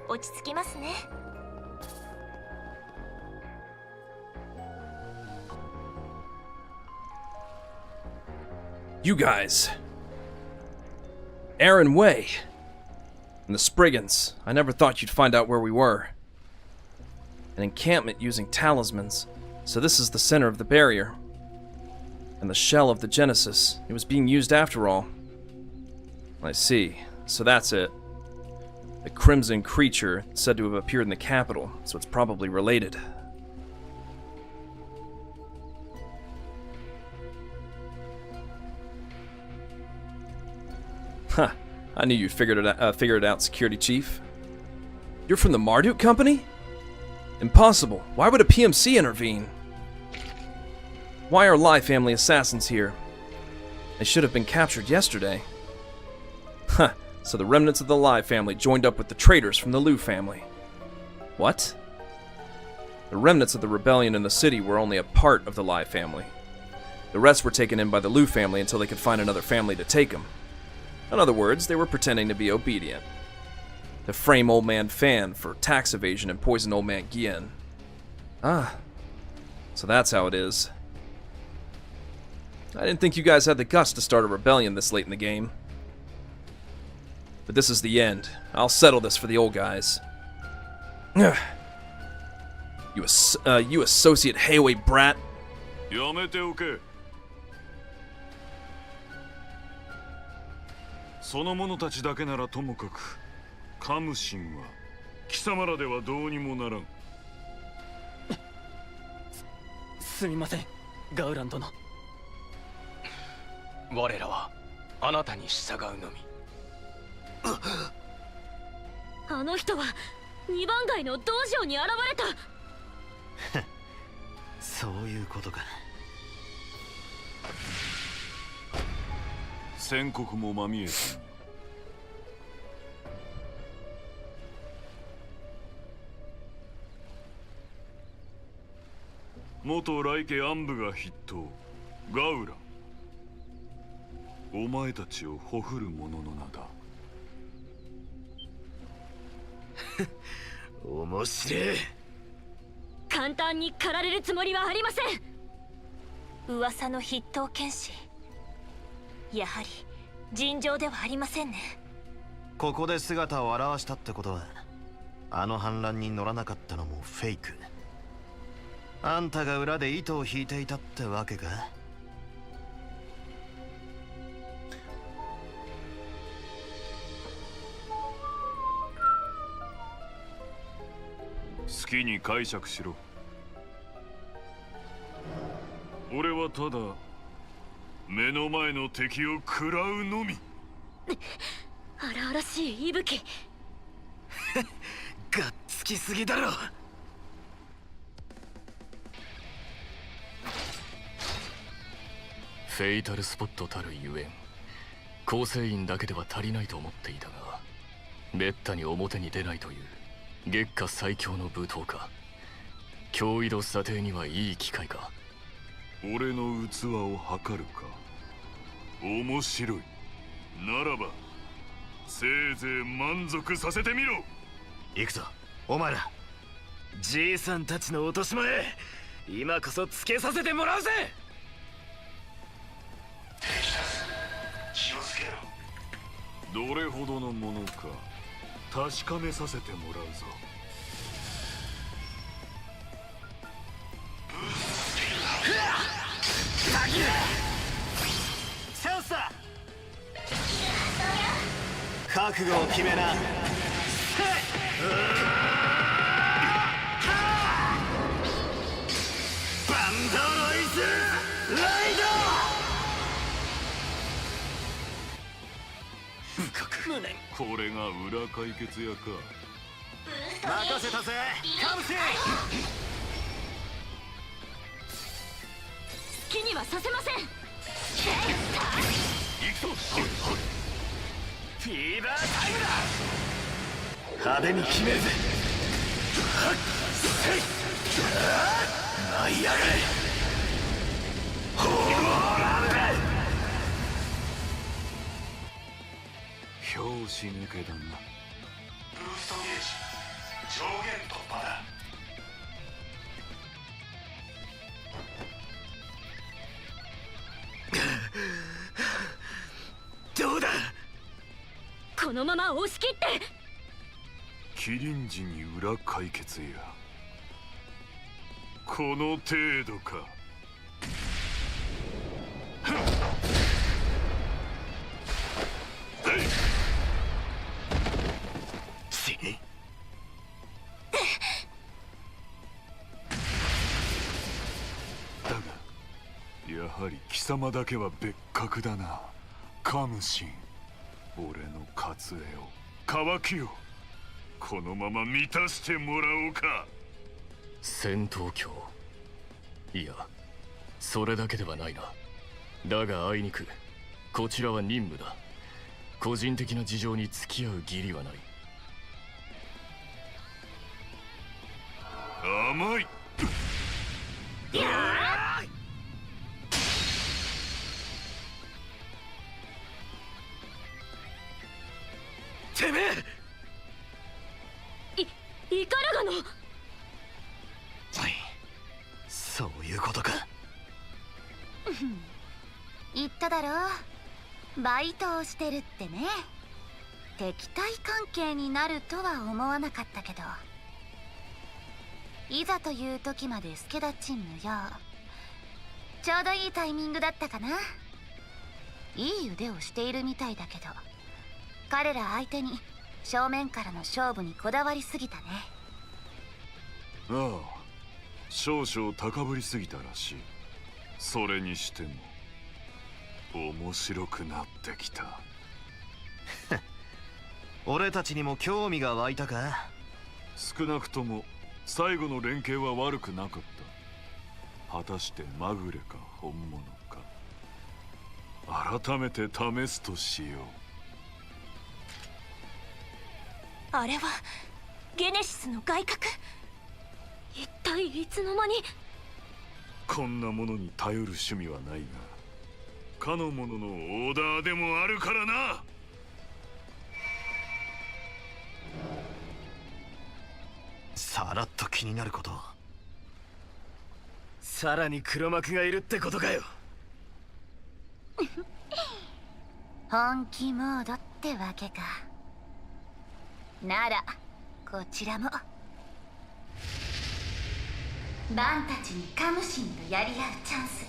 Speaker 7: 落ち着きますね。
Speaker 1: You guys. Aaron Way. And the Spriggans. I never thought you'd find out where we were. An encampment using talismans. So this is the center of the barrier. And the shell of the Genesis. It was being used after all. I see. So that's it. The crimson creature said to have appeared in the capital, so it's probably related. Huh. I knew you figured it out, Security Chief. You're from the Marduk Company? Impossible. Why would a PMC intervene? Why are Lai family assassins here? They should have been captured yesterday. Huh. So the remnants of the Lai family joined up with the traitors from the Liu family. What? The remnants of the rebellion in the city were only a part of the Lai family. The rest were taken in by the Liu family until they could find another family to take them. In other words, they were pretending to be obedient. To frame Old Man Fan for tax evasion and poison Old Man Gian. Ah. So that's how it is. I didn't think you guys had the guts to start a rebellion this late in the game. But this is the end. I'll settle this for the old guys. You associate Hayway brat.
Speaker 8: やめておけ。その者たちだけならともかく、カムシンは貴様らではどうにもならん。
Speaker 11: すみません、ガウラン殿。我らはあなたに従うのみ。
Speaker 13: あの人は二番街の道場に現れた。
Speaker 4: そういうことか。
Speaker 8: 宣告もまみえた。元来家暗部が筆頭ガウラン。お前たちをほふる者の名だ。
Speaker 3: 面白い。
Speaker 13: 簡単に狩られるつもりはありません。
Speaker 7: 噂の筆頭剣士。やはり尋常ではありませんね。
Speaker 4: ここで姿を現したってことは、あの反乱に乗らなかったのもフェイク。あんたが裏で糸を引いていたってわけか。
Speaker 8: 好きに解釈しろ。俺はただ目の前の敵を食らうのみ。
Speaker 13: 荒々しい息吹。
Speaker 3: がっつきすぎだろ。
Speaker 15: フェイタルスポットたるゆえん、構成員だけでは足りないと思っていたが、めったに表に出ないという月下最強の武闘家。脅威度査定にはいい機会か。
Speaker 8: 俺の器を測るか。面白い。ならばせいぜい満足させてみろ。
Speaker 4: 行くぞお前ら。
Speaker 3: じいさんたちの落とし前、今こそつけさせてもらうぜ。
Speaker 8: 気をつけろ。どれほどのものか確かめさせてもらうぞ。
Speaker 4: チャンスだ。覚悟を決めな。バンドロイズライ
Speaker 8: これが裏解決屋か。
Speaker 4: 任せたぜカムシ。
Speaker 13: 好きにはさせません。
Speaker 8: 行くぞ。
Speaker 3: フィーバータイムだ。
Speaker 4: 派手に決めるぜ。舞い上がれ。ホーラル
Speaker 8: 拍子抜けだな。
Speaker 5: ブーストゲージ上限突破だ。
Speaker 4: どうだ。
Speaker 13: このまま押し切って。
Speaker 8: 麒麟児に裏解決やこの程度か。だがやはり貴様だけは別格だな。カムシン、俺の渇えを渇きをこのまま満たしてもらおうか。
Speaker 15: 戦闘狂、いやそれだけではないな。だがあいにくこちらは任務だ。個人的な事情に付き合う義理はない。
Speaker 8: 甘い。
Speaker 4: てめえ
Speaker 13: イカラガの。
Speaker 4: そういうことか。
Speaker 2: 言っただろう、バイトをしてるってね。敵対関係になるとは思わなかったけど、いざという時まで助太刀無用。ちょうどいいタイミングだったかな。いい腕をしているみたいだけど、彼ら相手に正面からの勝負にこだわりすぎたね。
Speaker 8: ああ、少々高ぶりすぎたらしい。それにしても面白くなってきた。
Speaker 4: 俺たちにも興味が湧いたか。
Speaker 8: 少なくとも最後の連携は悪くなかった。果たしてまぐれか本物か、改めて試すとしよう。
Speaker 13: あれはゲネシスの外角。一体いつの間に。
Speaker 8: こんなものに頼る趣味はないが、かの者のオーダーでもあるからな。
Speaker 4: さらっと気になること。
Speaker 3: さらに黒幕がいるってことかよ。
Speaker 2: 本気モードってわけか。ならこちらもバンたちにカムシンとやり合うチャンス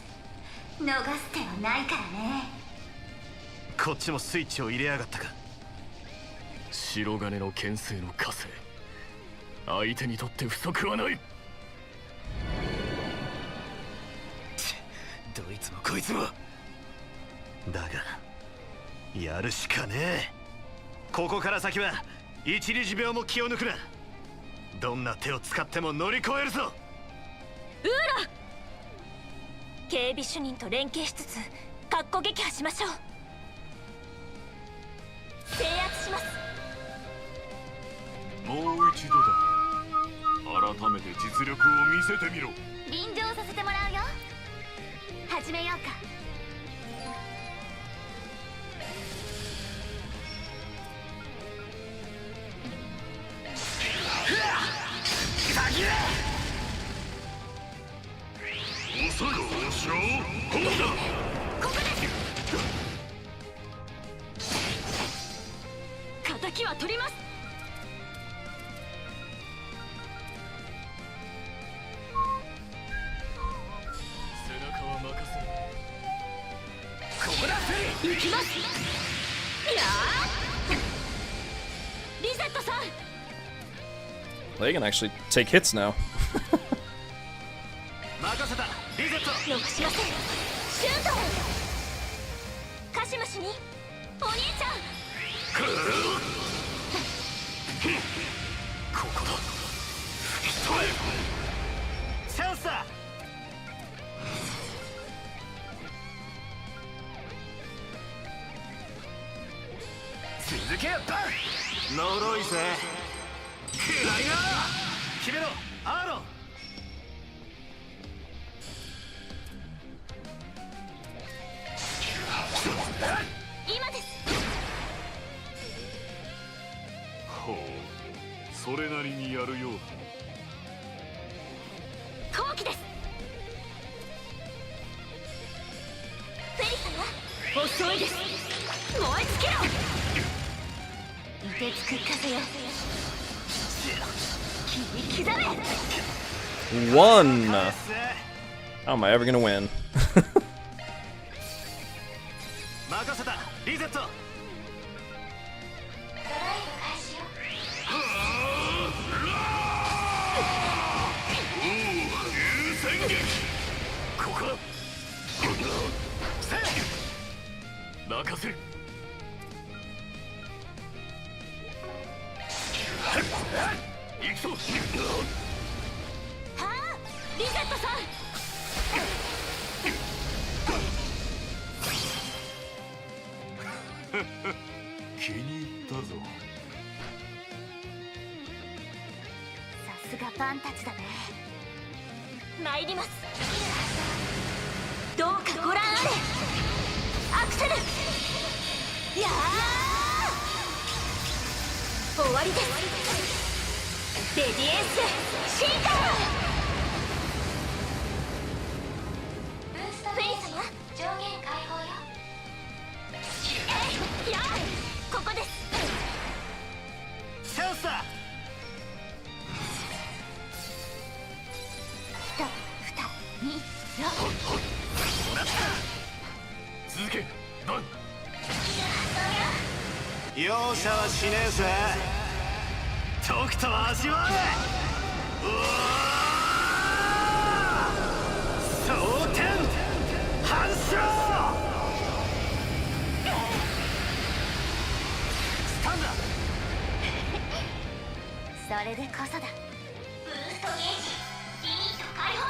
Speaker 2: 逃す手はないからね。
Speaker 4: こっちもスイッチを入れやがったか。
Speaker 15: 白金の牽制の枷、相手にとって不足はない。
Speaker 4: どいつもこいつもだがやるしかねえ。ここから先は一日秒も気を抜くな。どんな手を使っても乗り越えるぞ。
Speaker 13: ウーラ、警備主任と連携しつつかっこ撃破しましょう。制圧します。
Speaker 8: もう一度だ。改めて実力を見せてみろ。
Speaker 2: 臨場させてもらうよ。始めようか。
Speaker 8: 遅い交渉。ここだ。
Speaker 13: 指揮は取ります。
Speaker 15: 背中は任せる。
Speaker 13: 行きます。いやー、リゼットさん。
Speaker 1: They can actually take hits now.
Speaker 3: 任せたリゼット。
Speaker 13: 逃しません。シュート。カシムシにお兄ちゃん。
Speaker 3: ここだ。吹き飛べ。チャンスだ。続けバン。呪いぜ。暗いな。決めろアーロン。
Speaker 13: 今です。
Speaker 8: ほう、それなりにやるようだ。
Speaker 13: 後期です。フェリ様、遅いです。燃え尽きろ。凍てつく風よ。切り刻め。
Speaker 1: One! How am I ever gonna win?
Speaker 3: 任せたリゼット。
Speaker 10: ドライブ開始よ。
Speaker 8: 優先撃。
Speaker 3: ここだ。
Speaker 15: 任せる。
Speaker 8: 行くぞ。
Speaker 13: はあ、リゼットさん。
Speaker 8: 気に入ったぞ。
Speaker 13: さすがバンたちだね。参ります。どうかご覧あれ。アクセル。いやー、終わりです。レディエンス進化。
Speaker 10: ブーストフェイスよ。上限解放よ。
Speaker 13: いやー、ここです。
Speaker 3: チャンスだ。
Speaker 8: 続けバン。
Speaker 3: 容赦はしねえぜ。とくと味わえ。蒼天反射。スタンダ。
Speaker 13: それでこそだ。
Speaker 10: ブーストゲージリミット解放。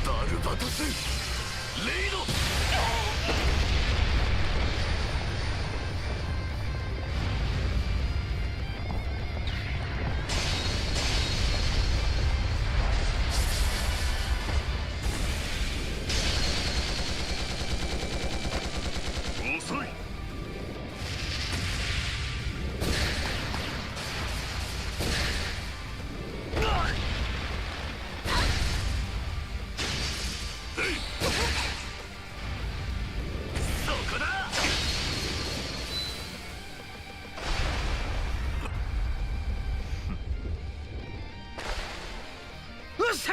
Speaker 8: バルバトスレイド。遅い。そこだ。
Speaker 3: よっしゃ。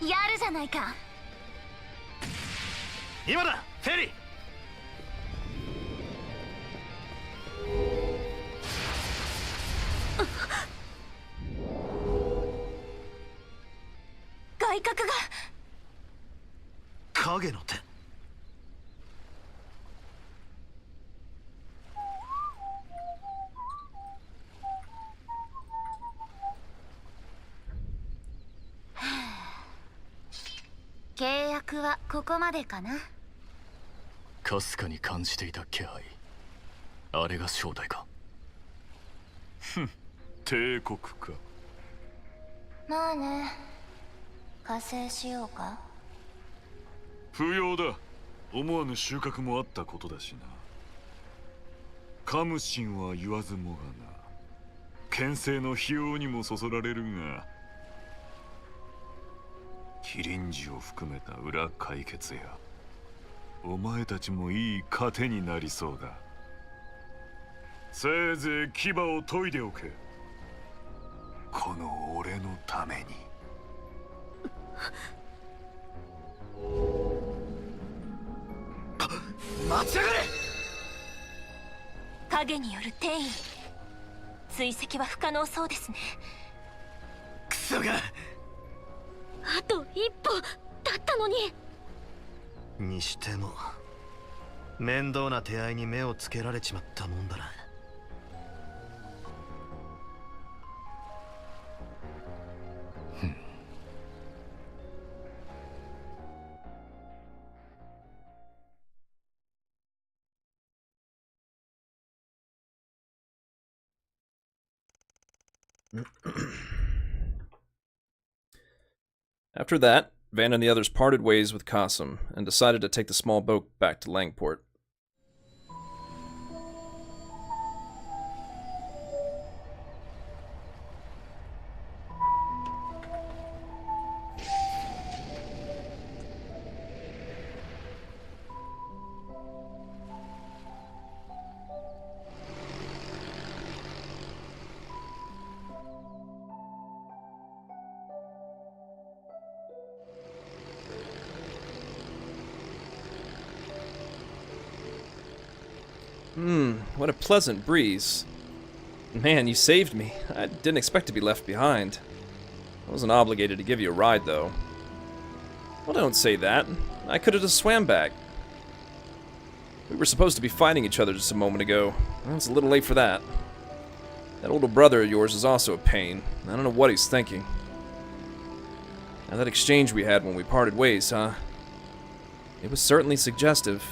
Speaker 13: やるじゃないか。
Speaker 3: 今だフェリー。
Speaker 13: 外角が。
Speaker 4: 影の手。
Speaker 2: 契約はここまでかな。
Speaker 15: かすかに感じていた気配。あれが正体か。
Speaker 8: ふん、帝国か。
Speaker 10: まあね、加勢しようか。
Speaker 8: 不要だ。思わぬ収穫もあったことだしな。カムシンは言わずもがな。牽制の費用にもそそられるが、キリンジを含めた裏解決やお前たちもいい糧になりそうだ。せいぜい牙を研いでおけ。この俺のために。
Speaker 16: 待ちやがれ。
Speaker 7: 影による転移、追跡は不可能そうですね。
Speaker 16: クソが。
Speaker 13: あと一歩だったのに。
Speaker 4: にしても面倒な手合いに目をつけられちまったもんだな。
Speaker 1: After that, Van and the others parted ways with Qasim and decided to take the small boat back to Langport. What a pleasant breeze. Man, you saved me. I didn't expect to be left behind. I wasn't obligated to give you a ride, though. Well, don't say that. I could have just swam back. We were supposed to be fighting each other just a moment ago. Well, it's a little late for that. That older brother of yours is also a pain. I don't know what he's thinking. Now, that exchange we had when we parted ways, huh? It was certainly suggestive.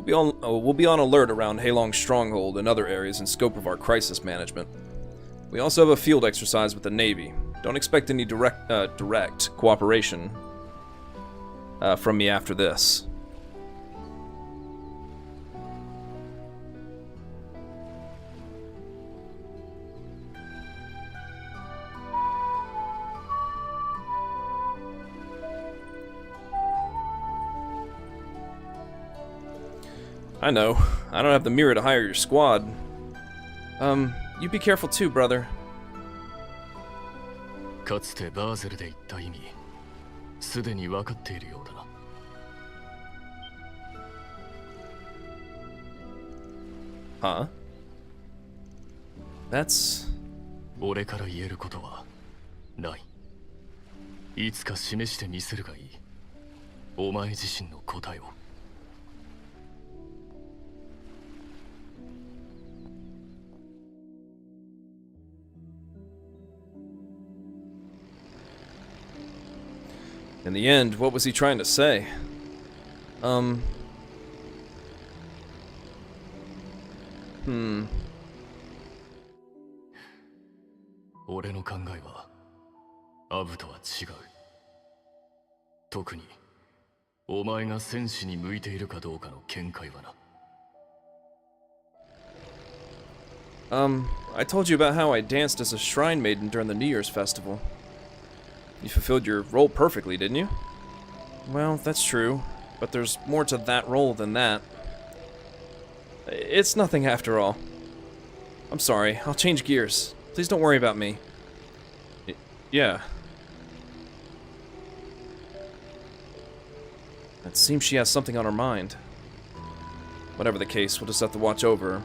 Speaker 1: We'll be on alert around Halong's stronghold and other areas in scope of our crisis management. We also have a field exercise with the Navy. Don't expect any direct cooperation from me after this. I know. I don't have the mirror to hire your squad. You be careful too, brother.
Speaker 15: かつてバーゼルで言った意味、すでに分かっているようだな。
Speaker 1: Huh? That's...
Speaker 15: 俺から言えることはない。いつか示してみせるがいい。お前自身の答えを。
Speaker 1: In the end, what was he trying to say?
Speaker 15: 俺の考えはアブとは違う。特にお前が戦士に向いているかどうかの見解はな。
Speaker 1: I told you about how I danced as a shrine maiden during the New Year's festival. You fulfilled your role perfectly, didn't you? Well, that's true, but there's more to that role than that. It's nothing after all. I'm sorry, I'll change gears. Please don't worry about me. Yeah. It seems she has something on her mind. Whatever the case, we'll just have to watch over her.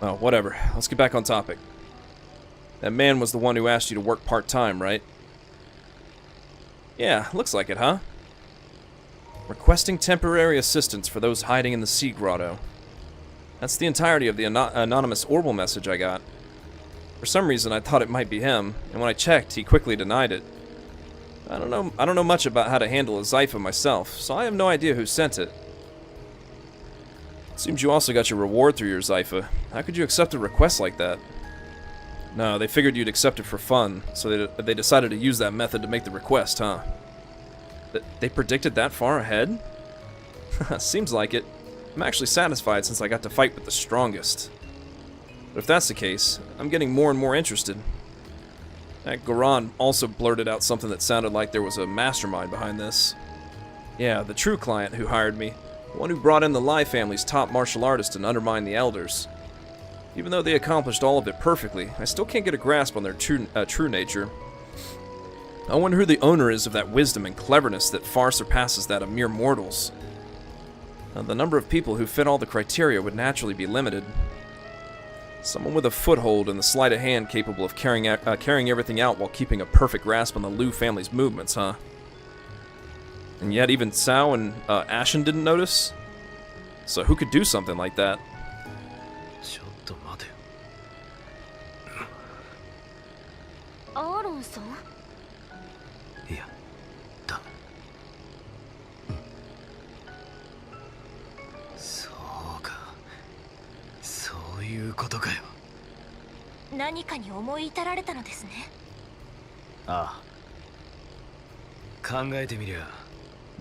Speaker 1: Oh, whatever. Let's get back on topic. That man was the one who asked you to work part-time, right? Yeah, looks like it, huh? Requesting temporary assistance for those hiding in the sea grotto. That's the entirety of the anonymous orbal message I got. For some reason, I thought it might be him, and when I checked, he quickly denied it. I don't know much about how to handle a Zypha myself, so I have no idea who sent it. Seems you also got your reward through your Zypha. How could you accept a request like that? No, they figured you'd accept it for fun, so they decided to use that method to make the request, huh? They predicted that far ahead? Seems like it. I'm actually satisfied since I got to fight with the strongest. But if that's the case, I'm getting more and more interested. That Goran also blurted out something that sounded like there was a mastermind behind this. Yeah, the true client who hired me. The one who brought in the Lai family's top martial artist and undermined the elders. Even though they accomplished all of it perfectly, I still can't get a grasp on their true nature. I wonder who the owner is of that wisdom and cleverness that far surpasses that of mere mortals. The number of people who fit all the criteria would naturally be limited. Someone with a foothold and the sleight of hand capable of carrying everything out while keeping a perfect grasp on the Liu family's movements, huh? And yet even Cao and Ashen didn't notice? So who could do something like that?
Speaker 13: Aaron-san?
Speaker 5: いや、だ。そうか。そういうことかよ。
Speaker 7: 何かに思い至られたのですね。
Speaker 3: ああ。考えてみりゃ、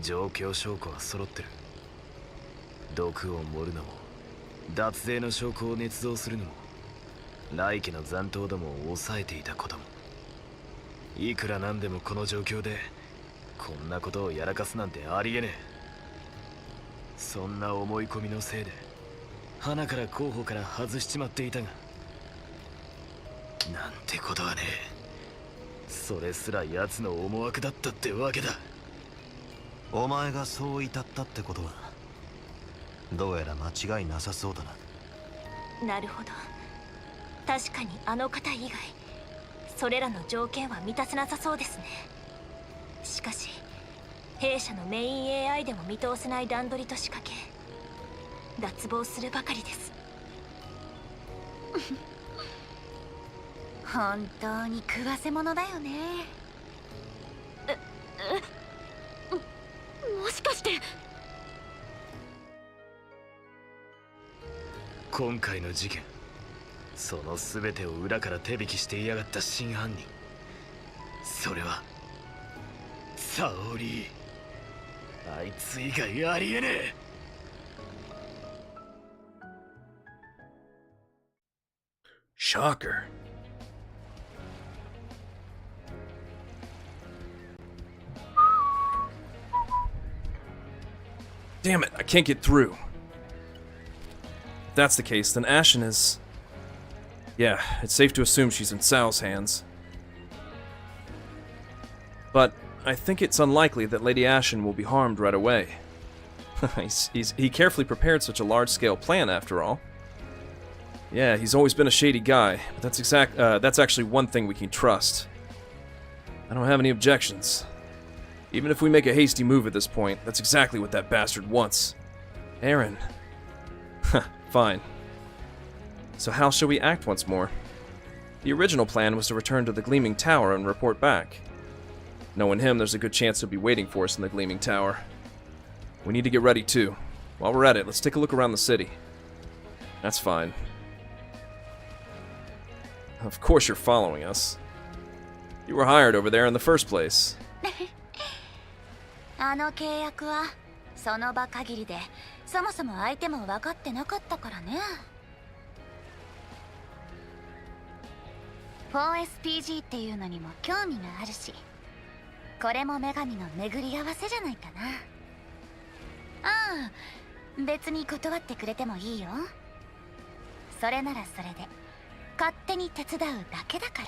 Speaker 3: 状況証拠は揃ってる。毒を盛るのも、脱税の証拠を捏造するのも、来家の残党どもを抑えていたことも。いくらなんでもこの状況でこんなことをやらかすなんてありえねえ。そんな思い込みのせいで花から候補から外しちまっていたが、なんてことはねえ。それすら奴の思惑だったってわけだ。
Speaker 4: お前がそう至ったってことはどうやら間違いなさそうだな。
Speaker 7: なるほど。確かにあの方以外それらの条件は満たせなさそうですね。しかし弊社のメイン AI でも見通せない段取りと仕掛け、脱帽するばかりです。
Speaker 14: 本当に食わせ者だよね。
Speaker 13: もしかして
Speaker 3: 今回の事件、その全てを裏から手引きしていやがった真犯人、それは沙織。あいつ以外ありえねえ。
Speaker 1: Shocker. Damn it, I can't get through. If that's the case, then Ashen is... Yeah, it's safe to assume she's in Cao's hands. But I think it's unlikely that Lady Ashen will be harmed right away. He carefully prepared such a large-scale plan, after all. Yeah, he's always been a shady guy, but that's actually one thing we can trust. I don't have any objections. Even if we make a hasty move at this point, that's exactly what that bastard wants. Aaron. Fine. So how shall we act once more? The original plan was to return to the Gleaming Tower and report back. Knowing him, there's a good chance he'll be waiting for us in the Gleaming Tower. We need to get ready too. While we're at it, let's take a look around the city. That's fine. Of course you're following us. You were hired over there in the first place.
Speaker 14: あの契約はその場限りで、そもそも相手も分かってなかったからね。4SPG っていうのにも興味があるし、これも女神の巡り合わせじゃないかな。ああ、別に断ってくれてもいいよ。それならそれで勝手に手伝うだけだか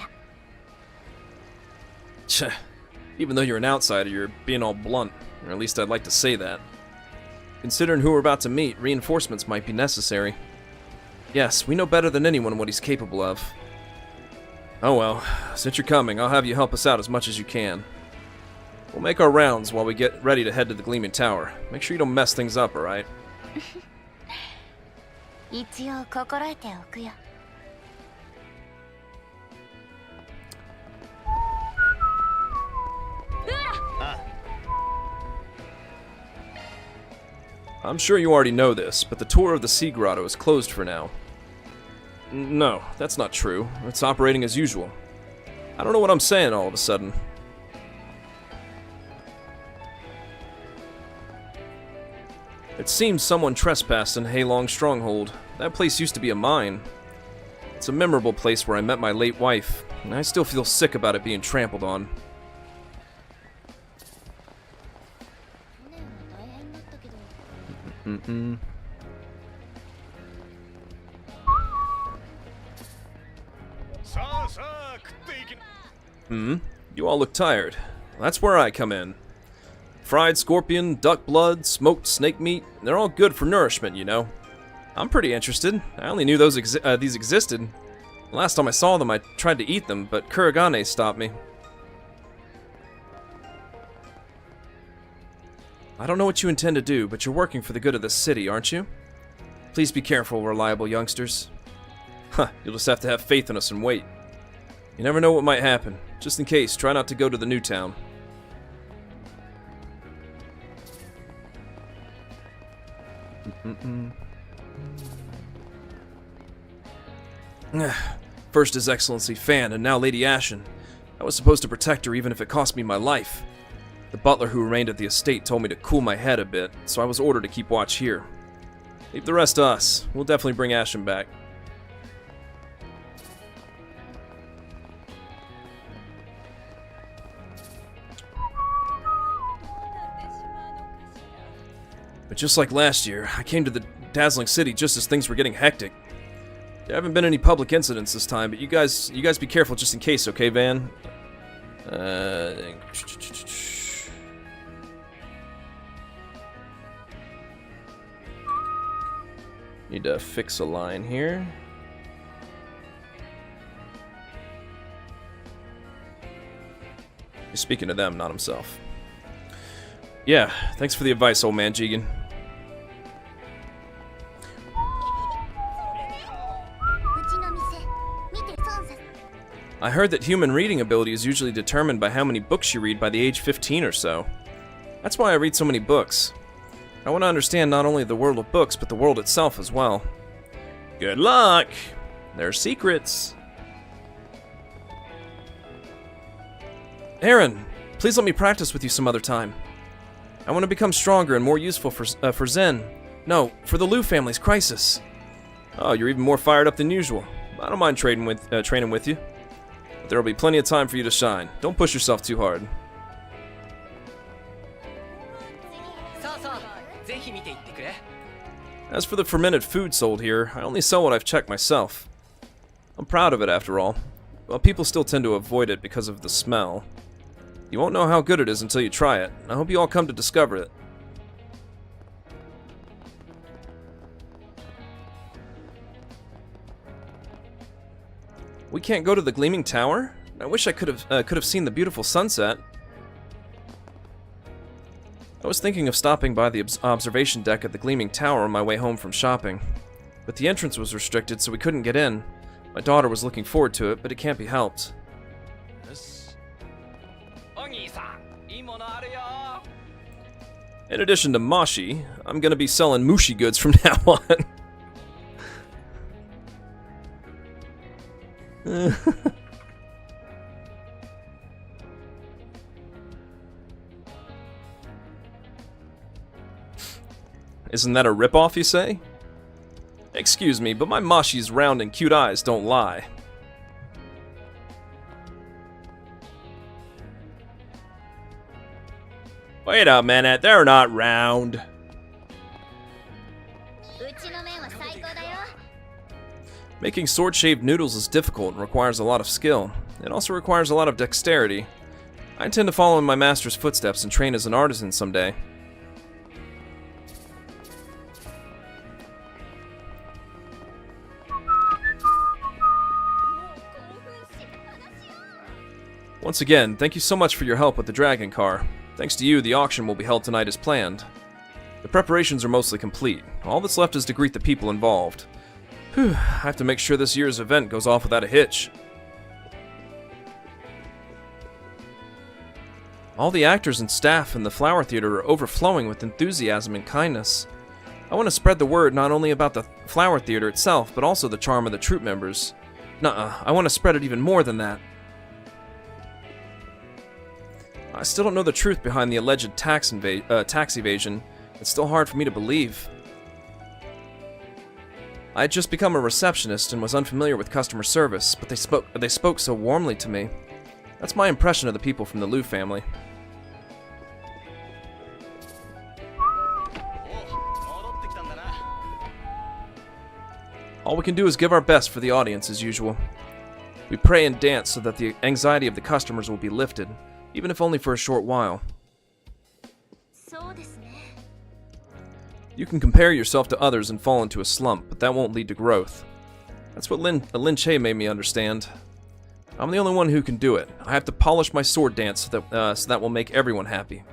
Speaker 14: ら。
Speaker 1: Even though you're an outsider, you're being all blunt, or at least I'd like to say that. Considering who we're about to meet, reinforcements might be necessary. Yes, we know better than anyone what he's capable of. Oh well, since you're coming, I'll have you help us out as much as you can. We'll make our rounds while we get ready to head to the Gleaming Tower. Make sure you don't mess things up, alright?
Speaker 13: 一応心得ておくよ。
Speaker 1: I'm sure you already know this, but the tour of the Sea Grotto is closed for now. No, that's not true. It's operating as usual. I don't know what I'm saying all of a sudden. It seems someone trespassed in Heilong Stronghold. That place used to be a mine. It's a memorable place where I met my late wife, and I still feel sick about it being trampled on. You all look tired. That's where I come in. Fried scorpion, duck blood, smoked snake meat, they're all good for nourishment, you know. I'm pretty interested. I only knew these existed. Last time I saw them, I tried to eat them, but Kurogane stopped me. I don't know what you intend to do, but you're working for the good of this city, aren't you? Please be careful, reliable youngsters. Huh, you'll just have to have faith in us and wait. You never know what might happen. Just in case, try not to go to the new town. First His Excellency Fan, and now Lady Ashen. I was supposed to protect her even if it cost me my life. The butler who remained at the estate told me to cool my head a bit, so I was ordered to keep watch here. Leave the rest to us. We'll definitely bring Ashen back. But just like last year, I came to the dazzling city just as things were getting hectic. There haven't been any public incidents this time, but you guys be careful just in case, okay, Van? Need to fix a line here. He's speaking to them, not himself. Yeah, thanks for the advice, old man Jigen. I heard that human reading ability is usually determined by how many books you read by the age 15 or so. That's why I read so many books. I want to understand not only the world of books, but the world itself as well. Good luck! There are secrets. Aaron, please let me practice with you some other time. I want to become stronger and more useful for Zen. No, for the Liu family's crisis. Oh, you're even more fired up than usual. I don't mind training with you. But there will be plenty of time for you to shine. Don't push yourself too hard. As for the fermented food sold here, I only sell what I've checked myself. I'm proud of it after all. But people still tend to avoid it because of the smell. You won't know how good it is until you try it. I hope you all come to discover it. We can't go to the Gleaming Tower? I wish I could have seen the beautiful sunset. I was thinking of stopping by the observation deck at the Gleaming Tower on my way home from shopping. But the entrance was restricted, so we couldn't get in. My daughter was looking forward to it, but it can't be helped. In addition to Moshi, I'm gonna be selling Mushi goods from now on. Isn't that a ripoff, you say? Excuse me, but my Moshi's round and cute eyes don't lie. Wait a minute, they're not round. Making sword-shaped noodles is difficult and requires a lot of skill. It also requires a lot of dexterity. I intend to follow in my master's footsteps and train as an artisan someday. Once again, thank you so much for your help with the dragon car. Thanks to you, the auction will be held tonight as planned. The preparations are mostly complete. All that's left is to greet the people involved. Whew, I have to make sure this year's event goes off without a hitch. All the actors and staff in the Flower Theater are overflowing with enthusiasm and kindness. I want to spread the word not only about the Flower Theater itself, but also the charm of the troupe members. Nuh-uh, I want to spread it even more than that. I still don't know the truth behind the alleged tax evasion. It's still hard for me to believe. I had just become a receptionist and was unfamiliar with customer service, but they spoke so warmly to me. That's my impression of the people from the Liu family. All we can do is give our best for the audience as usual. We pray and dance so that the anxiety of the customers will be lifted, even if only for a short while. You can compare yourself to others and fall into a slump, but that won't lead to growth. That's what Lin Che made me understand. I'm the only one who can do it. I have to polish my sword dance so that will make everyone happy.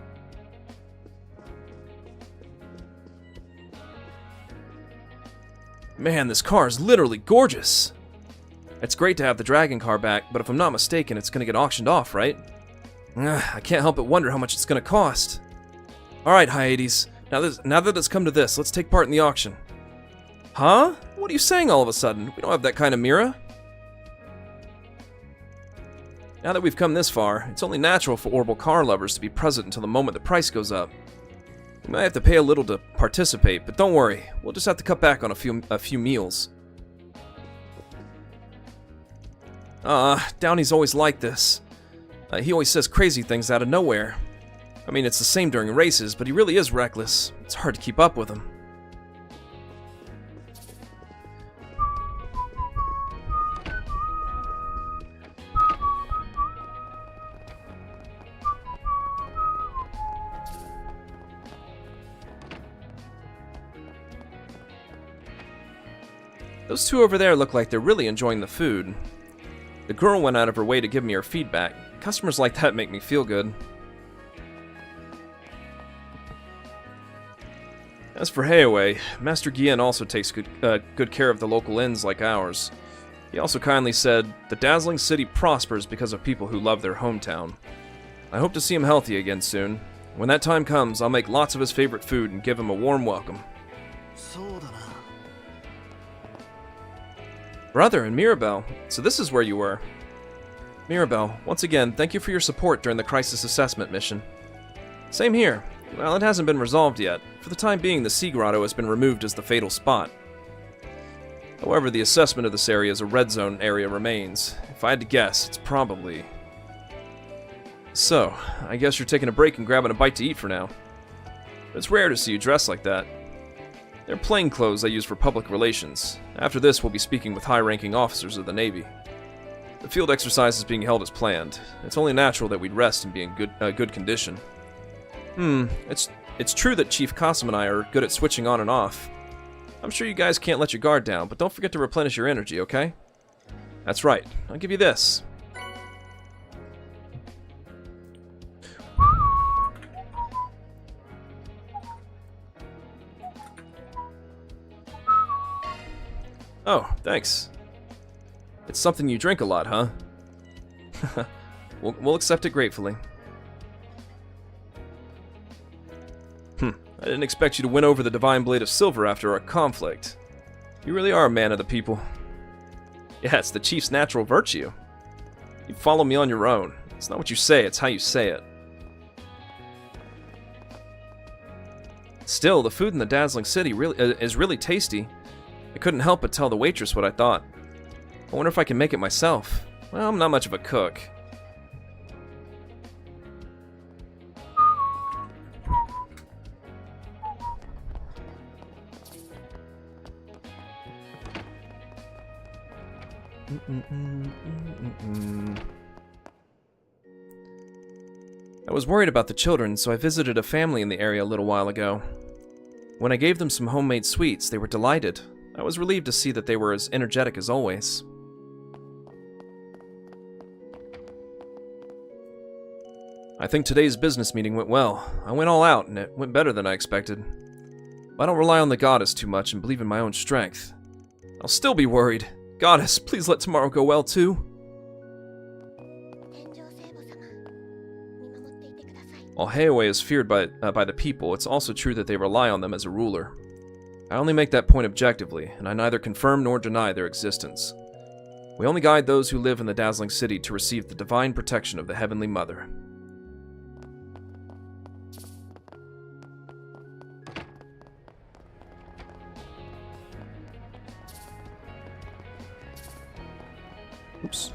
Speaker 1: Man, this car is literally gorgeous! It's great to have the dragon car back, but if I'm not mistaken, it's gonna get auctioned off, right? I can't help but wonder how much it's gonna cost. Alright, Hyades. Now that it's come to this, let's take part in the auction. Huh? What are you saying all of a sudden? We don't have that kind of Mira. Now that we've come this far, it's only natural for Orbital car lovers to be present until the moment the price goes up. We might have to pay a little to participate, but don't worry, we'll just have to cut back on a few meals. Downey's always like this. He always says crazy things out of nowhere. I mean, it's the same during races, but he really is reckless. It's hard to keep up with him. Those two over there look like they're really enjoying the food. The girl went out of her way to give me her feedback. Customers like that make me feel good. As for Heiwei, Master Gian also takes good care of the local inns like ours. He also kindly said, "The dazzling city prospers because of people who love their hometown." I hope to see him healthy again soon. When that time comes, I'll make lots of his favorite food and give him a warm welcome. Brother and Mirabelle, so this is where you were. Mirabelle, once again, thank you for your support during the crisis assessment mission. Same here. Well, it hasn't been resolved yet. For the time being, the Sea Grotto has been removed as the fatal spot. However, the assessment of this area as a red zone area remains. If I had to guess, it's probably... So, I guess you're taking a break and grabbing a bite to eat for now. It's rare to see you dressed like that. They're plain clothes I use for public relations. After this, we'll be speaking with high-ranking officers of the Navy. The field exercise is being held as planned. It's only natural that we'd rest and be in good condition. It's true that Chief Kasum and I are good at switching on and off. I'm sure you guys can't let your guard down, but don't forget to replenish your energy, okay? That's right. I'll give you this. Oh, thanks. It's something you drink a lot, huh? We'll accept it gratefully. I didn't expect you to win over the Divine Blade of Silver after our conflict. You really are a man of the people. Yeah, it's the Chief's natural virtue. You follow me on your own. It's not what you say, it's how you say it. Still, the food in the dazzling city is really tasty. I couldn't help but tell the waitress what I thought. I wonder if I can make it myself. Well, I'm not much of a cook. I was worried about the children, so I visited a family in the area a little while ago. When I gave them some homemade sweets, they were delighted. I was relieved to see that they were as energetic as always. I think today's business meeting went well. I went all out, and it went better than I expected. But I don't rely on the goddess too much and believe in my own strength. I'll still be worried. Goddess, please let tomorrow go well too. While Heiwei is feared by the people, it's also true that they rely on them as a ruler. I only make that point objectively, and I neither confirm nor deny their existence. We only guide those who live in the dazzling city to receive the divine protection of the Heavenly Mother. Oops.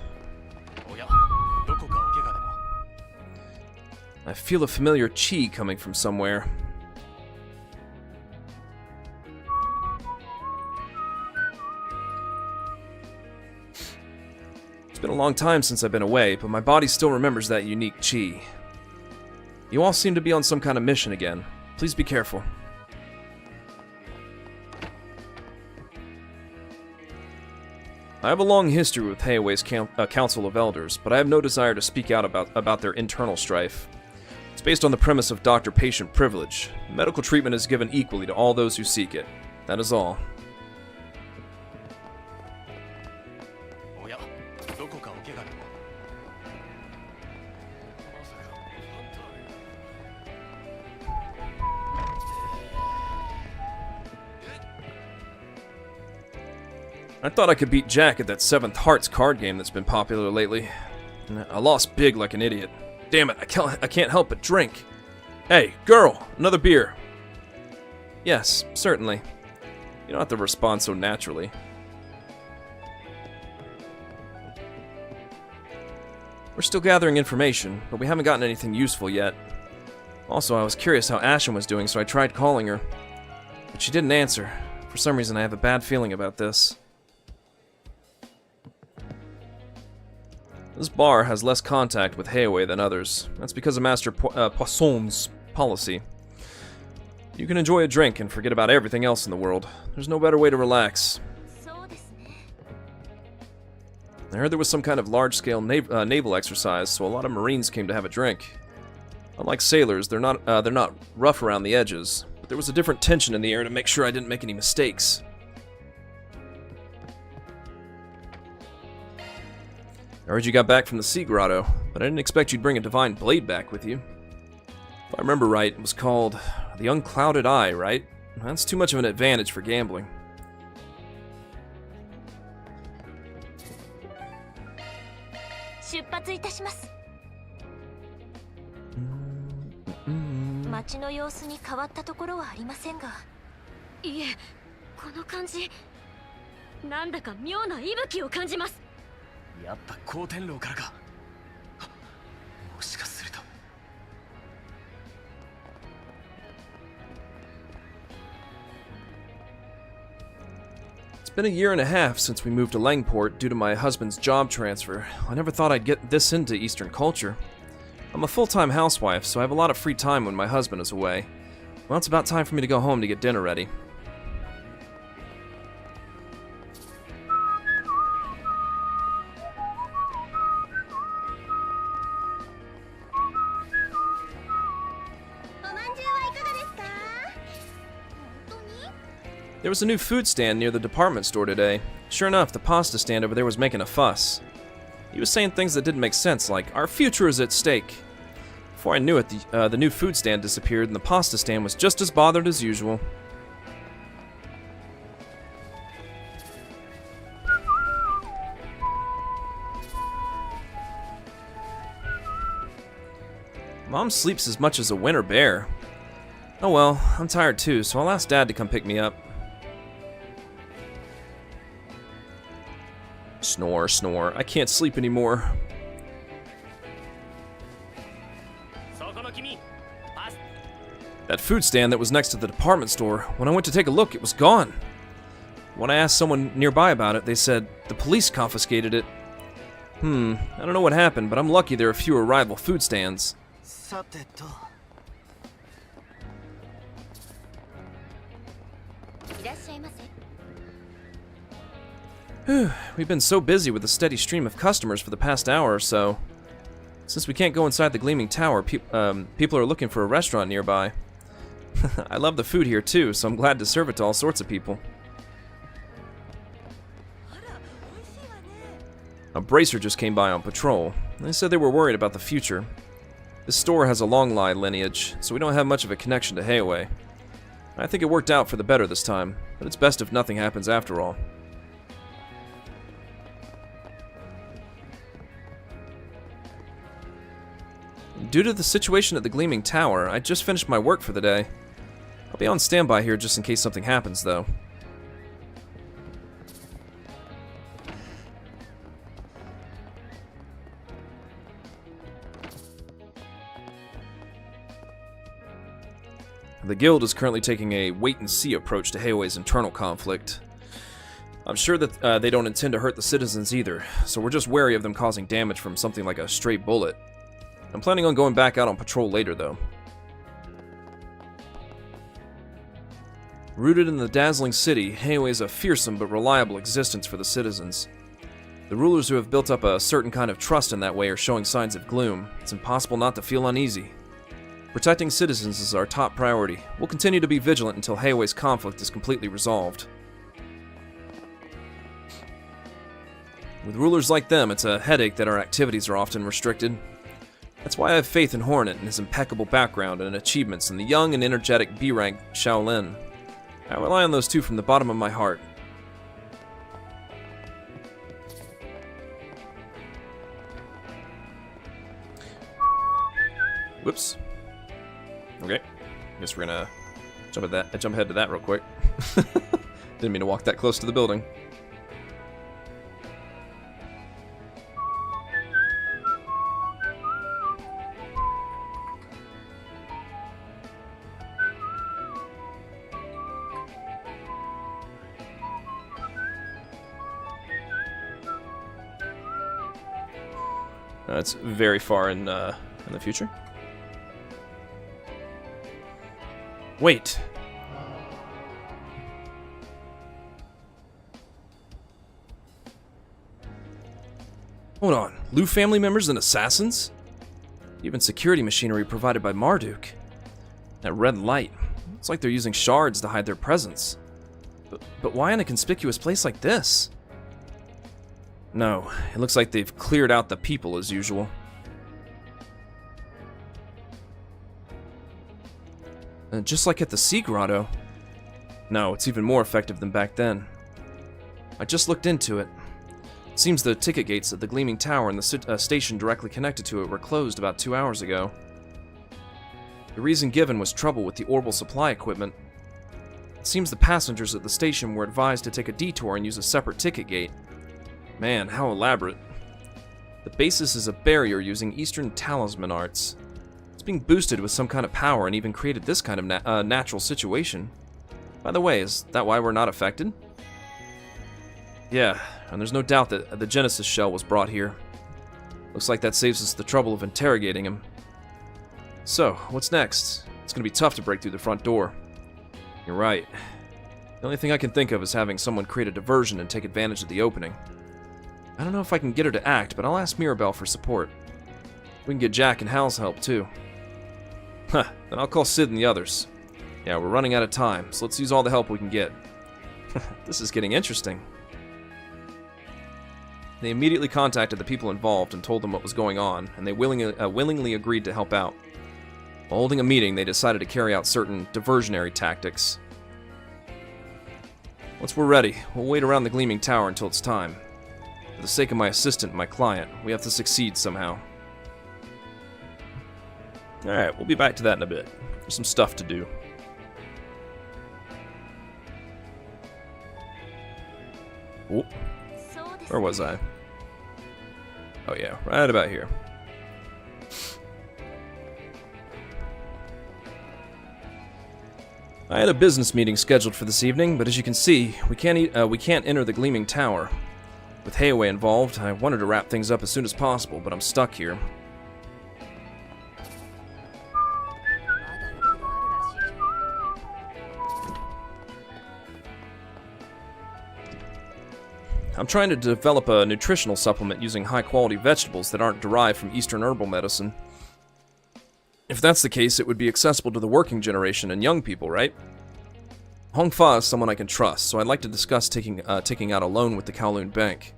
Speaker 1: I feel a familiar chi coming from somewhere. It's been a long time since I've been away, but my body still remembers that unique chi. You all seem to be on some kind of mission again. Please be careful. I have a long history with Heiwei's Council of Elders, but I have no desire to speak out about their internal strife. It's based on the premise of doctor-patient privilege. Medical treatment is given equally to all those who seek it. That is all. I thought I could beat Jack at that 7th Hearts card game that's been popular lately. I lost big like an idiot. Damn it, I can't help but drink. Hey, girl, another beer. Yes, certainly. You don't have to respond so naturally. We're still gathering information, but we haven't gotten anything useful yet. Also, I was curious how Ashen was doing, so I tried calling her. But she didn't answer. For some reason, I have a bad feeling about this. This bar has less contact with Heiwei than others. That's because of Master Poisson's policy. You can enjoy a drink and forget about everything else in the world. There's no better way to relax. I heard there was some kind of large-scale naval exercise, so a lot of Marines came to have a drink. Unlike sailors, they're not rough around the edges, but there was a different tension in the air to make sure I didn't make any mistakes. I heard you got back from the Sea Grotto, but I didn't expect you'd bring a divine blade back with you. If I remember right, it was called the Unclouded Eye, right? That's too much of an advantage for gambling.
Speaker 16: やっぱ光天楼からか。もしかすると。
Speaker 1: It's been a year and a half since we moved to Langport due to my husband's job transfer. I never thought I'd get this into Eastern culture. I'm a full-time housewife, so I have a lot of free time when my husband is away. Well, it's about time for me to go home to get dinner ready. There was a new food stand near the department store today. Sure enough, the pasta stand over there was making a fuss. He was saying things that didn't make sense, like, "Our future is at stake." Before I knew it, the new food stand disappeared, and the pasta stand was just as bothered as usual. Mom sleeps as much as a winter bear. Oh well, I'm tired too, so I'll ask Dad to come pick me up. Snore, snore. I can't sleep anymore. That food stand that was next to the department store, when I went to take a look, it was gone. When I asked someone nearby about it, they said the police confiscated it. I don't know what happened, but I'm lucky there are fewer rival food stands. We've been so busy with a steady stream of customers for the past hour or so. Since we can't go inside the Gleaming Tower, people are looking for a restaurant nearby. I love the food here too, so I'm glad to serve it to all sorts of people. A bracer just came by on patrol. They said they were worried about the future. This store has a long line lineage, so we don't have much of a connection to Heiwei. I think it worked out for the better this time, but it's best if nothing happens after all. Due to the situation at the Gleaming Tower, I just finished my work for the day. I'll be on standby here just in case something happens, though. The guild is currently taking a wait-and-see approach to Heiwei's internal conflict. I'm sure that they don't intend to hurt the citizens either, so we're just wary of them causing damage from something like a stray bullet. I'm planning on going back out on patrol later, though. Rooted in the dazzling city, Heiwei is a fearsome but reliable existence for the citizens. The rulers who have built up a certain kind of trust in that way are showing signs of gloom. It's impossible not to feel uneasy. Protecting citizens is our top priority. We'll continue to be vigilant until Heiwei's conflict is completely resolved. With rulers like them, it's a headache that our activities are often restricted. That's why I have faith in Hornet and his impeccable background and achievements, and the young and energetic B-rank Shaolin. I rely on those two from the bottom of my heart. Whoops. Okay. Guess we're gonna jump ahead to that real quick. Didn't mean to walk that close to the building. It's very far in the future. Wait. Hold on. Liu family members and assassins? Even security machinery provided by Marduk. That red light. It's like they're using shards to hide their presence. But why in a conspicuous place like this? No, it looks like they've cleared out the people as usual. Just like at the Sea Grotto. No, it's even more effective than back then. I just looked into it. It seems the ticket gates at the Gleaming Tower and the station directly connected to it were closed about 2 hours ago. The reason given was trouble with the orbital supply equipment. It seems the passengers at the station were advised to take a detour and use a separate ticket gate. Man, how elaborate. The basis is a barrier using Eastern talisman arts. It's being boosted with some kind of power and even created this kind of natural situation. By the way, is that why we're not affected? Yeah, and there's no doubt that the Genesis shell was brought here. Looks like that saves us the trouble of interrogating him. So, what's next? It's gonna be tough to break through the front door. You're right. The only thing I can think of is having someone create a diversion and take advantage of the opening. I don't know if I can get her to act, but I'll ask Mirabelle for support. We can get Jack and Hal's help, too. Huh, then I'll call Sid and the others. Yeah, we're running out of time, so let's use all the help we can get. This is getting interesting. They immediately contacted the people involved and told them what was going on, and they willingly agreed to help out. While holding a meeting, they decided to carry out certain diversionary tactics. Once we're ready, we'll wait around the Gleaming Tower until it's time. For the sake of my assistant and my client, we have to succeed somehow. Alright, we'll be back to that in a bit. There's some stuff to do. Oh, where was I? Oh yeah, right about here. I had a business meeting scheduled for this evening, but as you can see, we can't enter the Gleaming Tower. With Heiwei involved, I wanted to wrap things up as soon as possible, but I'm stuck here. I'm trying to develop a nutritional supplement using high-quality vegetables that aren't derived from Eastern herbal medicine. If that's the case, it would be accessible to the working generation and young people, right? Hong Fa is someone I can trust, so I'd like to discuss taking out a loan with the Kowloon Bank.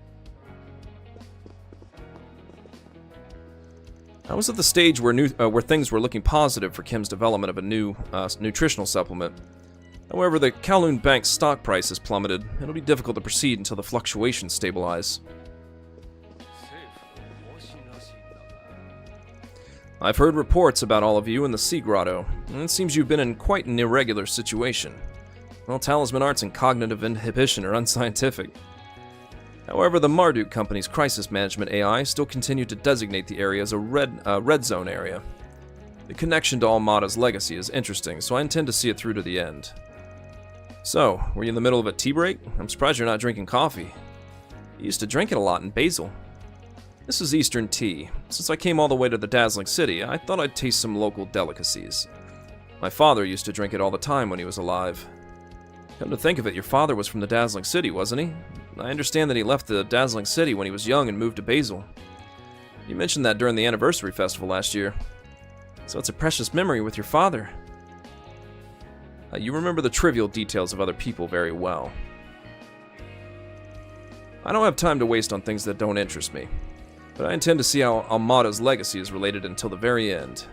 Speaker 1: I was at the stage where things were looking positive for Kim's development of a new nutritional supplement. However, the Kowloon Bank's stock price has plummeted. It'll be difficult to proceed until the fluctuations stabilize. I've heard reports about all of you in the Sea Grotto, and it seems you've been in quite an irregular situation. Well, talisman arts and cognitive inhibition are unscientific. However, the Marduk Company's crisis management AI still continued to designate the area as a red zone area. The connection to Almada's legacy is interesting, so I intend to see it through to the end. So, were you in the middle of a tea break? I'm surprised you're not drinking coffee. You used to drink it a lot in Basel. This is Eastern tea. Since I came all the way to the dazzling city, I thought I'd taste some local delicacies. My father used to drink it all the time when he was alive. Come to think of it, your father was from the dazzling city, wasn't he? I understand that he left the dazzling city when he was young and moved to Basel. You mentioned that during the anniversary festival last year. So it's a precious memory with your father. You remember the trivial details of other people very well. I don't have time to waste on things that don't interest me, but I intend to see how Almada's legacy is related until the very end.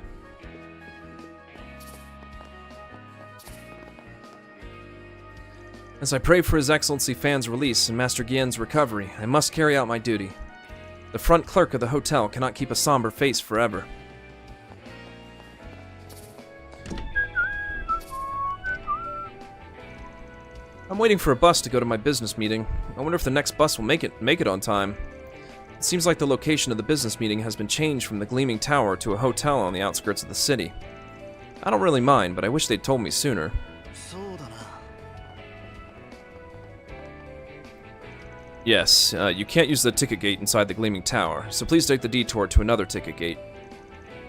Speaker 1: As I pray for His Excellency Fan's release and Master Gien's recovery, I must carry out my duty. The front clerk of the hotel cannot keep a somber face forever. I'm waiting for a bus to go to my business meeting. I wonder if the next bus will make it on time. It seems like the location of the business meeting has been changed from the Gleaming Tower to a hotel on the outskirts of the city. I don't really mind, but I wish they'd told me sooner. Yes, you can't use the ticket gate inside the Gleaming Tower, so please take the detour to another ticket gate.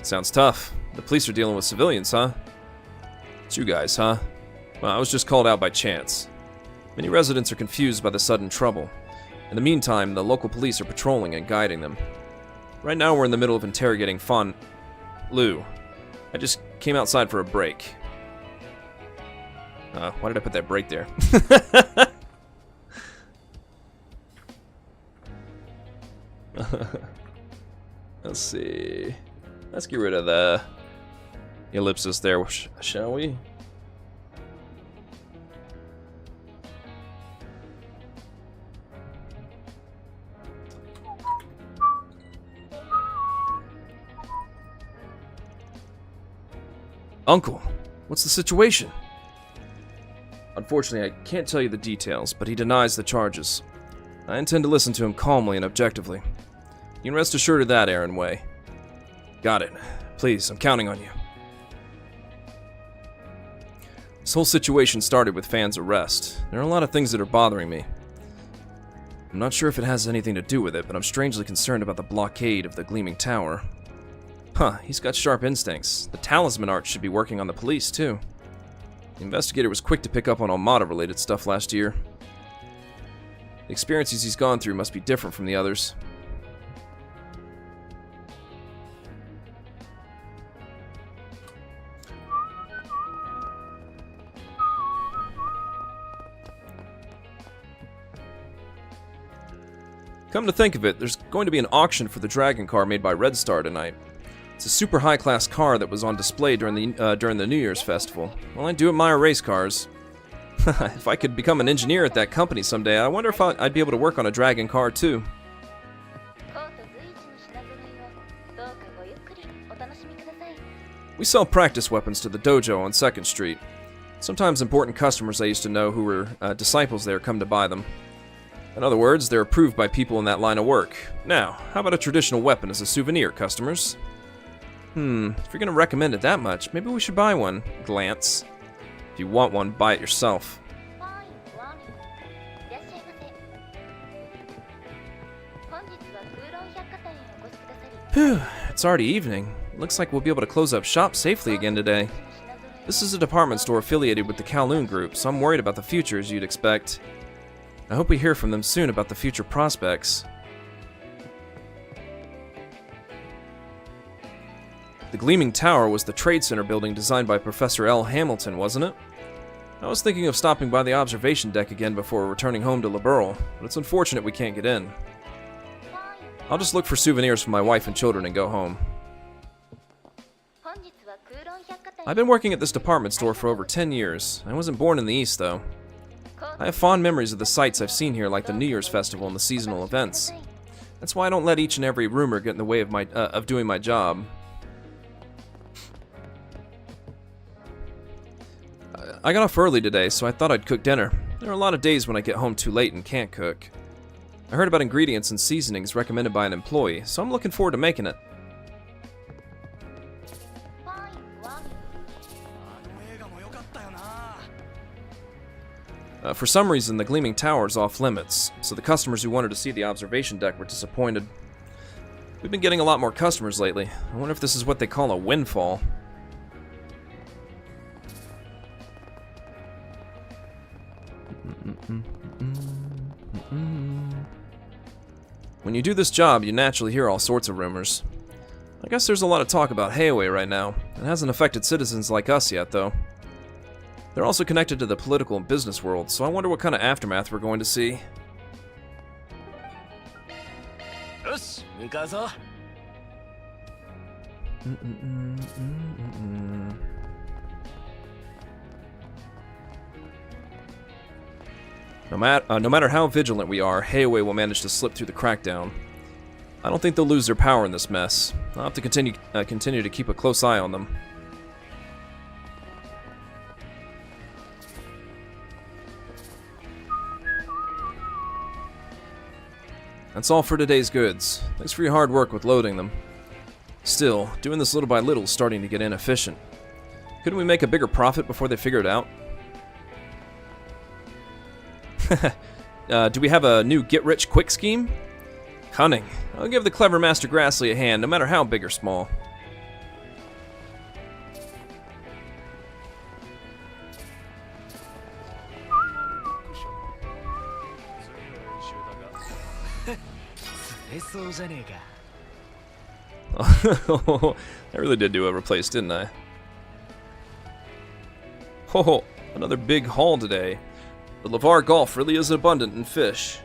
Speaker 1: Sounds tough. The police are dealing with civilians, huh? It's you guys, huh? Well, I was just called out by chance. Many residents are confused by the sudden trouble. In the meantime, the local police are patrolling and guiding them. Right now we're in the middle of interrogating Fan Lu. I just came outside for a break. Why did I put that break there? Let's see. Let's get rid of the ellipsis there, shall we? Uncle, what's the situation? Unfortunately, I can't tell you the details, but he denies the charges. I intend to listen to him calmly and objectively. You can rest assured of that, Aaron Way. Got it. Please, I'm counting on you. This whole situation started with Fan's arrest. There are a lot of things that are bothering me. I'm not sure if it has anything to do with it, but I'm strangely concerned about the blockade of the Gleaming Tower. Huh, he's got sharp instincts. The talisman art should be working on the police, too. The investigator was quick to pick up on Almada-related stuff last year. The experiences he's gone through must be different from the others. Come to think of it, there's going to be an auction for the Dragon car made by Red Star tonight. It's a super high-class car that was on display during the New Year's festival. Well, I do admire race cars. If I could become an engineer at that company someday, I wonder if I'd be able to work on a Dragon car too. We sell practice weapons to the dojo on 2nd Street. Sometimes important customers I used to know who were disciples there come to buy them. In other words, they're approved by people in that line of work. Now, how about a traditional weapon as a souvenir, customers? If you're gonna recommend it that much, maybe we should buy one. Glance. If you want one, buy it yourself. Phew, it's already evening. Looks like we'll be able to close up shop safely again today. This is a department store affiliated with the Kowloon Group, so I'm worried about the future, as you'd expect. I hope we hear from them soon about the future prospects. The Gleaming Tower was the Trade Center building designed by Professor L. Hamilton, wasn't it? I was thinking of stopping by the observation deck again before returning home to Liberl, but it's unfortunate we can't get in. I'll just look for souvenirs for my wife and children and go home. I've been working at this department store for over 10 years. I wasn't born in the East, though. I have fond memories of the sights I've seen here, like the New Year's Festival and the seasonal events. That's why I don't let each and every rumor get in the way of doing my job. I got off early today, so I thought I'd cook dinner. There are a lot of days when I get home too late and can't cook. I heard about ingredients and seasonings recommended by an employee, so I'm looking forward to making it. For some reason, the Gleaming Tower is off limits, so the customers who wanted to see the observation deck were disappointed. We've been getting a lot more customers lately. I wonder if this is what they call a windfall. When you do this job, you naturally hear all sorts of rumors. I guess there's a lot of talk about Heiwei right now. It hasn't affected citizens like us yet, though. They're also connected to the political and business world, so I wonder what kind of aftermath we're going to see. No matter how vigilant we are, Heiwei will manage to slip through the crackdown. I don't think they'll lose their power in this mess. I'll have to continue to keep a close eye on them. That's all for today's goods. Thanks for your hard work with loading them. Still, doing this little by little is starting to get inefficient. Couldn't we make a bigger profit before they figure it out? Do we have a new get-rich-quick scheme? Cunning. I'll give the clever Master Grassley a hand, no matter how big or small. I really did do a replace, didn't I? Oh, another big haul today. The Lavar Gulf really is abundant in fish.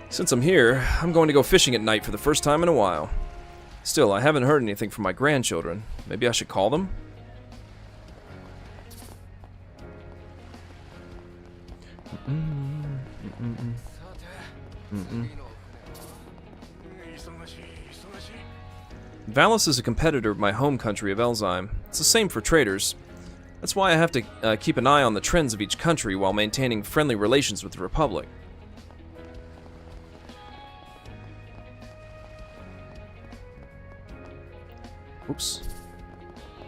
Speaker 1: Since I'm here, I'm going to go fishing at night for the first time in a while. Still, I haven't heard anything from my grandchildren. Maybe I should call them? Valis is a competitor of my home country of Elzheim. It's the same for traders. That's why I have to keep an eye on the trends of each country while maintaining friendly relations with the Republic. Oops.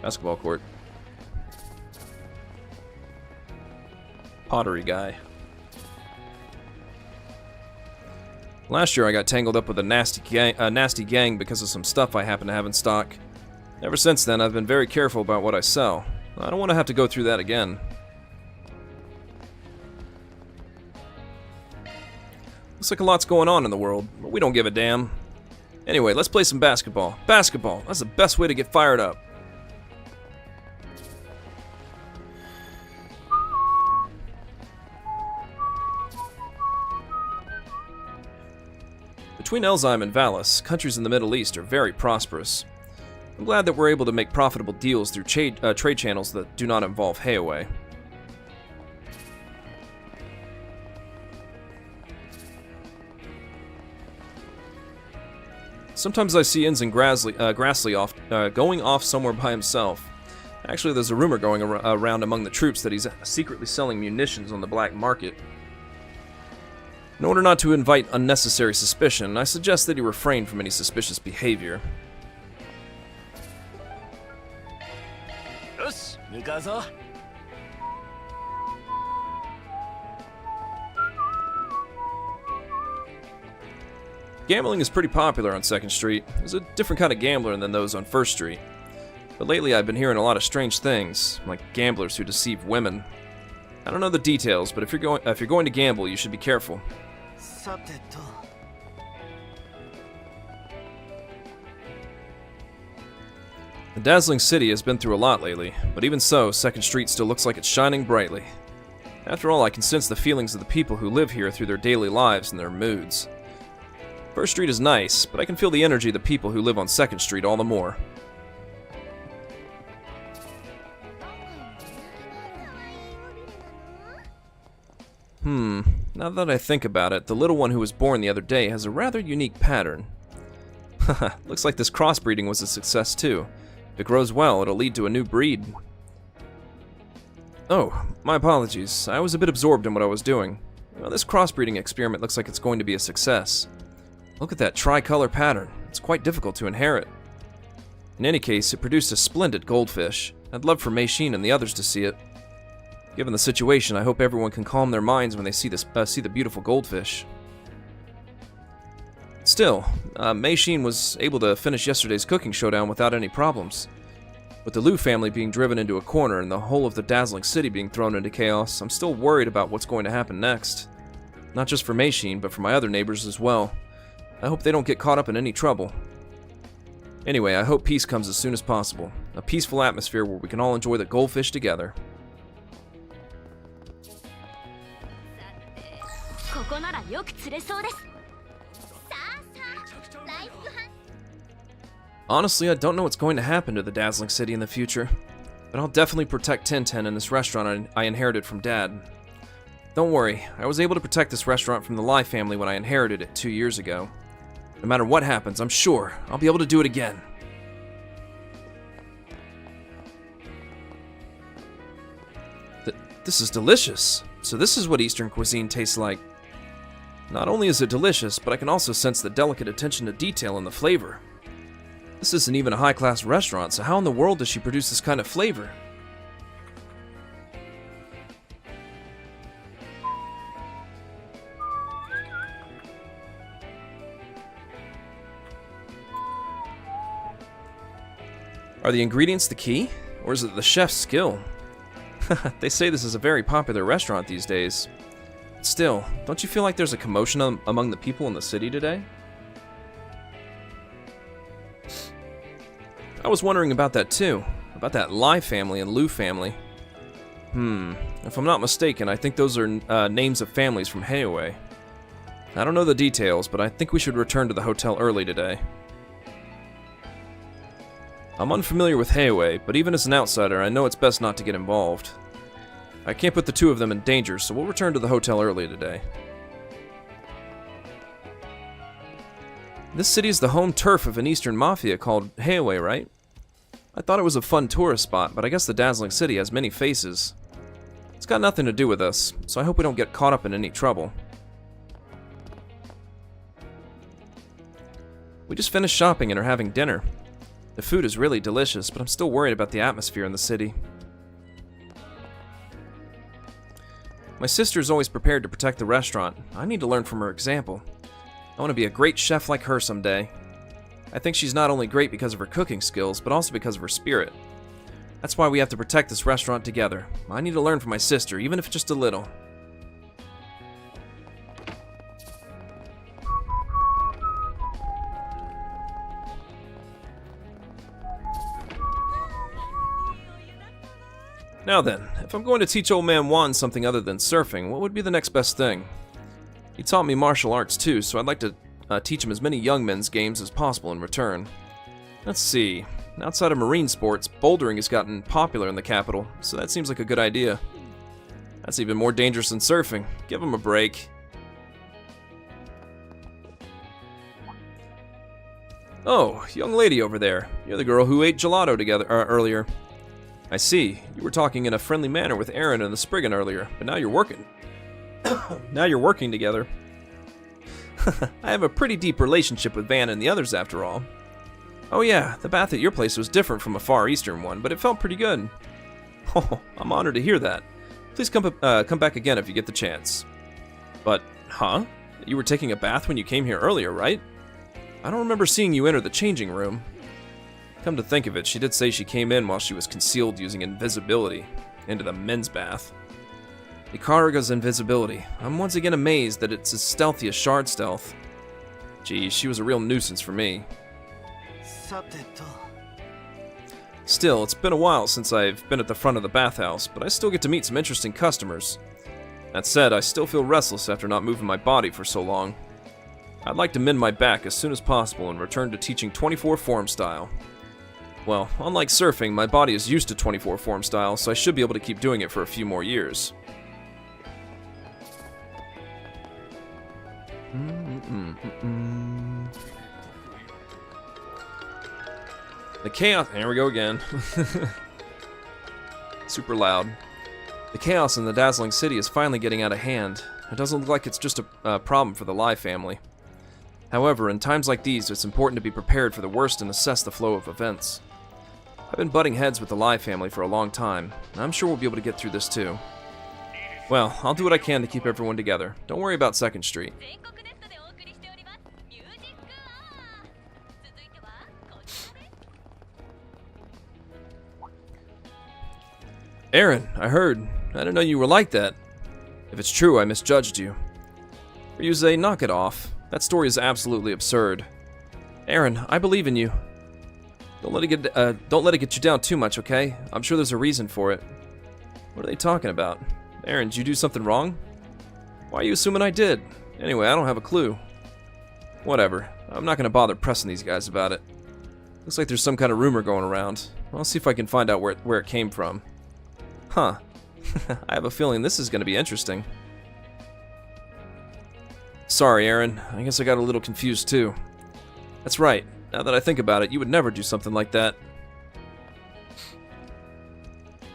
Speaker 1: Basketball court. Pottery guy. Last year I got tangled up with a nasty gang because of some stuff I happen to have in stock. Ever since then, I've been very careful about what I sell. I don't want to have to go through that again. Looks like a lot's going on in the world, but we don't give a damn. Anyway, let's play some basketball. Basketball! That's the best way to get fired up. Between Elzheim and Valis, countries in the Middle East are very prosperous. I'm glad that we're able to make profitable deals through trade channels that do not involve Heiwei. Sometimes I see Ensign Grassley going off somewhere by himself. Actually, there's a rumor going around among the troops that he's secretly selling munitions on the black market. In order not to invite unnecessary suspicion, I suggest that he refrain from any suspicious behavior. Gambling is pretty popular on 2nd Street. There's a different kind of gambler than those on 1st Street. But lately I've been hearing a lot of strange things, like gamblers who deceive women. I don't know the details, but if you're going to gamble, you should be careful. The dazzling city has been through a lot lately, but even so, 2nd Street still looks like it's shining brightly. After all, I can sense the feelings of the people who live here through their daily lives and their moods. 1st Street is nice, but I can feel the energy of the people who live on 2nd Street all the more. Now that I think about it, the little one who was born the other day has a rather unique pattern. Haha, looks like this crossbreeding was a success too. If it grows well, it'll lead to a new breed. Oh, my apologies. I was a bit absorbed in what I was doing. Well, this crossbreeding experiment looks like it's going to be a success. Look at that tricolor pattern. It's quite difficult to inherit. In any case, it produced a splendid goldfish. I'd love for Mei Xin and the others to see it. Given the situation, I hope everyone can calm their minds when they see the beautiful goldfish. Still, Mei Xin was able to finish yesterday's cooking showdown without any problems. With the Liu family being driven into a corner and the whole of the dazzling city being thrown into chaos, I'm still worried about what's going to happen next. Not just for Mei Xin, but for my other neighbors as well. I hope they don't get caught up in any trouble. Anyway, I hope peace comes as soon as possible. A peaceful atmosphere where we can all enjoy the goldfish together. Honestly, I don't know what's going to happen to the dazzling city in the future, but I'll definitely protect Tintin and this restaurant I inherited from Dad. Don't worry, I was able to protect this restaurant from the Lai family when I inherited it 2 years ago. No matter what happens, I'm sure I'll be able to do it again. This is delicious. So this is what Eastern cuisine tastes like. Not only is it delicious, but I can also sense the delicate attention to detail in the flavor. This isn't even a high-class restaurant, so how in the world does she produce this kind of flavor? Are the ingredients the key? Or is it the chef's skill? They say this is a very popular restaurant these days. Still, don't you feel like there's a commotion among the people in the city today? I was wondering about that too. About that Lai family and Liu family. If I'm not mistaken, I think those are names of families from Heiwei. I don't know the details, but I think we should return to the hotel early today. I'm unfamiliar with Heiwei, but even as an outsider, I know it's best not to get involved. I can't put the two of them in danger, so we'll return to the hotel early today. This city is the home turf of an eastern mafia called Heiwei, right? I thought it was a fun tourist spot, but I guess the dazzling city has many faces. It's got nothing to do with us, so I hope we don't get caught up in any trouble. We just finished shopping and are having dinner. The food is really delicious, but I'm still worried about the atmosphere in the city. My sister is always prepared to protect the restaurant. I need to learn from her example. I want to be a great chef like her someday. I think she's not only great because of her cooking skills, but also because of her spirit. That's why we have to protect this restaurant together. I need to learn from my sister, even if just a little. Now then, if I'm going to teach old man Juan something other than surfing, what would be the next best thing? He taught me martial arts too, so I'd like to teach him as many young men's games as possible in return. Let's see. Outside of marine sports, bouldering has gotten popular in the capital, so that seems like a good idea. That's even more dangerous than surfing. Give him a break. Oh, young lady over there. You're the girl who ate gelato together earlier. I see. You were talking in a friendly manner with Aaron and the Spriggan earlier, but now you're working. Now you're working together. I have a pretty deep relationship with Van and the others after all. Oh yeah, the bath at your place was different from a Far Eastern one, but it felt pretty good. Oh, I'm honored to hear that. Please come back again if you get the chance. But, huh? You were taking a bath when you came here earlier, right? I don't remember seeing you enter the changing room. Come to think of it, she did say she came in while she was concealed using invisibility into the men's bath. Ikaruga's invisibility. I'm once again amazed that it's as stealthy as Shard Stealth. Gee, she was a real nuisance for me. Still, it's been a while since I've been at the front of the bathhouse, but I still get to meet some interesting customers. That said, I still feel restless after not moving my body for so long. I'd like to mend my back as soon as possible and return to teaching 24 form style. Well, unlike surfing, my body is used to 24 form style, so I should be able to keep doing it for a few more years. The chaos. Here we go again. Super loud. The chaos in the dazzling city is finally getting out of hand. It doesn't look like it's just a problem for the Lai family. However, in times like these, it's important to be prepared for the worst and assess the flow of events. I've been butting heads with the Lai family for a long time, and I'm sure we'll be able to get through this too. Well, I'll do what I can to keep everyone together. Don't worry about 2nd Street. Aaron, I heard. I didn't know you were like that. If it's true, I misjudged you. Ryuze, knock it off. That story is absolutely absurd. Aaron, I believe in you. Don't let it get you down too much, okay? I'm sure there's a reason for it. What are they talking about? Aaron, did you do something wrong? Why are you assuming I did? Anyway, I don't have a clue. Whatever. I'm not going to bother pressing these guys about it. Looks like there's some kind of rumor going around. I'll see if I can find out where it came from. Huh. I have a feeling this is going to be interesting. Sorry, Aaron. I guess I got a little confused too. That's right. Now that I think about it, you would never do something like that.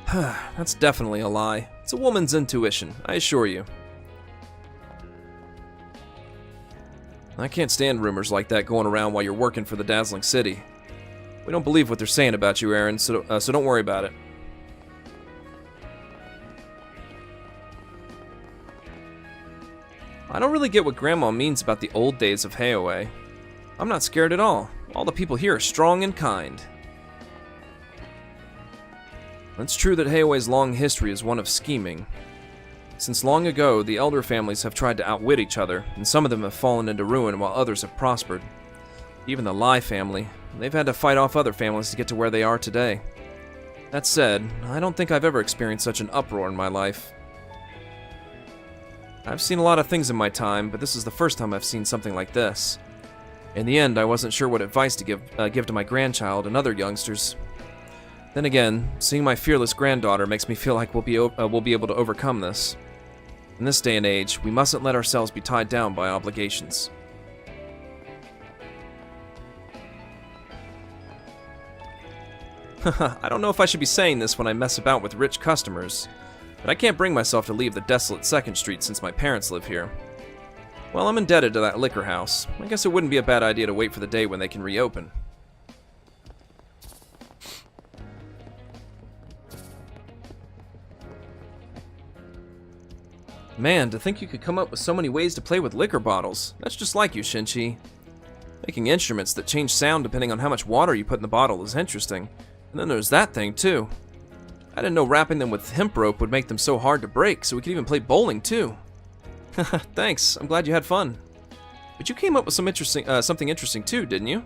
Speaker 1: That's definitely a lie. It's a woman's intuition, I assure you. I can't stand rumors like that going around while you're working for the dazzling city. We don't believe what they're saying about you, Aaron, so don't worry about it. I don't really get what Grandma means about the old days of Heioi. I'm not scared at all. All the people here are strong and kind. It's true that Heioi's long history is one of scheming. Since long ago, the elder families have tried to outwit each other, and some of them have fallen into ruin while others have prospered. Even the Lai family, they've had to fight off other families to get to where they are today. That said, I don't think I've ever experienced such an uproar in my life. I've seen a lot of things in my time, but this is the first time I've seen something like this. In the end, I wasn't sure what advice to give to my grandchild and other youngsters. Then again, seeing my fearless granddaughter makes me feel like we'll be able to overcome this. In this day and age, we mustn't let ourselves be tied down by obligations. I don't know if I should be saying this when I mess about with rich customers, but I can't bring myself to leave the desolate 2nd Street since my parents live here. Well, I'm indebted to that liquor house. I guess it wouldn't be a bad idea to wait for the day when they can reopen. Man, to think you could come up with so many ways to play with liquor bottles. That's just like you, Shinchi. Making instruments that change sound depending on how much water you put in the bottle is interesting. And then there's that thing, too. I didn't know wrapping them with hemp rope would make them so hard to break, so we could even play bowling, too. Thanks, I'm glad you had fun. But you came up with something interesting, too, didn't you?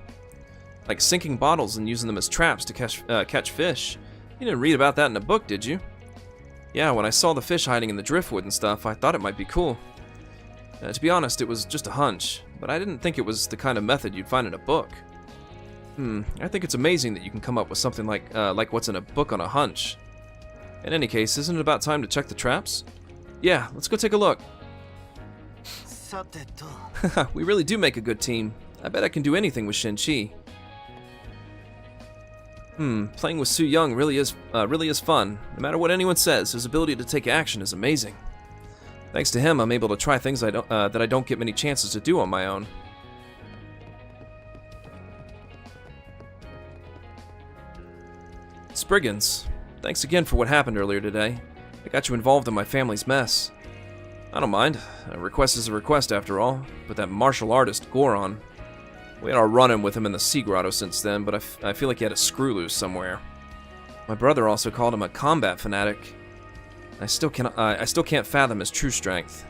Speaker 1: Like sinking bottles and using them as traps to catch fish. You didn't read about that in a book, did you? Yeah, when I saw the fish hiding in the driftwood and stuff, I thought it might be cool. To be honest, it was just a hunch, but I didn't think it was the kind of method you'd find in a book. I think it's amazing that you can come up with something like what's in a book on a hunch. In any case, isn't it about time to check the traps? Yeah, let's go take a look. We really do make a good team. I bet I can do anything with Shinchi. Playing with Su Young really is fun. No matter what anyone says, his ability to take action is amazing. Thanks to him, I'm able to try things that I don't get many chances to do on my own. Spriggans, thanks again for what happened earlier today. I got you involved in my family's mess. I don't mind. A request is a request after all, but that martial artist, Goron. We had our run-in with him in the Sea Grotto since then, but I feel like he had a screw loose somewhere. My brother also called him a combat fanatic. I still can't fathom his true strength.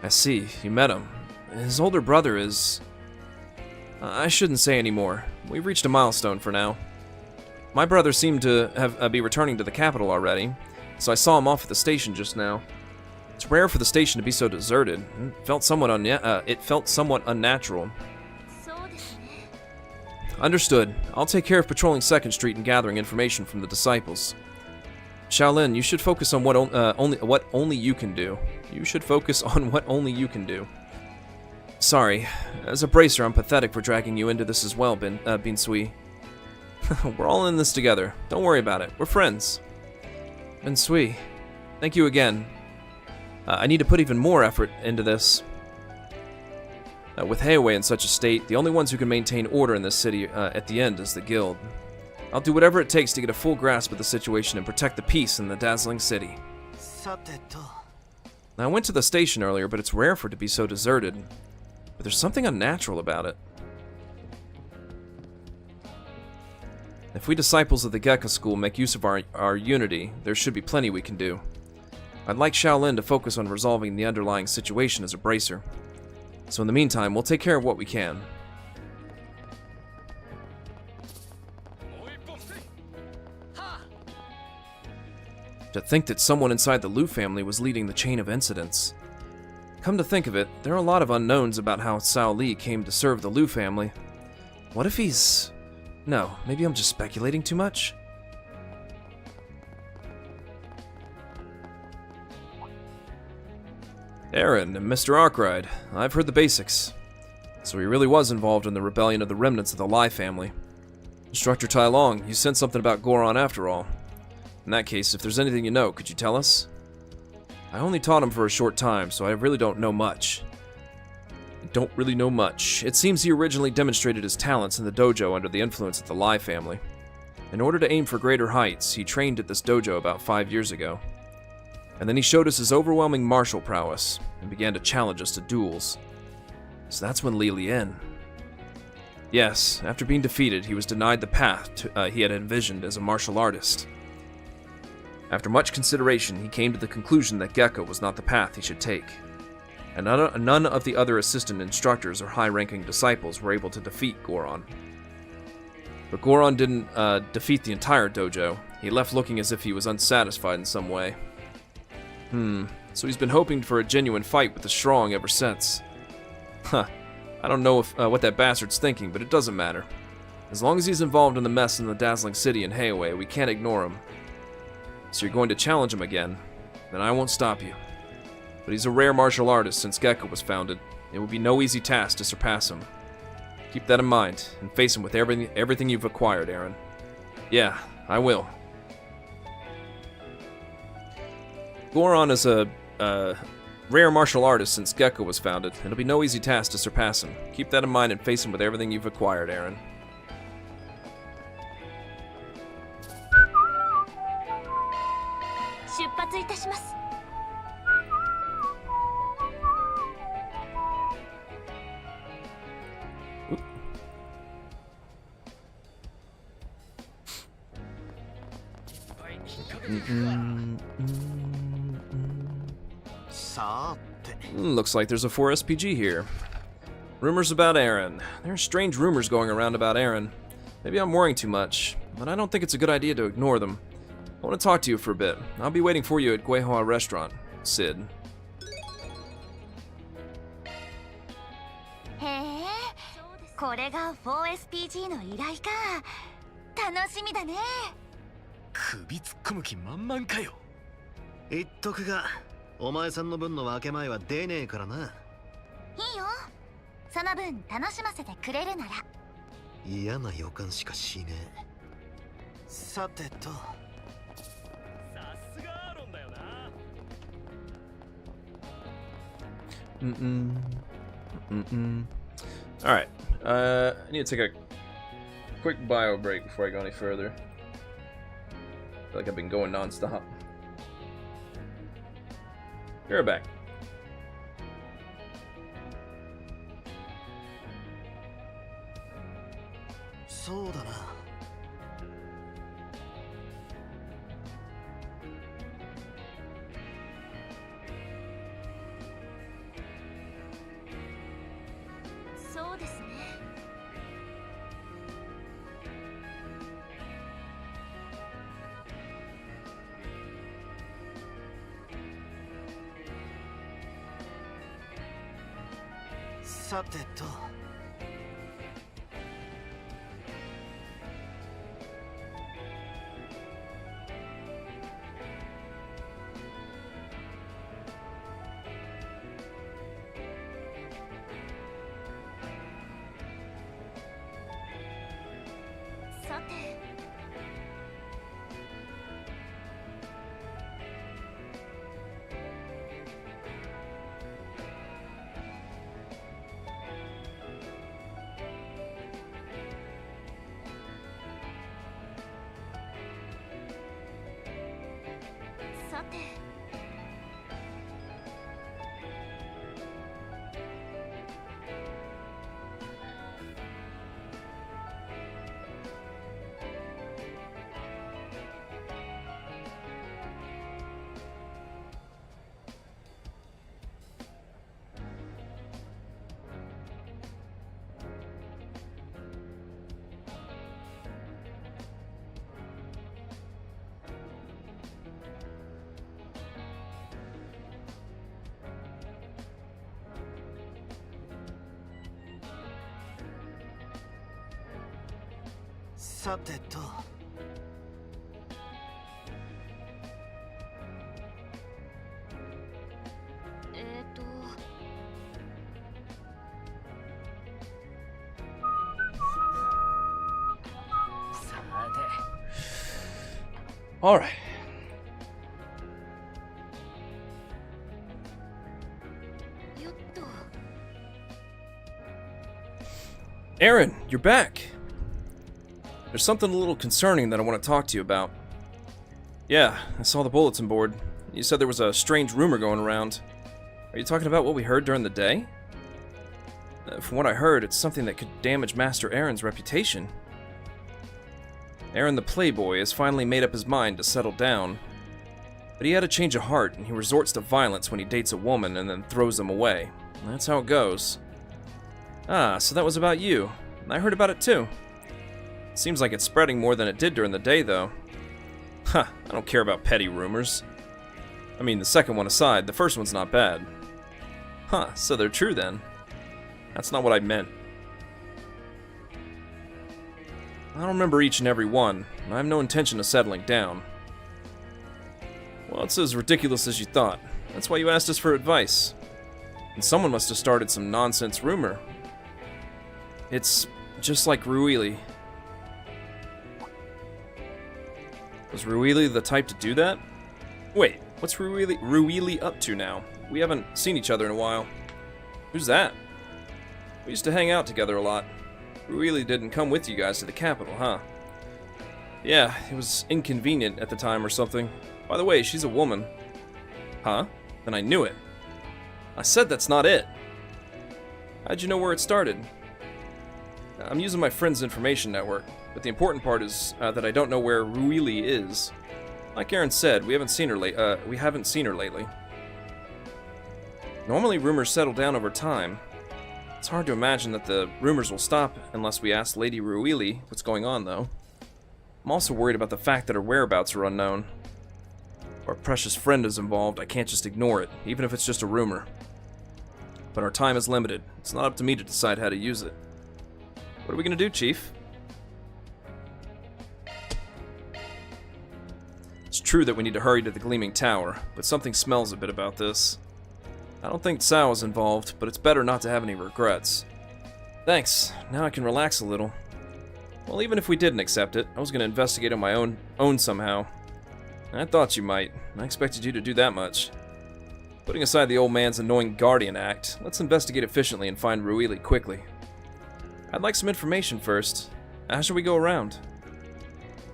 Speaker 1: I see, you met him. His older brother is... I shouldn't say any more. We've reached a milestone for now. My brother seemed to be returning to the capital already, so I saw him off at the station just now. It's rare for the station to be so deserted. It felt somewhat unnatural. Understood. I'll take care of patrolling 2nd Street and gathering information from the disciples. Shaolin, you should focus on what only you can do. You should focus on what only you can do. Sorry. As a bracer, I'm pathetic for dragging you into this as well, Binsui. We're all in this together. Don't worry about it. We're friends. Binsui, thank you again. I need to put even more effort into this. With Heiwei in such a state, the only ones who can maintain order in this city at the end is the guild. I'll do whatever it takes to get a full grasp of the situation and protect the peace in the dazzling city. Now, I went to the station earlier, but it's rare for it to be so deserted. But there's something unnatural about it. If we disciples of the Gekka School make use of our unity, there should be plenty we can do. I'd like Shaolin to focus on resolving the underlying situation as a bracer. So in the meantime, we'll take care of what we can. To think that someone inside the Liu family was leading the chain of incidents. Come to think of it, there are a lot of unknowns about how Cao Li came to serve the Liu family. What if he's... No, maybe I'm just speculating too much? Aaron and Mr. Arkwright, I've heard the basics. So he really was involved in the rebellion of the remnants of the Lai family. Instructor Tai Long, you said something about Goron after all. In that case, if there's anything you know, could you tell us? I only taught him for a short time, so I really don't know much. It seems he originally demonstrated his talents in the dojo under the influence of the Lai family. In order to aim for greater heights, he trained at this dojo about 5 years ago. And then he showed us his overwhelming martial prowess, and began to challenge us to duels. So that's when Li Lian... Yes, after being defeated, he was denied the path he had envisioned as a martial artist. After much consideration, he came to the conclusion that Gekka was not the path he should take. And none of the other assistant instructors or high-ranking disciples were able to defeat Goron. But Goron didn't defeat the entire dojo. He left looking as if he was unsatisfied in some way. So he's been hoping for a genuine fight with the strong ever since. I don't know what that bastard's thinking, but it doesn't matter. As long as he's involved in the mess in the dazzling city in Heiwei, we can't ignore him. So you're going to challenge him again, then I won't stop you. But he's a rare martial artist since Gekka was founded. It will be no easy task to surpass him. Keep that in mind, and face him with everything you've acquired, Aaron. Yeah, I will. Goron is a rare martial artist since Gekka was founded. It'll be no easy task to surpass him. Keep that in mind and face him with everything you've acquired, Aaron. Looks like there's a 4 SPG here. Rumors about Aaron. There are strange rumors going around about Aaron. Maybe I'm worrying too much, but I don't think it's a good idea to ignore them. I want to talk to you for a bit. I'll be waiting for you at Guihua Restaurant, Sid.
Speaker 10: これが 4SPG の依頼か。楽しみだね。
Speaker 5: 首突っ込む気満々かよ。
Speaker 4: 言っとくが、お前さんの分の分け前は出ねえからな。いい
Speaker 10: よ。その分楽しませてくれるなら。
Speaker 4: 嫌な予感しかしねえ。さてと。さ
Speaker 5: すがアーロンだよな。
Speaker 1: Alright, I need to take a quick bio break before I go any further. I feel like I've been going non-stop. You're back.
Speaker 4: そうだな。
Speaker 13: そうですね。
Speaker 4: さてと。
Speaker 13: さて。さて。
Speaker 4: さてと。
Speaker 3: さて。
Speaker 1: All right. Aaron, you're back. There's something a little concerning that I want to talk to you about. Yeah, I saw the bulletin board. You said there was a strange rumor going around. Are you talking about what we heard during the day? From what I heard, it's something that could damage Master Aaron's reputation. Aaron the Playboy has finally made up his mind to settle down. But he had a change of heart, and he resorts to violence when he dates a woman and then throws them away. That's how it goes. Ah, so that was about you. I heard about it too. Seems like it's spreading more than it did during the day, though. Huh, I don't care about petty rumors. I mean, the second one aside, the first one's not bad. Huh, so they're true then. That's not what I meant. I don't remember each and every one, and I have no intention of settling down. Well, it's as ridiculous as you thought. That's why you asked us for advice. And someone must have started some nonsense rumor. It's just like Ruili. Was Ruili the type to do that? Wait, what's Ruili up to now? We haven't seen each other in a while. Who's that? We used to hang out together a lot. Ruili didn't come with you guys to the capital, huh? Yeah, it was inconvenient at the time or something. By the way, she's a woman. Huh? Then I knew it. I said that's not it. How'd you know where it started? I'm using my friend's information network, but the important part is that I don't know where Ruili is. Like Aaron said, we haven't seen her lately. Normally, rumors settle down over time. It's hard to imagine that the rumors will stop unless we ask Lady Ruili what's going on, though. I'm also worried about the fact that her whereabouts are unknown. Our precious friend is involved. I can't just ignore it, even if it's just a rumor. But our time is limited. It's not up to me to decide how to use it. What are we gonna do, Chief? It's true that we need to hurry to the Gleaming Tower, but something smells a bit about this. I don't think Sao is involved, but it's better not to have any regrets. Thanks. Now I can relax a little. Well, even if we didn't accept it, I was gonna investigate on my own somehow. I thought you might. I expected you to do that much. Putting aside the old man's annoying guardian act, let's investigate efficiently and find Ruili quickly. I'd like some information first. How should we go around?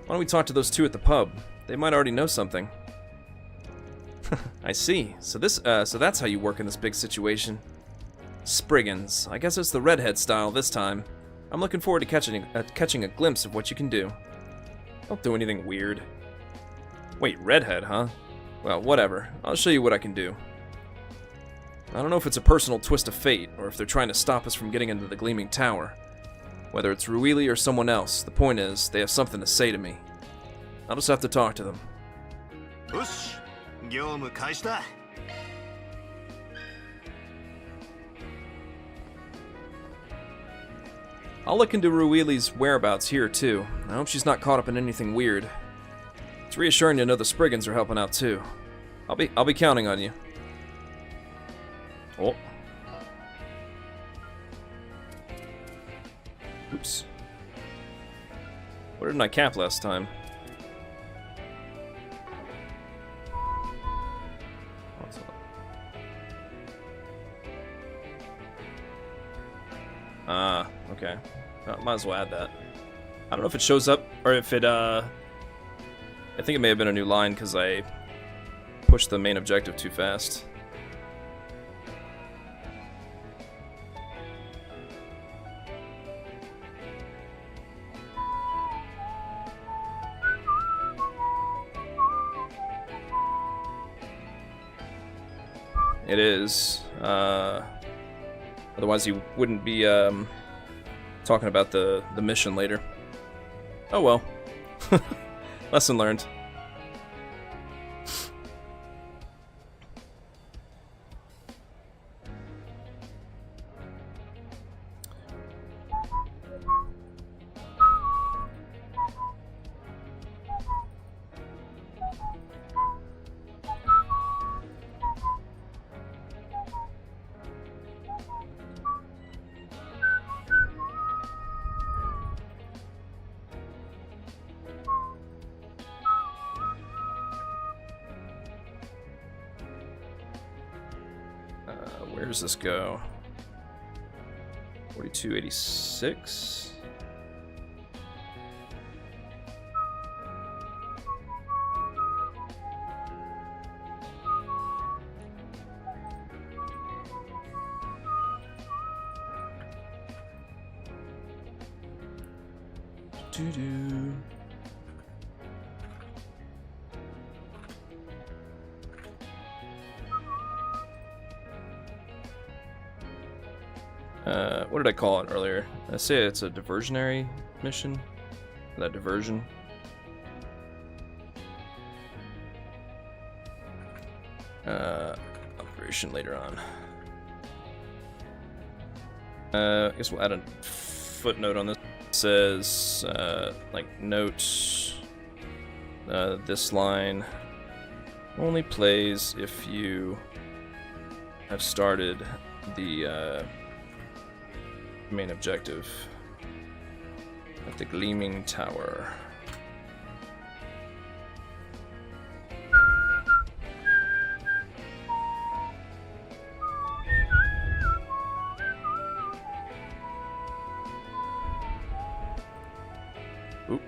Speaker 1: Why don't we talk to those two at the pub? They might already know something. I see. So that's how you work in this big situation. Spriggans. I guess it's the redhead style this time. I'm looking forward to catching a glimpse of what you can do. Don't do anything weird. Wait, redhead, huh? Well, whatever. I'll show you what I can do. I don't know if it's a personal twist of fate, or if they're trying to stop us from getting into the Gleaming Tower. Whether it's Ruili or someone else, the point is, they have something to say to me. I'll just have to talk to them. I'll look into Ruili's whereabouts here, too. I hope she's not caught up in anything weird. It's reassuring to know the Spriggans are helping out, too. I'll be counting on you. Oh. Oops. Where didn't I cap last time? Ah, okay. Might as well add that. I don't know if it shows up, or if it, I think it may have been a new line, because I pushed the main objective too fast. It is. Otherwise, you wouldn't be talking about the mission later. Oh well. Lesson learned. Where does this go? 4286? Doo-doo. What did I call it earlier? I say it's a diversionary mission? That diversion? Operation later on. I guess we'll add a footnote on this. It says, like, note, this line only plays if you have started the, main objective at the Gleaming Tower. Oop.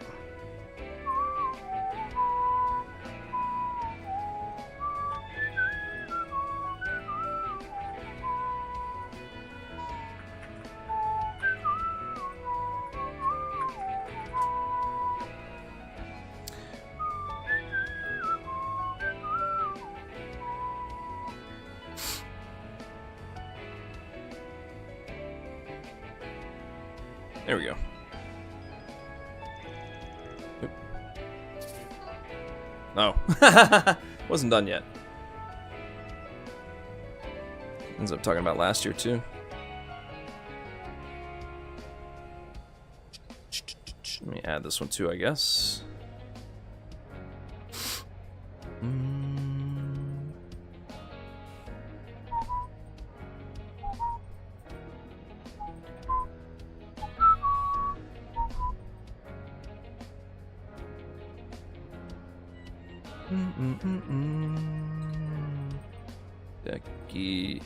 Speaker 1: There we go. Oop. Oh. Wasn't done yet. Ends up talking about last year, too. Let me add this one, too, I guess. Deki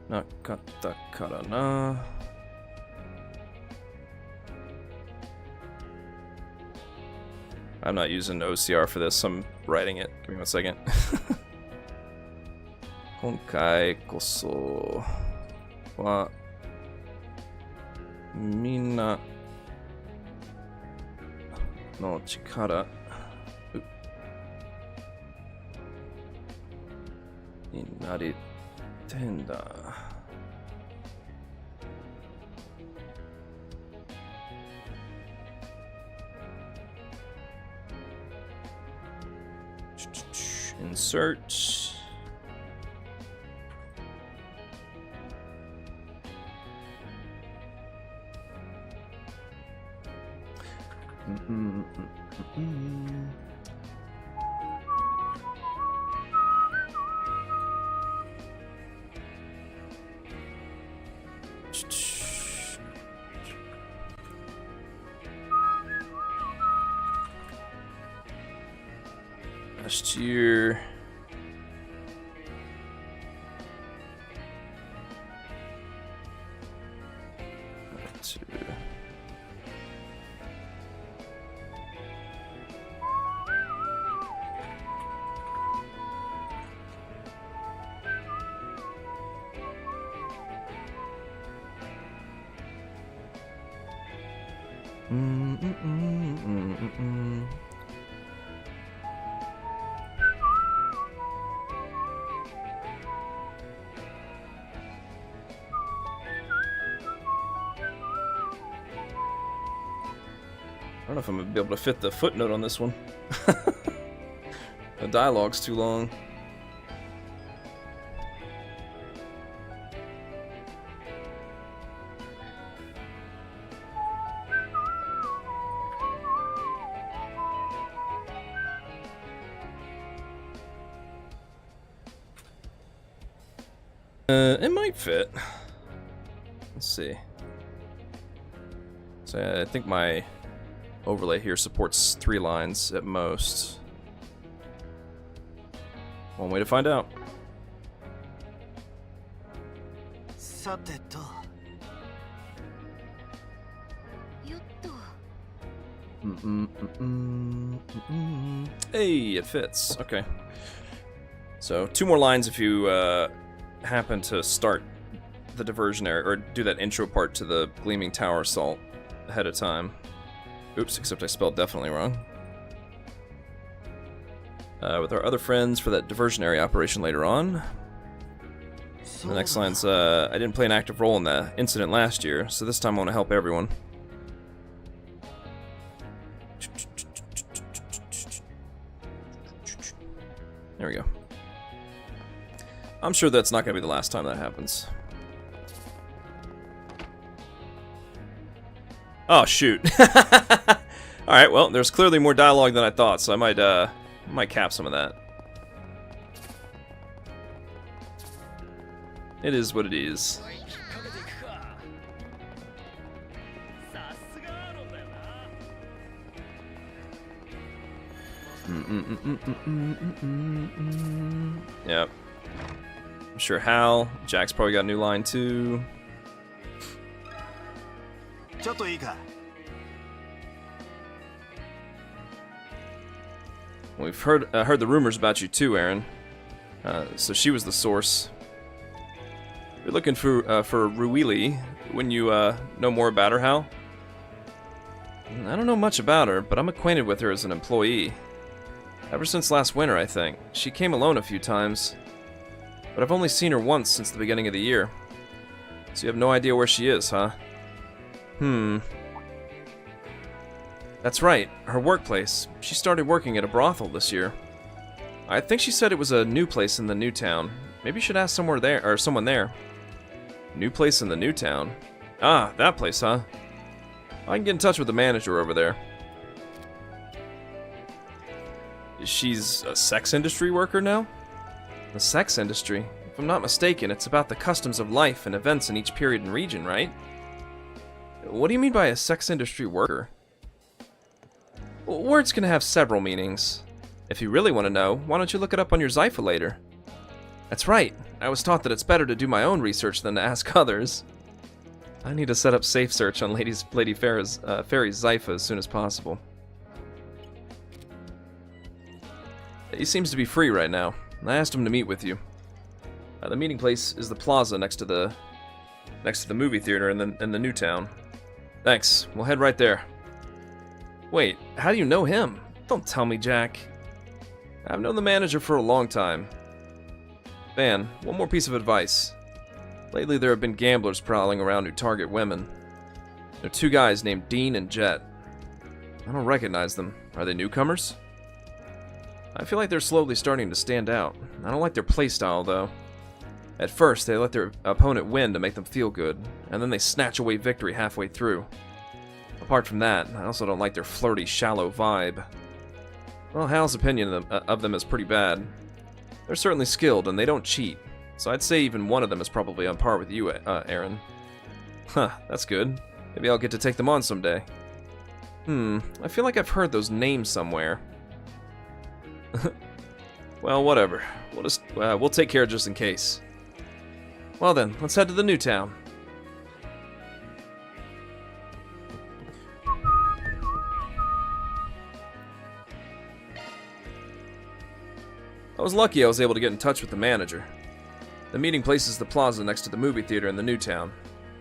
Speaker 1: nakata kara na. I'm not using OCR for this, I'm writing it. Give me 1 second. Honkai koso wa Mina no chikara ni naritenda. Insert. Last year. I don't know if I'm gonna be able to fit the footnote on this one. The dialogue's too long. It might fit. Let's see. So I think my overlay here supports 3 lines at most. One way to find out. Hey, it fits. Okay. So 2 more lines if you happen to start the diversionary or do that intro part to the Gleaming Tower Assault ahead of time. Oops, except I spelled definitely wrong. With our other friends for that diversionary operation later on. The next line's, I didn't play an active role in the incident last year, so this time I want to help everyone. There we go. I'm sure that's not going to be the last time that happens. Oh, shoot. Alright, well, there's clearly more dialogue than I thought, so I might cap some of that. It is what it is. Yep. I'm sure Hal, Jack's probably got a new line too. We've heard the rumors about you too, Aaron. So she was the source. You're looking for Ruili. Wouldn't you know more about her, Hal? I don't know much about her, but I'm acquainted with her as an employee. Ever since last winter, I think. She came alone a few times, but I've only seen her once since the beginning of the year. So you have no idea where she is, huh? That's right, her workplace. She started working at a brothel this year. I think she said it was a new place in the new town. Maybe you should ask someone there. New place in the new town? Ah, that place, huh? I can get in touch with the manager over there. She's a sex industry worker now? The sex industry? If I'm not mistaken, it's about the customs of life and events in each period and region, right? What do you mean by a sex industry worker? Words can have several meanings. If you really want to know, why don't you look it up on your Zypha later? That's right. I was taught that it's better to do my own research than to ask others. I need to set up safe search on Lady Fairy's Zypha as soon as possible. He seems to be free right now. I asked him to meet with you. The meeting place is the plaza next to the movie theater in the new town. Thanks. We'll head right there. Wait, how do you know him? Don't tell me, Jack. I've known the manager for a long time. Van, one more piece of advice. Lately there have been gamblers prowling around who target women. There are two guys named Dean and Jet. I don't recognize them. Are they newcomers? I feel like they're slowly starting to stand out. I don't like their playstyle, though. At first, they let their opponent win to make them feel good, and then they snatch away victory halfway through. Apart from that, I also don't like their flirty, shallow vibe. Well, Hal's opinion of them is pretty bad. They're certainly skilled, and they don't cheat, so I'd say even one of them is probably on par with you, Aaron. Huh, that's good. Maybe I'll get to take them on someday. I feel like I've heard those names somewhere. Well, whatever. We'll take care just in case. Well then, let's head to the new town. I was lucky I was able to get in touch with the manager. The meeting place is the plaza next to the movie theater in the new town.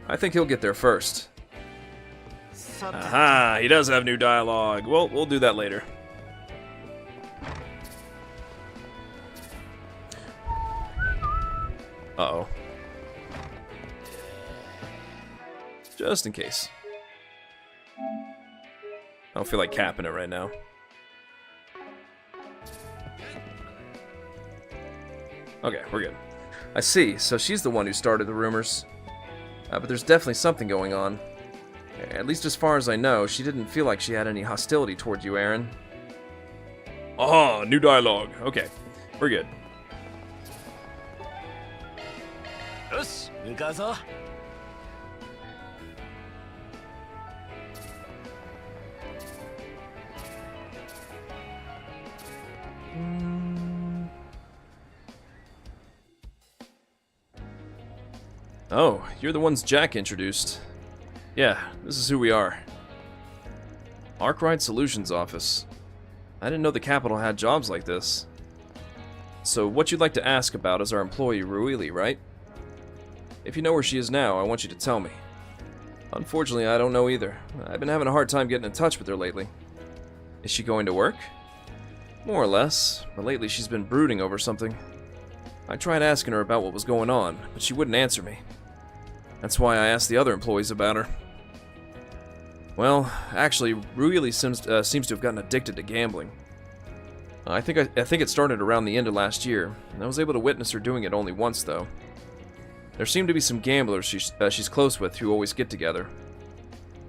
Speaker 1: I think he'll get there first. Aha, he does have new dialogue. Well, we'll do that later. Uh-oh. Just in case. I don't feel like capping it right now. Okay, we're good. I see, so she's the one who started the rumors. But there's definitely something going on. At least as far as I know, she didn't feel like she had any hostility toward you, Aaron. Ah, new dialogue. Okay, we're good.
Speaker 3: Yoshi, 向かうぞ.
Speaker 1: Oh, you're the ones Jack introduced. Yeah, this is who we are. Arkwright Solutions office. I didn't know the capital had jobs like this. So what you'd like to ask about is our employee Ruili, right? If you know where she is now, I want you to tell me. Unfortunately, I don't know either. I've been having a hard time getting in touch with her lately. Is she going to work? More or less, but lately she's been brooding over something. I tried asking her about what was going on, but she wouldn't answer me. That's why I asked the other employees about her. Well, actually, Ruili seems to have gotten addicted to gambling. I think it started around the end of last year, and I was able to witness her doing it only once, though. There seem to be some gamblers she's close with who always get together.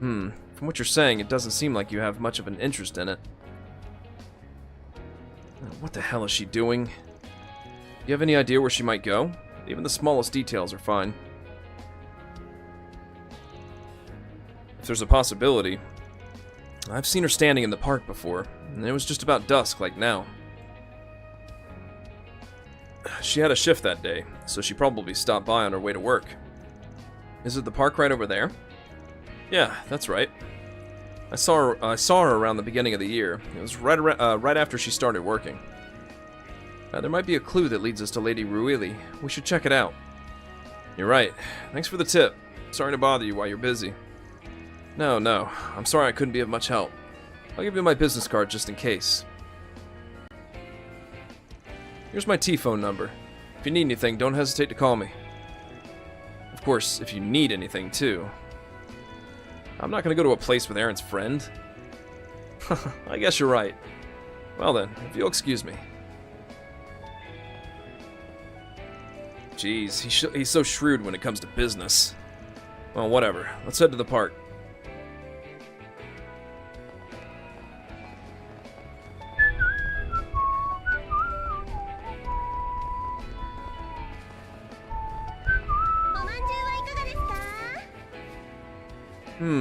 Speaker 1: From what you're saying, it doesn't seem like you have much of an interest in it. What the hell is she doing? Do you have any idea where she might go? Even the smallest details are fine. If there's a possibility, I've seen her standing in the park before, and it was just about dusk like now. She had a shift that day, so she probably stopped by on her way to work. Is it the park right over there? Yeah, that's right. I saw her around the beginning of the year. It was right after she started working. There might be a clue that leads us to Lady Ruili. We should check it out. You're right. Thanks for the tip. Sorry to bother you while you're busy. No. I'm sorry I couldn't be of much help. I'll give you my business card just in case. Here's my T-phone number. If you need anything, don't hesitate to call me. Of course, if you need anything, too. I'm not gonna go to a place with Aaron's friend. I guess you're right. Well then, if you'll excuse me. Jeez, he's so shrewd when it comes to business. Well, whatever. Let's head to the park.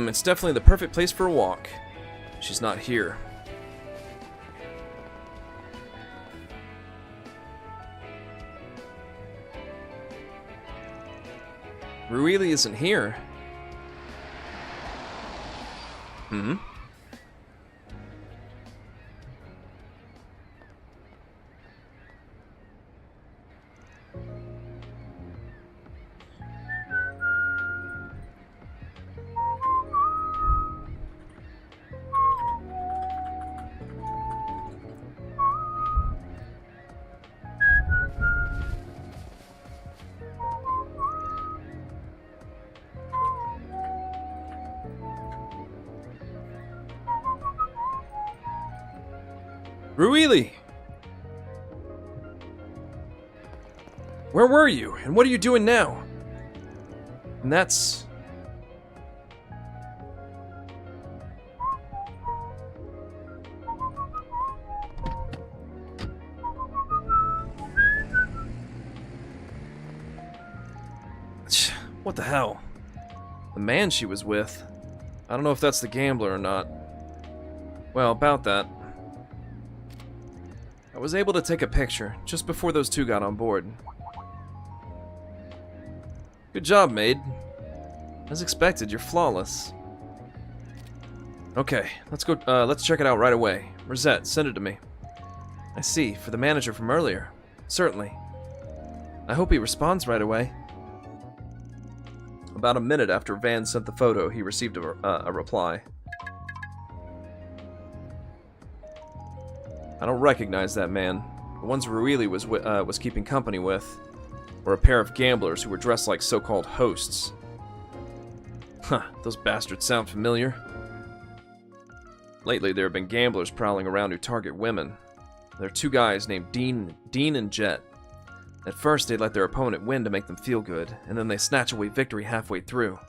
Speaker 1: It's definitely the perfect place for a walk. She's not here. Ruili isn't here. Ruili! Where were you? And what are you doing now? And that's... What the hell? The man she was with. I don't know if that's the gambler or not. Well, about that. I was able to take a picture just before those two got on board. Good job, maid. As expected, you're flawless. Okay, let's go. Let's check it out right away. Rosette, send it to me. I see. For the manager from earlier. Certainly. I hope he responds right away. About a minute after Van sent the photo, he received a reply. I don't recognize that man. The ones Ruili was keeping company with were a pair of gamblers who were dressed like so-called hosts. Huh, those bastards sound familiar. Lately, there have been gamblers prowling around who target women. There are two guys named Dean and Jet. At first, they let their opponent win to make them feel good, and then they snatch away victory halfway through.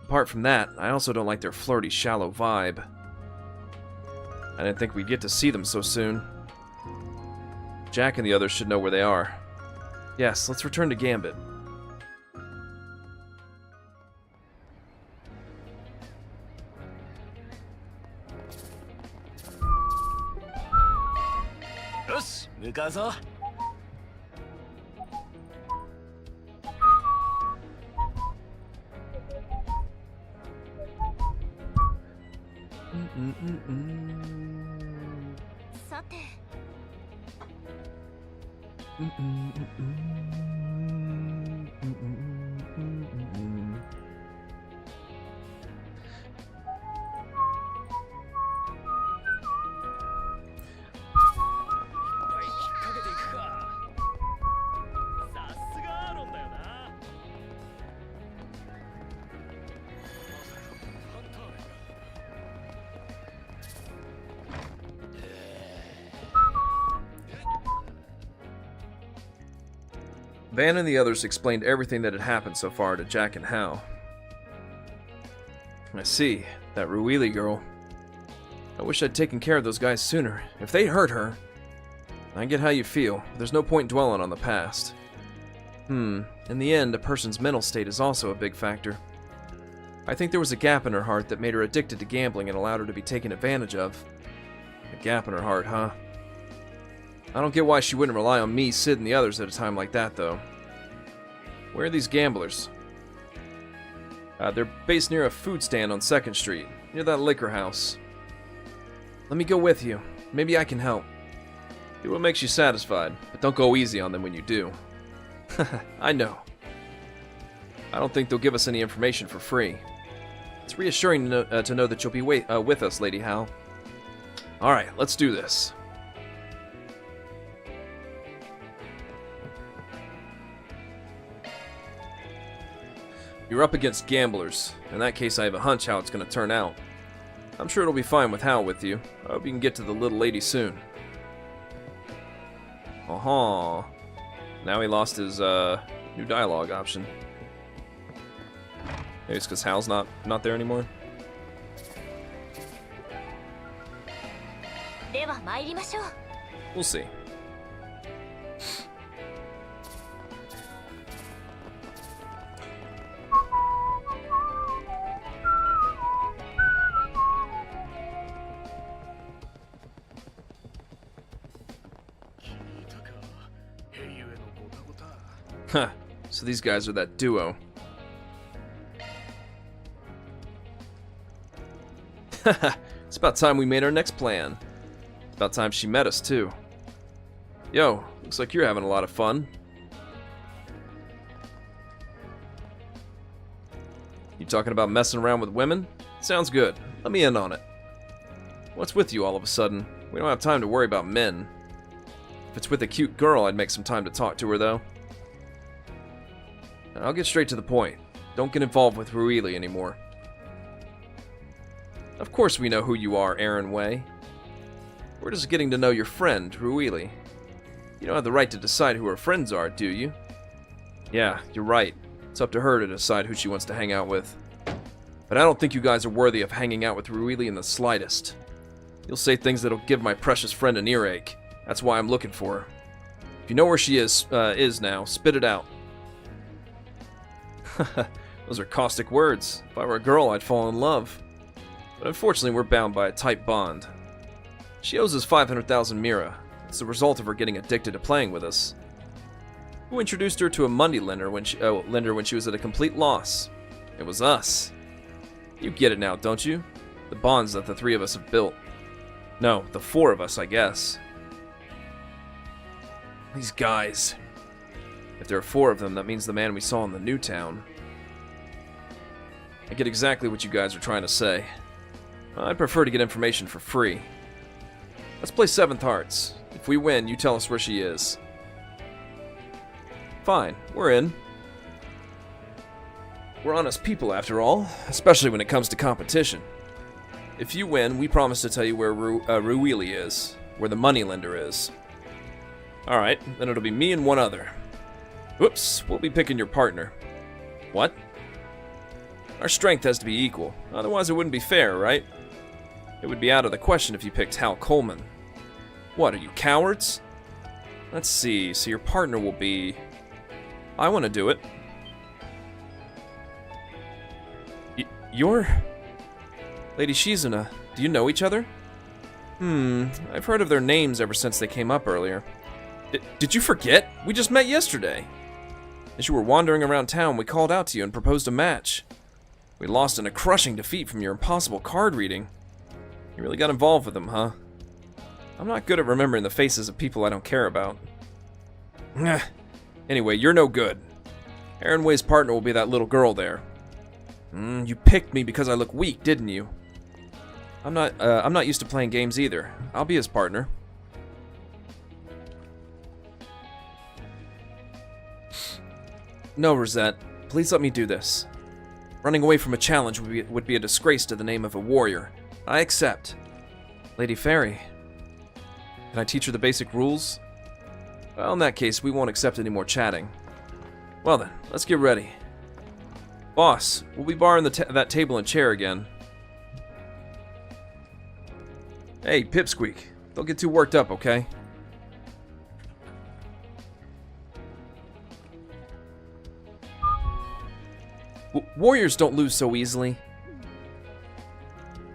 Speaker 1: Apart from that, I also don't like their flirty, shallow vibe. I didn't think we'd get to see them so soon. Jack and the others should know where they are. Yes, let's return to Gambit.
Speaker 3: Yoshi, 向かうぞ。
Speaker 7: さて。
Speaker 1: Van and the others explained everything that had happened so far to Jack and Hal. I see. That Ruili girl. I wish I'd taken care of those guys sooner. If they hurt her... I get how you feel. There's no point dwelling on the past. In the end, a person's mental state is also a big factor. I think there was a gap in her heart that made her addicted to gambling and allowed her to be taken advantage of. A gap in her heart, huh? I don't get why she wouldn't rely on me, Sid, and the others at a time like that, though. Where are these gamblers? They're based near a food stand on 2nd Street, near that liquor house. Let me go with you. Maybe I can help. Do what makes you satisfied, but don't go easy on them when you do. I know. I don't think they'll give us any information for free. It's reassuring to know that you'll be with us, Lady Hal. Alright, let's do this. You're up against gamblers. In that case, I have a hunch how it's going to turn out. I'm sure it'll be fine with Hal with you. I hope you can get to the little lady soon. Now he lost his new dialogue option. Maybe it's because Hal's not there anymore.
Speaker 7: では参りましょう。
Speaker 1: We'll see. Huh, so these guys are that duo. It's about time we made our next plan. It's about time she met us, too. Yo, looks like you're having a lot of fun. You talking about messing around with women? Sounds good. Let me in on it. What's with you all of a sudden? We don't have time to worry about men. If it's with a cute girl, I'd make some time to talk to her, though. I'll get straight to the point. Don't get involved with Ruili anymore. Of course we know who you are, Aaron Way. We're just getting to know your friend, Ruili. You don't have the right to decide who her friends are, do you? Yeah, you're right. It's up to her to decide who she wants to hang out with. But I don't think you guys are worthy of hanging out with Ruili in the slightest. You'll say things that'll give my precious friend an earache. That's why I'm looking for her. If you know where she is now, spit it out. Those are caustic words. If I were a girl, I'd fall in love. But unfortunately, we're bound by a tight bond. She owes us 500,000 mira. It's the result of her getting addicted to playing with us. Who introduced her to a money lender when she was at a complete loss? It was us. You get it now, don't you? The bonds that the three of us have built. No, the four of us, I guess. These guys. If there are four of them, that means the man we saw in the new town. I get exactly what you guys are trying to say. I'd prefer to get information for free. Let's play 7th Hearts. If we win, you tell us where she is. Fine, we're in. We're honest people, after all, especially when it comes to competition. If you win, we promise to tell you where Ruili is, where the moneylender is. Alright, then it'll be me and one other. Whoops, we'll be picking your partner. What? Our strength has to be equal, otherwise it wouldn't be fair, right? It would be out of the question if you picked Hal Coleman. What, are you cowards? Let's see, so your partner will be... I want to do it. You're... Lady Shizuna, do you know each other? I've heard of their names ever since they came up earlier. Did you forget? We just met yesterday. As you were wandering around town, we called out to you and proposed a match. We lost in a crushing defeat from your impossible card reading. You really got involved with them, huh? I'm not good at remembering the faces of people I don't care about. Anyway, you're no good. Aaron Way's partner will be that little girl there. You picked me because I look weak, didn't you? I'm not used to playing games either. I'll be his partner. No, Rosette. Please let me do this. Running away from a challenge would be a disgrace to the name of a warrior. I accept. Lady Fairy, can I teach her the basic rules? Well, in that case, we won't accept any more chatting. Well then, let's get ready. Boss, we'll be borrowing that table and chair again. Hey, Pipsqueak. Don't get too worked up, okay? Warriors don't lose so easily.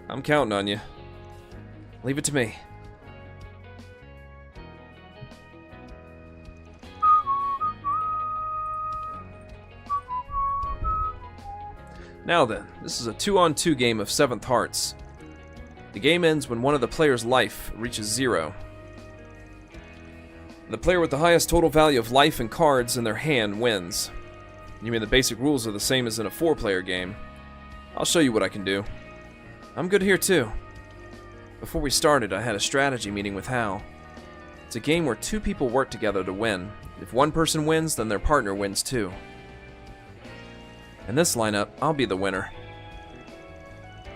Speaker 1: I'm counting on you. Leave it to me. Now then, this is a 2-on-2 game of 7th Hearts. The game ends when one of the player's life reaches 0. The player with the highest total value of life and cards in their hand wins. You mean the basic rules are the same as in a 4-player game? I'll show you what I can do. I'm good here too. Before we started, I had a strategy meeting with Hal. It's a game where 2 people work together to win. If one person wins, then their partner wins too. In this lineup, I'll be the winner.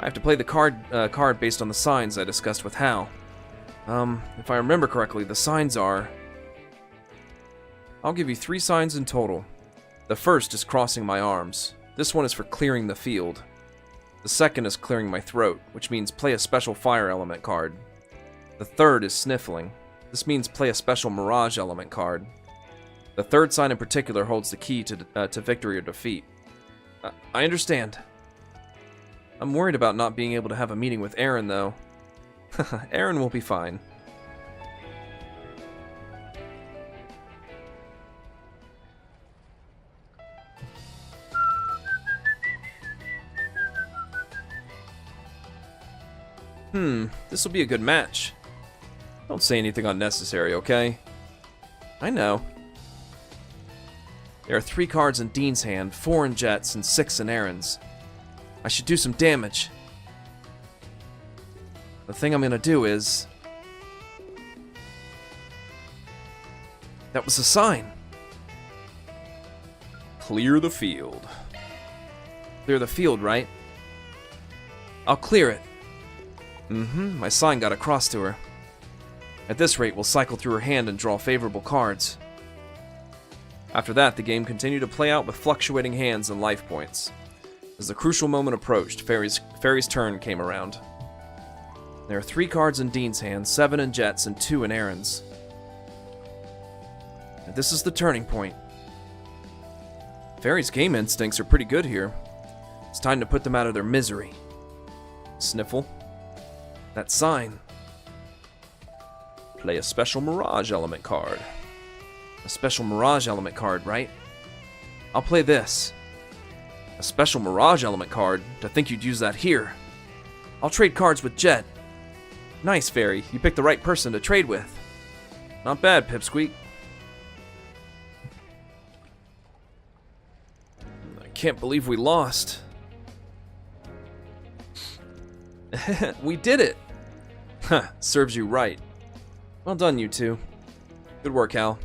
Speaker 1: I have to play the card based on the signs I discussed with Hal. If I remember correctly, the signs are... I'll give you 3 signs in total. The first is crossing my arms. This one is for clearing the field. The second is clearing my throat, which means play a special fire element card. The third is sniffling. This means play a special mirage element card. The third sign in particular holds the key to victory or defeat. I understand. I'm worried about not being able to have a meeting with Aaron, though. Aaron will be fine. This will be a good match. Don't say anything unnecessary, okay? I know. There are 3 cards in Dean's hand, 4 in Jet's, and 6 in Aaron's. I should do some damage. The thing I'm gonna do is... That was a sign. Clear the field. Clear the field, right? I'll clear it. My sign got across to her. At this rate, we'll cycle through her hand and draw favorable cards. After that, the game continued to play out with fluctuating hands and life points. As the crucial moment approached, Fairy's turn came around. There are 3 cards in Dean's hand, 7 in Jet's, and 2 in Aaron's. And this is the turning point. Fairy's game instincts are pretty good here. It's time to put them out of their misery. Sniffle. That sign. Play a special Mirage element card. A special Mirage element card, right? I'll play this. A special Mirage element card? To think you'd use that here. I'll trade cards with Jet. Nice, Fairy. You picked the right person to trade with. Not bad, Pipsqueak. I can't believe we lost. We did it! Huh, serves you right. Well done, you two. Good work, Hal.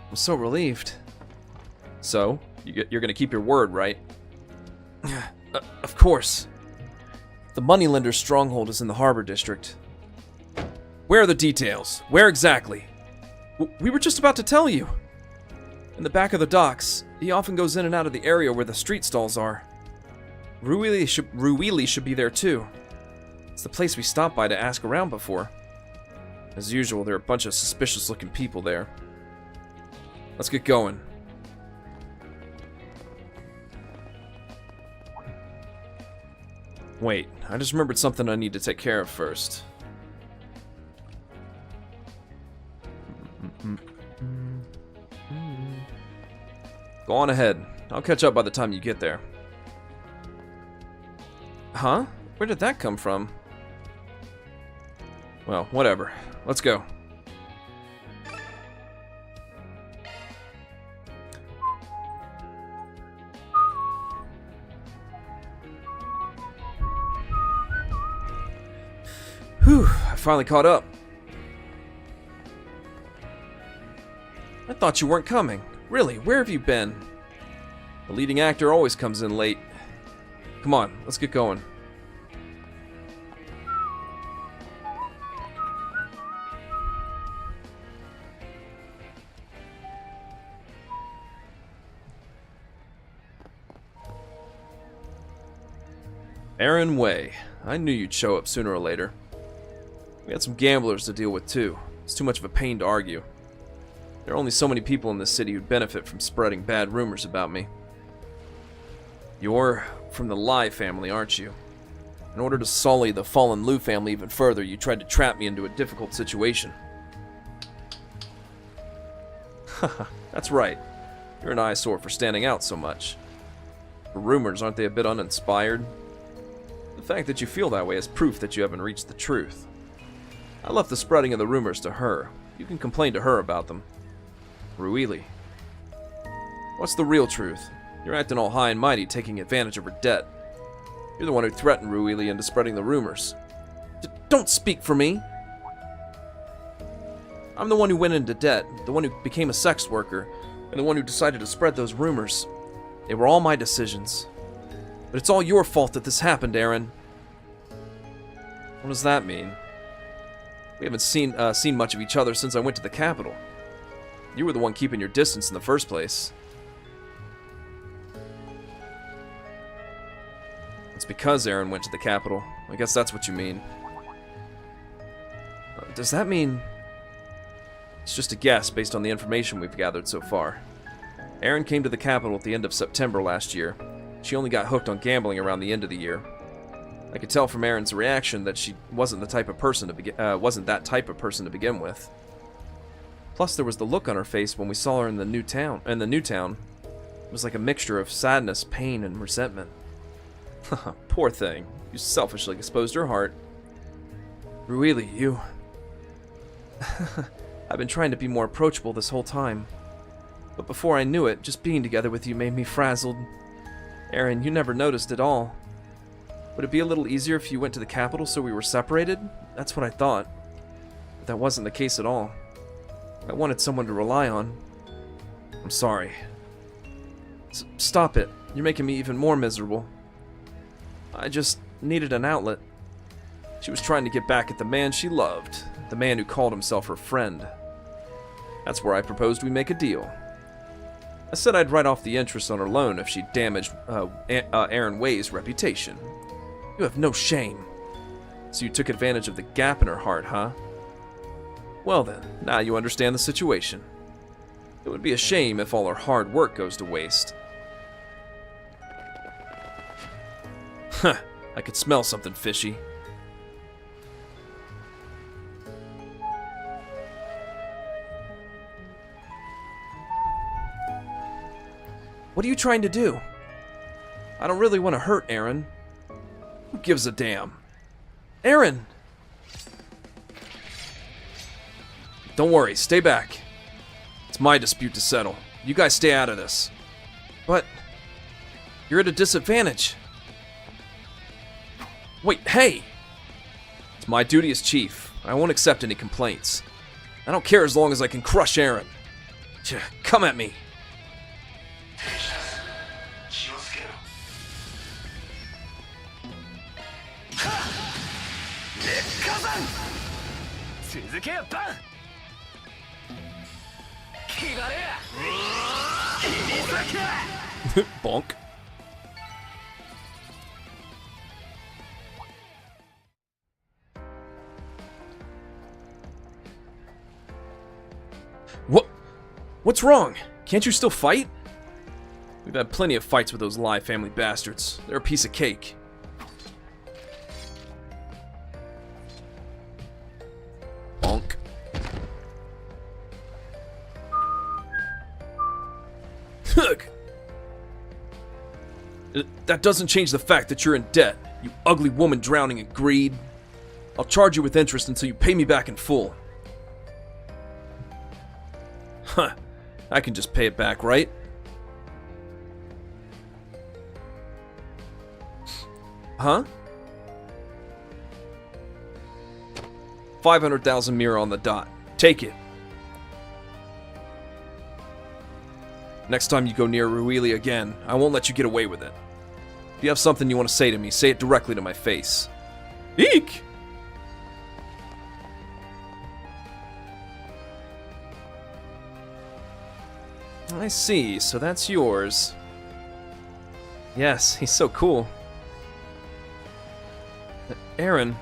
Speaker 1: I'm so relieved. So, you're gonna keep your word, right? Of course. The moneylender's stronghold is in the Harbor District. Where are the details? Where exactly? We were just about to tell you. In the back of the docks. He often goes in and out of the area where the street stalls are. Ruili should be there too. It's the place we stopped by to ask around before. As usual, there are a bunch of suspicious-looking people there. Let's get going. Wait, I just remembered something I need to take care of first. Go on ahead. I'll catch up by the time you get there. Huh? Where did that come from? Well, whatever. Let's go. Whew, I finally caught up. I thought you weren't coming. Really, where have you been? The leading actor always comes in late. Come on, let's get going. Aaron Way. I knew you'd show up sooner or later. We had some gamblers to deal with too. It's too much of a pain to argue. There are only so many people in this city who'd benefit from spreading bad rumors about me. You're from the Lai family, aren't you? In order to sully the fallen Liu family even further, you tried to trap me into a difficult situation. Haha, that's right. You're an eyesore for standing out so much. The rumors, aren't they a bit uninspired? The fact that you feel that way is proof that you haven't reached the truth. I left the spreading of the rumors to her. You can complain to her about them. Ruili. What's the real truth? You're acting all high and mighty, taking advantage of her debt. You're the one who threatened Ruili into spreading the rumors. Don't speak for me! I'm the one who went into debt, the one who became a sex worker, and the one who decided to spread those rumors. They were all my decisions. But it's all your fault that this happened, Aaron. What does that mean? We haven't seen much of each other since I went to the capital. You were the one keeping your distance in the first place. It's because Aaron went to the capital. I guess that's what you mean. Does that mean... It's just a guess based on the information we've gathered so far. Aaron came to the capital at the end of September last year. She only got hooked on gambling around the end of the year. I could tell from Aaron's reaction that she wasn't that type of person to begin with. Plus, there was the look on her face when we saw her in the new town. It was like a mixture of sadness, pain, and resentment. Poor thing. You selfishly exposed her heart. Ruili, you... I've been trying to be more approachable this whole time. But before I knew it, just being together with you made me frazzled. Aaron, you never noticed at all. Would it be a little easier if you went to the capital so we were separated? That's what I thought. But that wasn't the case at all. I wanted someone to rely on. I'm sorry. Stop it. You're making me even more miserable. I just needed an outlet. She was trying to get back at the man she loved. the man who called himself her friend. That's where I proposed we make a deal. I said I'd write off the interest on her loan if she damaged Aaron Wei's reputation. You have no shame. So you took advantage of the gap in her heart, huh? Well then, now you understand the situation. It would be a shame if all her hard work goes to waste. Huh, I could smell something fishy. What are you trying to do? I don't really want to hurt Aaron. Who gives a damn? Aaron! Don't worry, stay back. It's my dispute to settle. You guys stay out of this. But you're at a disadvantage. Wait, hey! It's my duty as chief. I won't accept any complaints. I don't care as long as I can crush Aaron. Come at me. Bonk. What's wrong? Can't you still fight? We've had plenty of fights with those Lie family bastards. They're a piece of cake. Bonk. Ugh. That doesn't change the fact that you're in debt, you ugly woman drowning in greed. I'll charge you with interest until you pay me back in full. Huh. I can just pay it back, right? Huh? 500,000 mira on the dot. Take it. Next time you go near Ruili again, I won't let you get away with it. If you have something you want to say to me, say it directly to my face. Eek! I see, so that's yours. Yes, he's so cool. Aaron.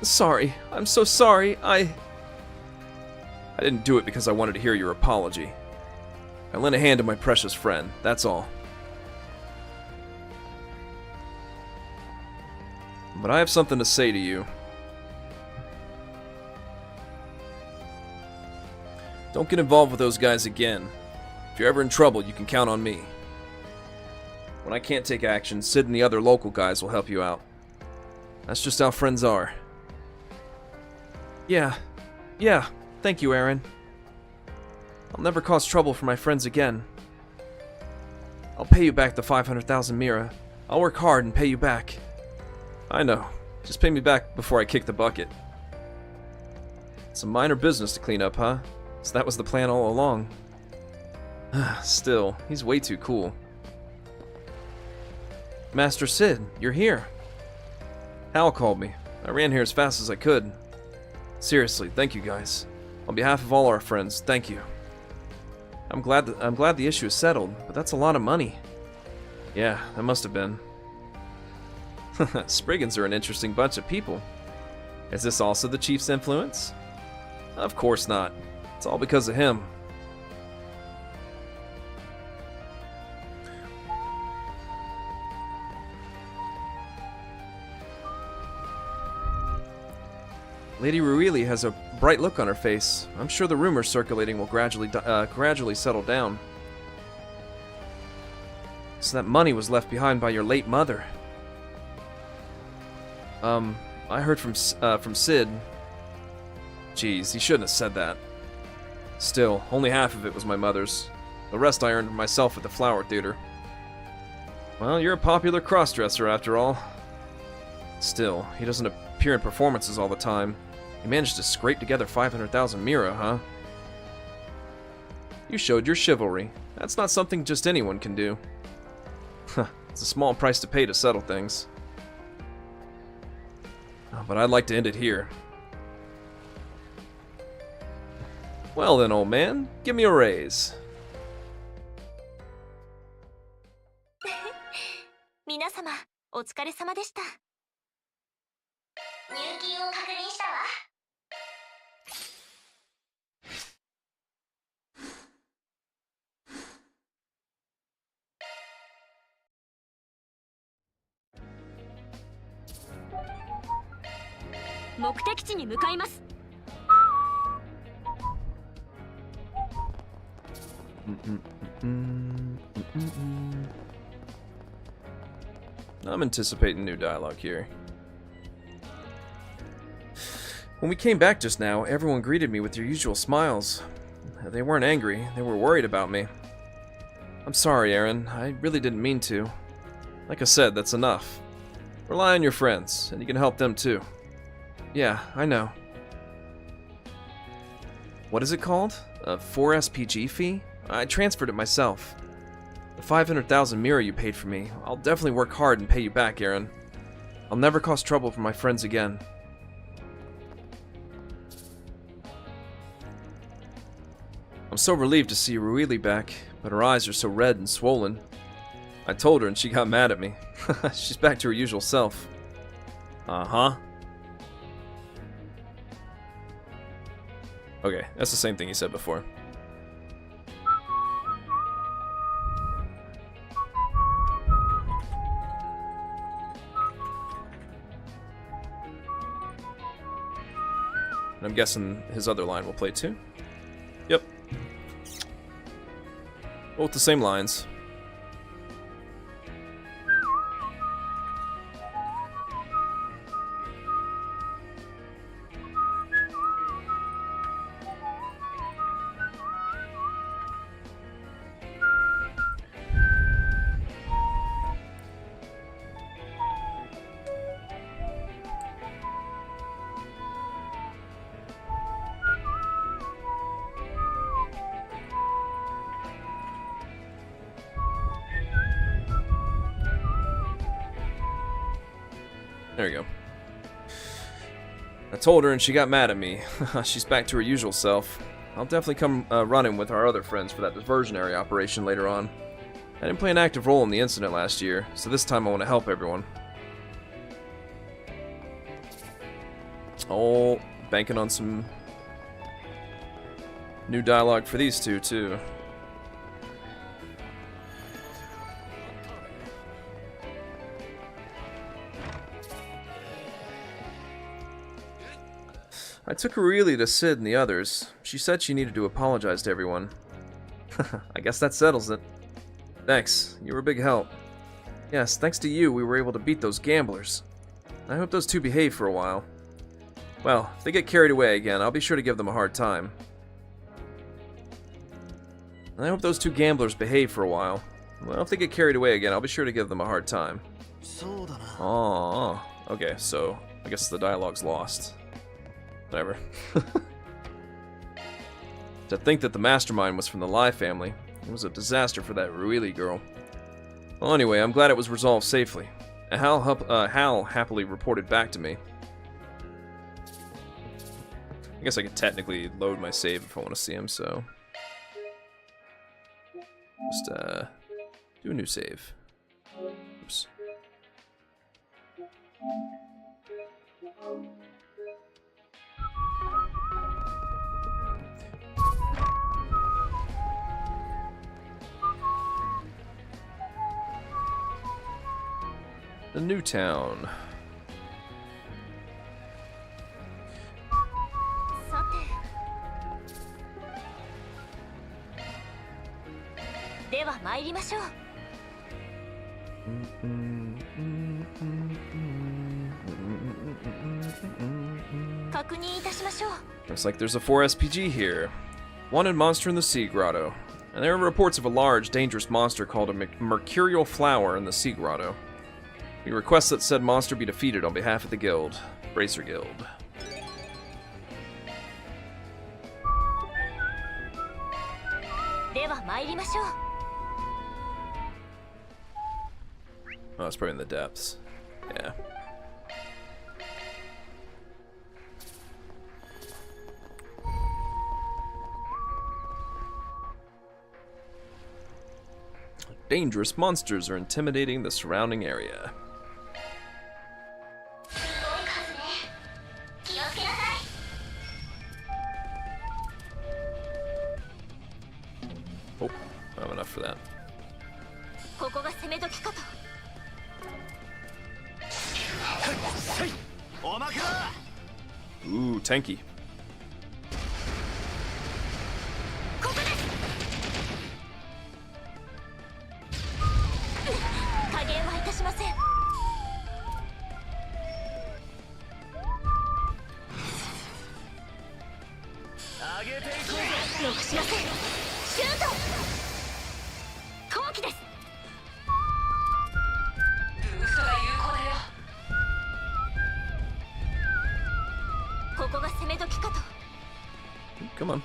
Speaker 1: Sorry, I'm so sorry. I didn't do it because I wanted to hear your apology. I lent a hand to my precious friend, that's all. But I have something to say to you. Don't get involved with those guys again. If you're ever in trouble, you can count on me. When I can't take action, Sid and the other local guys will help you out. That's just how friends are. Yeah, thank you, Aaron. I'll never cause trouble for my friends again. I'll pay you back the 500,000 mira. I'll work hard and pay you back. I know. Just pay me back before I kick the bucket. It's a minor business to clean up, huh? So that was the plan all along. Still, he's way too cool. Master Sid, you're here. Hal called me. I ran here as fast as I could. Seriously, thank you guys. On behalf of all our friends, thank you. I'm glad the issue is settled, but that's a lot of money. Yeah, that must have been. Spriggans are an interesting bunch of people. Is this also the chief's influence? Of course not. It's all because of him. Lady Ruili has a bright look on her face. I'm sure the rumors circulating will gradually settle down. So that money was left behind by your late mother. I heard from Sid. Jeez, he shouldn't have said that. Still, only half of it was my mother's. The rest I earned myself at the Flower Theater. Well, you're a popular crossdresser after all. Still, he doesn't appear in performances all the time. You managed to scrape together 500,000 mira, huh? You showed your chivalry. That's not something just anyone can do. It's a small price to pay to settle things. But I'd like to end it here. Well then, old man, give me a raise.
Speaker 7: 皆様、お疲れ様でした。
Speaker 10: 入金を確認したわ。
Speaker 13: 目的地に向かいます。
Speaker 1: I'm anticipating new dialogue here. When we came back just now, everyone greeted me with their usual smiles. They weren't angry, they were worried about me. I'm sorry, Aaron, I really didn't mean to. Like I said, that's enough. Rely on your friends, and you can help them too. Yeah, I know. What is it called? A 4 SPG fee? I transferred it myself. The 500,000 mira you paid for me, I'll definitely work hard and pay you back, Aaron. I'll never cause trouble for my friends again. I'm so relieved to see Ruili back, but her eyes are so red and swollen. I told her and she got mad at me. She's back to her usual self. Uh-huh. Okay, that's the same thing he said before. And I'm guessing his other line will play too? Yep. Both the same lines. There you go. I told her and she got mad at me. She's back to her usual self. I'll definitely come running with our other friends for that diversionary operation later on. I didn't play an active role in the incident last year, so this time I want to help everyone. Oh, banking on some new dialogue for these two, too. I took Ruili to Sid and the others. She said she needed to apologize to everyone. I guess that settles it. Thanks, you were a big help. Yes, thanks to you, we were able to beat those gamblers. I hope those two behave for a while. Well, if they get carried away again, I'll be sure to give them a hard time. I hope those two gamblers behave for a while. Well, if they get carried away again, I'll be sure to give them a hard time. Oh, okay, so I guess the dialogue's lost. Whatever. To think that the mastermind was from the Lai family. It was a disaster for that Ruili girl. Well, anyway, I'm glad it was resolved safely. And Hal happily reported back to me. I guess I could technically load my save if I want to see him, so... Just, do a new save. Oops. The new town.
Speaker 7: さて、では参りましょう。確認いたしましょう。
Speaker 1: Looks like there's a 4 SPG here. Wanted monster in the sea grotto. And there are reports of a large, dangerous monster called a mercurial flower in the sea grotto. We request that said monster be defeated on behalf of the guild. Bracer Guild. Oh, it's probably in the depths. Yeah. dangerous monsters are intimidating the surrounding area. Oh, I don't have enough for that. Ooh, tanky. Come on.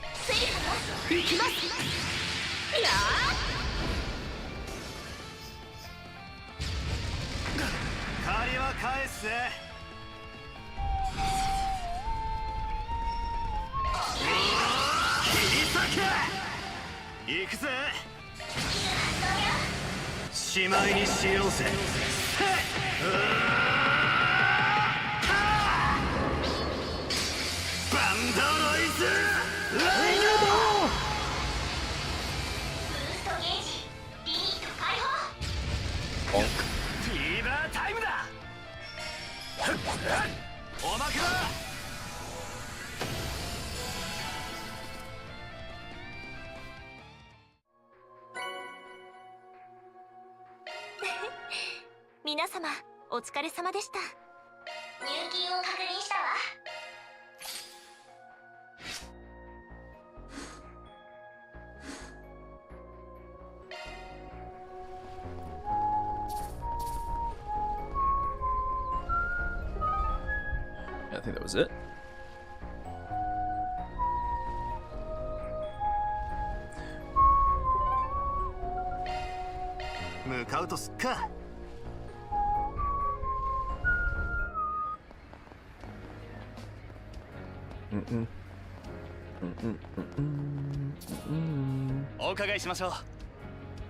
Speaker 1: I think that was it.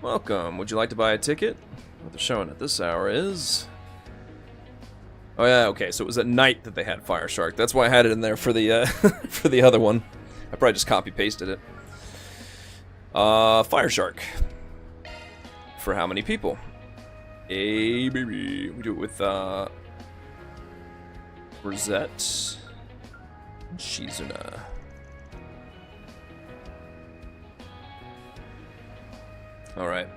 Speaker 1: Welcome. Would you like to buy a ticket? What they're showing at this hour is... Oh yeah, okay, so it was at night that they had Fire Shark. That's why I had it in there for the for the other one. I probably just copy-pasted it. Fire Shark. For how many people? A baby. We do it with Rosette and Shizuna. Alright.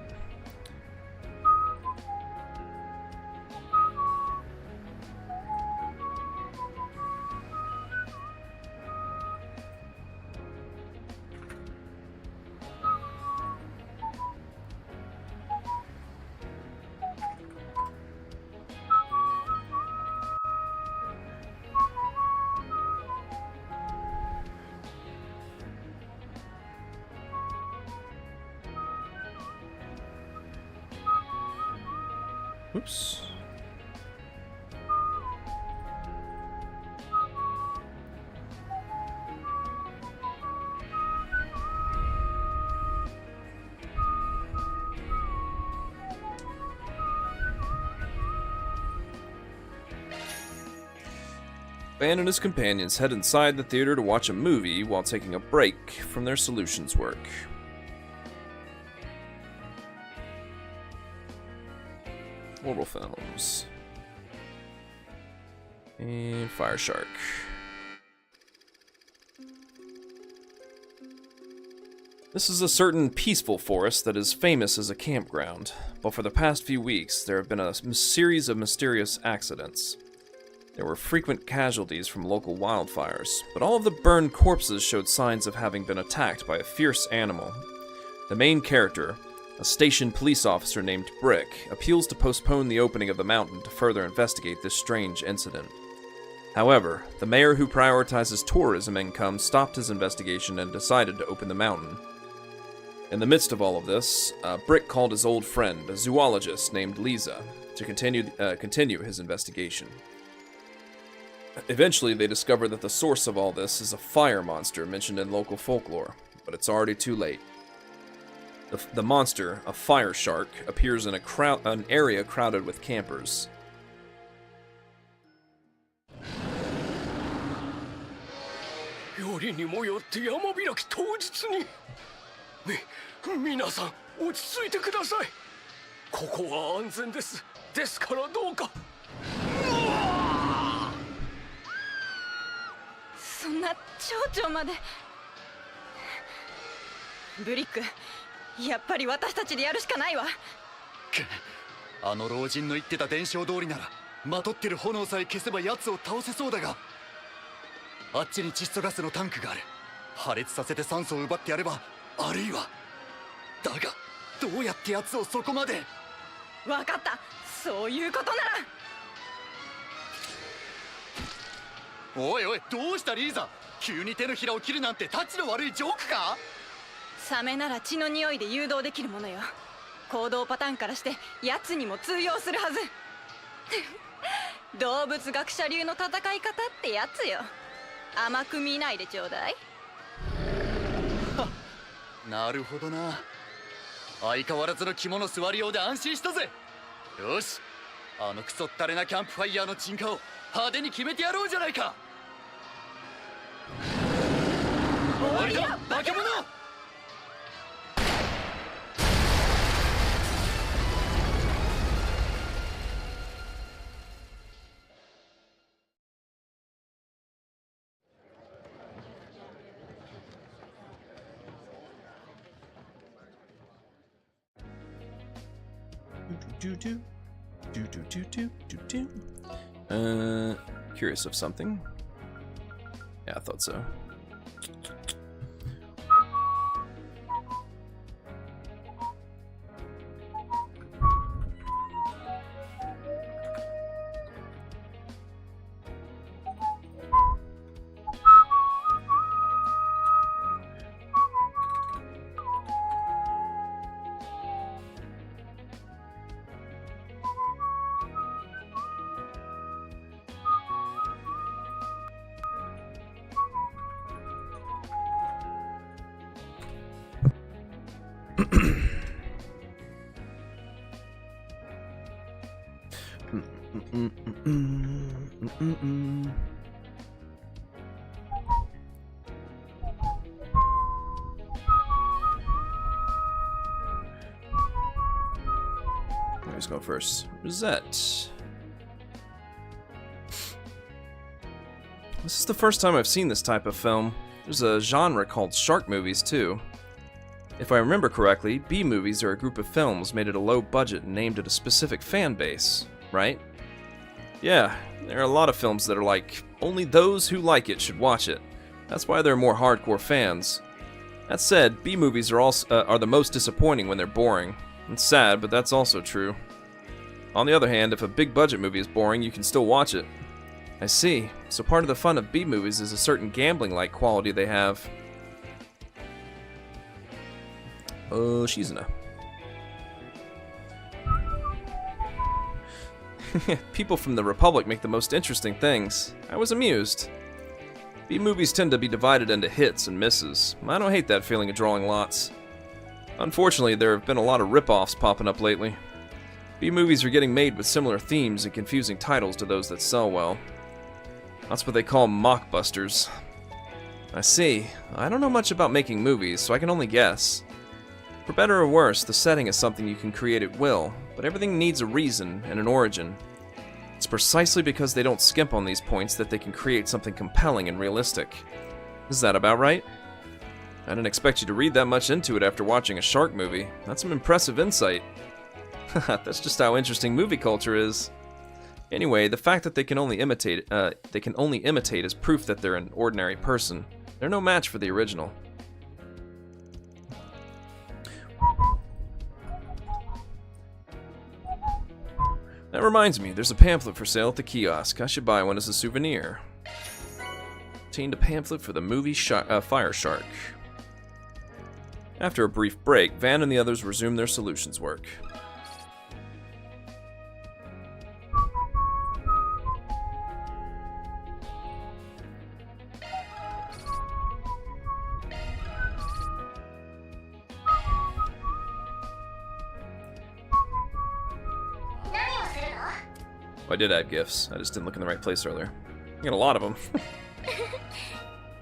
Speaker 1: Oops. Ban and his companions head inside the theater to watch a movie while taking a break from their solutions work. Horrible films. And Fire Shark. This is a certain peaceful forest that is famous as a campground, but for the past few weeks there have been a series of mysterious accidents. There were frequent casualties from local wildfires, but all of the burned corpses showed signs of having been attacked by a fierce animal. The main character, a station police officer named Brick, appeals to postpone the opening of the mountain to further investigate this strange incident. However, the mayor who prioritizes tourism income stopped his investigation and decided to open the mountain. In the midst of all of this, Brick called his old friend, a zoologist named Lisa, to continue his investigation. Eventually, they discover that the source of all this is a fire monster mentioned in local folklore, but it's already too late. The monster, a fire shark, appears in an area crowded with campers.
Speaker 17: よりにもよって山開き当日に。皆さん落ち着いてください。ここは安全です。ですからどうか。
Speaker 18: そんな町長まで。ブリック、やっぱり私たちでやるしかないわ。
Speaker 19: あの老人の言ってた伝承通りならまとってる炎さえ消せば奴を倒せそうだが、あっちに窒素ガスのタンクがある。破裂させて酸素を奪ってやれば、あるいはだがどうやって奴をそこまで。
Speaker 18: 分かった、そういうことなら。
Speaker 19: おいおい、どうしたリーザ、急に手のひらを切るなんてタチの悪いジョークか。
Speaker 18: サメなら血の匂いで誘導できるものよ。行動パターンからして奴にも通用するはず。動物学者流の戦い方ってやつよ。甘く見ないでちょうだい。
Speaker 19: なるほどな。相変わらずの肝の座りようで安心したぜ。よし、あのクソったれなキャンプファイヤーの鎮火を派手に決めてやろうじゃないか。終わりだ化け物。
Speaker 1: Curious of something? Yeah, I thought so. Let's go first. Rosette. This is the first time I've seen this type of film. There's a genre called shark movies too. If I remember correctly, B-movies are a group of films made at a low budget and aimed at a specific fan base, right? Yeah, there are a lot of films that are like, only those who like it should watch it. That's why there are more hardcore fans. That said, B-movies are the most disappointing when they're boring. It's sad, but that's also true. On the other hand, if a big budget movie is boring, you can still watch it. I see. So part of the fun of B-movies is a certain gambling-like quality they have. Oh, Shizuna. People from the Republic make the most interesting things. I was amused. B-movies tend to be divided into hits and misses. I don't hate that feeling of drawing lots. Unfortunately, there have been a lot of rip-offs popping up lately. B-movies are getting made with similar themes and confusing titles to those that sell well. That's what they call mockbusters. I see. I don't know much about making movies, so I can only guess. For better or worse, the setting is something you can create at will, but everything needs a reason and an origin. It's precisely because they don't skimp on these points that they can create something compelling and realistic. Is that about right? I didn't expect you to read that much into it after watching a shark movie. That's some impressive insight. That's just how interesting movie culture is. Anyway, the fact that they can only imitate is proof that they're an ordinary person. They're no match for the original. That reminds me, there's a pamphlet for sale at the kiosk. I should buy one as a souvenir. Obtained a pamphlet for the movie Fire Shark. After a brief break, Van and the others resume their solutions work. I did add gifts. I just didn't look in the right place earlier. I got a lot of them.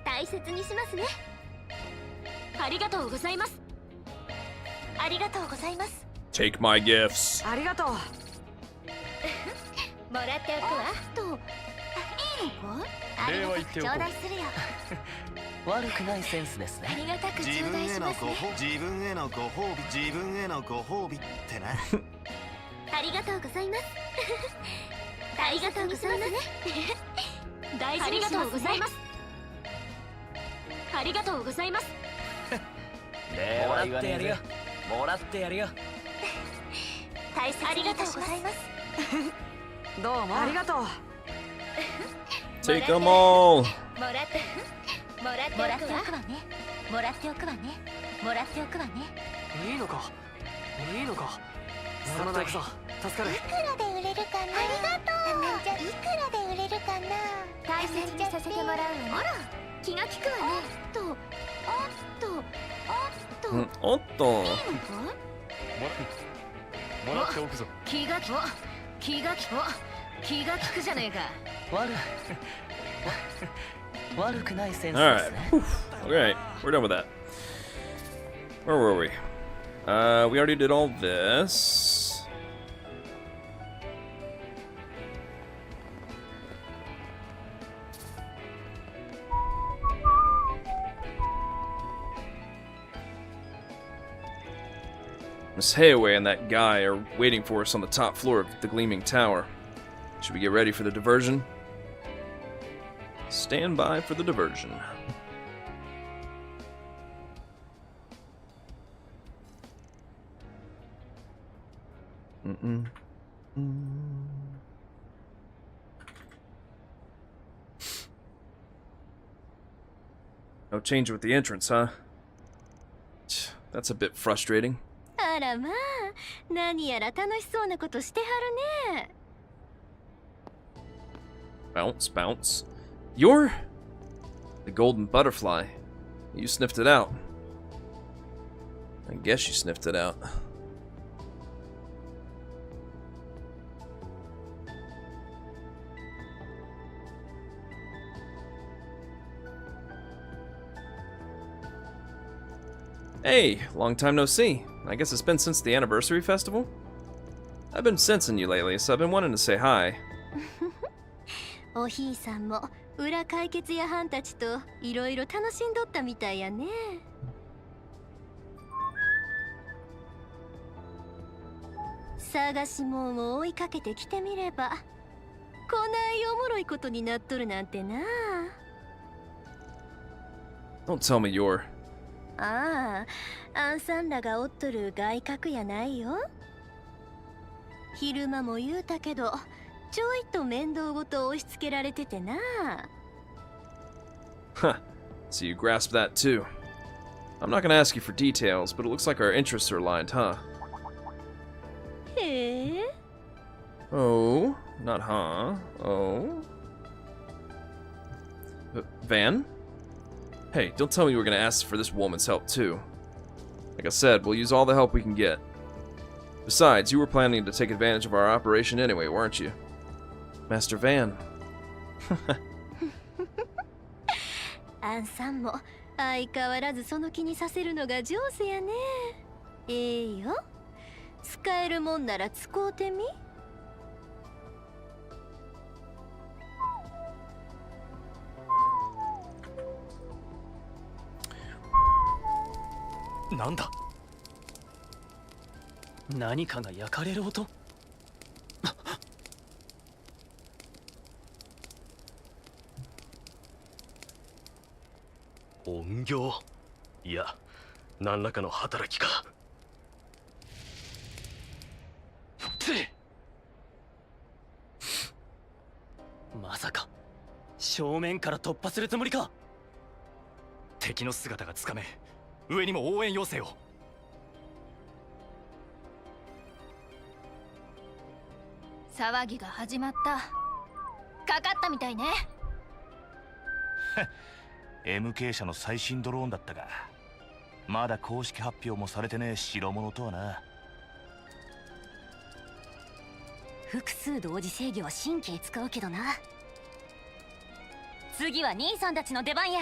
Speaker 13: 大切にしますね。ありがとうございます。ありがとうございます。
Speaker 1: Take my gifts.
Speaker 18: ありがとう。
Speaker 2: もらっておくわ。
Speaker 13: と、いいのか？ありがたく頂戴するよ。
Speaker 11: 悪くないセンスですね。
Speaker 13: ありがたく頂戴しますね。
Speaker 4: 自分へのご褒美、自分へのご褒美ってな。
Speaker 13: ありがとうございます。ありがとうございます。大事にしますね。ありがとうございます。
Speaker 11: もらってやるよ。もらってやるよ。
Speaker 13: 大切にいたします。
Speaker 18: どうもありがとう。
Speaker 1: Take them all.
Speaker 2: もらっておくわね。
Speaker 14: もらっておくわね。もらっておくわね。
Speaker 17: いいのかいいのか。もらっておくぞ。助かる。
Speaker 10: いくらで売れるかな。ありがとう。じゃいくらで売れるかな。
Speaker 2: 大切にさせてもらうわね。
Speaker 13: あら、気が利くわね。
Speaker 1: おっと。
Speaker 6: もらっておくぞ。
Speaker 2: 気が利くじゃねえか。
Speaker 11: 悪くないセンス
Speaker 1: All
Speaker 11: で
Speaker 1: right.
Speaker 11: すね。
Speaker 1: Okay, we're done with that. Where were we? We already did all this. Miss Hayaway and that guy are waiting for us on the top floor of the Gleaming Tower. Should we get ready for the diversion? Stand by for the diversion. No change with the entrance, huh? That's a bit frustrating.
Speaker 13: あらまあ、何やら楽しそうなことしてはるね。
Speaker 1: Bounce, bounce. You're the golden butterfly. You sniffed it out. I guess you sniffed it out. Hey, long time no see. I guess it's been since the anniversary festival? I've been sensing you lately, so I've been wanting to say hi.
Speaker 13: おひいさんも裏解決屋はんたちといろいろ楽しんどったみたいやね。探し物を追いかけてきてみれば、こないおもろいことになっとるなんてな。
Speaker 1: Don't tell me you're...
Speaker 13: ああ、アンさんらがおっとる外角やないよ。昼間も言うたけど、ちょいと面倒ごと押し付けられててな。
Speaker 1: Huh. So you grasp that too. I'm not gonna ask you for details, but it looks like our interests are aligned, huh?
Speaker 13: へえ。
Speaker 1: Oh, not huh. Oh. Van? Hey, don't tell me we're gonna ask for this woman's help too. Like I said, we'll use all the help we can get. Besides, you were planning to take advantage of our operation anyway, weren't you? Master Van.
Speaker 13: アンさんも相変わらずその気にさせるのが上手やね。ええよ。使えるもんなら使うてみ。
Speaker 17: なんだ。何かが焼かれる音。怨霊。いや、何らかの働きか。まさか正面から突破するつもりか。敵の姿がつかめ、上にも応援要請を。
Speaker 2: 騒ぎが始まった。かかったみたいね。
Speaker 20: MK 社の最新ドローンだったが、まだ公式発表もされてねえ代物とはな。
Speaker 14: 複数同時制御は神経使うけどな。次は兄さんたちの出番や。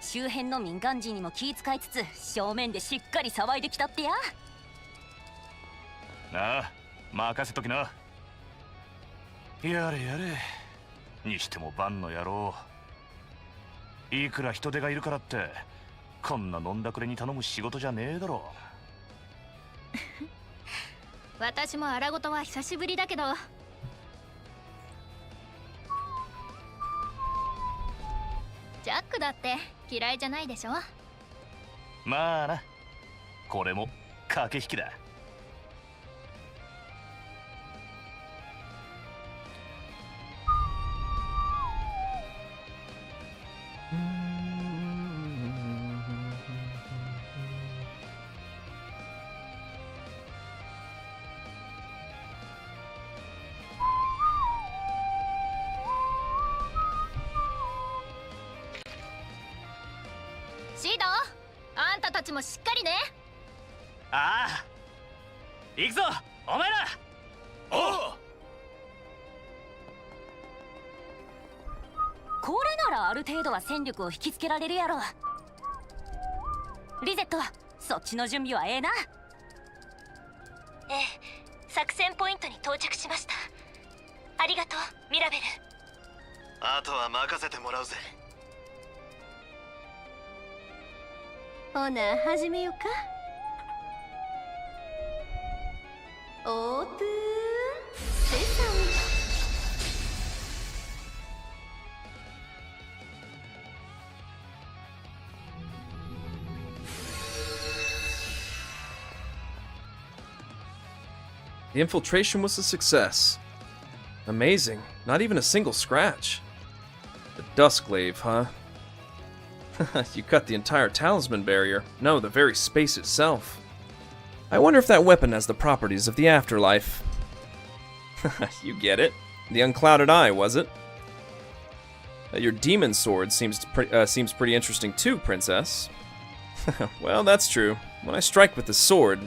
Speaker 14: 周辺の民間人にも気遣いつつ正面でしっかり騒いできたってや。
Speaker 20: なあ、任せときな。やれやれ。にしてもバンの野郎、いくら人手がいるからってこんな飲んだくれに頼む仕事じゃねえだろ。
Speaker 21: 私も荒事は久しぶりだけど、ジャックだって嫌いじゃないでしょ。
Speaker 20: まあな、これも駆け引きだ。
Speaker 21: シード、あんたたちもしっかりね。
Speaker 3: ああ、行くぞお前ら。
Speaker 17: ああ、
Speaker 14: これならある程度は戦力を引きつけられるやろ。リゼット、そっちの準備はええな。
Speaker 7: ええ、作戦ポイントに到着しました。ありがとうミラベル。
Speaker 4: あとは任せてもらうぜ。
Speaker 22: ほな始めようか。オープンセサミ。
Speaker 1: The infiltration was a success. Amazing. Not even a single scratch. The Duskglaive, huh? You cut the entire talisman barrier. No, the very space itself. I wonder if that weapon has the properties of the afterlife. You get it. The unclouded eye, was it? Your demon sword seems pretty interesting too, Princess. Well, that's true. When I strike with the sword...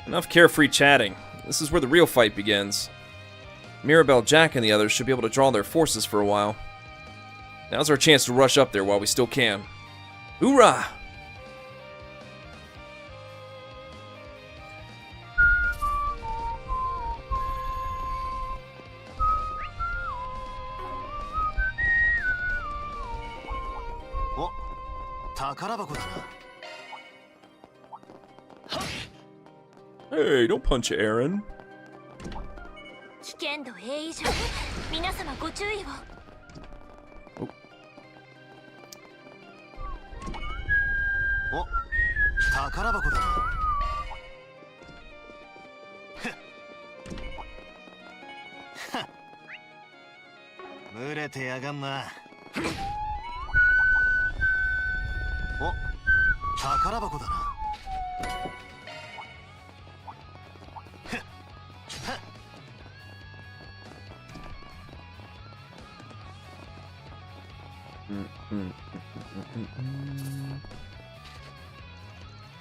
Speaker 1: Enough carefree chatting. This is where the real fight begins. Mirabelle, Jack, and the others should be able to draw their forces for a while. Now's our chance to rush up there while we still can. Hoorah!
Speaker 4: Oh, 宝箱だな。
Speaker 1: Hey, don't punch Aaron.
Speaker 7: 危険度 A 以上、皆様ご注意を。
Speaker 4: お、宝箱だな。群れてやがんな。お、宝箱だな。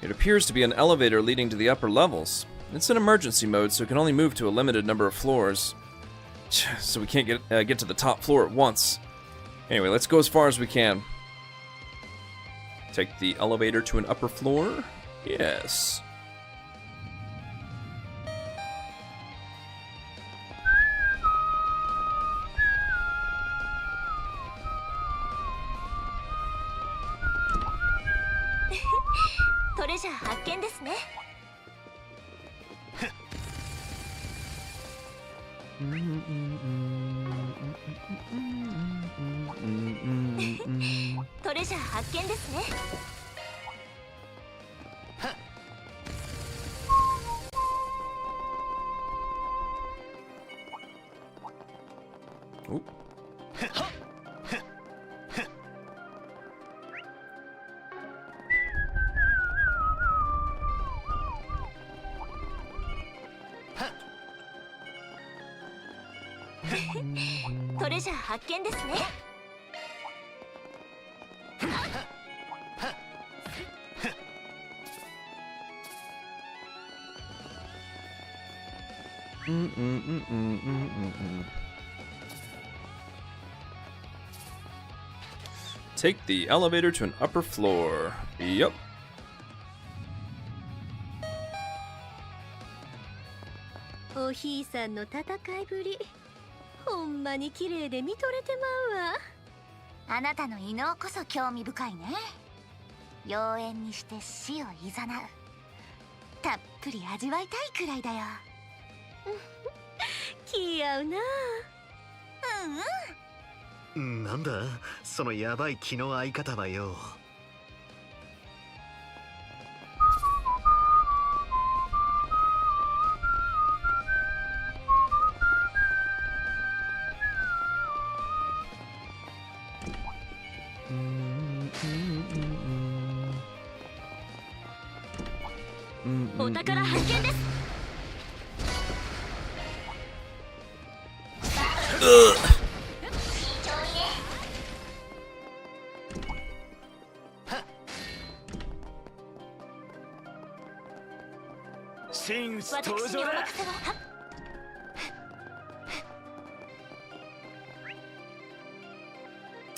Speaker 1: It appears to be an elevator leading to the upper levels. It's in emergency mode, so it can only move to a limited number of floors. So we can't get to the top floor at once. Anyway, let's go as far as we can. Take the elevator to an upper floor? Yes.
Speaker 7: トレジャー発見ですね。
Speaker 1: Take the elevator to an upper floor. Yep.
Speaker 22: おひいさんの戦いぶり、ほんまに綺麗で見とれてまうわ。
Speaker 10: あなたの異能こそ興味深いね。妖艶にして死をいざなう。たっぷり味わいたいくらいだよ。
Speaker 22: 気合うな。
Speaker 4: なんだそのヤバい気の合い方はよ。
Speaker 13: お宝発見です。
Speaker 3: 真打ち登場だ。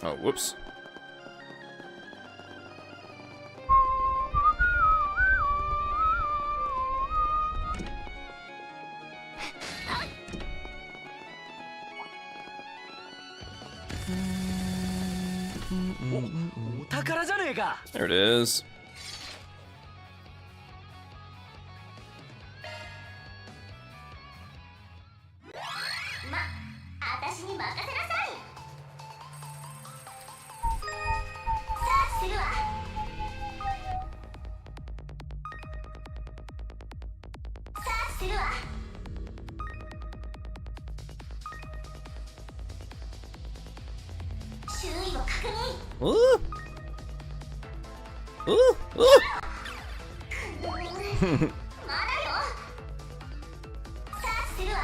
Speaker 1: Oh, whoops. There it is.
Speaker 10: 私に任せなさい。さあするわ。さあするわ。周囲を確認。
Speaker 1: Ooh. Ooh. Ooh.
Speaker 10: まだよ。さあするわ。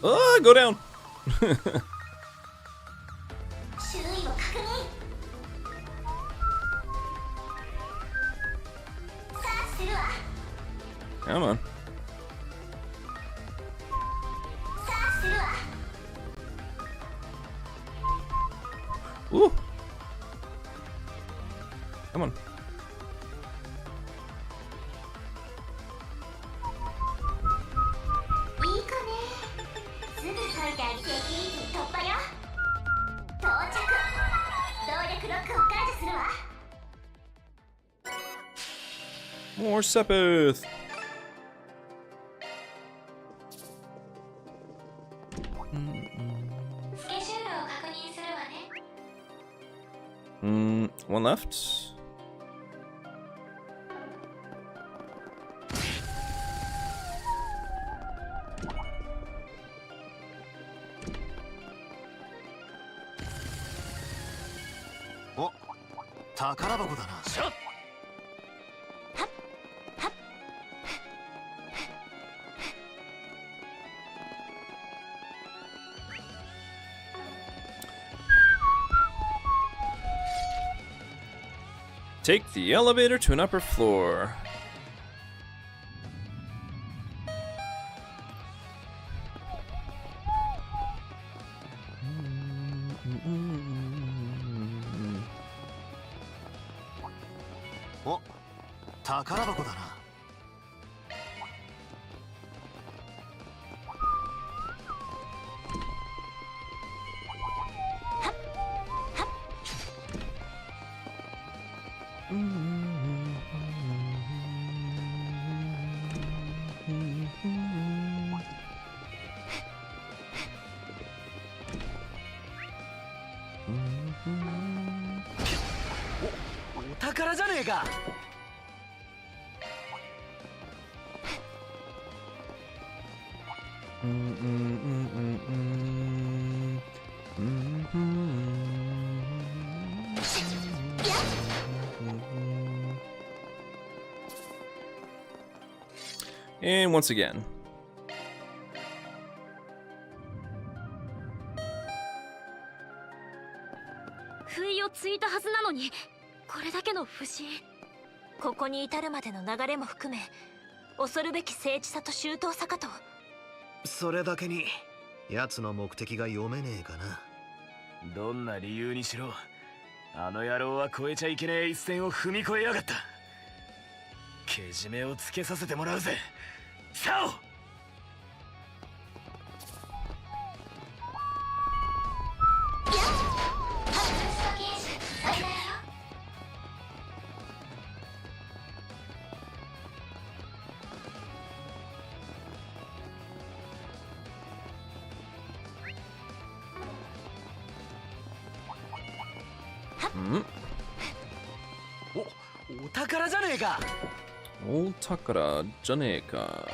Speaker 1: Oh, go down.
Speaker 10: 周囲を確認。さあするわ。
Speaker 1: Come on.
Speaker 10: さあするわ。
Speaker 1: Ooh. Come on.
Speaker 10: いいかね。すぐ解いてあげて突破よ。到着。動力ロックを解除するわ。
Speaker 1: More Sepith.
Speaker 10: スケジュールを確認するわね。
Speaker 1: One left.
Speaker 4: Oh, 宝箱だな。
Speaker 1: Take the elevator to an upper floor.
Speaker 4: Oh, 宝箱だな。
Speaker 16: お宝じゃねえか。
Speaker 1: And once again.
Speaker 13: 不意をついたはずなのにこれだけの不審。
Speaker 7: ここに至るまでの流れも含め恐るべき精緻さと周到さかと。
Speaker 4: それだけに奴の目的が読めねえかな。
Speaker 3: どんな理由にしろあの野郎は越えちゃいけねえ一線を踏み越えやがった。けじめをつけさせてもらうぜサオ。
Speaker 16: お宝じゃねえか。
Speaker 1: お宝じゃねえか。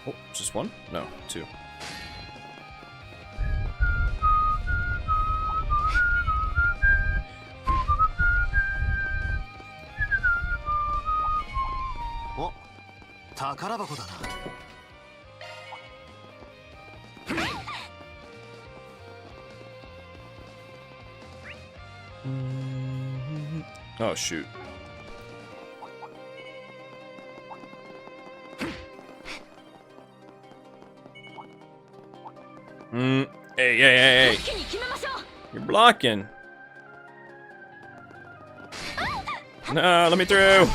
Speaker 1: Oh, just one? No, two.
Speaker 4: Oh, 宝箱だな。
Speaker 1: Oh, shoot. Hey. You're blocking. No, let me through.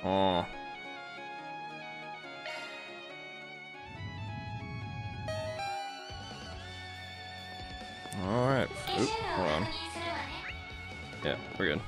Speaker 1: Oh. Alright. Oop, hold on. Yeah, we're good.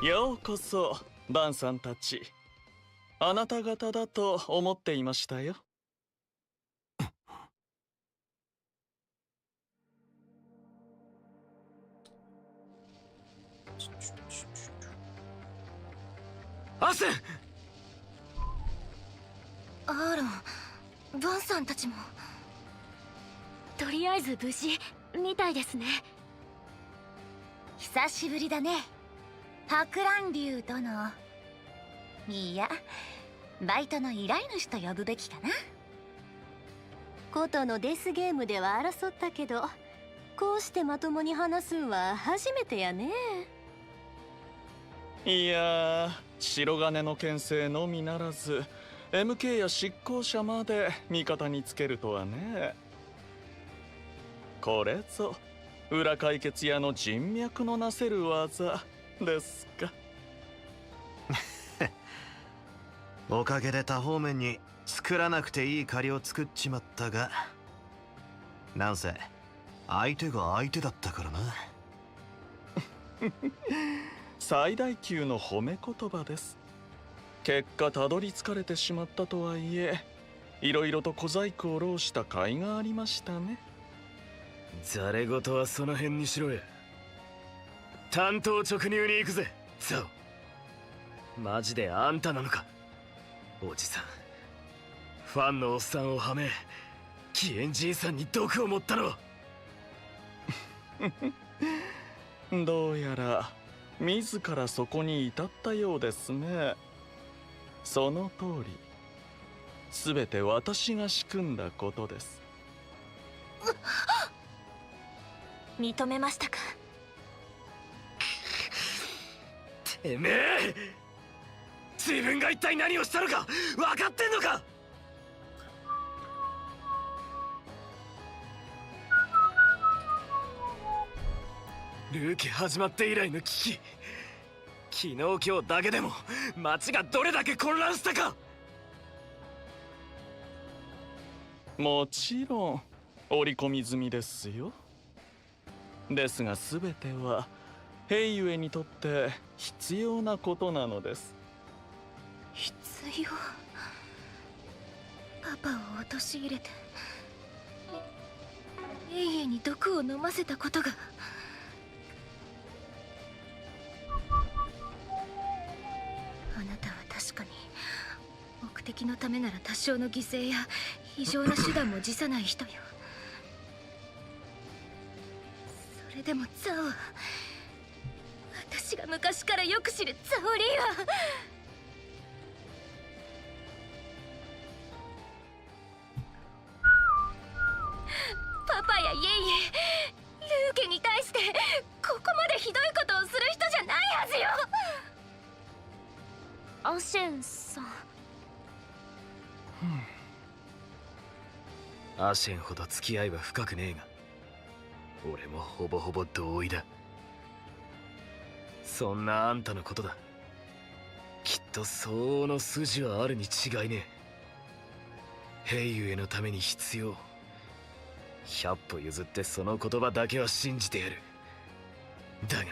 Speaker 9: ようこそバンさんたち。あなた方だと思っていましたよ。
Speaker 16: アス！
Speaker 2: アーロン、バンさんたちも。
Speaker 13: とりあえず無事みたいですね。
Speaker 10: 久しぶりだね、博覧竜殿。いや、バイトの依頼主と呼ぶべきかな。
Speaker 22: ことのデスゲームでは争ったけど、こうしてまともに話すんは初めてやね。
Speaker 9: いやー、白金の剣聖のみならず MK や執行者まで味方につけるとはね。これぞ裏解決屋の人脈のなせる技ですか。
Speaker 4: おかげで多方面に作らなくていい借りを作っちまったが、なんせ相手が相手だったからな。
Speaker 9: 最大級の褒め言葉です。結果たどり着かれてしまったとはいえ、いろいろと小細工を浪した甲斐がありましたね。
Speaker 3: ざれ言はその辺にしろや。単刀直入に行くぜサオ。マジであんたなのかおじさん。ファンのおっさんをはめキエンじいさんに毒を持ったの。
Speaker 9: どうやら自らそこに至ったようですね。その通り、すべて私が仕組んだことです。
Speaker 7: 認めましたか。
Speaker 3: てめえ、自分が一体何をしたのか分かってんのか。ルーケ始まって以来の危機、昨日今日だけでも街がどれだけ混乱したか。
Speaker 9: もちろん織り込み済みですよ。ですが全ては兵ゆえにとって必要なことなのです。
Speaker 2: 必要。パパを陥れて永遠に毒を飲ませたことが。あなたは確かに目的のためなら多少の犠牲や非常な手段も辞さない人よ。それでもザオは、私が昔からよく知るザオリーは。パパやイエイエ、ルーケに対してここまでひどいことをする人じゃないはずよ。
Speaker 13: アシェンさん。
Speaker 3: アシェンほど付き合いは深くねえが、俺もほぼほぼ同意だ。そんなあんたのことだ。きっと相応の筋はあるに違いねえ。平ゆえのために必要。100歩譲ってその言葉だけは信じてやる。だが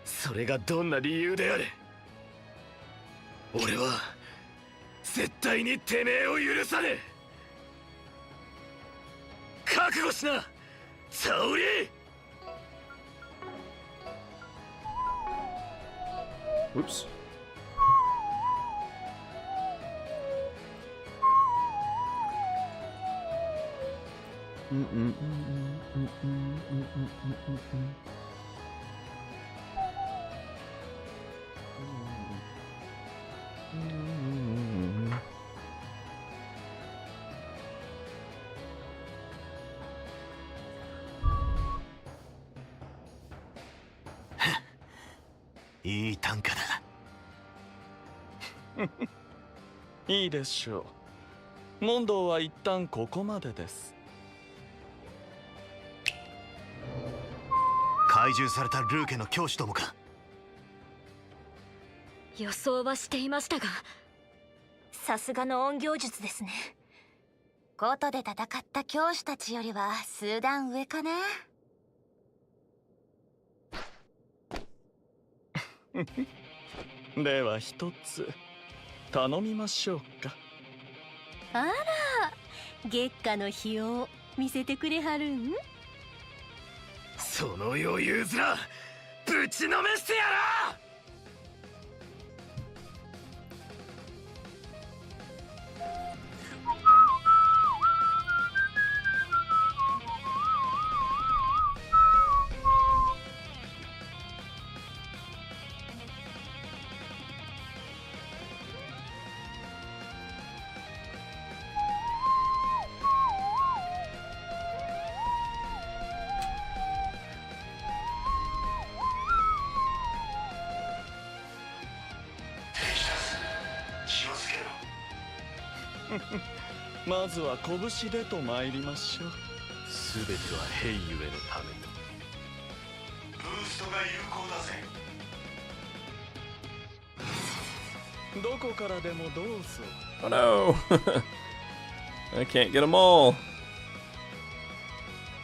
Speaker 3: それがどんな理由であれ、俺は絶対にてめえを許さねえ。覚悟しな、ザオリー。
Speaker 1: Whoops. Mm-mm.
Speaker 4: いい短歌だ。
Speaker 9: いいでしょう。問答は一旦ここまでです。
Speaker 4: 懐柔されたルーケの教師どもか。
Speaker 13: 予想はしていましたが、
Speaker 7: さすがの隠形術ですね。
Speaker 10: コートで戦った教師たちよりは数段上かな。
Speaker 9: では一つ頼みましょうか。
Speaker 22: あら、月下の日を見せてくれはるん？
Speaker 3: その余裕面ぶちのめしてやろう。
Speaker 9: まずは拳でと参りましょう。
Speaker 6: 全ては平ゆえのために。
Speaker 5: ブーストが有効だぜ。
Speaker 9: どこからでもどうぞ。
Speaker 1: Oh no! I can't get them all.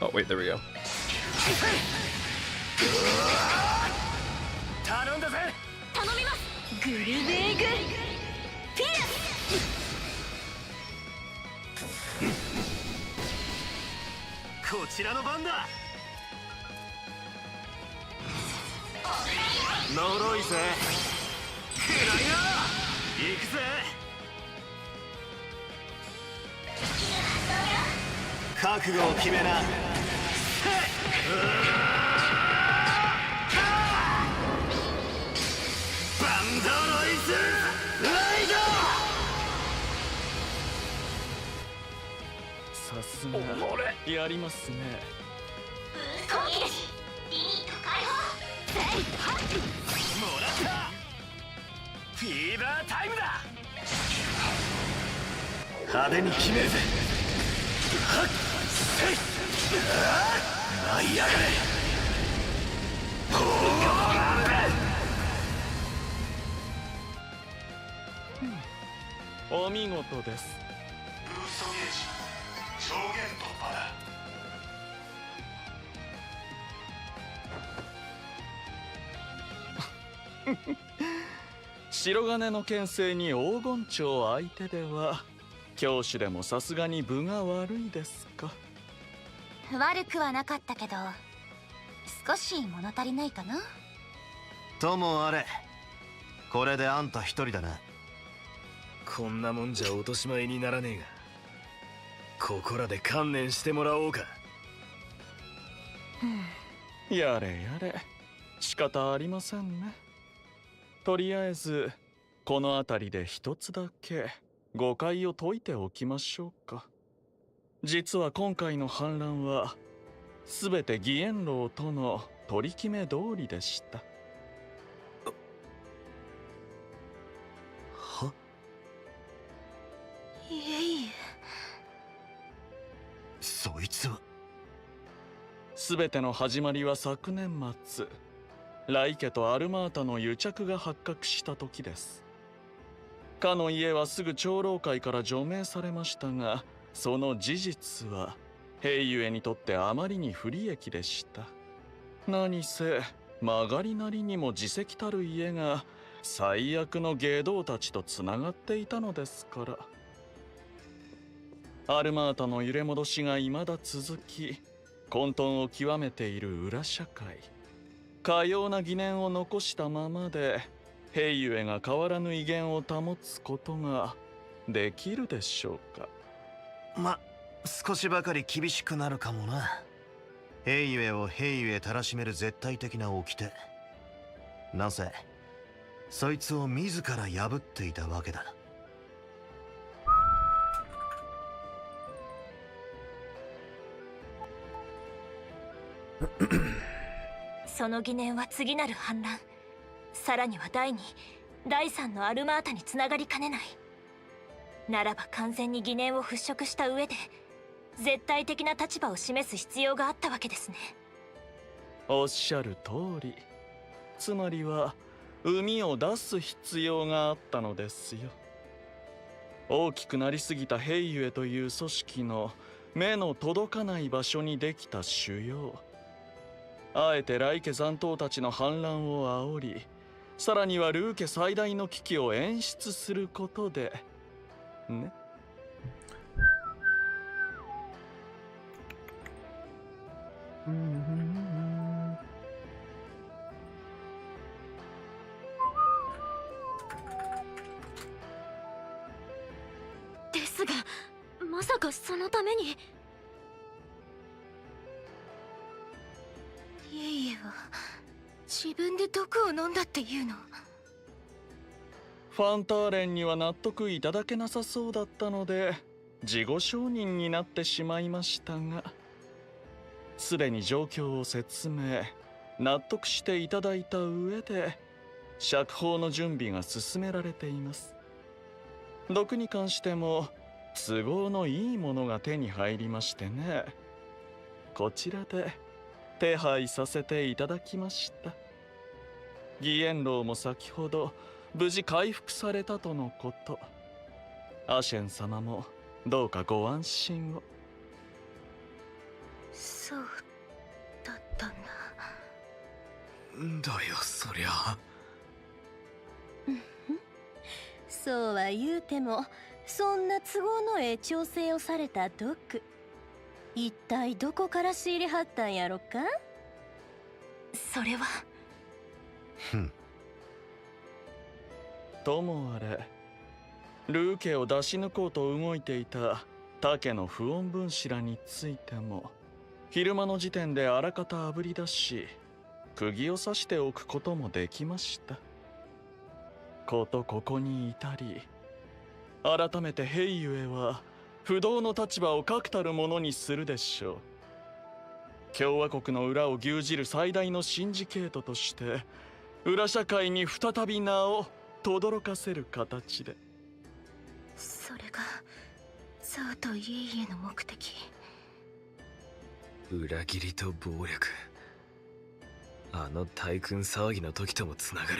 Speaker 1: Oh wait, there we go.
Speaker 3: 頼んだぜ。
Speaker 13: 頼みます。グルベーグピア。
Speaker 3: こちらの番だ。呪いぜ。くらいな。行くぜ。覚悟を決めな。バンドロイズライド。
Speaker 9: さすがやりますね。
Speaker 10: 攻撃リミット解放。
Speaker 3: もらった。フィーバータイムだ。派手に決めるぜ。はっせい。舞い上がれ。
Speaker 9: お見事です。
Speaker 5: ブーストゲージ上限突破だ。
Speaker 9: 白金の牽制に黄金蝶相手では教師でもさすがに分が悪いですか。
Speaker 10: 悪くはなかったけど少し物足りないかな。
Speaker 4: ともあれ、これであんた一人だな。
Speaker 3: こんなもんじゃ落とし前にならねえが、ここらで観念してもらおうか。
Speaker 9: やれやれ、仕方ありませんね。とりあえずこの辺りで一つだけ誤解を解いておきましょうか。実は今回の反乱は全て義援楼との取り決め通りでした。
Speaker 2: いえいえ。
Speaker 4: そいつは。
Speaker 9: 全ての始まりは昨年末、来家とアルマータの癒着が発覚した時です。かの家はすぐ長老会から除名されましたが、その事実は兵ゆえにとってあまりに不利益でした。何せ曲がりなりにも自責たる家が最悪の外道たちとつながっていたのですから。アルマータの揺れ戻しが未だ続き、混沌を極めている裏社会、かような疑念を残したままで兵ゆえが変わらぬ威厳を保つことができるでしょうか。
Speaker 4: 少しばかり厳しくなるかもな。兵ゆえを兵ゆえたらしめる絶対的な掟。なんせそいつを自ら破っていたわけだ。
Speaker 7: その疑念は次なる反乱、さらには第2、第3のアルマータにつながりかねない。ならば完全に疑念を払拭した上で絶対的な立場を示す必要があったわけですね。
Speaker 9: おっしゃる通り。つまりは膿を出す必要があったのですよ。大きくなりすぎた兵ゆえという組織の目の届かない場所にできた腫瘍、あえて来家残党たちの反乱を煽り、さらにはルー家最大の危機を演出することでね。
Speaker 13: ですが、まさかそのために。
Speaker 2: いえは自分で毒を飲んだっていうの？
Speaker 9: ファンターレンには納得いただけなさそうだったので事後承認になってしまいましたが、すでに状況を説明、納得していただいた上で釈放の準備が進められています。毒に関しても都合のいいものが手に入りましてね、こちらで手配させていただきました。義援楼も先ほど無事回復されたとのこと。アシェン様もどうかご安心を。
Speaker 2: そうだったんだ。
Speaker 5: だよそりゃ。
Speaker 22: そうは言うても、そんな都合のええ調整をされた毒、一体どこから仕入れはったんやろか。
Speaker 7: それは
Speaker 9: ともあれ、ルー家を出し抜こうと動いていた他家の不穏分子らについても昼間の時点であらかたあぶり出し、釘を刺しておくこともできました。ことここに至り、改めて兵ゆえは不動の立場を確たるものにするでしょう。共和国の裏を牛耳る最大のシンジケートとして裏社会に再び名を轟かせる形で。
Speaker 2: それがザーとイエイエの目的。
Speaker 3: 裏切りと暴力、あの大君騒ぎの時ともつながる。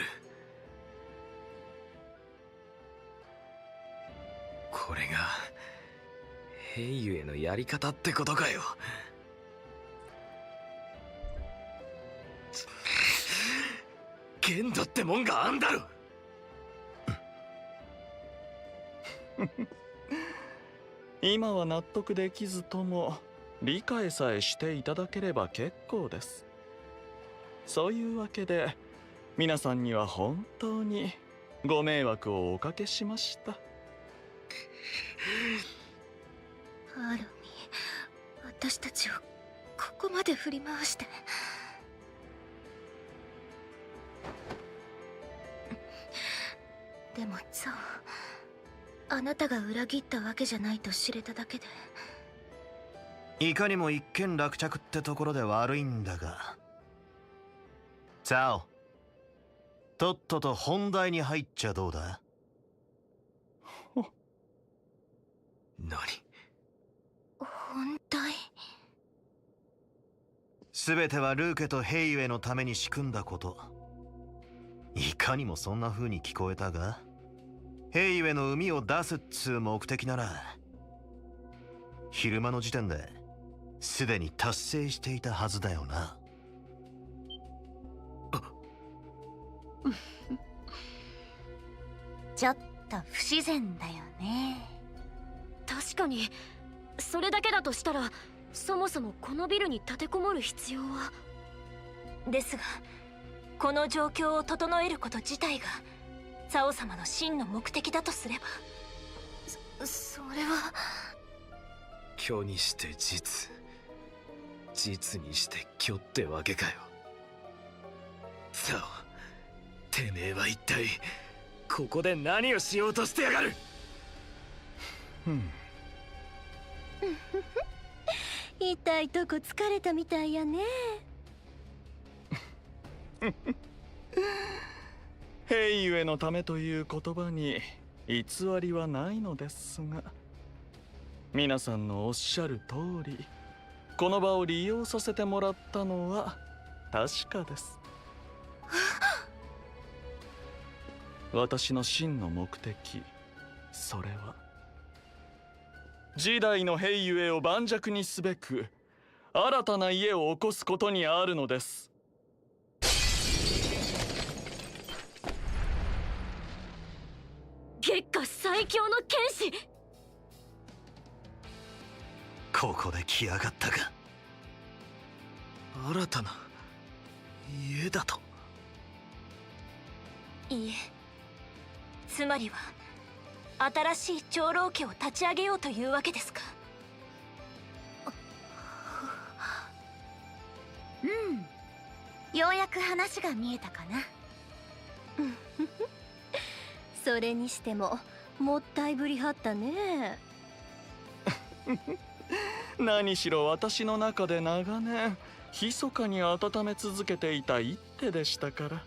Speaker 3: これが兵ゆえのやり方ってことかよ。限度ってもんがあんだろ。
Speaker 9: 今は納得できずとも、理解さえしていただければ結構です。そういうわけで皆さんには本当にご迷惑をおかけしました。
Speaker 2: アーロンに私たちをここまで振り回して。でもゾウ、あなたが裏切ったわけじゃないと知れただけで、
Speaker 4: いかにも一件落着ってところで悪いんだが、ザオ、とっとと本題に入っちゃどうだ？
Speaker 3: 何？
Speaker 2: 本題？
Speaker 4: 全てはルーケとヘイユエのために仕組んだこと。いかにもそんな風に聞こえたが、ヘイユエの海を出すっつう目的なら昼間の時点ですでに達成していたはずだよな。
Speaker 10: ちょっと不自然だよね。
Speaker 13: 確かにそれだけだとしたら、そもそもこのビルに立てこもる必要は。
Speaker 7: ですが、この状況を整えること自体がザオ様の真の目的だとすれば。
Speaker 2: それは。
Speaker 3: 虚にして実、実にして虚ってわけかよ。ザオ、てめえは一体ここで何をしようとしてやがる？
Speaker 22: 痛いとこ疲れたみたいやね。
Speaker 9: ヘイユエのためという言葉に偽りはないのですが、皆さんのおっしゃる通り、この場を利用させてもらったのは確かです。私の真の目的、それは次代のヘイユエを盤石にすべく新たな家を起こすことにあるのです。
Speaker 13: 月下最強の剣士。
Speaker 4: ここで来やがったか。
Speaker 3: 新たな家だと？
Speaker 7: いいえ、つまりは新しい長老家を立ち上げようというわけですか？
Speaker 10: ようやく話が見えたかな。
Speaker 22: それにしてももったいぶりはったね。
Speaker 9: 何しろ私の中で長年密かに温め続けていた一手でしたから。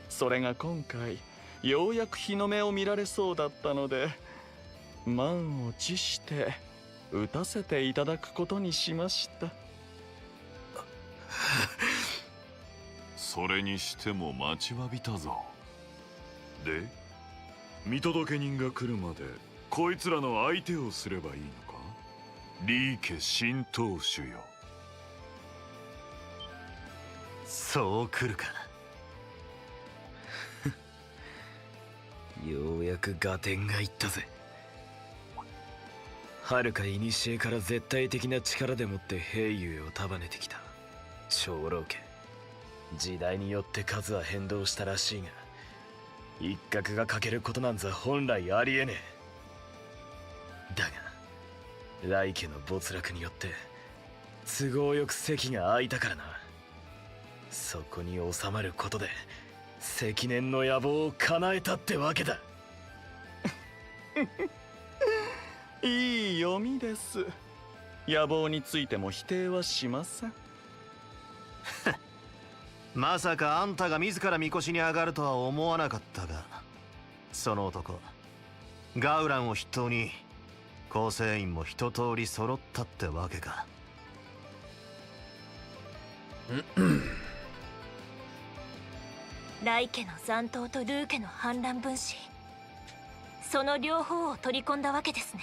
Speaker 9: それが今回ようやく日の目を見られそうだったので、満を持して打たせていただくことにしました。
Speaker 8: それにしても待ちわびたぞ。で、見届け人が来るまでこいつらの相手をすればいいのか？リー家新当主よ。
Speaker 4: そう来るか。
Speaker 3: ようやく合点がいったぜ。遥か古から絶対的な力でもって兵優を束ねてきた長老家。時代によって数は変動したらしいが、一角が欠けることなんざ本来ありえねえ。だが来家の没落によって都合よく席が空いたからな。そこに収まることで積年の野望を叶えたってわけだ。
Speaker 9: いい読みです。野望についても否定はしません。
Speaker 4: まさかあんたが自らみこしに上がるとは思わなかったが、その男ガウランを筆頭に構成員も一通り揃ったってわけか。
Speaker 7: 来家の残党とルー家の反乱分子、その両方を取り込んだわけですね。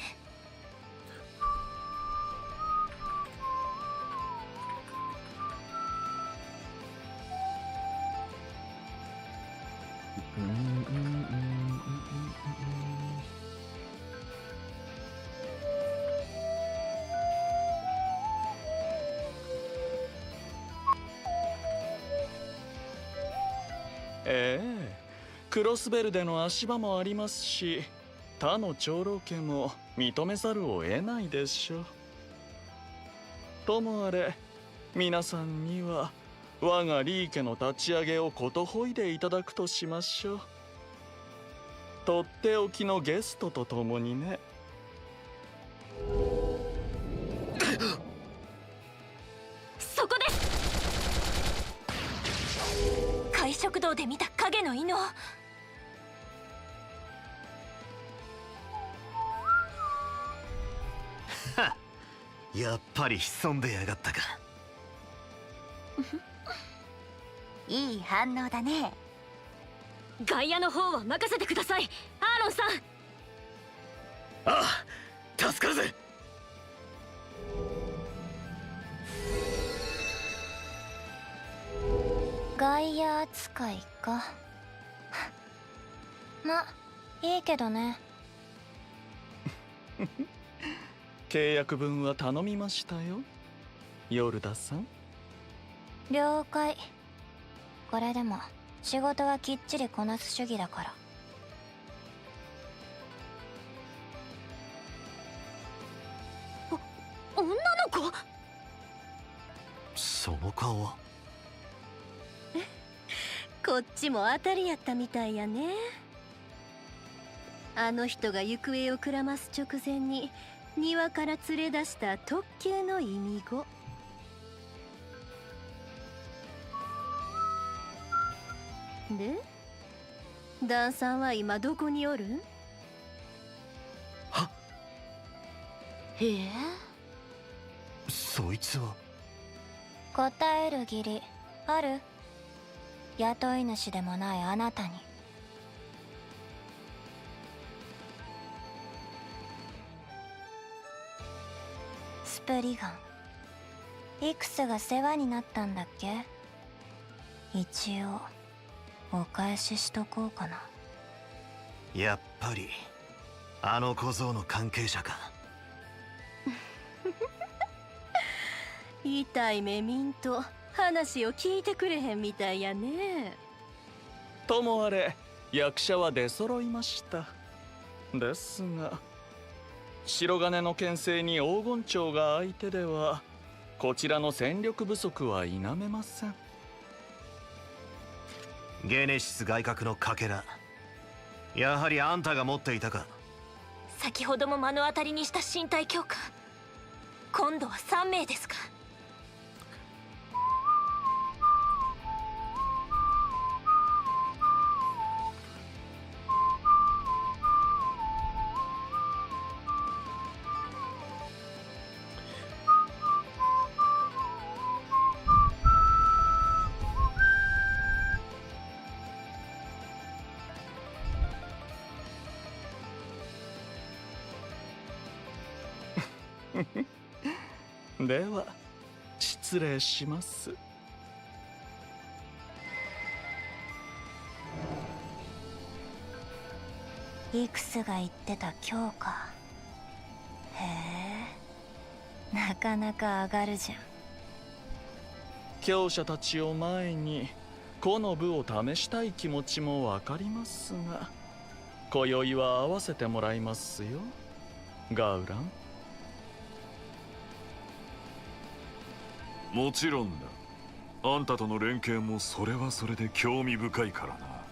Speaker 9: ええ、クロスベルでの足場もありますし、他の長老家も認めざるを得ないでしょう。ともあれ、皆さんには我がリー家の立ち上げをことほいでいただくとしましょう。とっておきのゲストと共にね。
Speaker 7: そこです。海食堂で見た影の異能。
Speaker 4: やっぱり潜んでやがったか。
Speaker 10: いい反応だね。
Speaker 13: 外野の方は任せてください、アーロンさん。
Speaker 5: ああ、助かるぜ。
Speaker 12: 外野扱いか。ま、いいけどね。
Speaker 9: 契約分は頼みましたよ、ヨルダさん。
Speaker 12: 了解。これでも仕事はきっちりこなす主義だから。
Speaker 13: 女の子？
Speaker 4: その顔は。
Speaker 22: こっちも当たりやったみたいやね。あの人が行方をくらます直前に庭から連れ出した特級の意味語。で、ダンさんは今どこにおるん？
Speaker 4: はっ。
Speaker 12: へえ。
Speaker 4: そいつは。
Speaker 12: 答える義理ある？雇い主でもないあなたに。スプリガン、いくつが世話になったんだっけ？一応お返ししとこうかな。
Speaker 4: やっぱりあの小僧の関係者か。
Speaker 22: 痛い目見んと話を聞いてくれへんみたいやね。
Speaker 9: ともあれ、役者は出揃いました。ですが白金の牽制に黄金蝶が相手ではこちらの戦力不足は否めません。
Speaker 4: ゲネシス外角のかけら、やはりあんたが持っていたか。
Speaker 7: 先ほども目の当たりにした身体強化、今度は3名ですか。
Speaker 9: では失礼します。
Speaker 12: イクスが言ってた強化。へえ、なかなか上がるじゃん。
Speaker 9: 強者たちを前に個の部を試したい気持ちもわかりますが、今宵は合わせてもらいますよ、ガウラン。
Speaker 8: もちろんだ。あんたとの連携もそれはそれで興味深いからな。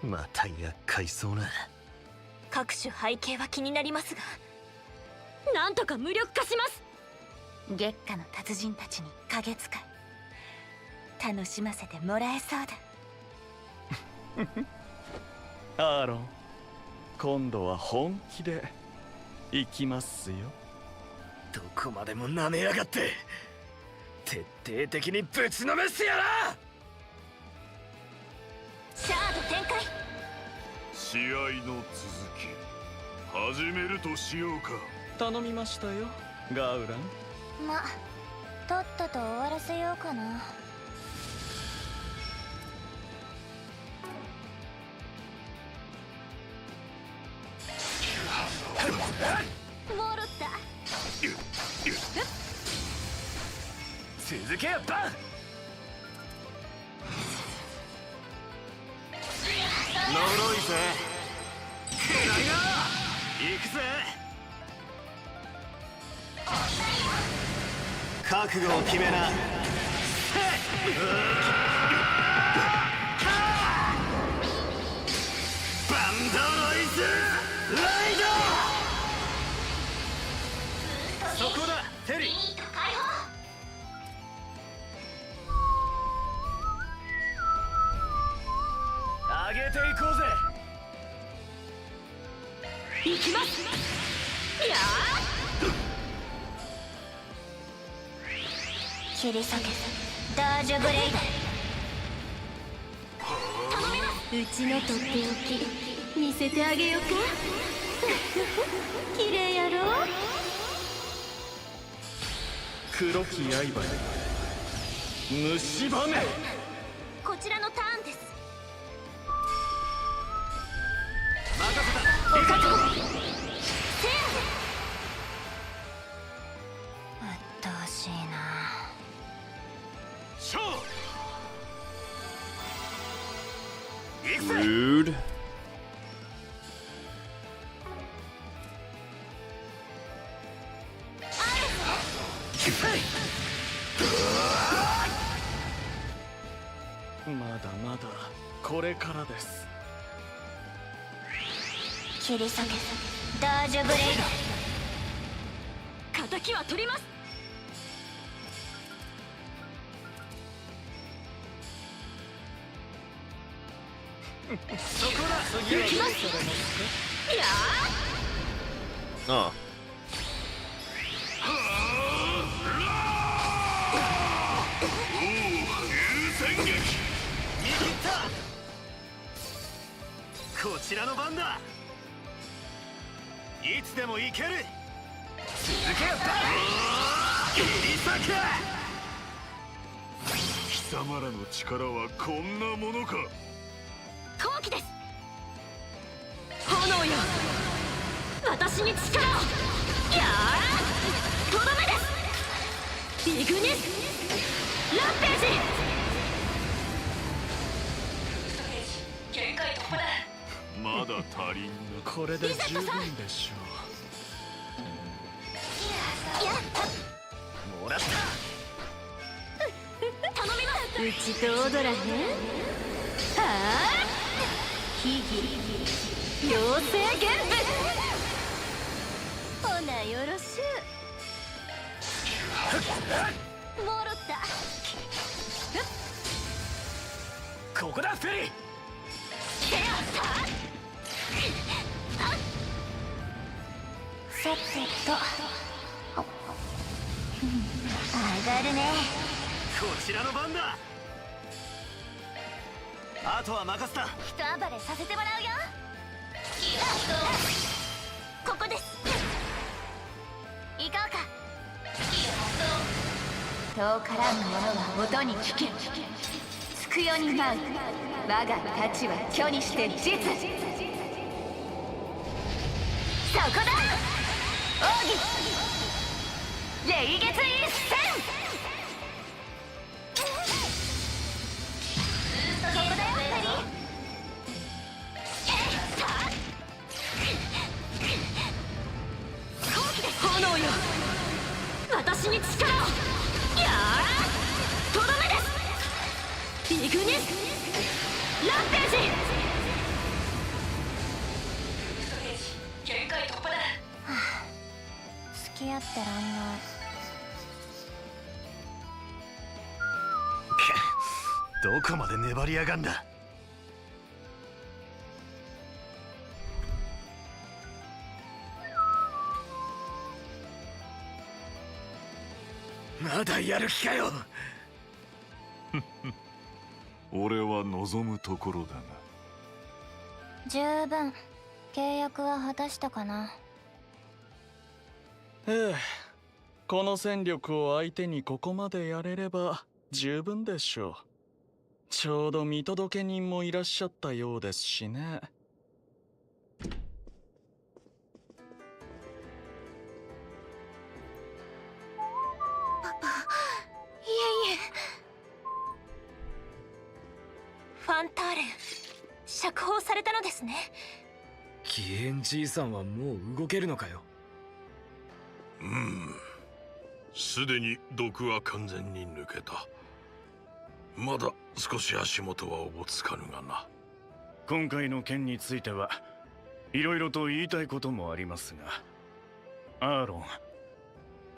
Speaker 4: また厄介そうな。
Speaker 7: 各種背景は気になりますが、
Speaker 13: なんとか無力化します。
Speaker 10: 月下の達人たちに影使い楽しませてもらえそうだ。
Speaker 9: アーロン、今度は本気で行きますよ。
Speaker 5: どこまでも舐めやがって。徹底的にぶちのめしてやら。
Speaker 7: シャード展開。
Speaker 8: 試合の続き始めるとしようか。
Speaker 9: 頼みましたよ、ガウラン。
Speaker 12: ま、とっとと終わらせようかな。
Speaker 7: モロッタ。
Speaker 5: 続けよバン。
Speaker 4: 行くぜ。覚悟を決めな。バンドロイズライド。そこだテリー。
Speaker 3: 上げていこうぜ。
Speaker 13: 行きます。いや
Speaker 12: 切り裂けダージョブレイド。うちのとっておき見せてあげようか。綺麗やろ。
Speaker 9: 黒き刃で蝕め。
Speaker 13: こちらのターンです。
Speaker 3: 任せた。
Speaker 13: お覚悟。せ
Speaker 12: うっとうしいな。
Speaker 3: 勝負。
Speaker 1: Rude.
Speaker 9: まだまだこれからです。
Speaker 12: 切り裂けダージョブレイド。
Speaker 13: 敵は取ります。
Speaker 3: そこだ。
Speaker 13: 次はどうされますか。いや
Speaker 1: ああ。
Speaker 4: こちらの番だ。いつでも行ける。続けよった切り裂け。
Speaker 8: 貴様らの力はこんなものか。
Speaker 13: 好機です。炎よ私に力を。いやとどめです。イグニスランページ。限界突破だ。
Speaker 8: まだ足りんな。
Speaker 9: これで十分でしょ
Speaker 3: う。もらった。
Speaker 13: 頼みます。
Speaker 12: うちと踊らへん。はあ秘技妖精原部。ほなよろしゅう。もろった。
Speaker 3: ここだフェリー。
Speaker 12: さてと上がるね。
Speaker 4: こちらの番だ。あとは任せた。
Speaker 2: 一暴れさせてもらうよ。
Speaker 13: ここです。
Speaker 2: 行こうか。遠からぬ者は音に聞け。つくよに舞う我が太刀は巨にして実。そこだ奥義霊月一戦。ここだよフェリー。
Speaker 13: 炎よ私に力を。いやとどめです。イグニスランページ。限界突破だ。
Speaker 12: 付き合ってらんない。
Speaker 4: どこまで粘りやがんだ。
Speaker 5: まだやる気かよ。
Speaker 8: 俺は望むところだが。
Speaker 12: 十分契約は果たしたかな。
Speaker 9: ええ、この戦力を相手にここまでやれれば十分でしょう。ちょうど見届け人もいらっしゃったようですしね。
Speaker 2: パパ、いえいえ。
Speaker 7: ファンターレン釈放されたのですね。
Speaker 3: 義援じいさんはもう動けるのかよ。
Speaker 15: すでに毒は完全に抜けた。まだ少し足元はおぼつかぬがな。
Speaker 6: 今回の件についてはいろいろと言いたいこともありますが、アーロ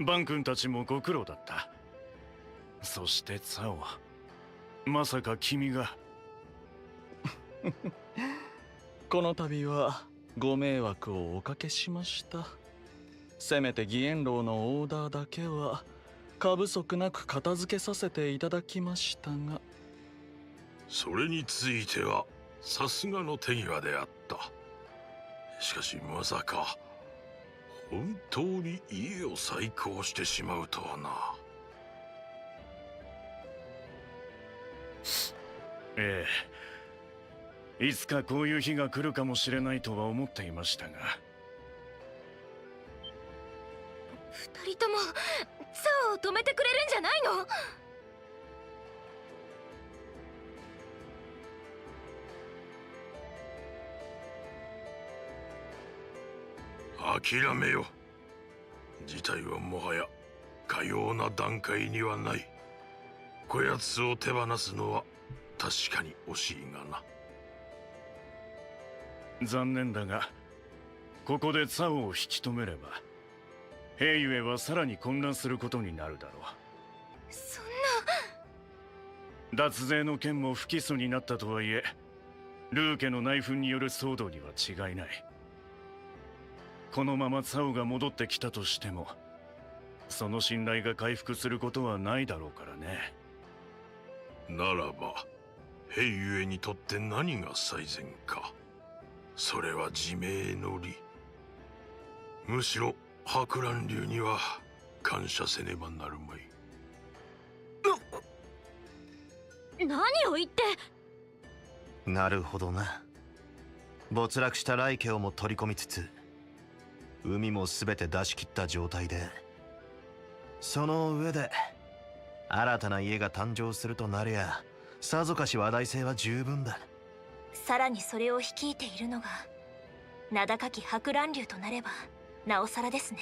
Speaker 6: ン、バン君たちもご苦労だった。そしてツァオ、まさか君が
Speaker 9: この度はご迷惑をおかけしました。せめて義援楼のオーダーだけは過不足なく片付けさせていただきましたが。
Speaker 15: それについてはさすがの手際であった。しかしまさか本当に家を再興してしまうとはな。
Speaker 6: ええ、いつかこういう日が来るかもしれないとは思っていましたが。
Speaker 2: 二人ともツァオを止めてくれるんじゃないの？
Speaker 15: 諦めよ。事態はもはやかような段階にはない。こやつを手放すのは確かに惜しいがな。
Speaker 6: 残念だが、ここでツァオを引き止めれば兵ゆえはさらに混乱することになるだろう。
Speaker 2: そんな。
Speaker 6: 脱税の件も不起訴になったとはいえ、ルー家の内紛による騒動には違いない。このままツァオが戻ってきたとしても、その信頼が回復することはないだろうからね。
Speaker 15: ならば兵ゆえにとって何が最善か。それは自明の理。むしろ博覧流には感謝せねばなるまい。
Speaker 13: 何を言って。
Speaker 4: なるほどな。没落した来家をも取り込みつつ、海も全て出し切った状態で、その上で新たな家が誕生するとなりゃ、さぞかし話題性は十分だ。
Speaker 7: さらにそれを率いているのが名高き博覧流となればなおさらですね。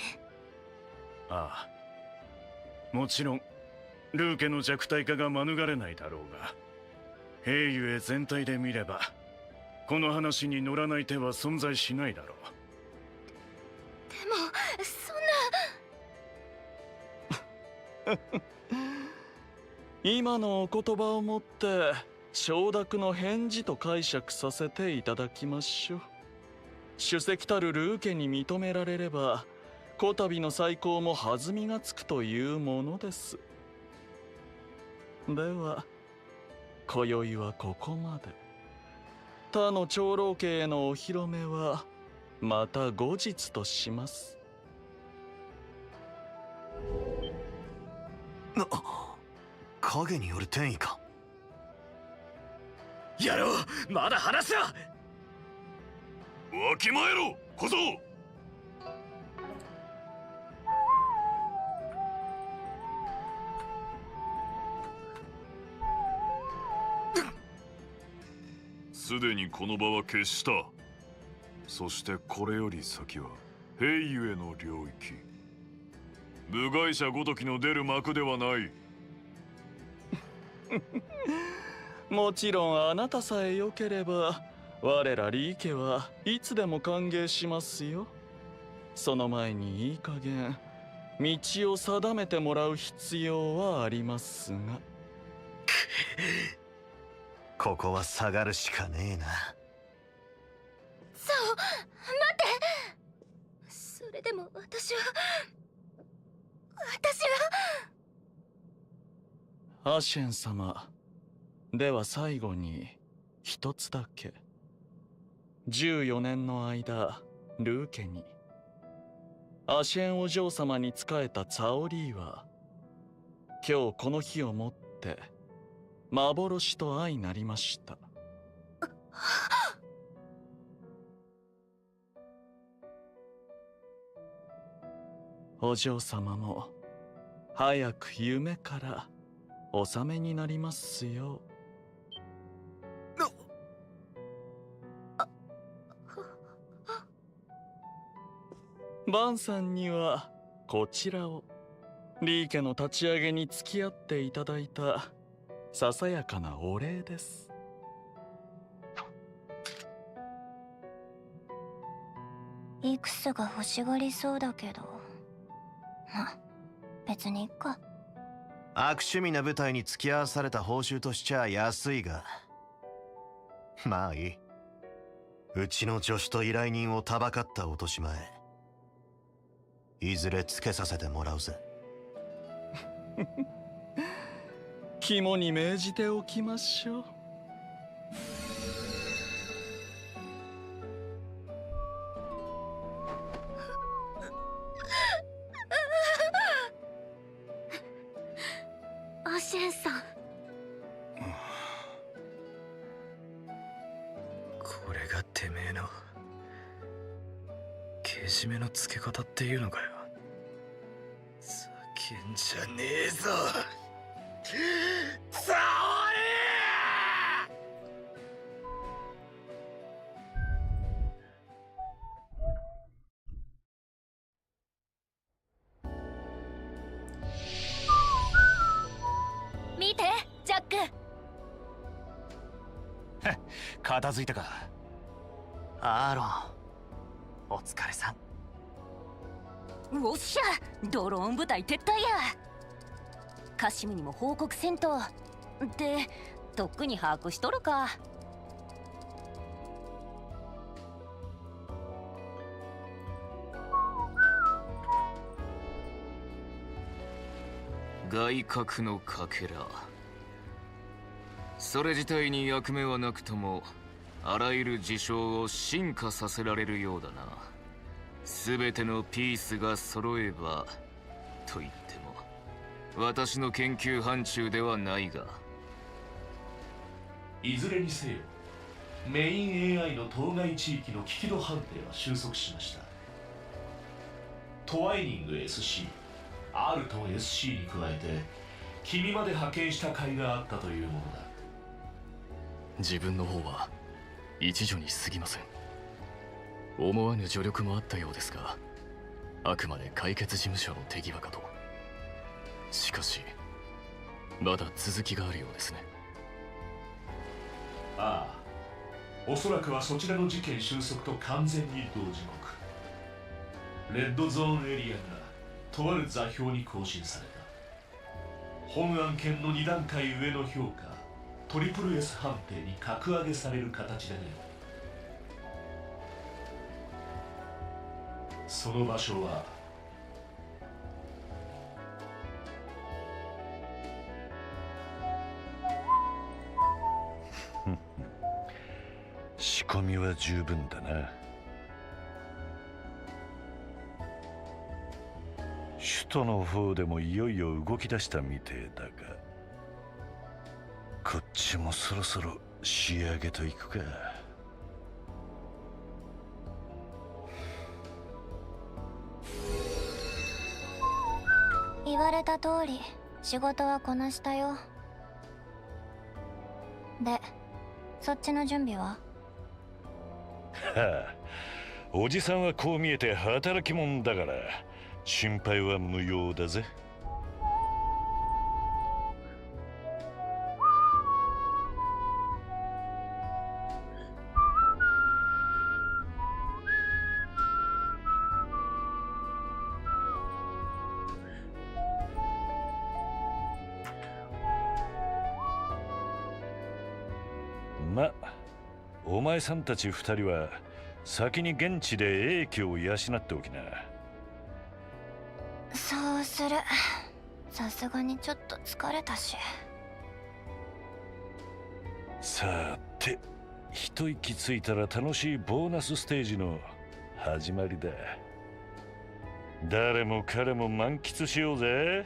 Speaker 6: ああ、もちろんルー家の弱体化が免れないだろうが、兵ゆえ全体で見ればこの話に乗らない手は存在しないだろう。
Speaker 2: でもそんな
Speaker 9: 今のお言葉をもって承諾の返事と解釈させていただきましょう。主席たるルー家に認められれば、こたびの再興も弾みがつくというものです。では今宵はここまで。他の長老家へのお披露目はまた後日とします。
Speaker 4: 影による転移か。
Speaker 3: やろう、まだ話は。
Speaker 15: わきまえろ小僧。
Speaker 8: すでにこの場は決した。そしてこれより先は兵ゆえの領域。部外者ごときの出る幕ではない。
Speaker 9: もちろんあなたさえ良ければ我らリー家はいつでも歓迎しますよ。その前にいい加減道を定めてもらう必要はありますが
Speaker 4: ここは下がるしかねえな。
Speaker 2: そう待って。それでも私は
Speaker 9: アシェン様、では最後に一つだけ。14年の間ルー家にアシェンお嬢様に仕えたツァオリーは、今日この日をもって幻と相なりました。お嬢様も早く夢からお覚めになりますよ。バンさんにはこちらを、リー家の立ち上げに付き合っていただいたささやかなお礼です。
Speaker 12: イクスが欲しがりそうだけど、ま、別にいっか。
Speaker 4: 悪趣味な部隊に付き合わされた報酬としちゃ安いが、まあいい。うちの助手と依頼人をたばかった落とし前、いずれつけさせてもらうぜ。
Speaker 9: 肝に銘じておきましょう。
Speaker 13: アシェンさん、
Speaker 3: これがてめえのけじめのつけ方っていうのかよ。叫んじゃねえぞ沙織。
Speaker 13: 見てジャック。
Speaker 20: 片付いたか。
Speaker 16: アーロン、お疲れさん。
Speaker 14: おっしゃ、ドローン部隊撤退や。カシムにも報告せんと。ってとっくに把握しとるか。
Speaker 3: 外角のかけら、それ自体に役目はなくともあらゆる事象を進化させられるようだな。全てのピースが揃えばと言っても私の研究範疇ではないが、
Speaker 18: いずれにせよメイン AI の当該地域の危機度判定は収束しました。トワイニング SC、 アルトン SC に加えて君まで派遣した甲斐があったというものだ。
Speaker 3: 自分の方は一助に過ぎません。思わぬ助力もあったようですが、あくまで解決事務所の手際かと。しかしまだ続きがあるようですね。
Speaker 18: ああ、おそらくはそちらの事件収束と完全に同時刻、レッドゾーンエリアがとある座標に更新された。本案件の2段階上の評価、トリプル S 判定に格上げされる形でね。その場所は
Speaker 15: 仕込みは十分だな。首都の方でもいよいよ動き出したみてえだが、こっちもそろそろ仕上げといくか。
Speaker 12: 言われた通り仕事はこなしたよ。で、そっちの準備は？
Speaker 15: はあ、おじさんはこう見えて働き者だから心配は無用だぜ。ま、お前さんたち二人は先に現地で英気を養っておきな。
Speaker 12: そうする。さすがにちょっと疲れたし。
Speaker 15: さて、一息ついたら楽しいボーナスステージの始まりだ。誰も彼も満喫しようぜ。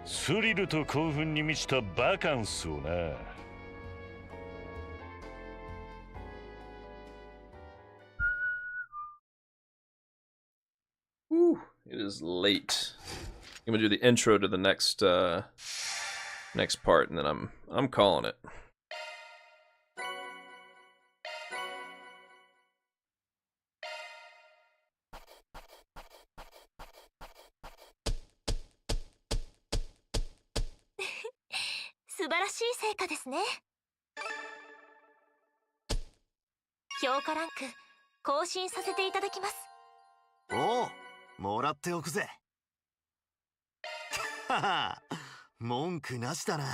Speaker 15: スリルと興奮に満ちたバカンスをな。
Speaker 1: Whew, it is late. I'm gonna do the intro to the next next part, and then I'm calling it.
Speaker 7: 素晴らしい成果ですね。評価ランク更新させていただきます。
Speaker 4: おお、もらっておくぜ。はは、文句なしだな。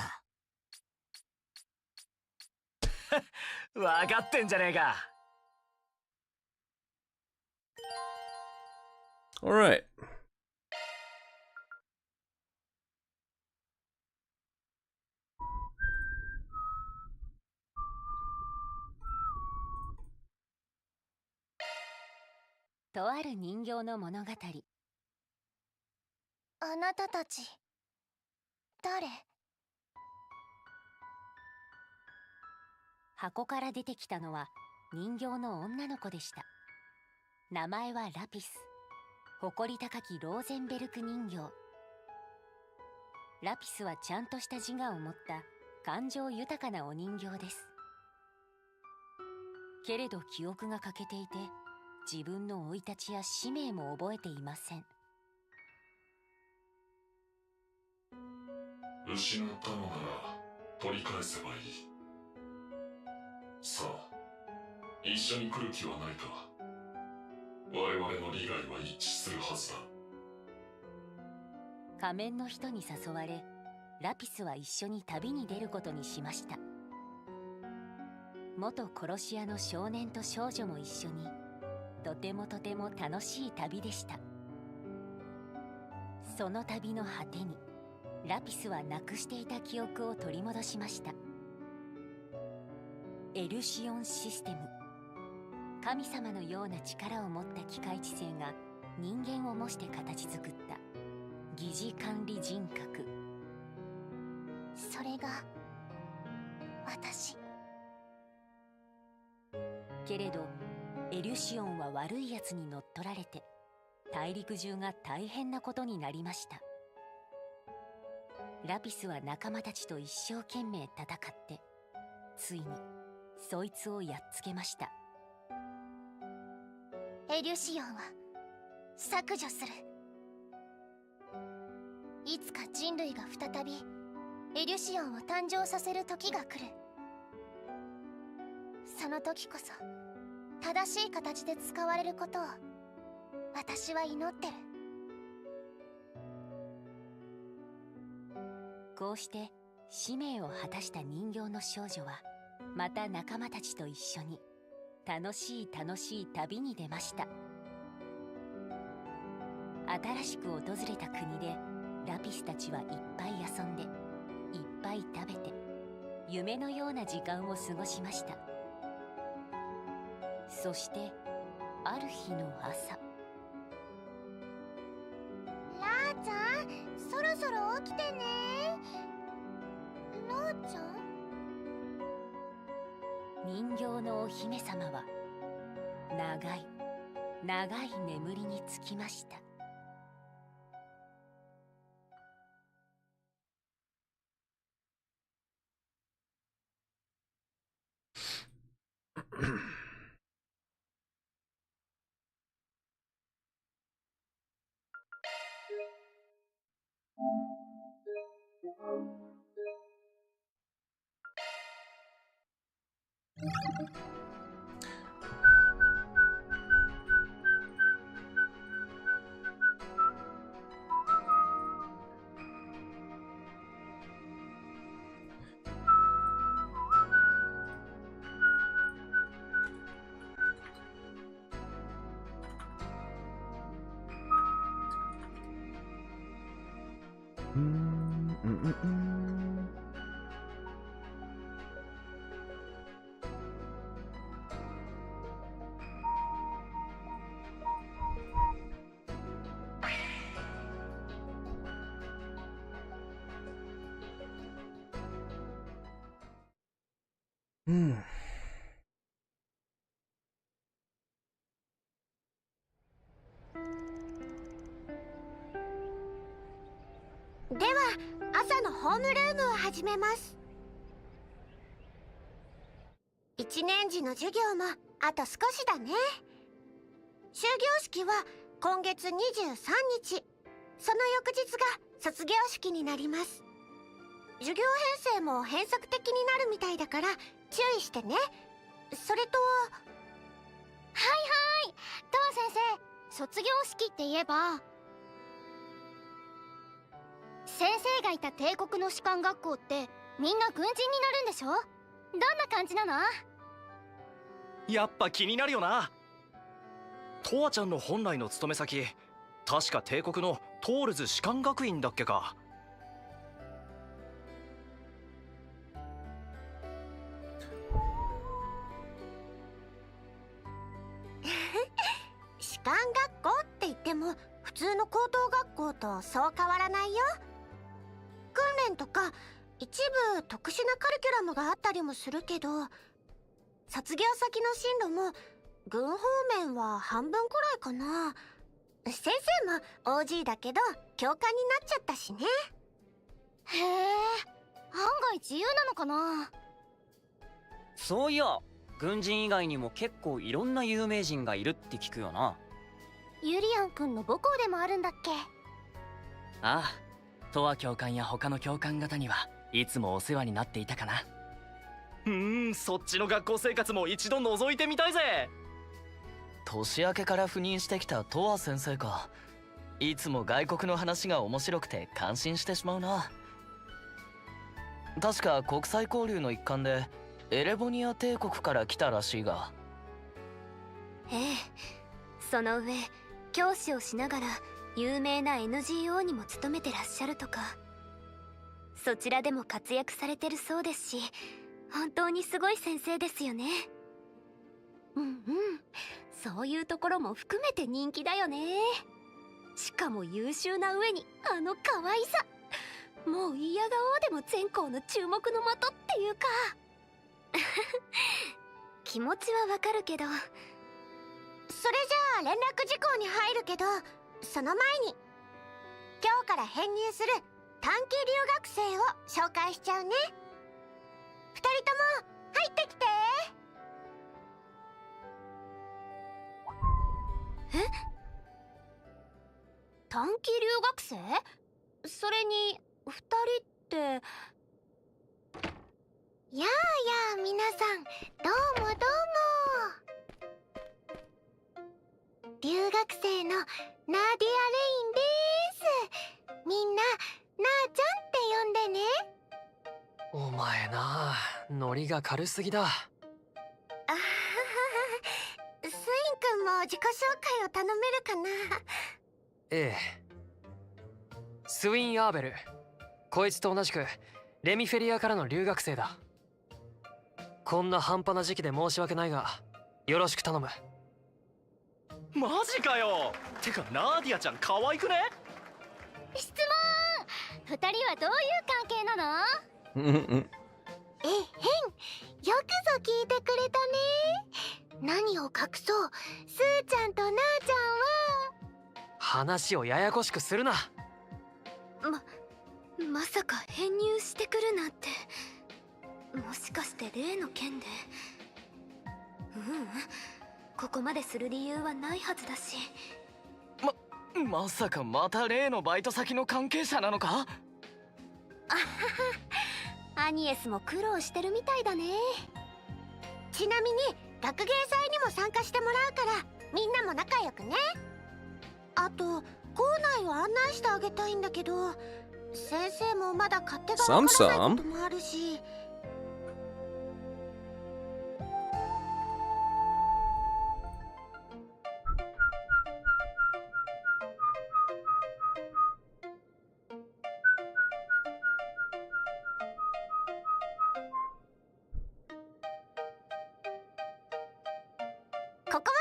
Speaker 3: 分かってんじゃねえか。
Speaker 1: Alright.
Speaker 14: とある人形の物語。
Speaker 10: あなたたち誰？
Speaker 14: 箱から出てきたのは人形の女の子でした。名前はラピス、誇り高きローゼンベルク人形。ラピスはちゃんとした自我を持った感情豊かなお人形です。けれど記憶が欠けていて、自分の生い立ちや使命も覚えていません。
Speaker 11: 失ったのなら取り返せばいい。さあ、一緒に来る気はないか。我々の利害は一致するはずだ。
Speaker 14: 仮面の人に誘われ、ラピスは一緒に旅に出ることにしました。元殺し屋の少年と少女も一緒に、とても楽しい旅でした。その旅の果てにラピスはなくしていた記憶を取り戻しました。エルシオンシステム、神様のような力を持った機械知性が人間を模して形作った疑似管理人格。
Speaker 10: それが私。
Speaker 14: けれどエルシオンは悪いやつに乗っ取られて、大陸中が大変なことになりました。ラピスは仲間たちと一生懸命戦って、ついにそいつをやっつけました。
Speaker 10: エリュシオンは削除する。いつか人類が再びエリュシオンを誕生させる時が来る。その時こそ正しい形で使われることを私は祈ってる。
Speaker 14: こうして使命を果たした人形の少女は、また仲間たちと一緒に楽しい旅に出ました。新しく訪れた国でラピスたちはいっぱい遊んで、いっぱい食べて、夢のような時間を過ごしました。そしてある日の朝、
Speaker 10: ラーちゃん、そろそろ起きてね。ラーちゃん？
Speaker 14: 人形のお姫様は長い眠りにつきました。
Speaker 10: では朝のホームルームを始めます。1年次の授業もあと少しだね。終業式は今月23日、その翌日が卒業式になります。授業編成も変則的になるみたいだから注意してね。それと
Speaker 13: はいはい、トワ先生、卒業式って言えば先生がいた帝国の士官学校ってみんな軍人になるんでしょ？どんな感じなの？
Speaker 16: やっぱ気になるよな。トワちゃんの本来の勤め先、確か帝国のトールズ士官学院だっけか。
Speaker 10: 士官学校って言っても普通の高等学校とそう変わらないよ。訓練とか一部特殊なカリキュラムがあったりもするけど、卒業先の進路も軍方面は半分くらいかな。先生も OG だけど教官になっちゃったしね。
Speaker 13: へえ、案外自由なのかな。
Speaker 19: そういや、軍人以外にも結構いろんな有名人がいるって聞くよな。
Speaker 13: ユリアン君の母校でもあるんだっけ？
Speaker 19: ああ、トワ教官や他の教官方にはいつもお世話になっていたかな。
Speaker 16: そっちの学校生活も一度覗いてみたいぜ。
Speaker 21: 年明けから赴任してきたトワ先生か。いつも外国の話が面白くて感心してしまうな。確か国際交流の一環でエレボニア帝国から来たらしいが。
Speaker 7: ええ、その上教師をしながら有名な NGO にも勤めてらっしゃるとか。そちらでも活躍されてるそうですし、本当にすごい先生ですよね。うんうん、そういうところも含めて人気だよね。しかも優秀な上にあの可愛さ、もう嫌顔でも全校の注目の的っていうか気持ちはわかるけど。
Speaker 10: それじゃあ連絡事項に入るけど、その前に今日から編入する短期留学生を紹介しちゃうね。2人とも入ってきて。
Speaker 13: え？短期留学生？それに2人って。
Speaker 10: やあやあ皆さん、どうもどうも。留学生のナーディア・レインです。みんななあちゃんって呼んでね。
Speaker 23: お前なあ、ノリが軽すぎだ。
Speaker 10: あははは、スイン君も自己紹介を頼めるかな。
Speaker 23: ええ。スウィン・アーベル。こいつと同じくレミフェリアからの留学生だ。こんな半端な時期で申し訳ないが、よろしく頼む。
Speaker 16: マジかよ。てかナーディアちゃん可愛くね？
Speaker 13: 質問！2人はどういう関係なの？
Speaker 10: えへん、よくぞ聞いてくれたね。何を隠そう、スーちゃんとナーちゃんは。
Speaker 23: 話をややこしくするな。
Speaker 7: まさか編入してくるなんて。もしかして例の件で。ここまでする理由はないはずだし。
Speaker 21: まさかまた例のバイト先の関係者なのか？
Speaker 10: あはは、アニエスも苦労してるみたいだね。ちなみに学芸祭にも参加してもらうからみんなも仲良くね。あと校内を案内してあげたいんだけど、先生もまだ勝手がわからないこともあるし。ここは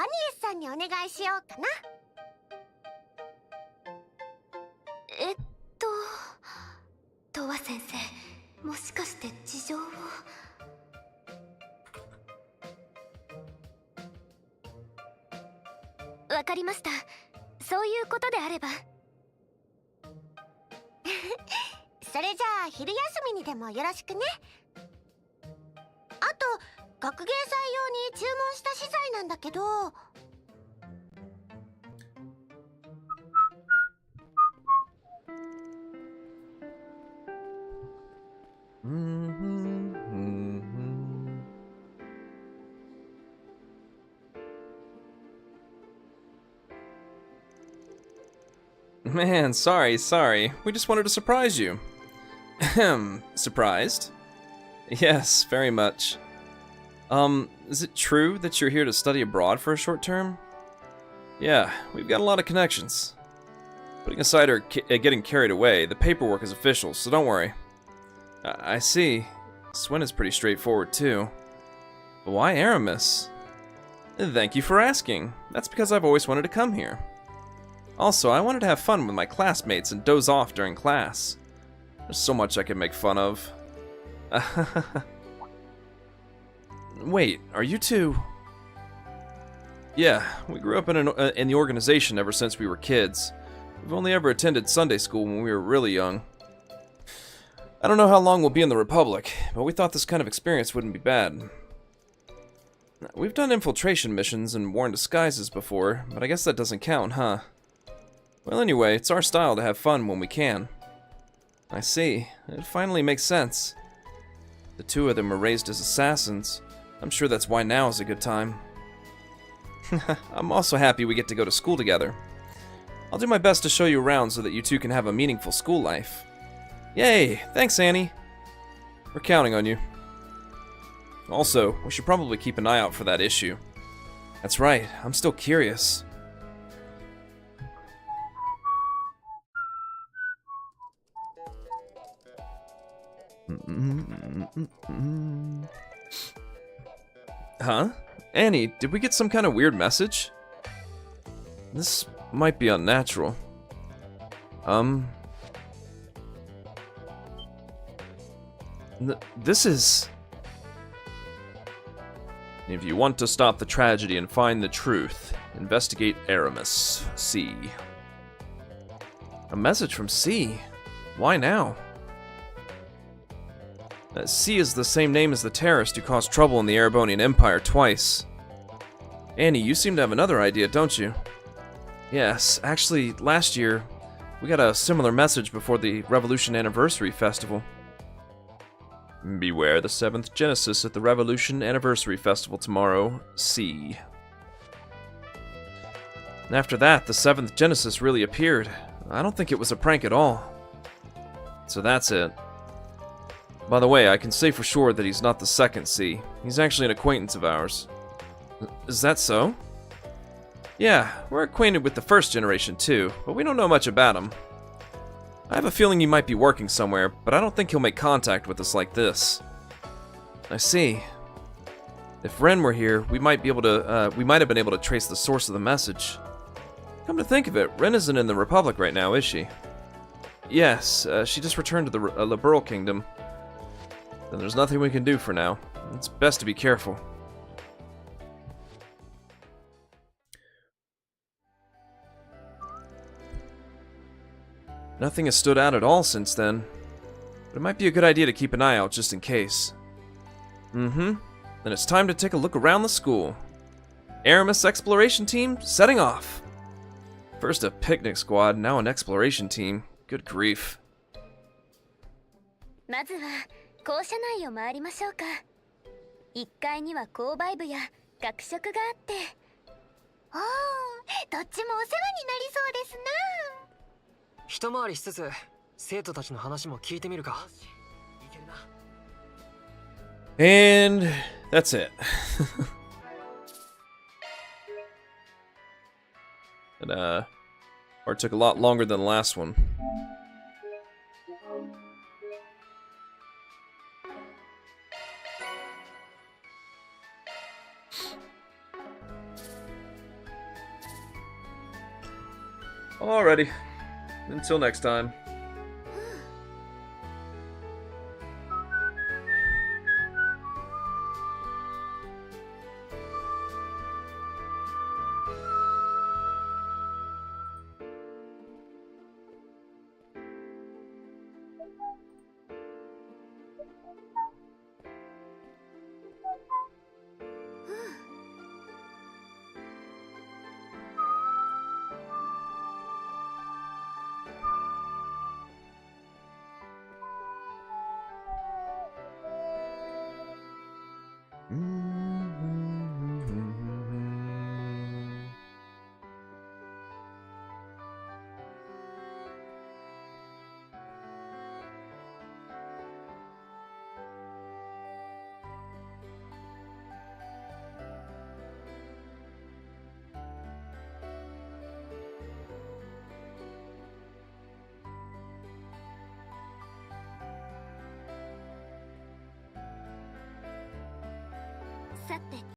Speaker 10: アニエスさんにお願いしようかな。
Speaker 7: トワ先生、もしかして事情を。わかりました。そういうことであれば。
Speaker 10: それじゃあ昼休みにでもよろしくね。あと学芸祭用に注文した資材なんだけど。
Speaker 1: Man, sorry. We just wanted to surprise you. Ahem, surprised? Yes, very much. Is it true that you're here to study abroad for a short term? Yeah, we've got a lot of connections. Putting aside our getting carried away, the paperwork is official, so don't worry. I see. Swin is pretty straightforward, too. But why Aramis? Thank you for asking. That's because I've always wanted to come here. Also, I wanted to have fun with my classmates and doze off during class. There's so much I can make fun of. Wait, are you two? Yeah, we grew up in the organization ever since we were kids. We've only ever attended Sunday school when we were really young. I don't know how long we'll be in the Republic, but we thought this kind of experience wouldn't be bad. We've done infiltration missions and worn disguises before, but I guess that doesn't count, huh? Well, anyway, it's our style to have fun when we can. I see. It finally makes sense. The two of them were raised as assassins. I'm sure that's why now is a good time. I'm also happy we get to go to school together. I'll do my best to show you around so that you two can have a meaningful school life. Yay! Thanks, Annie. We're counting on you. Also, we should probably keep an eye out for that issue. That's right, I'm still curious. Huh? Annie, did we get some kind of weird message? This might be unnatural. This is... If you want to stop the tragedy and find the truth, investigate Aramis, C. A message from C? Why now? C is the same name as the terrorist who caused trouble in the Erebonian Empire twice. Annie, you seem to have another idea, don't you? Yes, actually, last year, we got a similar message before the Revolution Anniversary Festival. Beware the 7th Genesis at the Revolution Anniversary Festival tomorrow, C. And after that, the 7th Genesis really appeared. I don't think it was a prank at all. So that's it. By the way, I can say for sure that he's not the second C. He's actually an acquaintance of ours. Is that so? Yeah, we're acquainted with the first generation too, but we don't know much about him. I have a feeling he might be working somewhere, but I don't think he'll make contact with us like this. I see. If Ren were here, we might have been able to trace the source of the message. Come to think of it, Ren isn't in the Republic right now, is she? Yes, she just returned to the Liberal Kingdom. Then there's nothing we can do for now. It's best to be careful. Nothing has stood out at all since then. But it might be a good idea to keep an eye out just in case. Then it's time to take a look around the school. Aramis Exploration Team, setting off! First a picnic squad, now an exploration team. Good grief.
Speaker 7: まずは校舎内を回りましょうか。1階には購買部や学食があって。
Speaker 10: おー、どっちもお世話になりそうですな。
Speaker 23: 一回りしつつ生徒たちの話も聞いてみるか。
Speaker 1: And that's it. It part took a lot longer than the last one. Alrighty. Until next time.
Speaker 13: さって